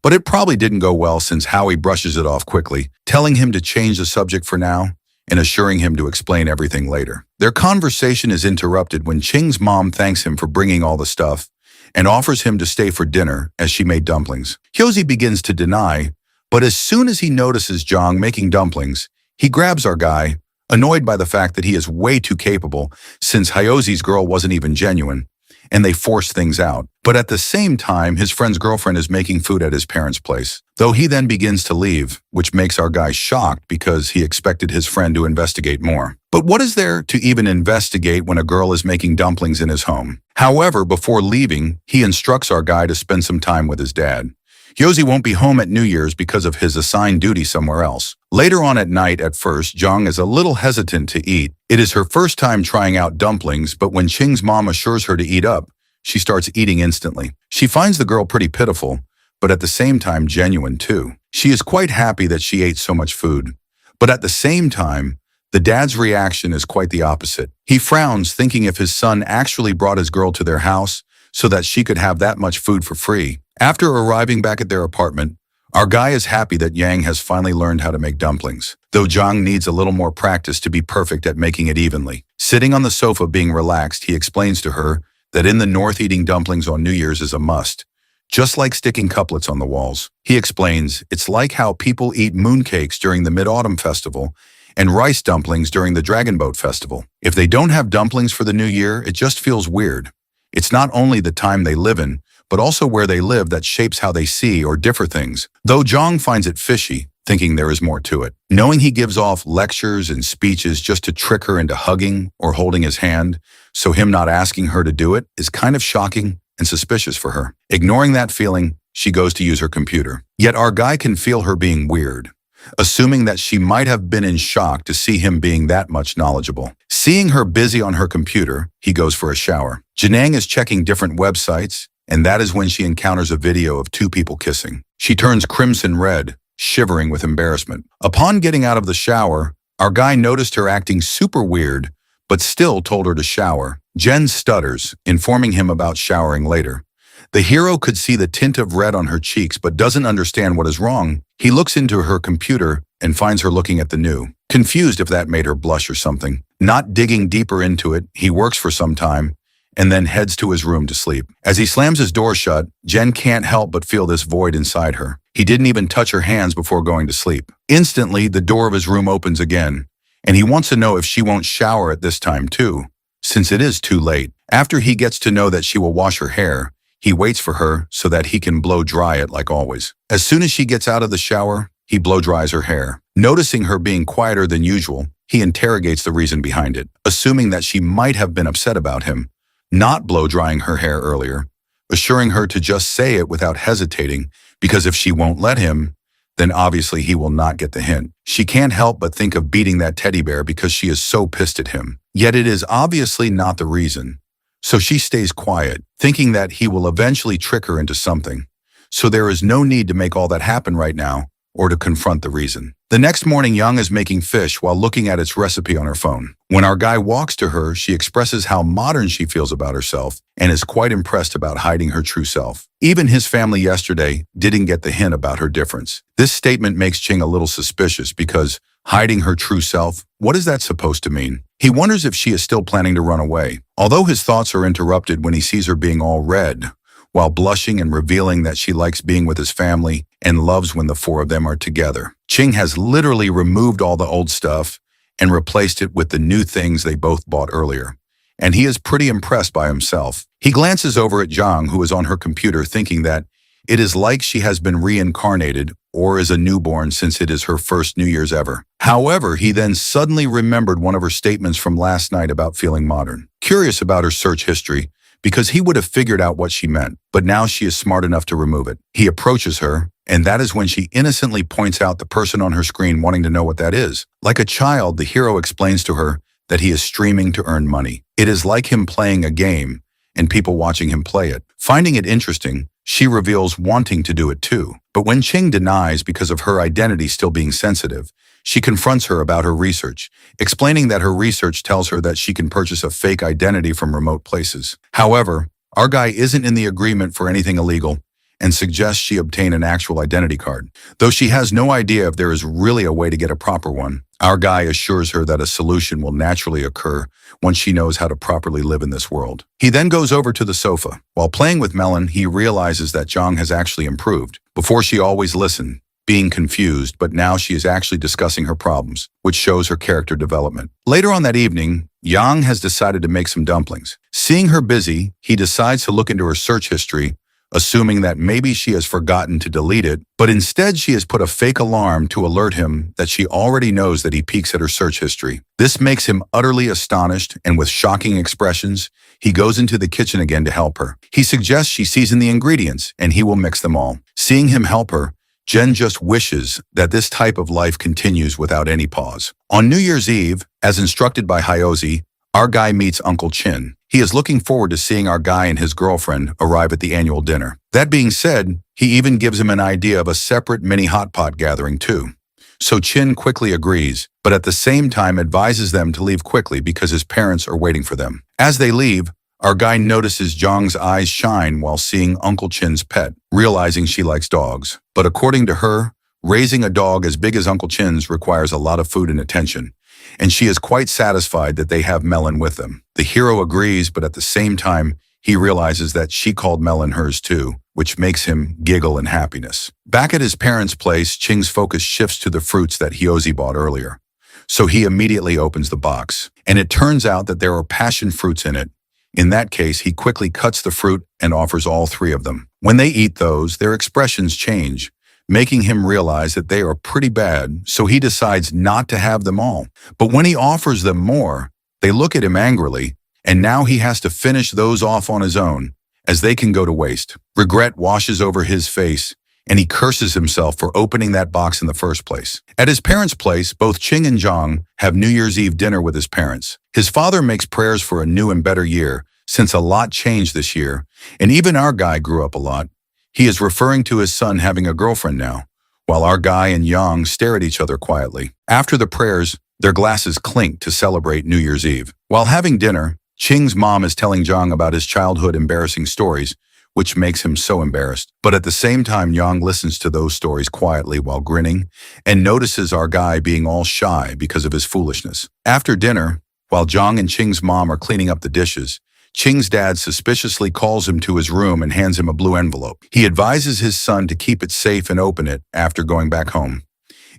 But it probably didn't go well since Howie brushes it off quickly, telling him to change the subject for now and assuring him to explain everything later. Their conversation is interrupted when Ching's mom thanks him for bringing all the stuff and offers him to stay for dinner as she made dumplings. Hyozi begins to deny, but as soon as he notices Jong making dumplings, he grabs our guy, annoyed by the fact that he is way too capable since Hyozi's girl wasn't even genuine, and they force things out. But at the same time, his friend's girlfriend is making food at his parents' place, though he then begins to leave, which makes our guy shocked because he expected his friend to investigate more. But what is there to even investigate when a girl is making dumplings in his home? However, before leaving, he instructs our guy to spend some time with his dad. Hyozi won't be home at New Year's because of his assigned duty somewhere else. Later on at night, at first, Jong is a little hesitant to eat. It is her first time trying out dumplings, but when Ching's mom assures her to eat up, she starts eating instantly. She finds the girl pretty pitiful, but at the same time genuine too. She is quite happy that she ate so much food. But at the same time, the dad's reaction is quite the opposite. He frowns, thinking if his son actually brought his girl to their house so that she could have that much food for free. After arriving back at their apartment, our guy is happy that Yang has finally learned how to make dumplings, though Jong needs a little more practice to be perfect at making it evenly. Sitting on the sofa being relaxed, he explains to her that in the north eating dumplings on New Year's is a must, just like sticking couplets on the walls. He explains it's like how people eat mooncakes during the Mid-Autumn Festival and rice dumplings during the Dragon Boat Festival. If they don't have dumplings for the New Year, it just feels weird. It's not only the time they live in, but also where they live that shapes how they see or differ things. Though Jong finds it fishy, thinking there is more to it. Knowing he gives off lectures and speeches just to trick her into hugging or holding his hand, so him not asking her to do it is kind of shocking and suspicious for her. Ignoring that feeling, she goes to use her computer. Yet our guy can feel her being weird, assuming that she might have been in shock to see him being that much knowledgeable. Seeing her busy on her computer, he goes for a shower. Janang is checking different websites, and that is when she encounters a video of 2 people kissing. She turns crimson red, shivering with embarrassment. Upon getting out of the shower, our guy noticed her acting super weird, but still told her to shower. Jen stutters, informing him about showering later. The hero could see the tint of red on her cheeks but doesn't understand what is wrong. He looks into her computer and finds her looking at the new, confused if that made her blush or something. Not digging deeper into it, he works for some time and then heads to his room to sleep. As he slams his door shut, Jen can't help but feel this void inside her. He didn't even touch her hands before going to sleep. Instantly, the door of his room opens again, and he wants to know if she won't shower at this time too, since it is too late. After he gets to know that she will wash her hair, he waits for her so that he can blow dry it like always. As soon as she gets out of the shower, he blow dries her hair. Noticing her being quieter than usual, he interrogates the reason behind it, assuming that she might have been upset about him not blow drying her hair earlier, assuring her to just say it without hesitating, because if she won't let him, then obviously he will not get the hint. She can't help but think of beating that teddy bear because she is so pissed at him. Yet it is obviously not the reason. So she stays quiet, thinking that he will eventually trick her into something. So there is no need to make all that happen right now or to confront the reason. The next morning, Young is making fish while looking at its recipe on her phone. When our guy walks to her, she expresses how modern she feels about herself and is quite impressed about hiding her true self. Even his family yesterday didn't get the hint about her difference. This statement makes Ching a little suspicious because hiding her true self, what is that supposed to mean? He wonders if she is still planning to run away. Although his thoughts are interrupted when he sees her being all red, while blushing and revealing that she likes being with his family and loves when the four of them are together. Ching has literally removed all the old stuff and replaced it with the new things they both bought earlier. And he is pretty impressed by himself. He glances over at Zhang, who is on her computer, thinking that it is like she has been reincarnated or is a newborn since it is her first New Year's ever. However, he then suddenly remembered one of her statements from last night about feeling modern. Curious about her search history, because he would have figured out what she meant, but now she is smart enough to remove it. He approaches her, and that is when she innocently points out the person on her screen, wanting to know what that is. Like a child, the hero explains to her that he is streaming to earn money. It is like him playing a game and people watching him play it. Finding it interesting, she reveals wanting to do it too. But when Ching denies because of her identity still being sensitive, she confronts her about her research, explaining that her research tells her that she can purchase a fake identity from remote places. However, our guy isn't in the agreement for anything illegal and suggests she obtain an actual identity card. Though she has no idea if there is really a way to get a proper one, our guy assures her that a solution will naturally occur once she knows how to properly live in this world. He then goes over to the sofa. While playing with Melon, he realizes that Zhang has actually improved. Before, she always listened, being confused, but now she is actually discussing her problems, which shows her character development. Later on that evening, Yang has decided to make some dumplings. Seeing her busy, he decides to look into her search history, assuming that maybe she has forgotten to delete it, but instead she has put a fake alarm to alert him that she already knows that he peeks at her search history. This makes him utterly astonished, and with shocking expressions, he goes into the kitchen again to help her. He suggests she season the ingredients, and he will mix them all. Seeing him help her, Jen just wishes that this type of life continues without any pause. On New Year's Eve, as instructed by Hyozi, our guy meets Uncle Chin. He is looking forward to seeing our guy and his girlfriend arrive at the annual dinner. That being said, he even gives him an idea of a separate mini hot pot gathering too. So Chin quickly agrees, but at the same time advises them to leave quickly because his parents are waiting for them. As they leave, our guy notices Zhang's eyes shine while seeing Uncle Chin's pet, realizing she likes dogs. But according to her, raising a dog as big as Uncle Chin's requires a lot of food and attention, and she is quite satisfied that they have Melon with them. The hero agrees, but at the same time, he realizes that she called Melon hers too, which makes him giggle in happiness. Back at his parents' place, Ching's focus shifts to the fruits that Hyozi bought earlier. So he immediately opens the box, and it turns out that there are passion fruits in it. In that case, he quickly cuts the fruit and offers all three of them. When they eat those, their expressions change, making him realize that they are pretty bad, so he decides not to have them all. But when he offers them more, they look at him angrily, and now he has to finish those off on his own, as they can go to waste. Regret washes over his face, and he curses himself for opening that box in the first place. At his parents' place, both Ching and Zhang have New Year's Eve dinner with his parents. His father makes prayers for a new and better year, since a lot changed this year, and even our guy grew up a lot. He is referring to his son having a girlfriend now, while our guy and Yang stare at each other quietly. After the prayers, their glasses clink to celebrate New Year's Eve. While having dinner, Ching's mom is telling Zhang about his childhood embarrassing stories, which makes him so embarrassed. But at the same time, Yang listens to those stories quietly while grinning and notices our guy being all shy because of his foolishness. After dinner, while Zhang and Ching's mom are cleaning up the dishes, Ching's dad suspiciously calls him to his room and hands him a blue envelope. He advises his son to keep it safe and open it after going back home.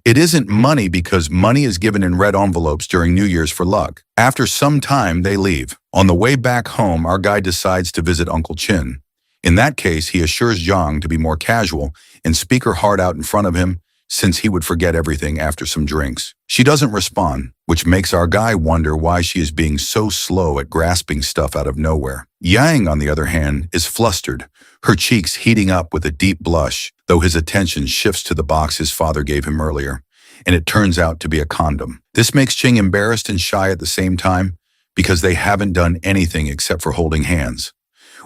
It isn't money because money is given in red envelopes during New Year's for luck. After some time, they leave. On the way back home, our guy decides to visit Uncle Chin. In that case, he assures Zhang to be more casual and speak her heart out in front of him, since he would forget everything after some drinks. She doesn't respond, which makes our guy wonder why she is being so slow at grasping stuff out of nowhere. Yang, on the other hand, is flustered, her cheeks heating up with a deep blush, though his attention shifts to the box his father gave him earlier, and it turns out to be a condom. This makes Ching embarrassed and shy at the same time, because they haven't done anything except for holding hands,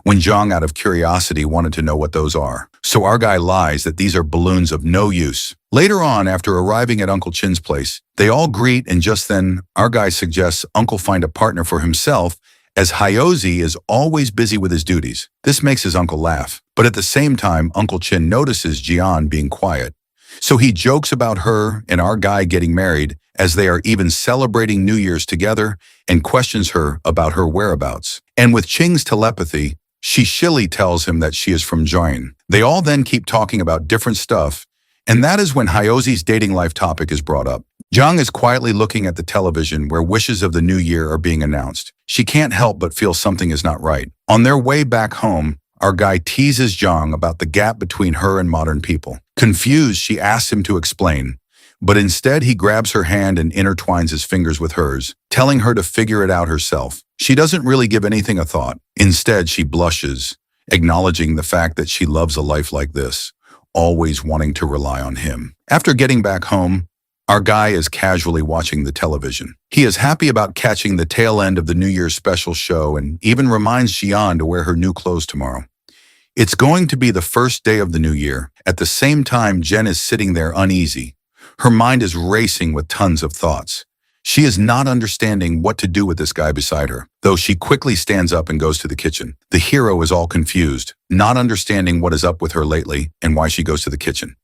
when Zhang, out of curiosity, wanted to know what those are. So our guy lies that these are balloons of no use. Later on, after arriving at Uncle Chin's place, they all greet, and just then, our guy suggests Uncle find a partner for himself, as Hyozi is always busy with his duties. This makes his uncle laugh. But at the same time, Uncle Chin notices Jian being quiet. So he jokes about her and our guy getting married, as they are even celebrating New Year's together, and questions her about her whereabouts. And with Ching's telepathy, She shilly tells him that she is from Join. They all then keep talking about different stuff, and that is when Hyose's dating life topic is brought up. Jung is quietly looking at the television where wishes of the new year are being announced. She can't help but feel something is not right. On their way back home, our guy teases Jung about the gap between her and modern people. Confused, she asks him to explain, but instead he grabs her hand and intertwines his fingers with hers, telling her to figure it out herself. She doesn't really give anything a thought. Instead, she blushes, acknowledging the fact that she loves a life like this, always wanting to rely on him. After getting back home, our guy is casually watching the television. He is happy about catching the tail end of the New Year's special show and even reminds Xian to wear her new clothes tomorrow. It's going to be the first day of the new year. At the same time, Jen is sitting there uneasy. Her mind is racing with tons of thoughts. She is not understanding what to do with this guy beside her, though she quickly stands up and goes to the kitchen. The hero is all confused, not understanding what is up with her lately and why she goes to the kitchen.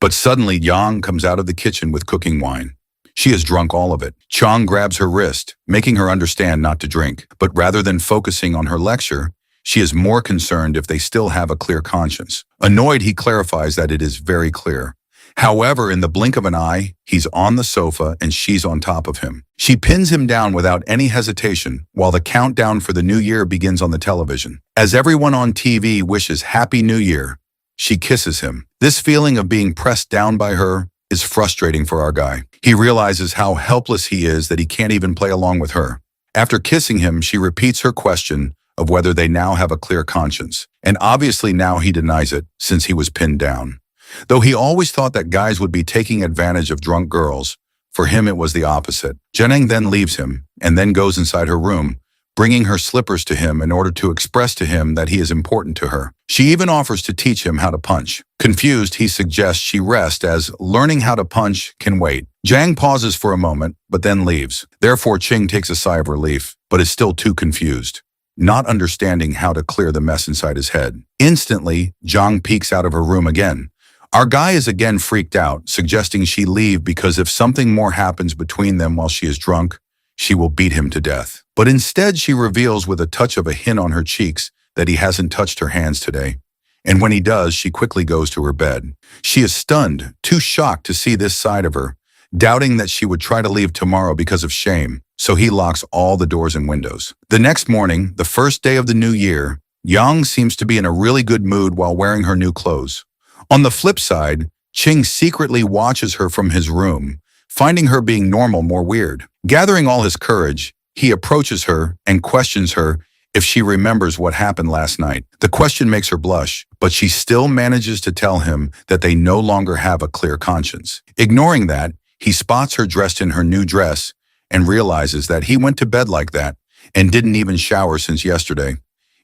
But suddenly, Yang comes out of the kitchen with cooking wine. She has drunk all of it. Chong grabs her wrist, making her understand not to drink. But rather than focusing on her lecture, she is more concerned if they still have a clear conscience. Annoyed, he clarifies that it is very clear. However, in the blink of an eye, he's on the sofa and she's on top of him. She pins him down without any hesitation while the countdown for the new year begins on the television. As everyone on TV wishes Happy New Year, she kisses him. This feeling of being pressed down by her is frustrating for our guy. He realizes how helpless he is that he can't even play along with her. After kissing him, she repeats her question of whether they now have a clear conscience. And obviously now he denies it since he was pinned down. Though he always thought that guys would be taking advantage of drunk girls, for him it was the opposite. Jeneng then leaves him and then goes inside her room, bringing her slippers to him in order to express to him that he is important to her. She even offers to teach him how to punch. Confused, he suggests she rest as learning how to punch can wait. Jang pauses for a moment, but then leaves. Therefore, Ching takes a sigh of relief, but is still too confused, not understanding how to clear the mess inside his head. Instantly, Zhang peeks out of her room again. Our guy is again freaked out, suggesting she leave because if something more happens between them while she is drunk, she will beat him to death. But instead, she reveals with a touch of a hint on her cheeks that he hasn't touched her hands today. And when he does, she quickly goes to her bed. She is stunned, too shocked to see this side of her, doubting that she would try to leave tomorrow because of shame, so he locks all the doors and windows. The next morning, the first day of the new year, Yang seems to be in a really good mood while wearing her new clothes. On the flip side, Ching secretly watches her from his room, finding her being normal more weird. Gathering all his courage, he approaches her and questions her if she remembers what happened last night. The question makes her blush, but she still manages to tell him that they no longer have a clear conscience. Ignoring that, he spots her dressed in her new dress and realizes that he went to bed like that and didn't even shower since yesterday.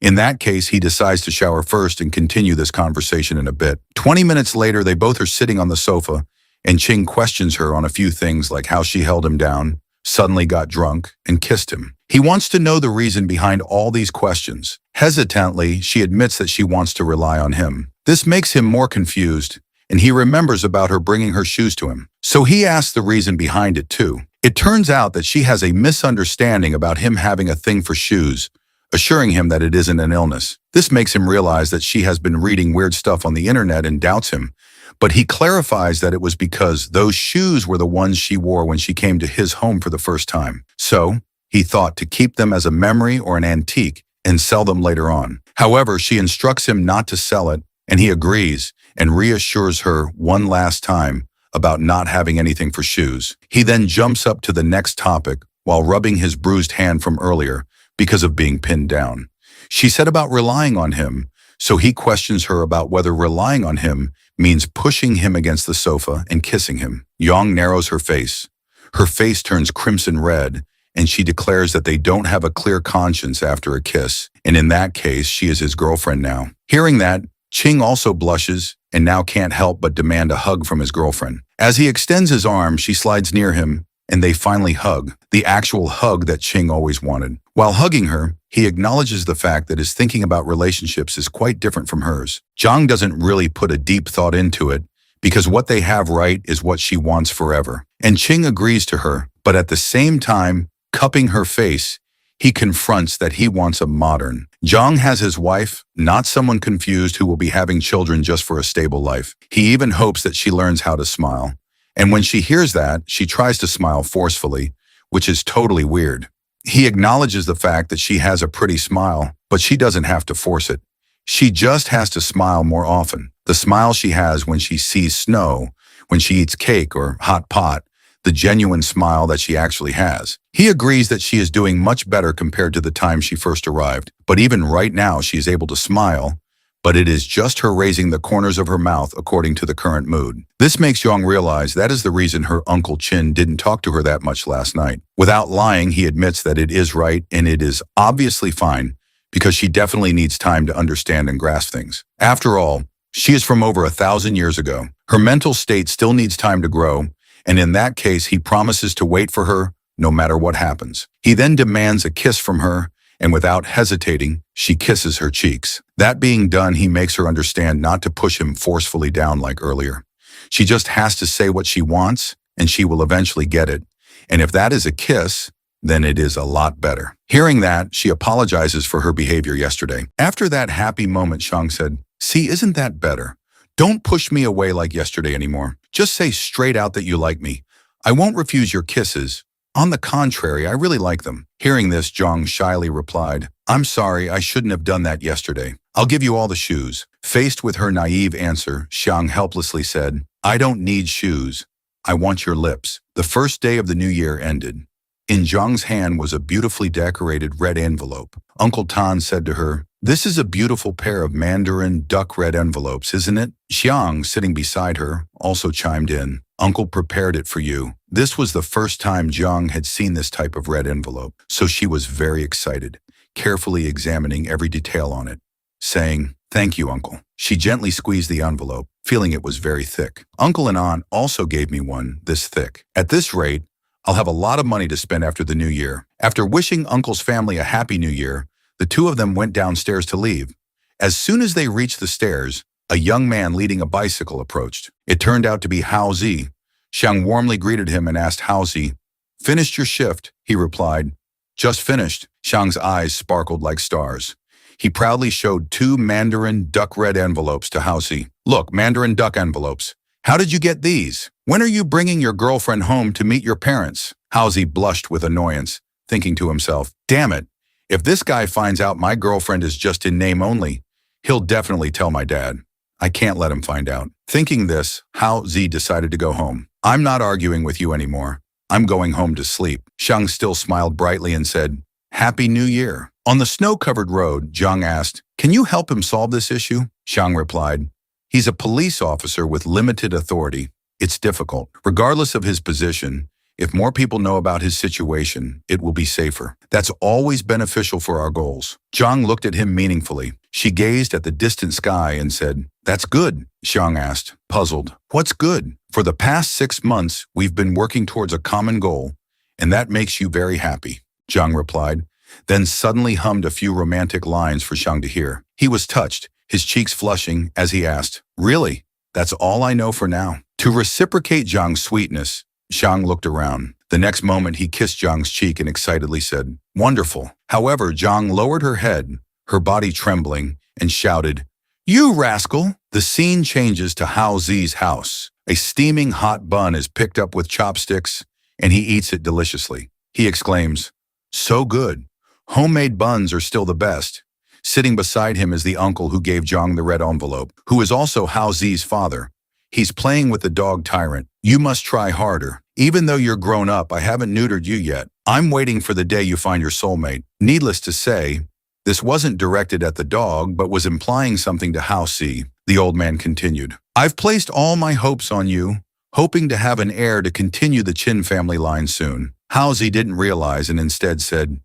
In that case, he decides to shower first and continue this conversation in a bit. 20 minutes later, they both are sitting on the sofa, and Ching questions her on a few things like how she held him down, suddenly got drunk, and kissed him. He wants to know the reason behind all these questions. Hesitantly, she admits that she wants to rely on him. This makes him more confused, and he remembers about her bringing her shoes to him. So he asks the reason behind it too. It turns out that she has a misunderstanding about him having a thing for shoes, assuring him that it isn't an illness. This makes him realize that she has been reading weird stuff on the internet and doubts him, but he clarifies that it was because those shoes were the ones she wore when she came to his home for the first time. So, he thought to keep them as a memory or an antique and sell them later on. However, she instructs him not to sell it, and he agrees and reassures her one last time about not having anything for shoes. He then jumps up to the next topic while rubbing his bruised hand from earlier, because of being pinned down. She said about relying on him, so he questions her about whether relying on him means pushing him against the sofa and kissing him. Yang narrows her face. Her face turns crimson red, and she declares that they don't have a clear conscience after a kiss, and in that case, she is his girlfriend now. Hearing that, Ching also blushes and now can't help but demand a hug from his girlfriend. As he extends his arm, she slides near him, and they finally hug, the actual hug that Ching always wanted. While hugging her, he acknowledges the fact that his thinking about relationships is quite different from hers. Zhang doesn't really put a deep thought into it, because what they have right is what she wants forever. And Ching agrees to her, but at the same time, cupping her face, He confronts that he wants a modern. Zhang has his wife, not someone confused who will be having children just for a stable life. He even hopes that she learns how to smile. And when she hears that, she tries to smile forcefully, which is totally weird. He acknowledges the fact that she has a pretty smile, but she doesn't have to force it. She just has to smile more often. The smile she has when she sees snow, when she eats cake or hot pot, the genuine smile that she actually has. He agrees that she is doing much better compared to the time she first arrived, but even right now she is able to smile, but it is just her raising the corners of her mouth according to the current mood. This makes Young realize that is the reason her Uncle Chin didn't talk to her that much last night. Without lying, he admits that it is right and it is obviously fine because she definitely needs time to understand and grasp things. After all, she is from over 1,000 years ago. Her mental state still needs time to grow, and in that case, he promises to wait for her no matter what happens. He then demands a kiss from her, and without hesitating, she kisses her cheeks. That being done, he makes her understand not to push him forcefully down like earlier. She just has to say what she wants, and she will eventually get it. And if that is a kiss, then it is a lot better. Hearing that, she apologizes for her behavior yesterday. After that happy moment, Shang said, "See, isn't that better? Don't push me away like yesterday anymore. Just say straight out that you like me. I won't refuse your kisses. On the contrary, I really like them." Hearing this, Zhang shyly replied, "I'm sorry, I shouldn't have done that yesterday. I'll give you all the shoes." Faced with her naive answer, Xiang helplessly said, "I don't need shoes. I want your lips." The first day of the new year ended. In Zhang's hand was a beautifully decorated red envelope. Uncle Tan said to her, "This is a beautiful pair of mandarin duck red envelopes, isn't it?" Xiang, sitting beside her, also chimed in, "Uncle prepared it for you." This was the first time Zhang had seen this type of red envelope, so she was very excited, carefully examining every detail on it, saying, "Thank you, Uncle." She gently squeezed the envelope, feeling it was very thick. Uncle and Aunt also gave me one this thick. At this rate, I'll have a lot of money to spend after the new year. After wishing Uncle's family a happy new year, the two of them went downstairs to leave. As soon as they reached the stairs, a young man leading a bicycle approached. It turned out to be Hao Zi. Xiang warmly greeted him and asked Hao Zi, "Finished your shift?" He replied, "Just finished." Xiang's eyes sparkled like stars. He proudly showed 2 mandarin duck red envelopes to Hao Zi. "Look, mandarin duck envelopes. How did you get these? When are you bringing your girlfriend home to meet your parents?" Hao Zi blushed with annoyance, thinking to himself, "Damn it. If this guy finds out my girlfriend is just in name only, he'll definitely tell my dad. I can't let him find out." Thinking this, Hao Zi decided to go home. "I'm not arguing with you anymore. I'm going home to sleep." Xiang still smiled brightly and said, "Happy New Year." On the snow-covered road, Zhang asked, "Can you help him solve this issue?" Xiang replied, "He's a police officer with limited authority. It's difficult. Regardless of his position, if more people know about his situation, it will be safer. That's always beneficial for our goals." Zhang looked at him meaningfully. She gazed at the distant sky and said, "That's good," Xiang asked, puzzled. "What's good?" "For the past 6 months, we've been working towards a common goal, and that makes you very happy," Zhang replied, then suddenly hummed a few romantic lines for Xiang to hear. He was touched, his cheeks flushing, as he asked, "Really? That's all I know for now." To reciprocate Zhang's sweetness, Xiang looked around. The next moment, he kissed Zhang's cheek and excitedly said, "Wonderful." However, Zhang lowered her head, her body trembling, and shouted, "You rascal!" The scene changes to Hao Zi's house. A steaming hot bun is picked up with chopsticks, and he eats it deliciously. He exclaims, "So good. Homemade buns are still the best." Sitting beside him is the uncle who gave Zhang the red envelope, who is also Hao Zi's father. He's playing with the dog Tyrant. "You must try harder. Even though you're grown up, I haven't neutered you yet. I'm waiting for the day you find your soulmate." Needless to say, this wasn't directed at the dog, but was implying something to Hao Zi. The old man continued, "I've placed all my hopes on you, hoping to have an heir to continue the Qin family line soon." Hao Zi didn't realize and instead said,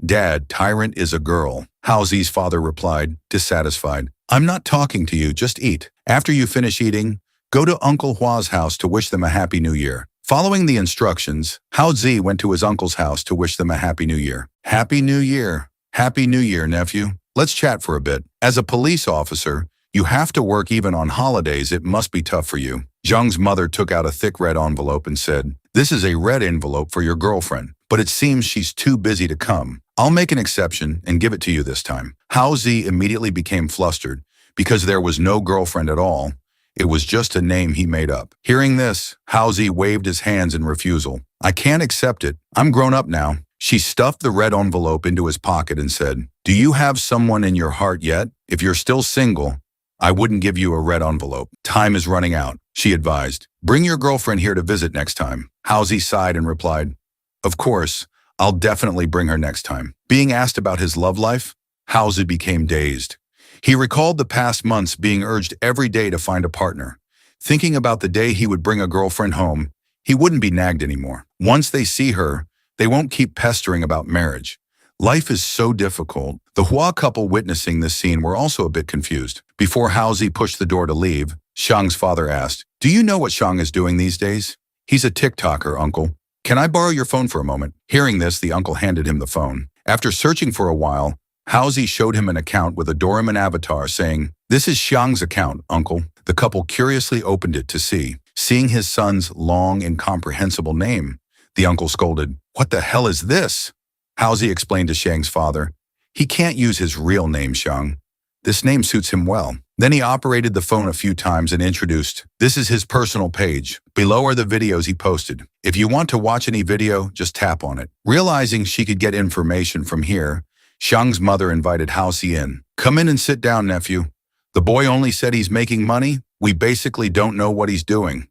"Dad, Tyrant is a girl." Hao Zi's father replied, dissatisfied, "I'm not talking to you, just eat. After you finish eating, go to Uncle Hua's house to wish them a happy new year." Following the instructions, Hao Zi went to his uncle's house to wish them a happy new year. "Happy New Year. Happy New Year, nephew. Let's chat for a bit. As a police officer, you have to work even on holidays. It must be tough for you." Zhang's mother took out a thick red envelope and said, "This is a red envelope for your girlfriend, but it seems she's too busy to come. I'll make an exception and give it to you this time. Hao Zi immediately became flustered because there was no girlfriend at all. It was just a name he made up. Hearing this, Hao Zi waved his hands in refusal. I can't accept it. I'm grown up now. She stuffed the red envelope into his pocket and said, do you have someone in your heart yet? If you're still single, I wouldn't give you a red envelope. Time is running out, she advised. Bring your girlfriend here to visit next time. Hao Zi sighed and replied, of course, I'll definitely bring her next time. Being asked about his love life, Hao Zi became dazed. He recalled the past months being urged every day to find a partner. Thinking about the day he would bring a girlfriend home, he wouldn't be nagged anymore. Once they see her, they won't keep pestering about marriage. Life is so difficult. The Hua couple witnessing this scene were also a bit confused. Before Hao Zi pushed the door to leave, Shang's father asked, do you know what Shang is doing these days? He's a TikToker, uncle. Can I borrow your phone for a moment? Hearing this, the uncle handed him the phone. After searching for a while, Hao Zi showed him an account with a Doraemon avatar saying, this is Shang's account, uncle. The couple curiously opened it to see. Seeing his son's long, incomprehensible name, the uncle scolded, what the hell is this? Hao Zi explained to Shang's father, he can't use his real name, Shang. This name suits him well. Then he operated the phone a few times and introduced, this is his personal page. Below are the videos he posted. If you want to watch any video, just tap on it. Realizing she could get information from here, Shang's mother invited Hao Zi in. Come in and sit down, nephew. The boy only said he's making money. We basically don't know what he's doing.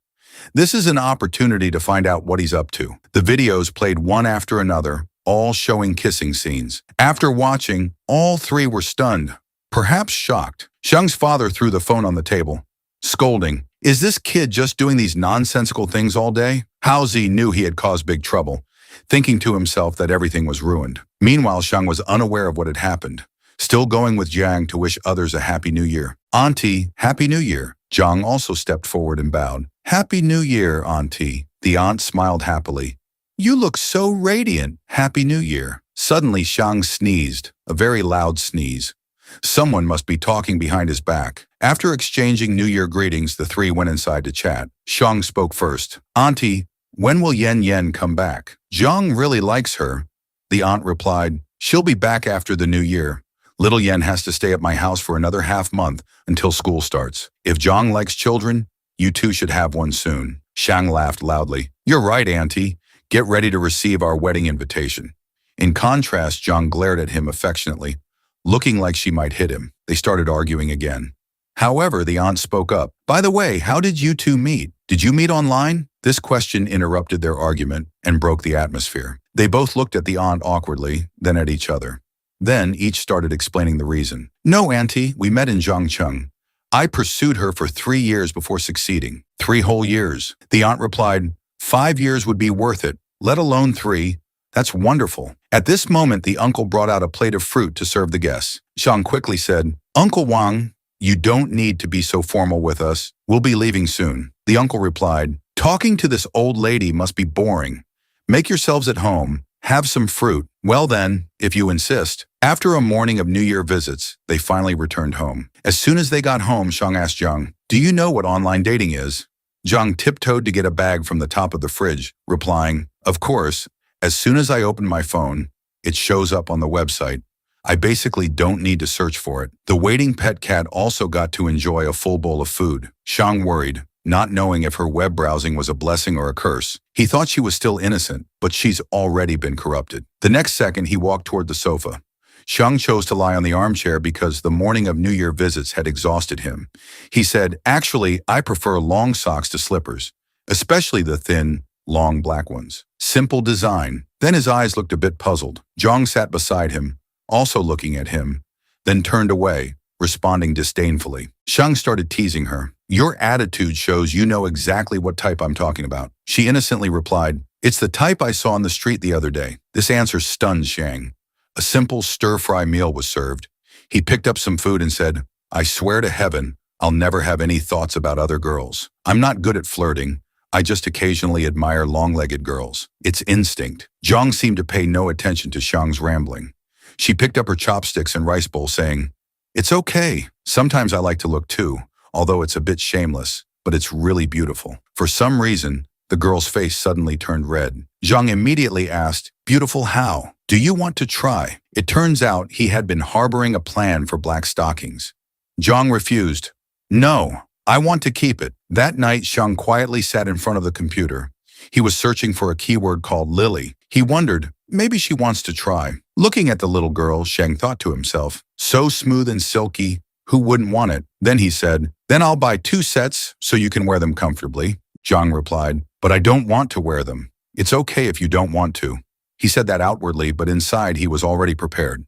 This is an opportunity to find out what he's up to. The videos played one after another, all showing kissing scenes. After watching, all three were stunned, perhaps shocked. Shang's father threw the phone on the table, scolding, is this kid just doing these nonsensical things all day? Hao Zi knew he had caused big trouble, thinking to himself that everything was ruined. Meanwhile, Shang was unaware of what had happened, still going with Jiang to wish others a Happy New Year. Auntie, Happy New Year. Jiang also stepped forward and bowed. Happy New Year, Auntie. The aunt smiled happily. You look so radiant. Happy New Year. Suddenly, Shang sneezed, a very loud sneeze. Someone must be talking behind his back. After exchanging New Year greetings, the three went inside to chat. Shang spoke first. Auntie, when will Yen Yen come back? Jiang really likes her. The aunt replied, she'll be back after the New Year. Little Yen has to stay at my house for another half month until school starts. If Jiang likes children, you two should have one soon. Shang laughed loudly. You're right, Auntie. Get ready to receive our wedding invitation. In contrast, Jiang glared at him affectionately, looking like she might hit him. They started arguing again. However, the aunt spoke up. By the way, how did you two meet? Did you meet online? This question interrupted their argument and broke the atmosphere. They both looked at the aunt awkwardly, then at each other. Then each started explaining the reason. No, Auntie, we met in Zhangcheng. I pursued her for 3 years before succeeding. 3 whole years. The aunt replied, 5 years would be worth it, let alone 3. That's wonderful. At this moment, the uncle brought out a plate of fruit to serve the guests. Shang quickly said, Uncle Wang, you don't need to be so formal with us. We'll be leaving soon. The uncle replied, talking to this old lady must be boring. Make yourselves at home. Have some fruit. Well then, if you insist. After a morning of New Year visits, they finally returned home. As soon as they got home, Shang asked Jiang, do you know what online dating is? Jiang tiptoed to get a bag from the top of the fridge, replying, of course, as soon as I open my phone, it shows up on the website. I basically don't need to search for it. The waiting pet cat also got to enjoy a full bowl of food. Shang worried, not knowing if her web browsing was a blessing or a curse. He thought she was still innocent, but she's already been corrupted. The next second, he walked toward the sofa. Shang chose to lie on the armchair because the morning of New Year visits had exhausted him. He said, actually, I prefer long socks to slippers, especially the thin, long black ones. Simple design. Then his eyes looked a bit puzzled. Jiang sat beside him, also looking at him, then turned away, responding disdainfully. Shang started teasing her. Your attitude shows you know exactly what type I'm talking about. She innocently replied, it's the type I saw on the street the other day. This answer stunned Shang. A simple stir-fry meal was served. He picked up some food and said, I swear to heaven, I'll never have any thoughts about other girls. I'm not good at flirting. I just occasionally admire long-legged girls. It's instinct. Jiang seemed to pay no attention to Shang's rambling. She picked up her chopsticks and rice bowl, saying, it's okay. Sometimes I like to look too, although it's a bit shameless, but it's really beautiful. For some reason, the girl's face suddenly turned red. Jiang immediately asked, beautiful how? "Do you want to try?" It turns out he had been harboring a plan for black stockings. Zhang refused. "No, I want to keep it." That night, Zhang quietly sat in front of the computer. He was searching for a keyword called Lily. He wondered, maybe she wants to try. Looking at the little girl, Zhang thought to himself, so smooth and silky, who wouldn't want it? Then he said, "Then I'll buy 2 sets so you can wear them comfortably." Zhang replied, "But I don't want to wear them." "It's okay if you don't want to." He said that outwardly, but inside he was already prepared.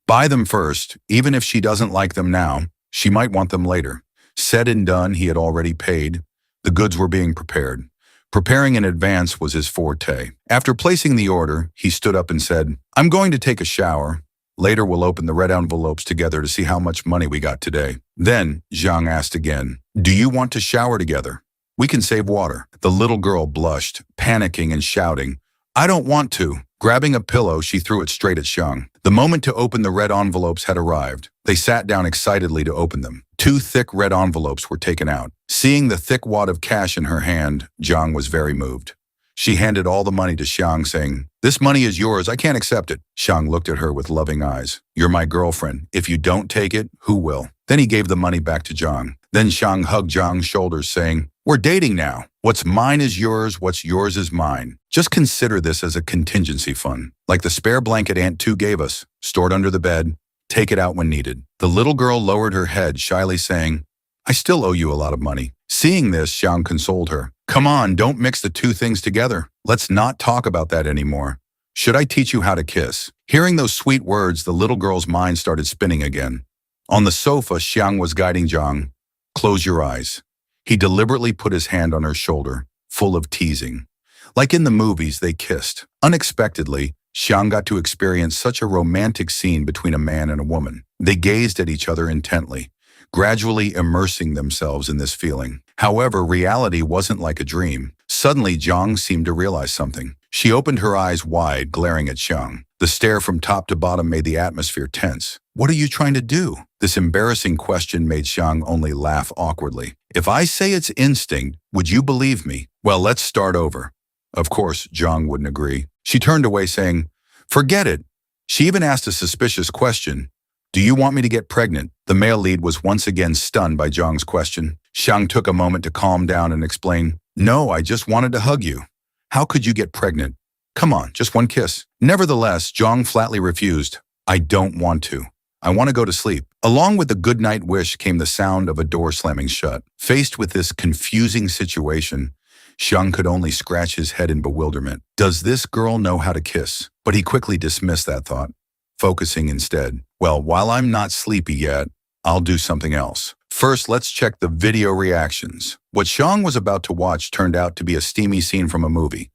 Buy them first, even if she doesn't like them now, she might want them later. Said and done, he had already paid. The goods were being prepared. Preparing in advance was his forte. After placing the order, he stood up and said, "I'm going to take a shower. Later we'll open the red envelopes together to see how much money we got today." Then, Zhang asked again, "Do you want to shower together? We can save water." The little girl blushed, panicking and shouting, "I don't want to." Grabbing a pillow, she threw it straight at Zhang. The moment to open the red envelopes had arrived. They sat down excitedly to open them. 2 thick red envelopes were taken out. Seeing the thick wad of cash in her hand, Zhang was very moved. She handed all the money to Xiang, saying, "This money is yours, I can't accept it." Xiang looked at her with loving eyes. "You're my girlfriend. If you don't take it, who will?" Then he gave the money back to Zhang. Then Xiang hugged Zhang's shoulders, saying, "We're dating now. What's mine is yours, what's yours is mine. Just consider this as a contingency fund, like the spare blanket Aunt 2 gave us, stored under the bed. Take it out when needed." The little girl lowered her head, shyly saying, "I still owe you a lot of money." Seeing this, Xiang consoled her. "Come on, don't mix the 2 things together. Let's not talk about that anymore. Should I teach you how to kiss?" Hearing those sweet words, the little girl's mind started spinning again. On the sofa, Xiang was guiding Zhang. "Close your eyes." He deliberately put his hand on her shoulder, full of teasing. Like in the movies, they kissed. Unexpectedly, Xiang got to experience such a romantic scene between a man and a woman. They gazed at each other intently, gradually immersing themselves in this feeling. However, reality wasn't like a dream. Suddenly, Zhang seemed to realize something. She opened her eyes wide, glaring at Xiang. The stare from top to bottom made the atmosphere tense. "What are you trying to do?" This embarrassing question made Xiang only laugh awkwardly. "If I say it's instinct, would you believe me?" "Well, let's start over." Of course, Zhang wouldn't agree. She turned away saying, "Forget it." She even asked a suspicious question. "Do you want me to get pregnant?" The male lead was once again stunned by Zhang's question. Xiang took a moment to calm down and explain, "No, I just wanted to hug you. How could you get pregnant? Come on, just one kiss." Nevertheless, Zhang flatly refused. "I don't want to. I want to go to sleep." Along with the goodnight wish came the sound of a door slamming shut. Faced with this confusing situation, Xiang could only scratch his head in bewilderment. Does this girl know how to kiss? But he quickly dismissed that thought, focusing instead, "Well, while I'm not sleepy yet, I'll do something else. First, let's check the video reactions." What Xiang was about to watch turned out to be a steamy scene from a movie.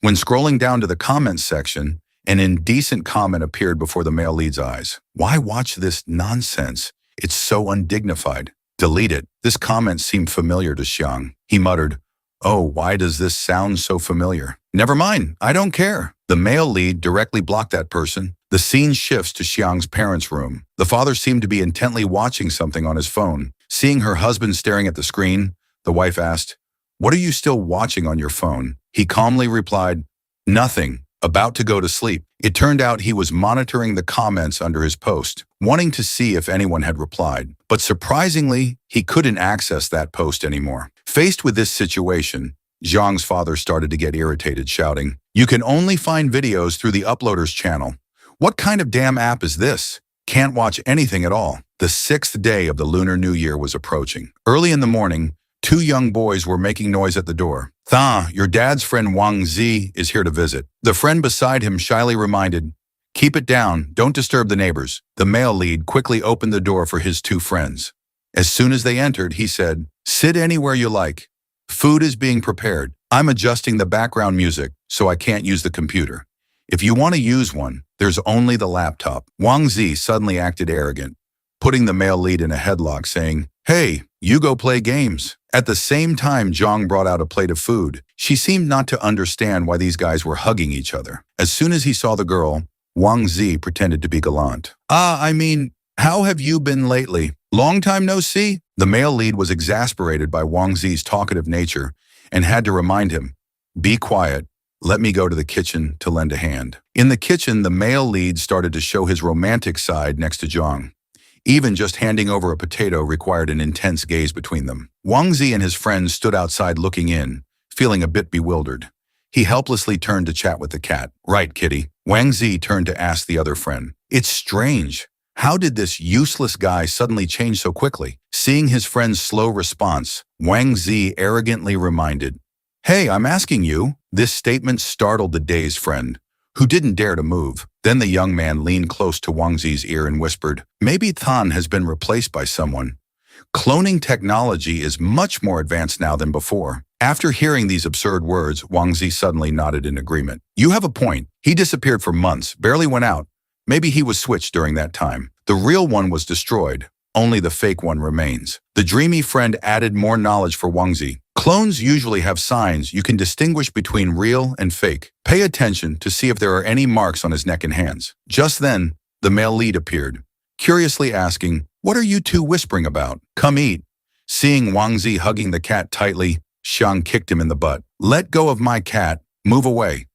When scrolling down to the comments section, an indecent comment appeared before the male lead's eyes. "Why watch this nonsense? It's so undignified. Delete it." This comment seemed familiar to Xiang. He muttered, "Oh, why does this sound so familiar? Never mind, I don't care." The male lead directly blocked that person. The scene shifts to Xiang's parents' room. The father seemed to be intently watching something on his phone. Seeing her husband staring at the screen, the wife asked, "What are you still watching on your phone?" He calmly replied, "Nothing. About to go to sleep." It turned out he was monitoring the comments under his post, wanting to see if anyone had replied. But surprisingly, he couldn't access that post anymore. Faced with this situation, Zhang's father started to get irritated, shouting, "You can only find videos through the uploader's channel. What kind of damn app is this? Can't watch anything at all." The 6th day of the Lunar New Year was approaching. Early in the morning, 2 young boys were making noise at the door. "Tha, your dad's friend Wang Zi is here to visit." The friend beside him shyly reminded, "Keep it down, don't disturb the neighbors." The male lead quickly opened the door for his 2 friends. As soon as they entered, he said, "Sit anywhere you like. Food is being prepared. I'm adjusting the background music, so I can't use the computer. If you want to use one, there's only the laptop." Wang Zi suddenly acted arrogant, putting the male lead in a headlock, saying, "Hey, you go play games." At the same time, Zhang brought out a plate of food. She seemed not to understand why these guys were hugging each other. As soon as he saw the girl, Wang Zi pretended to be gallant. I mean, how have you been lately? Long time no see?" The male lead was exasperated by Wang Zi's talkative nature and had to remind him, "Be quiet. Let me go to the kitchen to lend a hand. In the kitchen, the male lead started to show his romantic side next to Zhang. Even just handing over a potato required an intense gaze between them. Wang Zi and his friends stood outside looking in, feeling a bit bewildered. He helplessly turned to chat with the cat. Right, kitty. Wang Zi turned to ask the other friend. It's strange. How did this useless guy suddenly change so quickly? Seeing his friend's slow response, Wang Zi arrogantly reminded, Hey, I'm asking you. This statement startled the dazed friend, who didn't dare to move. Then the young man leaned close to Wang Zi's ear and whispered, Maybe Tan has been replaced by someone. Cloning technology is much more advanced now than before. After hearing these absurd words, Wang Zi suddenly nodded in agreement. You have a point. He disappeared for months, barely went out. Maybe he was switched during that time. The real one was destroyed. Only the fake one remains. The dreamy friend added more knowledge for Wang Zi. Clones usually have signs you can distinguish between real and fake. Pay attention to see if there are any marks on his neck and hands. Just then, the male lead appeared, curiously asking, What are you two whispering about? Come eat. Seeing Wang Zi hugging the cat tightly, Xiang kicked him in the butt. Let go of my cat. Move away.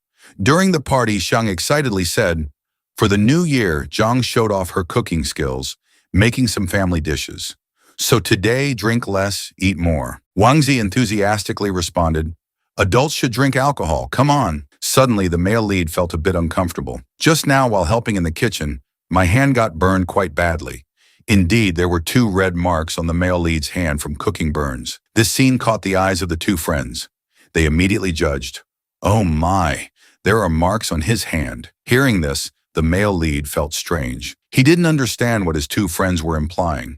During the party, Xiang excitedly said, For the new year, Zhang showed off her cooking skills, making some family dishes. So today, drink less, eat more. Wang Zi enthusiastically responded, Adults should drink alcohol, come on. Suddenly, the male lead felt a bit uncomfortable. Just now, while helping in the kitchen, my hand got burned quite badly. Indeed, there were 2 red marks on the male lead's hand from cooking burns. This scene caught the eyes of the 2 friends. They immediately judged. Oh my, there are marks on his hand. Hearing this, the male lead felt strange. He didn't understand what his 2 friends were implying.